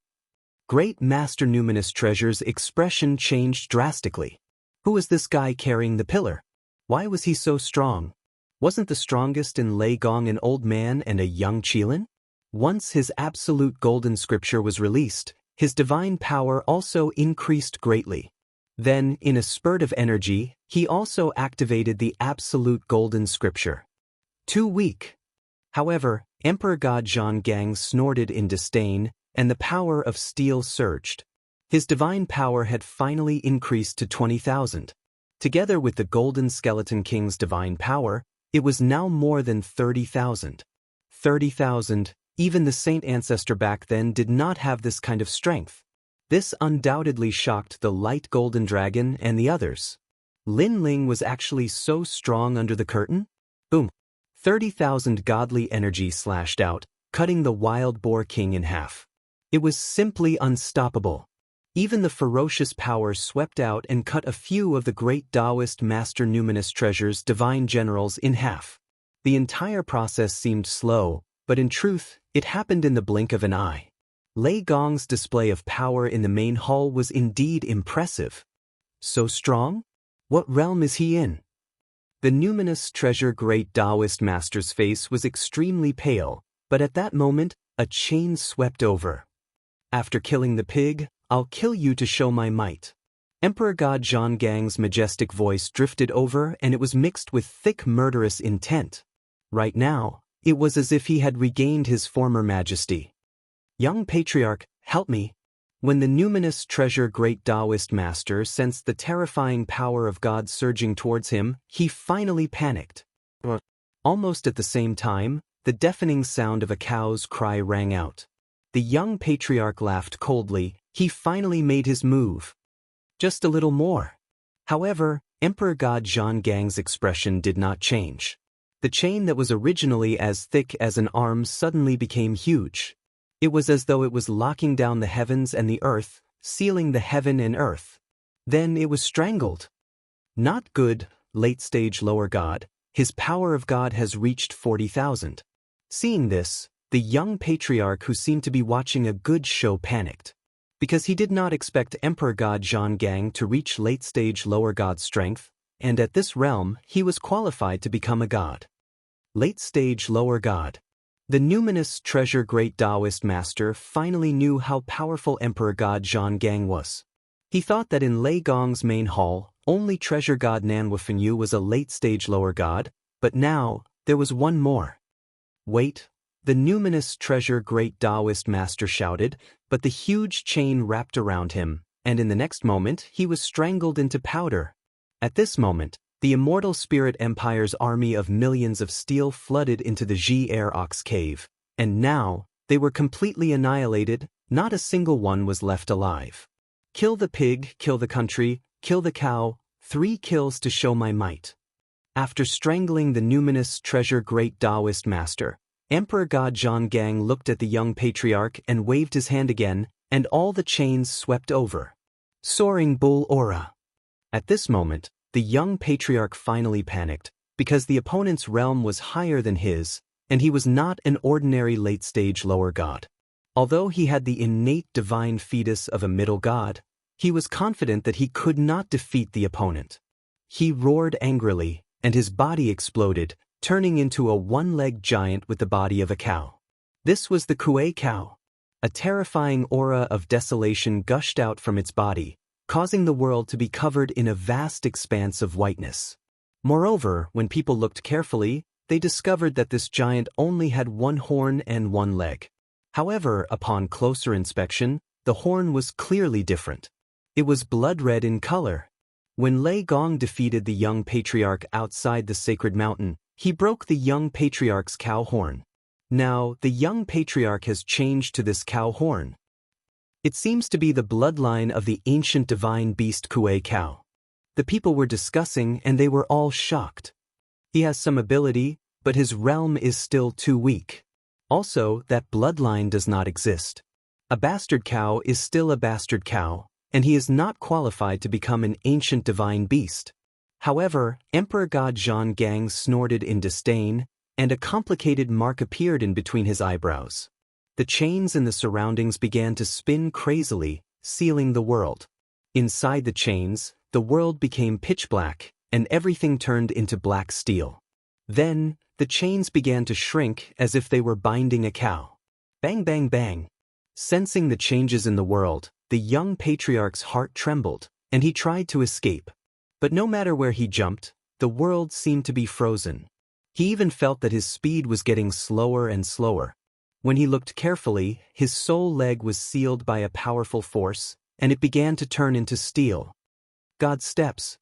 Great Master Numinous Treasure's expression changed drastically. Who was this guy carrying the pillar? Why was he so strong? Wasn't the strongest in Lei Gong an old man and a young Qilin? Once his absolute golden scripture was released, his divine power also increased greatly. Then, in a spurt of energy, he also activated the absolute golden scripture. Too weak. However, Emperor God Xianxia snorted in disdain, and the power of steel surged. His divine power had finally increased to 20,000. Together with the Golden Skeleton King's divine power, it was now more than 30,000. 30,000, even the Saint Ancestor back then did not have this kind of strength. This undoubtedly shocked the Light Golden Dragon and the others. Lin Ling was actually so strong under the curtain? Boom! 30,000 godly energy slashed out, cutting the wild boar king in half. It was simply unstoppable. Even the ferocious power swept out and cut a few of the great Daoist Master Numinous Treasure's divine generals in half. The entire process seemed slow, but in truth, it happened in the blink of an eye. Lei Gong's display of power in the main hall was indeed impressive. So strong? What realm is he in? The Numinous Treasure Great Daoist Master's face was extremely pale, but at that moment, a chain swept over. After killing the pig, I'll kill you to show my might. Emperor God Xianxia's majestic voice drifted over and it was mixed with thick murderous intent. Right now, it was as if he had regained his former majesty. Young Patriarch, help me. When the Numinous Treasure Great Daoist Master sensed the terrifying power of God surging towards him, he finally panicked. Almost at the same time, the deafening sound of a cow's cry rang out. The young patriarch laughed coldly. He finally made his move. Just a little more. However, Emperor God Xianxia's expression did not change. The chain that was originally as thick as an arm suddenly became huge. It was as though it was locking down the heavens and the earth, sealing the heaven and earth. Then it was strangled. Not good, late-stage lower god. His power of God has reached 40,000. Seeing this, the young patriarch who seemed to be watching a good show panicked. Because he did not expect Emperor God Zhonggang to reach late-stage lower god strength, and at this realm he was qualified to become a god. Late-stage lower god. The numinous treasure great Daoist master finally knew how powerful Emperor God Zhonggang was. He thought that in Lei Gong's main hall, only treasure god Nanwufenyu was a late-stage lower god, but now, there was one more. Wait, the numinous treasure great Daoist master shouted, but the huge chain wrapped around him, and in the next moment he was strangled into powder. At this moment, the immortal spirit empire's army of millions of steel flooded into the Ji Air Ox cave, and now, they were completely annihilated, not a single one was left alive. Kill the pig, kill the country, kill the cow, 3 kills to show my might. After strangling the numinous treasure great Daoist master, Emperor God Zhonggang looked at the young patriarch and waved his hand again, and all the chains swept over. Soaring bull aura. At this moment, the young patriarch finally panicked, because the opponent's realm was higher than his, and he was not an ordinary late-stage lower god. Although he had the innate divine fetus of a middle god, he was confident that he could not defeat the opponent. He roared angrily, and his body exploded, turning into a one-legged giant with the body of a cow. This was the Kuei cow. A terrifying aura of desolation gushed out from its body, causing the world to be covered in a vast expanse of whiteness. Moreover, when people looked carefully, they discovered that this giant only had 1 horn and 1 leg. However, upon closer inspection, the horn was clearly different. It was blood red in color. When Lei Gong defeated the young patriarch outside the sacred mountain, he broke the young patriarch's cow horn. Now, the young patriarch has changed to this cow horn. It seems to be the bloodline of the ancient divine beast Kuei cow. The people were discussing and they were all shocked. He has some ability, but his realm is still too weak. Also, that bloodline does not exist. A bastard cow is still a bastard cow, and he is not qualified to become an ancient divine beast. However, Emperor God Zhonggang snorted in disdain, and a complicated mark appeared in between his eyebrows. The chains in the surroundings began to spin crazily, sealing the world. Inside the chains, the world became pitch black, and everything turned into black steel. Then, the chains began to shrink as if they were binding a cow. Bang bang bang. Sensing the changes in the world, the young patriarch's heart trembled, and he tried to escape. But no matter where he jumped, the world seemed to be frozen. He even felt that his speed was getting slower and slower. When he looked carefully, his sole leg was sealed by a powerful force, and it began to turn into steel. God's steps.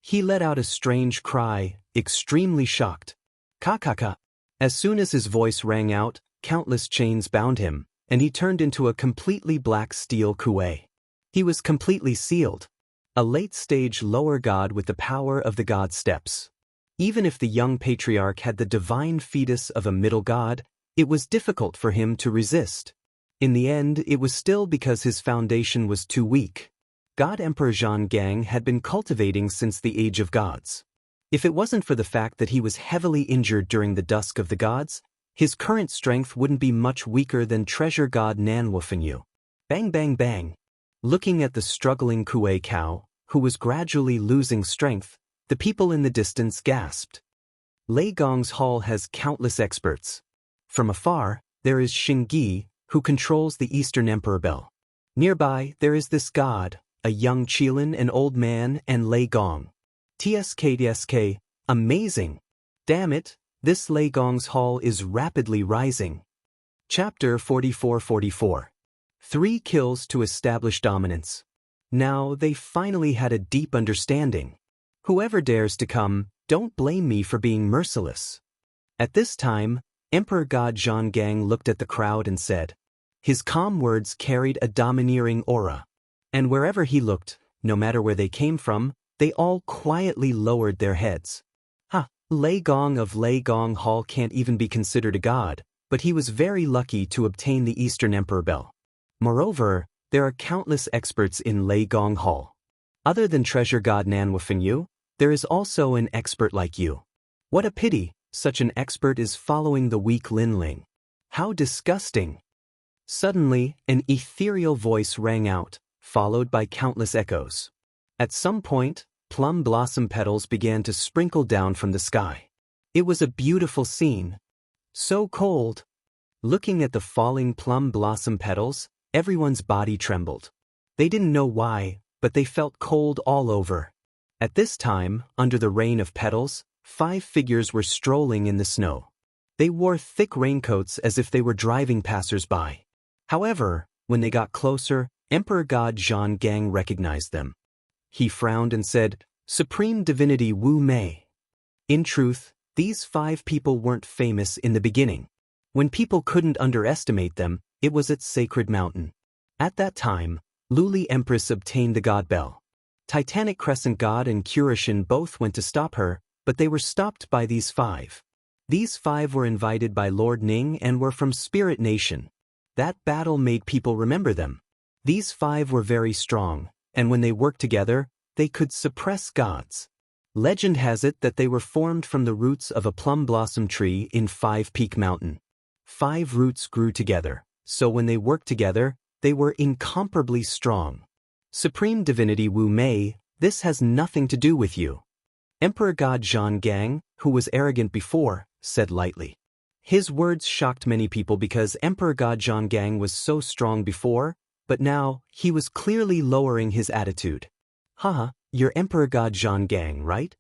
He let out a strange cry, extremely shocked. Ka-ka-ka. As soon as his voice rang out, countless chains bound him, and he turned into a completely black steel Kuei. He was completely sealed. A late-stage lower god with the power of the god steps. Even if the young patriarch had the divine fetus of a middle god, it was difficult for him to resist. In the end, it was still because his foundation was too weak. God Emperor Zhonggang had been cultivating since the Age of Gods. If it wasn't for the fact that he was heavily injured during the Dusk of the Gods, his current strength wouldn't be much weaker than treasure god Nanwufenyu. Bang bang bang. Looking at the struggling Kuei cow, who was gradually losing strength, the people in the distance gasped. Lei Gong's hall has countless experts. From afar, there is Xingyi, who controls the Eastern Emperor Bell. Nearby, there is this god, a young Qilin, an old man, and Lei Gong. TSK, amazing! Damn it, this Lei Gong's hall is rapidly rising. Chapter 44-44. 3 kills to establish dominance. Now they finally had a deep understanding. Whoever dares to come, don't blame me for being merciless. At this time, Emperor God Zhonggang looked at the crowd and said. His calm words carried a domineering aura. And wherever he looked, no matter where they came from, they all quietly lowered their heads. Lei Gong of Lei Gong Hall can't even be considered a god, but he was very lucky to obtain the Eastern Emperor Bell. Moreover, there are countless experts in Lei Gong Hall. Other than treasure god Nanwufenyu, there is also an expert like you. What a pity, Such an expert is following the weak Linling. How disgusting! Suddenly, an ethereal voice rang out, followed by countless echoes. At some point, plum blossom petals began to sprinkle down from the sky. It was a beautiful scene. So cold. Looking at the falling plum blossom petals, everyone's body trembled. They didn't know why, but they felt cold all over. At this time, under the rain of petals, 5 figures were strolling in the snow. They wore thick raincoats as if they were driving passers-by. However, when they got closer, Emperor God Zhang recognized them. He frowned and said, "Supreme Divinity Wu Mei." In truth, these 5 people weren't famous in the beginning. When people couldn't underestimate them, it was at Sacred Mountain. At that time, Luli Empress obtained the God Bell. Titanic Crescent God and Curishin both went to stop her, but they were stopped by these 5. These 5 were invited by Lord Ning and were from Spirit Nation. That battle made people remember them. These 5 were very strong, and when they worked together, they could suppress gods. Legend has it that they were formed from the roots of a plum blossom tree in 5 Peak Mountain. 5 roots grew together, so when they worked together, they were incomparably strong. Supreme Divinity Wu Mei, this has nothing to do with you. Emperor God Zhang, who was arrogant before, said lightly. His words shocked many people because Emperor God Zhang was so strong before, but now, he was clearly lowering his attitude. Haha, you're Emperor God Zhang, right?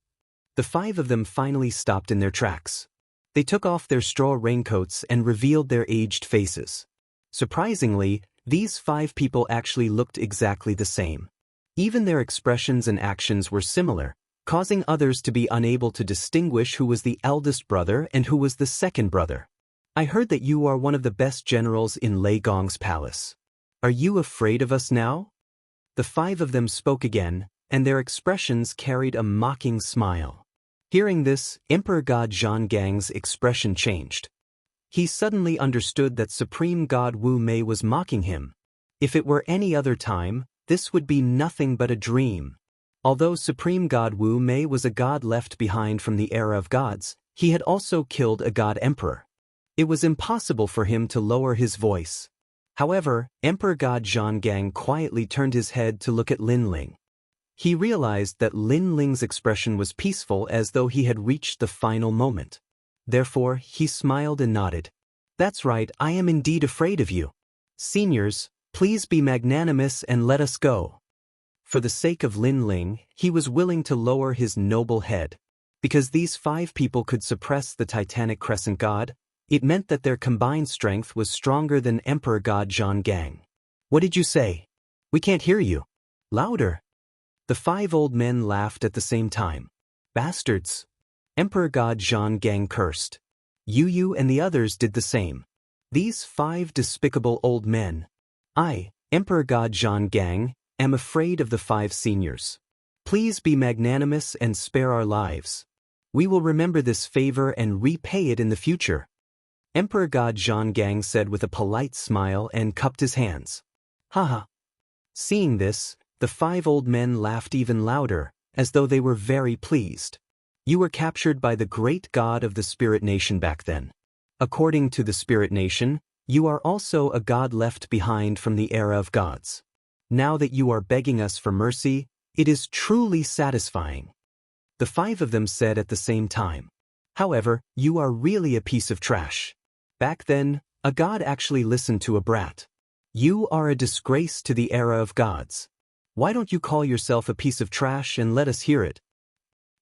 The 5 of them finally stopped in their tracks. They took off their straw raincoats and revealed their aged faces. Surprisingly, these 5 people actually looked exactly the same. Even their expressions and actions were similar, causing others to be unable to distinguish who was the eldest brother and who was the second brother. I heard that you are one of the best generals in Lei Gong's palace. Are you afraid of us now? The 5 of them spoke again, and their expressions carried a mocking smile. Hearing this, Emperor God Zhang's expression changed. He suddenly understood that Supreme God Wu Mei was mocking him. If it were any other time, this would be nothing but a dream. Although Supreme God Wu Mei was a god left behind from the era of gods, he had also killed a god emperor. It was impossible for him to lower his voice. However, Emperor God Zhang quietly turned his head to look at Linling. He realized that Linling's expression was peaceful as though he had reached the final moment. Therefore, he smiled and nodded. That's right, I am indeed afraid of you. Seniors, please be magnanimous and let us go. For the sake of Linling, he was willing to lower his noble head. Because these 5 people could suppress the Titanic Crescent God, it meant that their combined strength was stronger than Emperor God Zhang. What did you say? We can't hear you. Louder. The 5 old men laughed at the same time. Bastards. Emperor God Zhang cursed. Yu and the others did the same. These 5 despicable old men. I, Emperor God Zhang, am afraid of the 5 seniors. Please be magnanimous and spare our lives. We will remember this favor and repay it in the future. Emperor God Zhang said with a polite smile and cupped his hands. Haha. Seeing this, the 5 old men laughed even louder, as though they were very pleased. You were captured by the great god of the Spirit Nation back then. According to the Spirit Nation, you are also a god left behind from the era of gods. Now that you are begging us for mercy, it is truly satisfying. The 5 of them said at the same time. However, you are really a piece of trash. Back then, a god actually listened to a brat. You are a disgrace to the era of gods. Why don't you call yourself a piece of trash and let us hear it?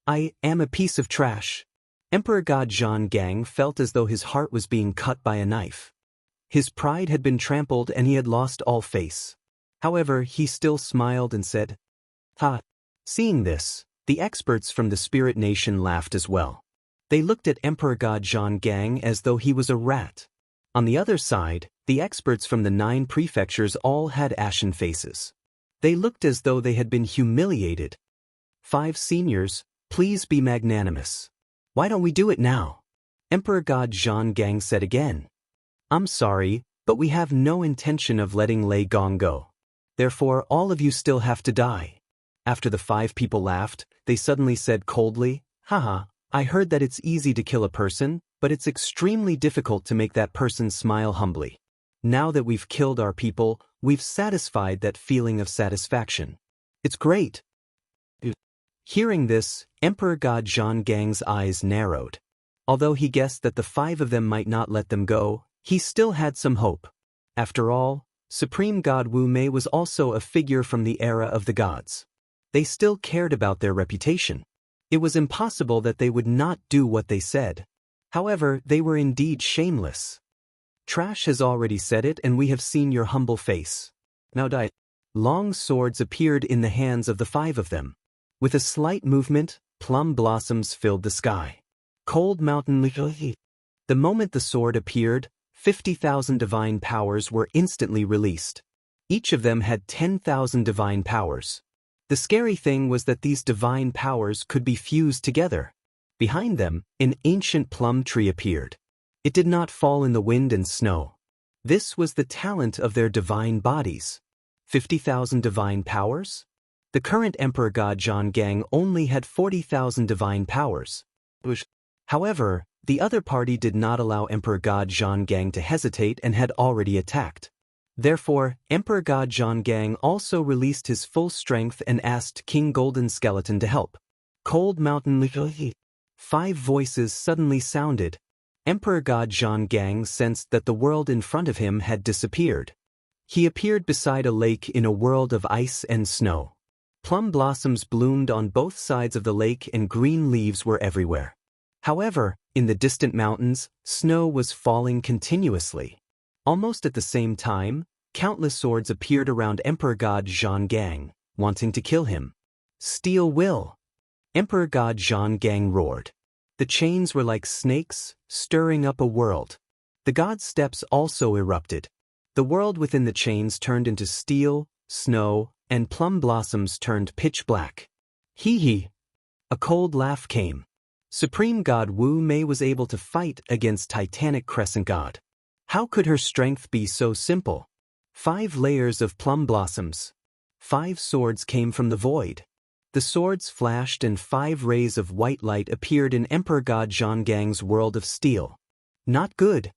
I am a piece of trash. Emperor God Zhang felt as though his heart was being cut by a knife. His pride had been trampled and he had lost all face. However, he still smiled and said, Ha! Seeing this, the experts from the Spirit Nation laughed as well. They looked at Emperor God Zhang as though he was a rat. On the other side, the experts from the 9 prefectures all had ashen faces. They looked as though they had been humiliated. 5 seniors, please be magnanimous. Why don't we do it now? Emperor God Zhang said again. I'm sorry, but we have no intention of letting Lei Gong go. Therefore, all of you still have to die. After the 5 people laughed, they suddenly said coldly, Haha, I heard that it's easy to kill a person, but it's extremely difficult to make that person smile humbly. Now that we've killed our people, we've satisfied that feeling of satisfaction. It's great. Hearing this, Emperor God Zhongang's eyes narrowed. Although he guessed that the 5 of them might not let them go, he still had some hope. After all, Supreme God Wu Mei was also a figure from the era of the gods. They still cared about their reputation. It was impossible that they would not do what they said. However, they were indeed shameless. Trash has already said it, and we have seen your humble face. Now die. Long swords appeared in the hands of the 5 of them. With a slight movement, plum blossoms filled the sky. Cold mountain. The moment the sword appeared, 50,000 divine powers were instantly released. Each of them had 10,000 divine powers. The scary thing was that these divine powers could be fused together. Behind them, an ancient plum tree appeared. It did not fall in the wind and snow. This was the talent of their divine bodies. 50,000 divine powers? The current Emperor God Zhonggang only had 40,000 divine powers. However, the other party did not allow Emperor God Zhonggang to hesitate and had already attacked. Therefore, Emperor God Zhonggang also released his full strength and asked King Golden Skeleton to help. Cold Mountain. 5 voices suddenly sounded. Emperor God Zhonggang sensed that the world in front of him had disappeared. He appeared beside a lake in a world of ice and snow. Plum blossoms bloomed on both sides of the lake and green leaves were everywhere. However, in the distant mountains, snow was falling continuously. Almost at the same time, countless swords appeared around Emperor God Zhonggang, wanting to kill him. Steel will! Emperor God Zhonggang roared. The chains were like snakes, stirring up a world. The god's steps also erupted. The world within the chains turned into steel, snow, and plum blossoms turned pitch black. Hee hee! A cold laugh came. Supreme God Wu Mei was able to fight against Titanic Crescent God. How could her strength be so simple? 5 layers of plum blossoms. 5 swords came from the void. The swords flashed and 5 rays of white light appeared in Emperor God Zhonggang's world of steel. Not good.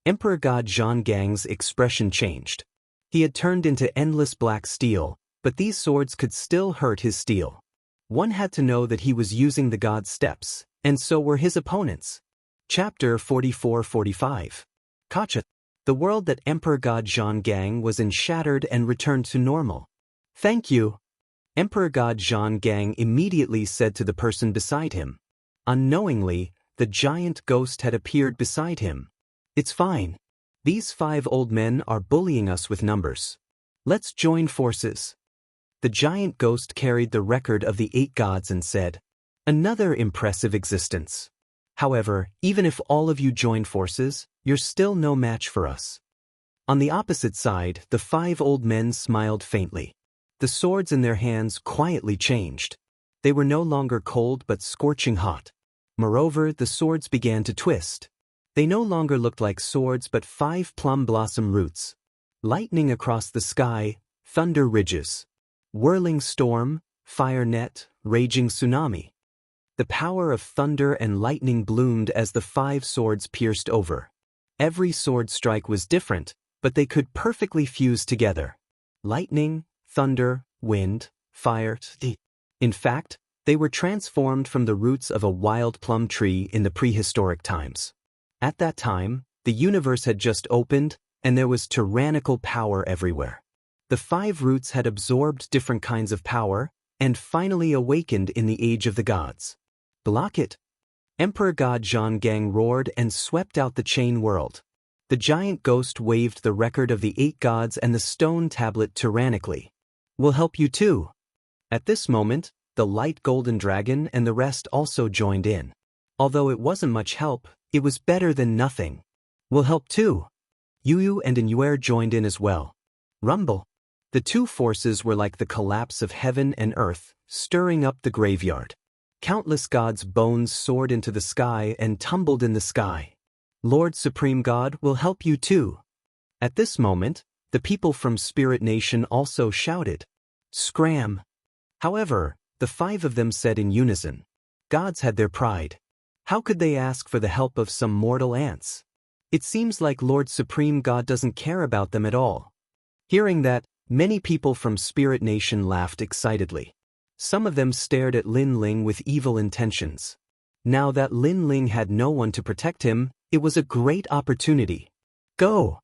Emperor God Zhonggang's expression changed. He had turned into endless black steel, but these swords could still hurt his steel. One had to know that he was using the god's steps, and so were his opponents. Chapter 44-45. Kacha. The world that Emperor God Zhonggang was in shattered and returned to normal. Thank you. Emperor God Zhonggang immediately said to the person beside him. Unknowingly, the giant ghost had appeared beside him. It's fine. These 5 old men are bullying us with numbers. Let's join forces. The giant ghost carried the record of the 8 gods and said, another impressive existence. However, even if all of you join forces, you're still no match for us. On the opposite side, the 5 old men smiled faintly. The swords in their hands quietly changed. They were no longer cold but scorching hot. Moreover, the swords began to twist. They no longer looked like swords but 5 plum blossom roots. Lightning across the sky, thunder ridges. Whirling storm, fire net, raging tsunami. The power of thunder and lightning bloomed as the 5 swords pierced over. Every sword strike was different, but they could perfectly fuse together. Lightning, thunder, wind, fire. In fact, they were transformed from the roots of a wild plum tree in the prehistoric times. At that time, the universe had just opened, and there was tyrannical power everywhere. The 5 roots had absorbed different kinds of power, and finally awakened in the age of the gods. Block it! Emperor God Zhonggang roared and swept out the chain world. The giant ghost waved the record of the 8 gods and the stone tablet tyrannically. We'll help you too. At this moment, the light golden dragon and the rest also joined in. Although it wasn't much help, it was better than nothing. We'll help too. Yu and Inuer joined in as well. Rumble. The 2 forces were like the collapse of heaven and earth, stirring up the graveyard. Countless gods' bones soared into the sky and tumbled in the sky. Lord Supreme God will help you too. At this moment, the people from Spirit Nation also shouted. Scram! However, the 5 of them said in unison. Gods had their pride. How could they ask for the help of some mortal ants? It seems like Lord Supreme God doesn't care about them at all. Hearing that, many people from Spirit Nation laughed excitedly. Some of them stared at Lin Ling with evil intentions. Now that Lin Ling had no one to protect him, it was a great opportunity. Go!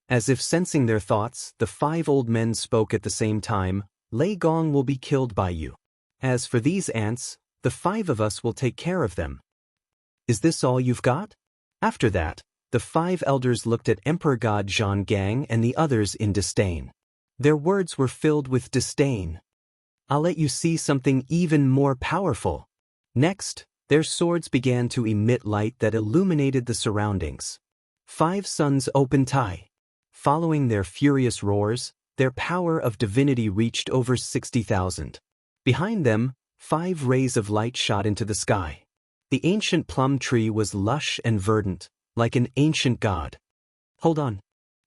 As if sensing their thoughts, the 5 old men spoke at the same time. Lei Gong will be killed by you. As for these ants, the 5 of us will take care of them. Is this all you've got? After that, the 5 elders looked at Emperor God Zhang Gang and the others in disdain. Their words were filled with disdain. I'll let you see something even more powerful. Next, their swords began to emit light that illuminated the surroundings. 5 suns opened high. Following their furious roars, their power of divinity reached over 60,000. Behind them, 5 rays of light shot into the sky. The ancient plum tree was lush and verdant, like an ancient god. Hold on.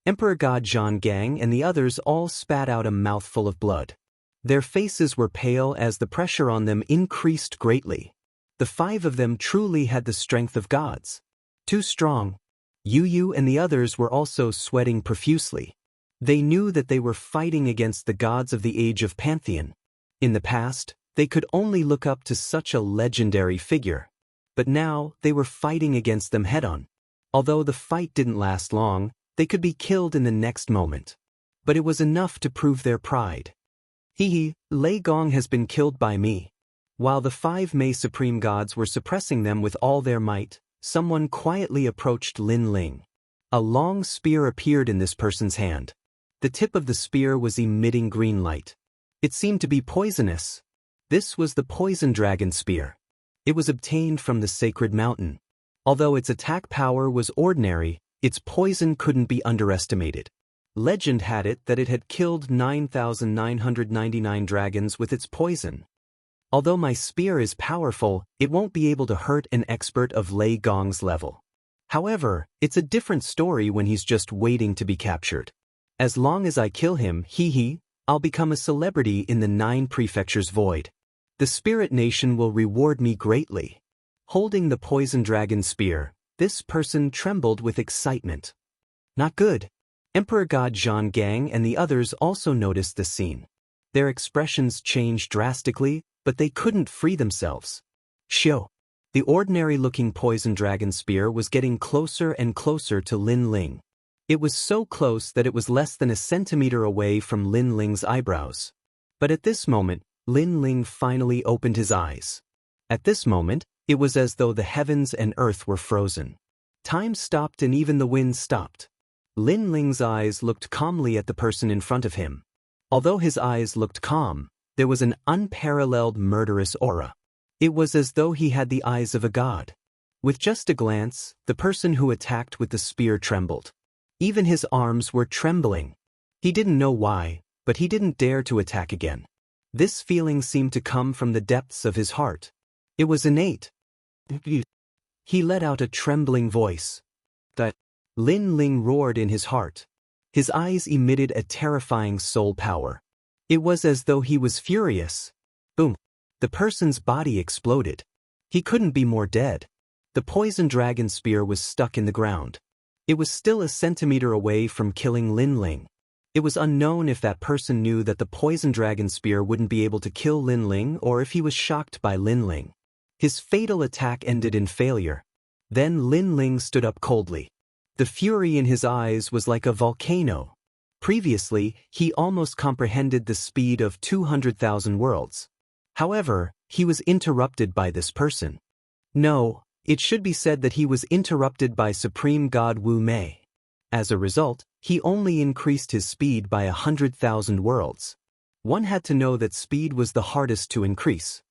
Emperor God Zhang Gang and the others all spat out a mouthful of blood. Their faces were pale as the pressure on them increased greatly. The 5 of them truly had the strength of gods. Too strong. Yu and the others were also sweating profusely. They knew that they were fighting against the gods of the age of Pantheon. In the past, they could only look up to such a legendary figure. But now, they were fighting against them head-on. Although the fight didn't last long, they could be killed in the next moment. But it was enough to prove their pride. Lei Gong has been killed by me. While the 5 Mei Supreme Gods were suppressing them with all their might, someone quietly approached Lin Ling. A long spear appeared in this person's hand. The tip of the spear was emitting green light. It seemed to be poisonous. This was the poison dragon spear. It was obtained from the sacred mountain. Although its attack power was ordinary, its poison couldn't be underestimated. Legend had it that it had killed 9,999 dragons with its poison. Although my spear is powerful, it won't be able to hurt an expert of Lei Gong's level. However, it's a different story when he's just waiting to be captured. As long as I kill him, I'll become a celebrity in the 9 prefectures void. The Spirit Nation will reward me greatly. Holding the poison dragon spear, this person trembled with excitement. Not good. Emperor God Zhang Gang and the others also noticed this scene. Their expressions changed drastically, but they couldn't free themselves. Shio. The ordinary-looking poison dragon spear was getting closer and closer to Lin Ling. It was so close that it was less than a centimeter away from Lin Ling's eyebrows. But at this moment, Lin Ling finally opened his eyes. At this moment, it was as though the heavens and earth were frozen. Time stopped and even the wind stopped. Lin Ling's eyes looked calmly at the person in front of him. Although his eyes looked calm, there was an unparalleled murderous aura. It was as though he had the eyes of a god. With just a glance, the person who attacked with the spear trembled. Even his arms were trembling. He didn't know why, but he didn't dare to attack again. This feeling seemed to come from the depths of his heart. It was innate. He let out a trembling voice. That Lin Ling roared in his heart. His eyes emitted a terrifying soul power. It was as though he was furious. Boom. The person's body exploded. He couldn't be more dead. The poison dragon spear was stuck in the ground. It was still a centimeter away from killing Lin Ling. It was unknown if that person knew that the poison dragon spear wouldn't be able to kill Lin Ling or if he was shocked by Lin Ling. His fatal attack ended in failure. Then Lin Ling stood up coldly. The fury in his eyes was like a volcano. Previously, he almost comprehended the speed of 200,000 worlds. However, he was interrupted by this person. No, it should be said that he was interrupted by Supreme God Wu Mei. As a result, he only increased his speed by 100,000 worlds. One had to know that speed was the hardest to increase.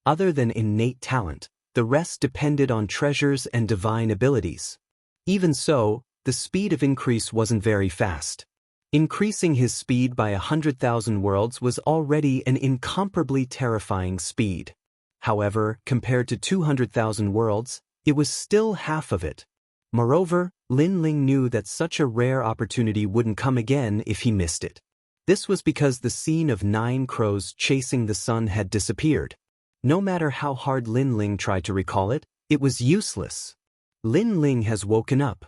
Other than innate talent, the rest depended on treasures and divine abilities. Even so, the speed of increase wasn't very fast. Increasing his speed by 100,000 worlds was already an incomparably terrifying speed. However, compared to 200,000 worlds, it was still half of it. Moreover, Lin Ling knew that such a rare opportunity wouldn't come again if he missed it. This was because the scene of 9 crows chasing the sun had disappeared. No matter how hard Lin Ling tried to recall it, It was useless. Lin Ling has woken up.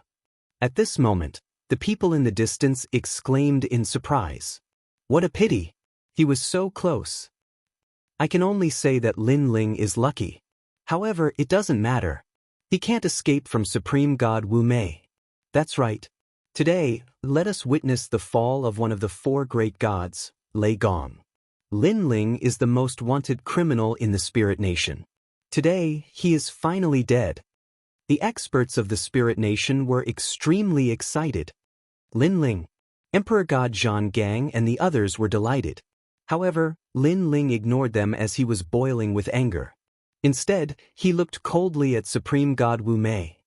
At this moment, the people in the distance exclaimed in surprise. What a pity! He was so close. I can only say that Lin Ling is lucky. However, it doesn't matter. He can't escape from Supreme God Wu Mei. That's right. Today, let us witness the fall of one of the four great gods, Lei Gong. Lin Ling is the most wanted criminal in the Spirit Nation. Today, he is finally dead. The experts of the Spirit Nation were extremely excited. Lin Ling, Emperor God Zhang Gang and the others were delighted. However, Lin Ling ignored them as he was boiling with anger. Instead, he looked coldly at Supreme God Wu Mei.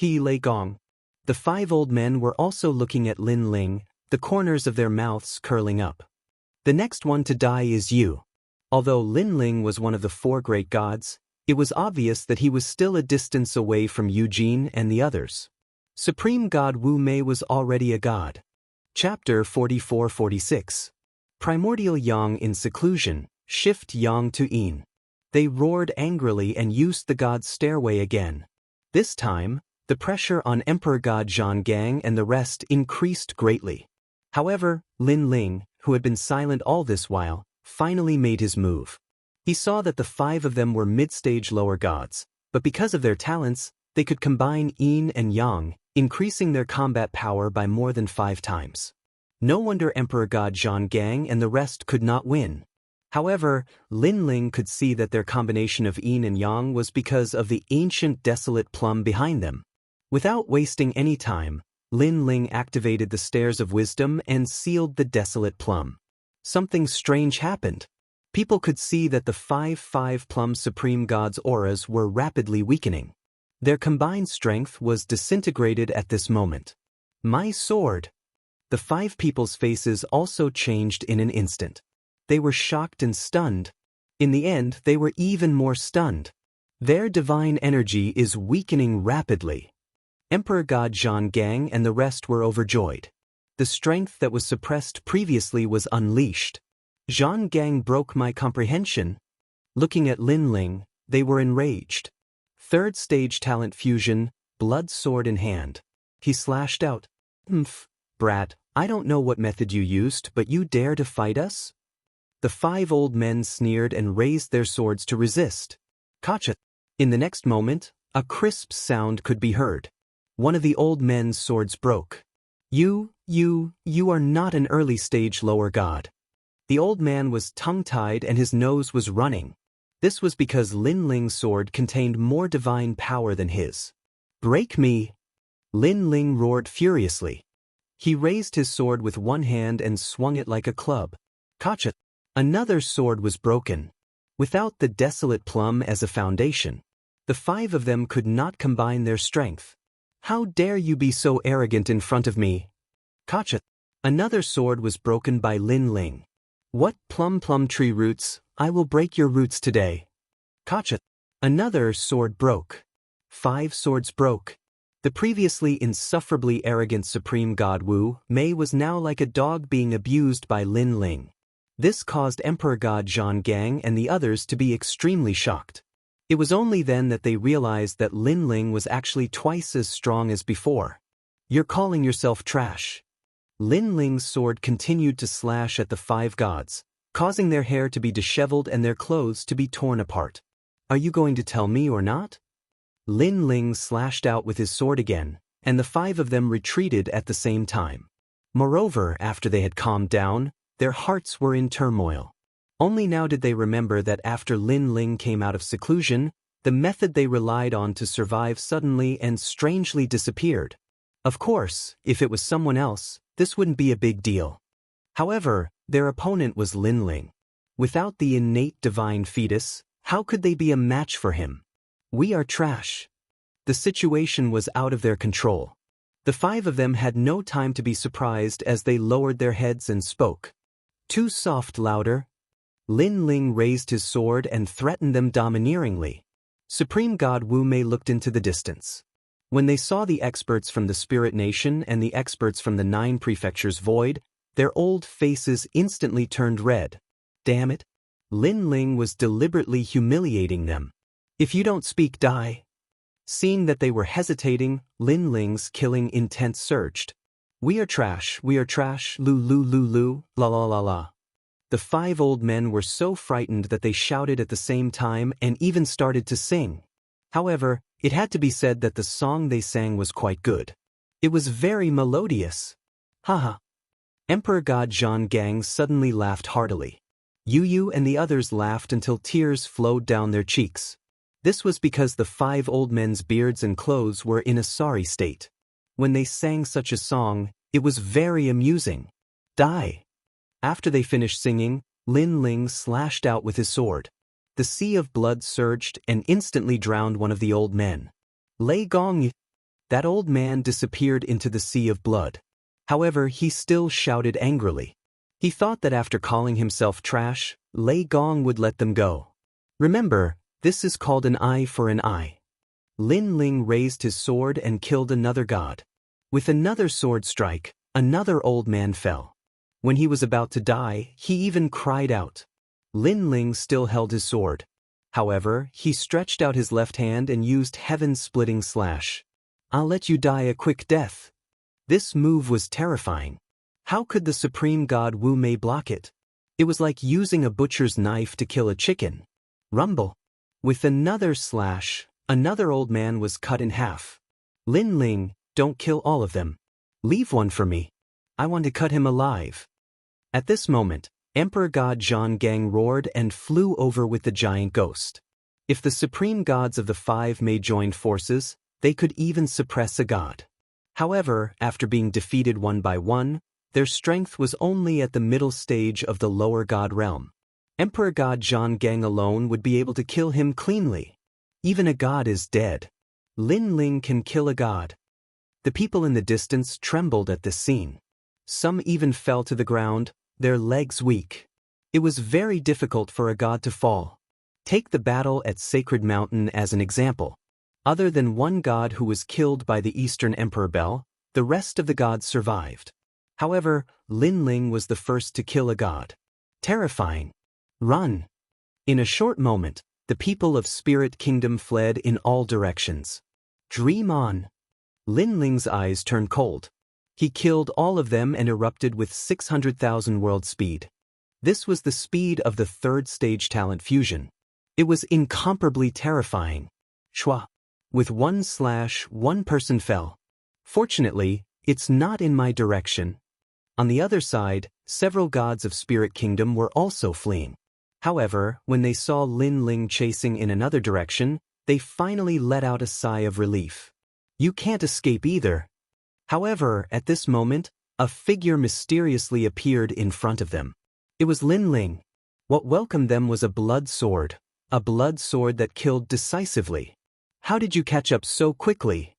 Lei Gong. The five old men were also looking at Lin Ling, the corners of their mouths curling up. The next one to die is you. Although Lin Ling was one of the four great gods, it was obvious that he was still a distance away from Eugene and the others. Supreme God Wu Mei was already a god. Chapter 44-46. Primordial Yang in seclusion, shift Yang to Yin. They roared angrily and used the god's stairway again. This time, the pressure on Emperor God Zhang Gang and the rest increased greatly. However, Lin Ling, who had been silent all this while, finally made his move. He saw that the five of them were mid-stage lower gods, but because of their talents, they could combine Yin and Yang, increasing their combat power by more than 5 times. No wonder Emperor God Zhang Gang and the rest could not win. However, Lin Ling could see that their combination of Yin and Yang was because of the ancient desolate plum behind them. Without wasting any time, Lin Ling activated the Stairs of Wisdom and sealed the desolate plum. Something strange happened. People could see that the 5 plum supreme gods' auras were rapidly weakening. Their combined strength was disintegrated at this moment. My sword! The 5 people's faces also changed in an instant. They were shocked and stunned. In the end, they were even more stunned. Their divine energy is weakening rapidly. Emperor God Zhang Gang and the rest were overjoyed. The strength that was suppressed previously was unleashed. Zhang Gang broke my comprehension. Looking at Lin Ling, they were enraged. Third stage talent fusion, blood sword in hand. He slashed out. Brat, I don't know what method you used, but you dare to fight us? The 5 old men sneered and raised their swords to resist. Gotcha! In the next moment, a crisp sound could be heard. One of the old men's swords broke. You are not an early stage lower god. The old man was tongue-tied and his nose was running. This was because Lin Ling's sword contained more divine power than his. Break me! Lin Ling roared furiously. He raised his sword with one hand and swung it like a club. Gotcha! Another sword was broken. Without the desolate plum as a foundation, the 5 of them could not combine their strength. How dare you be so arrogant in front of me? Gotcha! Another sword was broken by Lin Ling. What plum tree roots, I will break your roots today. Gotcha! Another sword broke. 5 swords broke. The previously insufferably arrogant Supreme God Wu Mei was now like a dog being abused by Lin Ling. This caused Emperor God Zhang Gang and the others to be extremely shocked. It was only then that they realized that Lin Ling was actually twice as strong as before. You're calling yourself trash. Lin Ling's sword continued to slash at the 5 gods, causing their hair to be disheveled and their clothes to be torn apart. Are you going to tell me or not? Lin Ling slashed out with his sword again, and the 5 of them retreated at the same time. Moreover, after they had calmed down, their hearts were in turmoil. Only now did they remember that after Lin Ling came out of seclusion, the method they relied on to survive suddenly and strangely disappeared. Of course, if it was someone else, this wouldn't be a big deal. However, their opponent was Lin Ling. Without the innate divine fetus, how could they be a match for him? We are trash. The situation was out of their control. The 5 of them had no time to be surprised as they lowered their heads and spoke. Too soft, louder. Lin Ling raised his sword and threatened them domineeringly. Supreme God Wu Mei looked into the distance. When they saw the experts from the Spirit Nation and the experts from the 9 prefectures void, their old faces instantly turned red. Damn it! Lin Ling was deliberately humiliating them. If you don't speak, die. Seeing that they were hesitating, Lin Ling's killing intent surged. We are trash, lu lu lu lu, la la la la. The 5 old men were so frightened that they shouted at the same time and even started to sing. However, it had to be said that the song they sang was quite good. It was very melodious. Haha. Emperor God Zhang suddenly laughed heartily. Yu and the others laughed until tears flowed down their cheeks. This was because the 5 old men's beards and clothes were in a sorry state. When they sang such a song, it was very amusing. Die. After they finished singing, Lin Ling slashed out with his sword. The sea of blood surged and instantly drowned one of the old men. Lei Gong. That old man disappeared into the sea of blood. However, he still shouted angrily. He thought that after calling himself trash, Lei Gong would let them go. Remember, this is called an eye for an eye. Lin Ling raised his sword and killed another god. With another sword strike, another old man fell. When he was about to die, he even cried out. Lin Ling still held his sword. However, he stretched out his left hand and used heaven-splitting slash. I'll let you die a quick death. This move was terrifying. How could the supreme god Wu Mei block it? It was like using a butcher's knife to kill a chicken. Rumble. With another slash, another old man was cut in half. Lin Ling, don't kill all of them. Leave one for me. I want to cut him alive. At this moment, Emperor God Zhang roared and flew over with the giant ghost. If the supreme gods of the 5 may join forces, they could even suppress a god. However, after being defeated one by one, their strength was only at the middle stage of the lower god realm. Emperor God Zhang alone would be able to kill him cleanly. Even a god is dead. Lin Ling can kill a god. The people in the distance trembled at this scene. Some even fell to the ground, their legs weak. It was very difficult for a god to fall. Take the battle at Sacred Mountain as an example. Other than one god who was killed by the Eastern Emperor Bel, the rest of the gods survived. However, Lin Ling was the first to kill a god. Terrifying. Run. In a short moment, the people of Spirit Kingdom fled in all directions. Dream on. Lin Ling's eyes turned cold. He killed all of them and erupted with 600,000 world speed. This was the speed of the 3rd stage talent fusion. It was incomparably terrifying. Shwa. With one slash, one person fell. Fortunately, it's not in my direction. On the other side, several gods of Spirit Kingdom were also fleeing. However, when they saw Lin Ling chasing in another direction, they finally let out a sigh of relief. You can't escape either. However, at this moment, a figure mysteriously appeared in front of them. It was Lin Ling. What welcomed them was a blood sword that killed decisively. How did you catch up so quickly?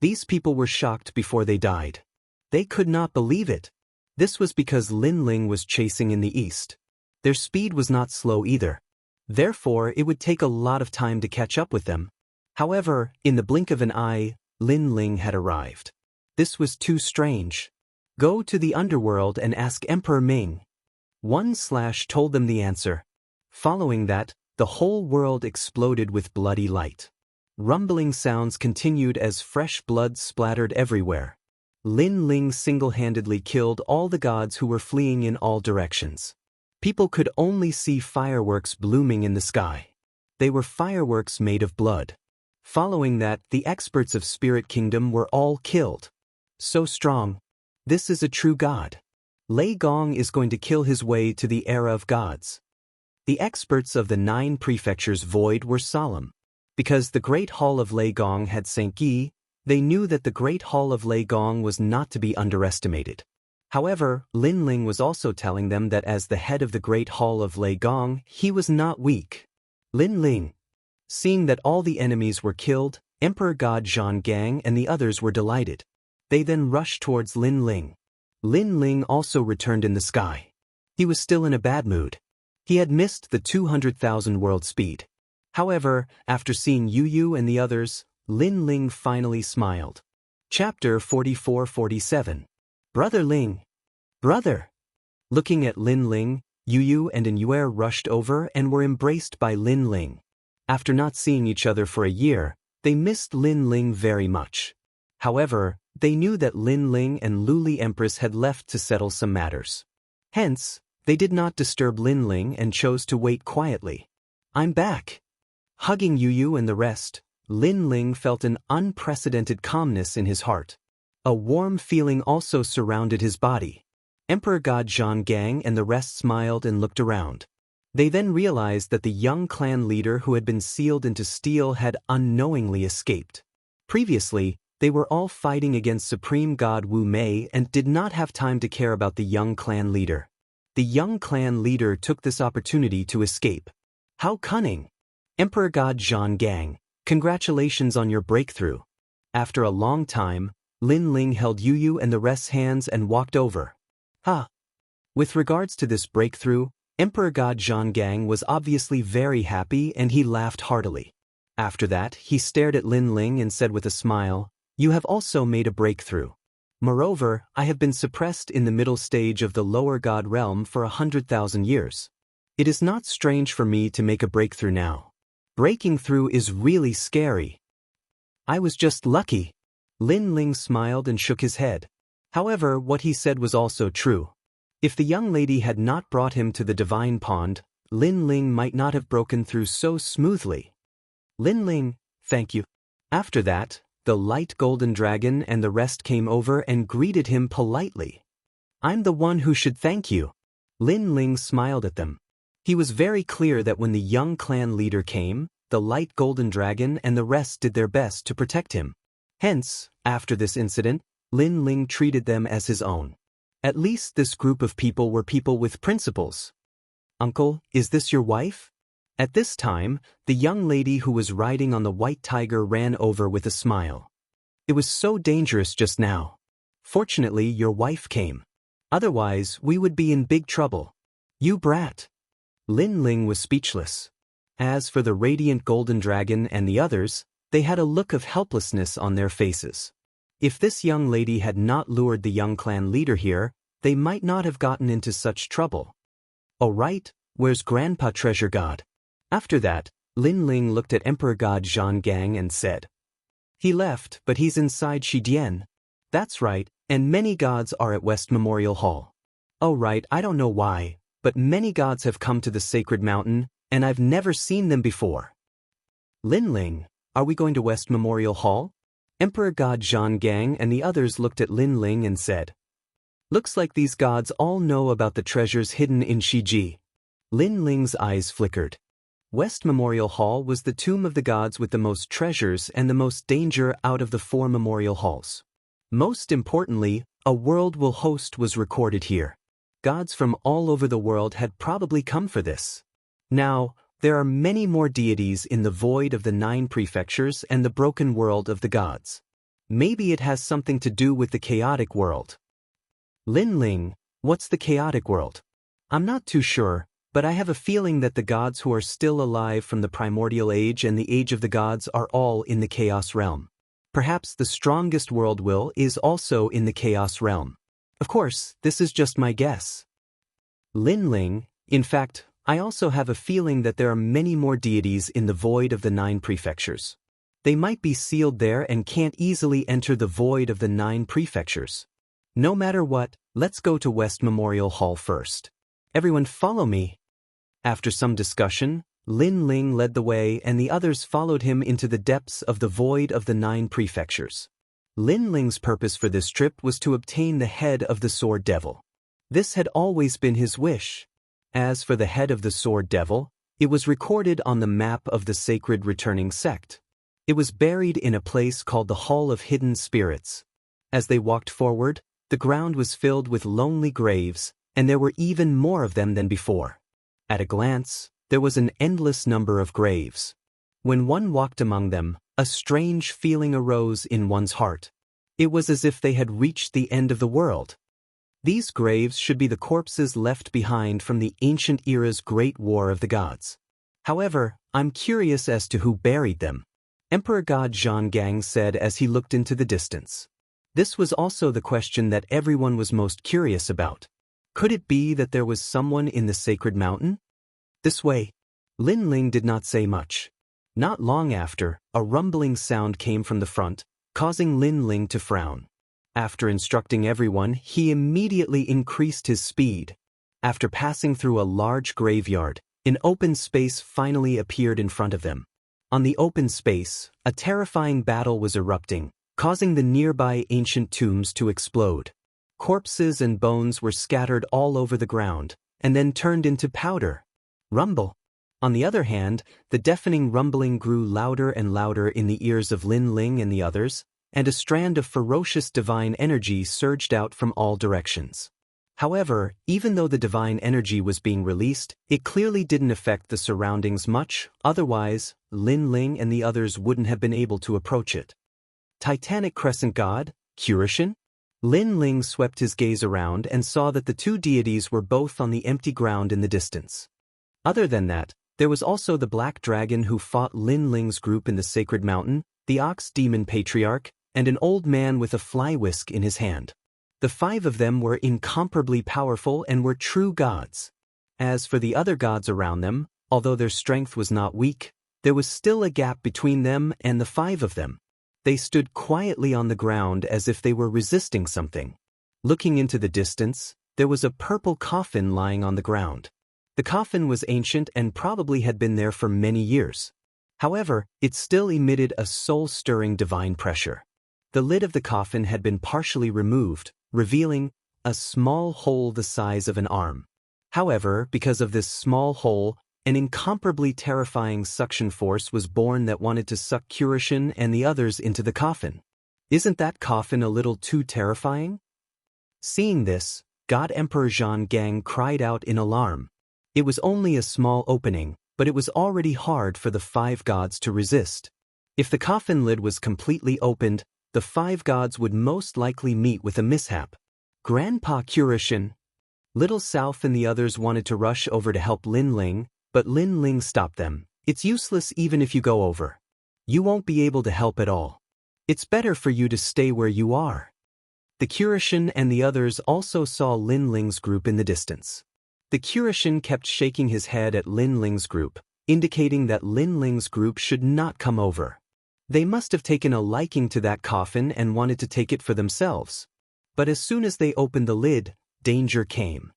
These people were shocked before they died. They could not believe it. This was because Lin Ling was chasing in the east. Their speed was not slow either. Therefore, it would take a lot of time to catch up with them. However, in the blink of an eye, Lin Ling had arrived. This was too strange. Go to the underworld and ask Emperor Ming. One slash told them the answer. Following that, the whole world exploded with bloody light. Rumbling sounds continued as fresh blood splattered everywhere. Lin Ling single-handedly killed all the gods who were fleeing in all directions. People could only see fireworks blooming in the sky. They were fireworks made of blood. Following that, the experts of Spirit Kingdom were all killed. So strong. This is a true god. Lei Gong is going to kill his way to the era of gods. The experts of the 9 prefectures void were solemn. Because the Great Hall of Lei Gong had St. Yi, they knew that the Great Hall of Lei Gong was not to be underestimated. However, Lin Ling was also telling them that as the head of the Great Hall of Lei Gong, he was not weak. Lin Ling. Seeing that all the enemies were killed, Emperor God Zhang and the others were delighted. They then rushed towards Lin Ling. Lin Ling also returned in the sky. He was still in a bad mood. He had missed the 200,000 world speed. However, after seeing Yu and the others, Lin Ling finally smiled. Chapter 44-47. Brother Ling. Brother. Looking at Lin Ling, Yu and Inuer rushed over and were embraced by Lin Ling. After not seeing each other for a year, They missed Lin Ling very much. However, they knew that Lin Ling and Luli Empress had left to settle some matters. Hence, they did not disturb Lin Ling and chose to wait quietly. "I'm back." Hugging Yu and the rest, Lin Ling felt an unprecedented calmness in his heart. A warm feeling also surrounded his body. Emperor God Zhang and the rest smiled and looked around. They then realized that the young clan leader who had been sealed into steel had unknowingly escaped. Previously, they were all fighting against Supreme God Wu Mei and did not have time to care about the young clan leader. The young clan leader took this opportunity to escape. How cunning! Emperor God Zhang, congratulations on your breakthrough. After a long time, Lin Ling held Yu and the rest's hands and walked over. With regards to this breakthrough, Emperor God Zhang was obviously very happy and he laughed heartily. After that, he stared at Lin Ling and said with a smile, "You have also made a breakthrough. Moreover, I have been suppressed in the middle stage of the lower god realm for 100,000 years. It is not strange for me to make a breakthrough now. Breaking through is really scary." "I was just lucky." Lin Ling smiled and shook his head. However, what he said was also true. If the young lady had not brought him to the divine pond, Lin Ling might not have broken through so smoothly. "Lin Ling, thank you." After that, the light golden dragon and the rest came over and greeted him politely. "I'm the one who should thank you." Lin Ling smiled at them. He was very clear that when the young clan leader came, the light golden dragon and the rest did their best to protect him. Hence, after this incident, Lin Ling treated them as his own. At least this group of people were people with principles. "Uncle, is this your wife?" At this time, the young lady who was riding on the white tiger ran over with a smile. "It was so dangerous just now. Fortunately, your wife came. Otherwise, we would be in big trouble." "You brat." Lin Ling was speechless. As for the radiant golden dragon and the others, they had a look of helplessness on their faces. If this young lady had not lured the young clan leader here, they might not have gotten into such trouble. "Oh right, where's Grandpa Treasure God?" After that, Lin Ling looked at Emperor God Zhang and said, "He left, but he's inside Shidian." "That's right, and many gods are at West Memorial Hall." "Oh right, I don't know why, but many gods have come to the sacred mountain, and I've never seen them before." "Lin Ling, are we going to West Memorial Hall?" Emperor God Zhang and the others looked at Lin Ling and said, "Looks like these gods all know about the treasures hidden in Shiji." Lin Ling's eyes flickered. West Memorial Hall was the tomb of the gods with the most treasures and the most danger out of the 4 memorial halls. Most importantly, a world will host was recorded here. Gods from all over the world had probably come for this. Now, there are many more deities in the void of the 9 prefectures and the broken world of the gods. Maybe it has something to do with the chaotic world. "Lin Ling, what's the chaotic world?" "I'm not too sure, but I have a feeling that the gods who are still alive from the primordial age and the age of the gods are all in the chaos realm. Perhaps the strongest world will is also in the chaos realm. Of course, this is just my guess." "Lin Ling, in fact, I also have a feeling that there are many more deities in the void of the 9 prefectures. They might be sealed there and can't easily enter the void of the 9 prefectures. No matter what, let's go to West Memorial Hall first. Everyone follow me." After some discussion, Lin Ling led the way and the others followed him into the depths of the void of the 9 prefectures. Lin Ling's purpose for this trip was to obtain the head of the Sword Devil. This had always been his wish. As for the head of the Sword Devil, it was recorded on the map of the Sacred Returning Sect. It was buried in a place called the Hall of Hidden Spirits. As they walked forward, the ground was filled with lonely graves, and there were even more of them than before. At a glance, there was an endless number of graves. When one walked among them, a strange feeling arose in one's heart. It was as if they had reached the end of the world. These graves should be the corpses left behind from the ancient era's great war of the gods. However, I'm curious as to who buried them. Emperor God Zhang said as he looked into the distance. This was also the question that everyone was most curious about. Could it be that there was someone in the sacred mountain? "This way." Lin Ling did not say much. Not long after, a rumbling sound came from the front, causing Lin Ling to frown. After instructing everyone, he immediately increased his speed. After passing through a large graveyard, an open space finally appeared in front of them. On the open space, a terrifying battle was erupting, causing the nearby ancient tombs to explode. Corpses and bones were scattered all over the ground, and then turned into powder. Rumble. On the other hand, the deafening rumbling grew louder and louder in the ears of Lin Ling and the others, and a strand of ferocious divine energy surged out from all directions. However, even though the divine energy was being released, it clearly didn't affect the surroundings much, otherwise, Lin Ling and the others wouldn't have been able to approach it. Titanic Crescent God, Cultivation? Lin Ling swept his gaze around and saw that the two deities were both on the empty ground in the distance. Other than that, there was also the black dragon who fought Lin Ling's group in the sacred mountain, the ox demon patriarch, and an old man with a fly whisk in his hand. The five of them were incomparably powerful and were true gods. As for the other gods around them, although their strength was not weak, there was still a gap between them and the five of them. They stood quietly on the ground as if they were resisting something. Looking into the distance, there was a purple coffin lying on the ground. The coffin was ancient and probably had been there for many years. However, it still emitted a soul-stirring divine pressure. The lid of the coffin had been partially removed, revealing a small hole the size of an arm. However, because of this small hole, an incomparably terrifying suction force was born that wanted to suck Cultivation and the others into the coffin. Isn't that coffin a little too terrifying? Seeing this, God Emperor Zhang Gang cried out in alarm. It was only a small opening, but it was already hard for the five gods to resist. If the coffin lid was completely opened, the five gods would most likely meet with a mishap. Grandpa Cultivation. Little South and the others wanted to rush over to help Lin Ling, but Lin Ling stopped them. It's useless even if you go over. You won't be able to help at all. It's better for you to stay where you are. The Cultivation and the others also saw Lin Ling's group in the distance. The Cultivation kept shaking his head at Lin Ling's group, indicating that Lin Ling's group should not come over. They must have taken a liking to that coffin and wanted to take it for themselves. But as soon as they opened the lid, danger came.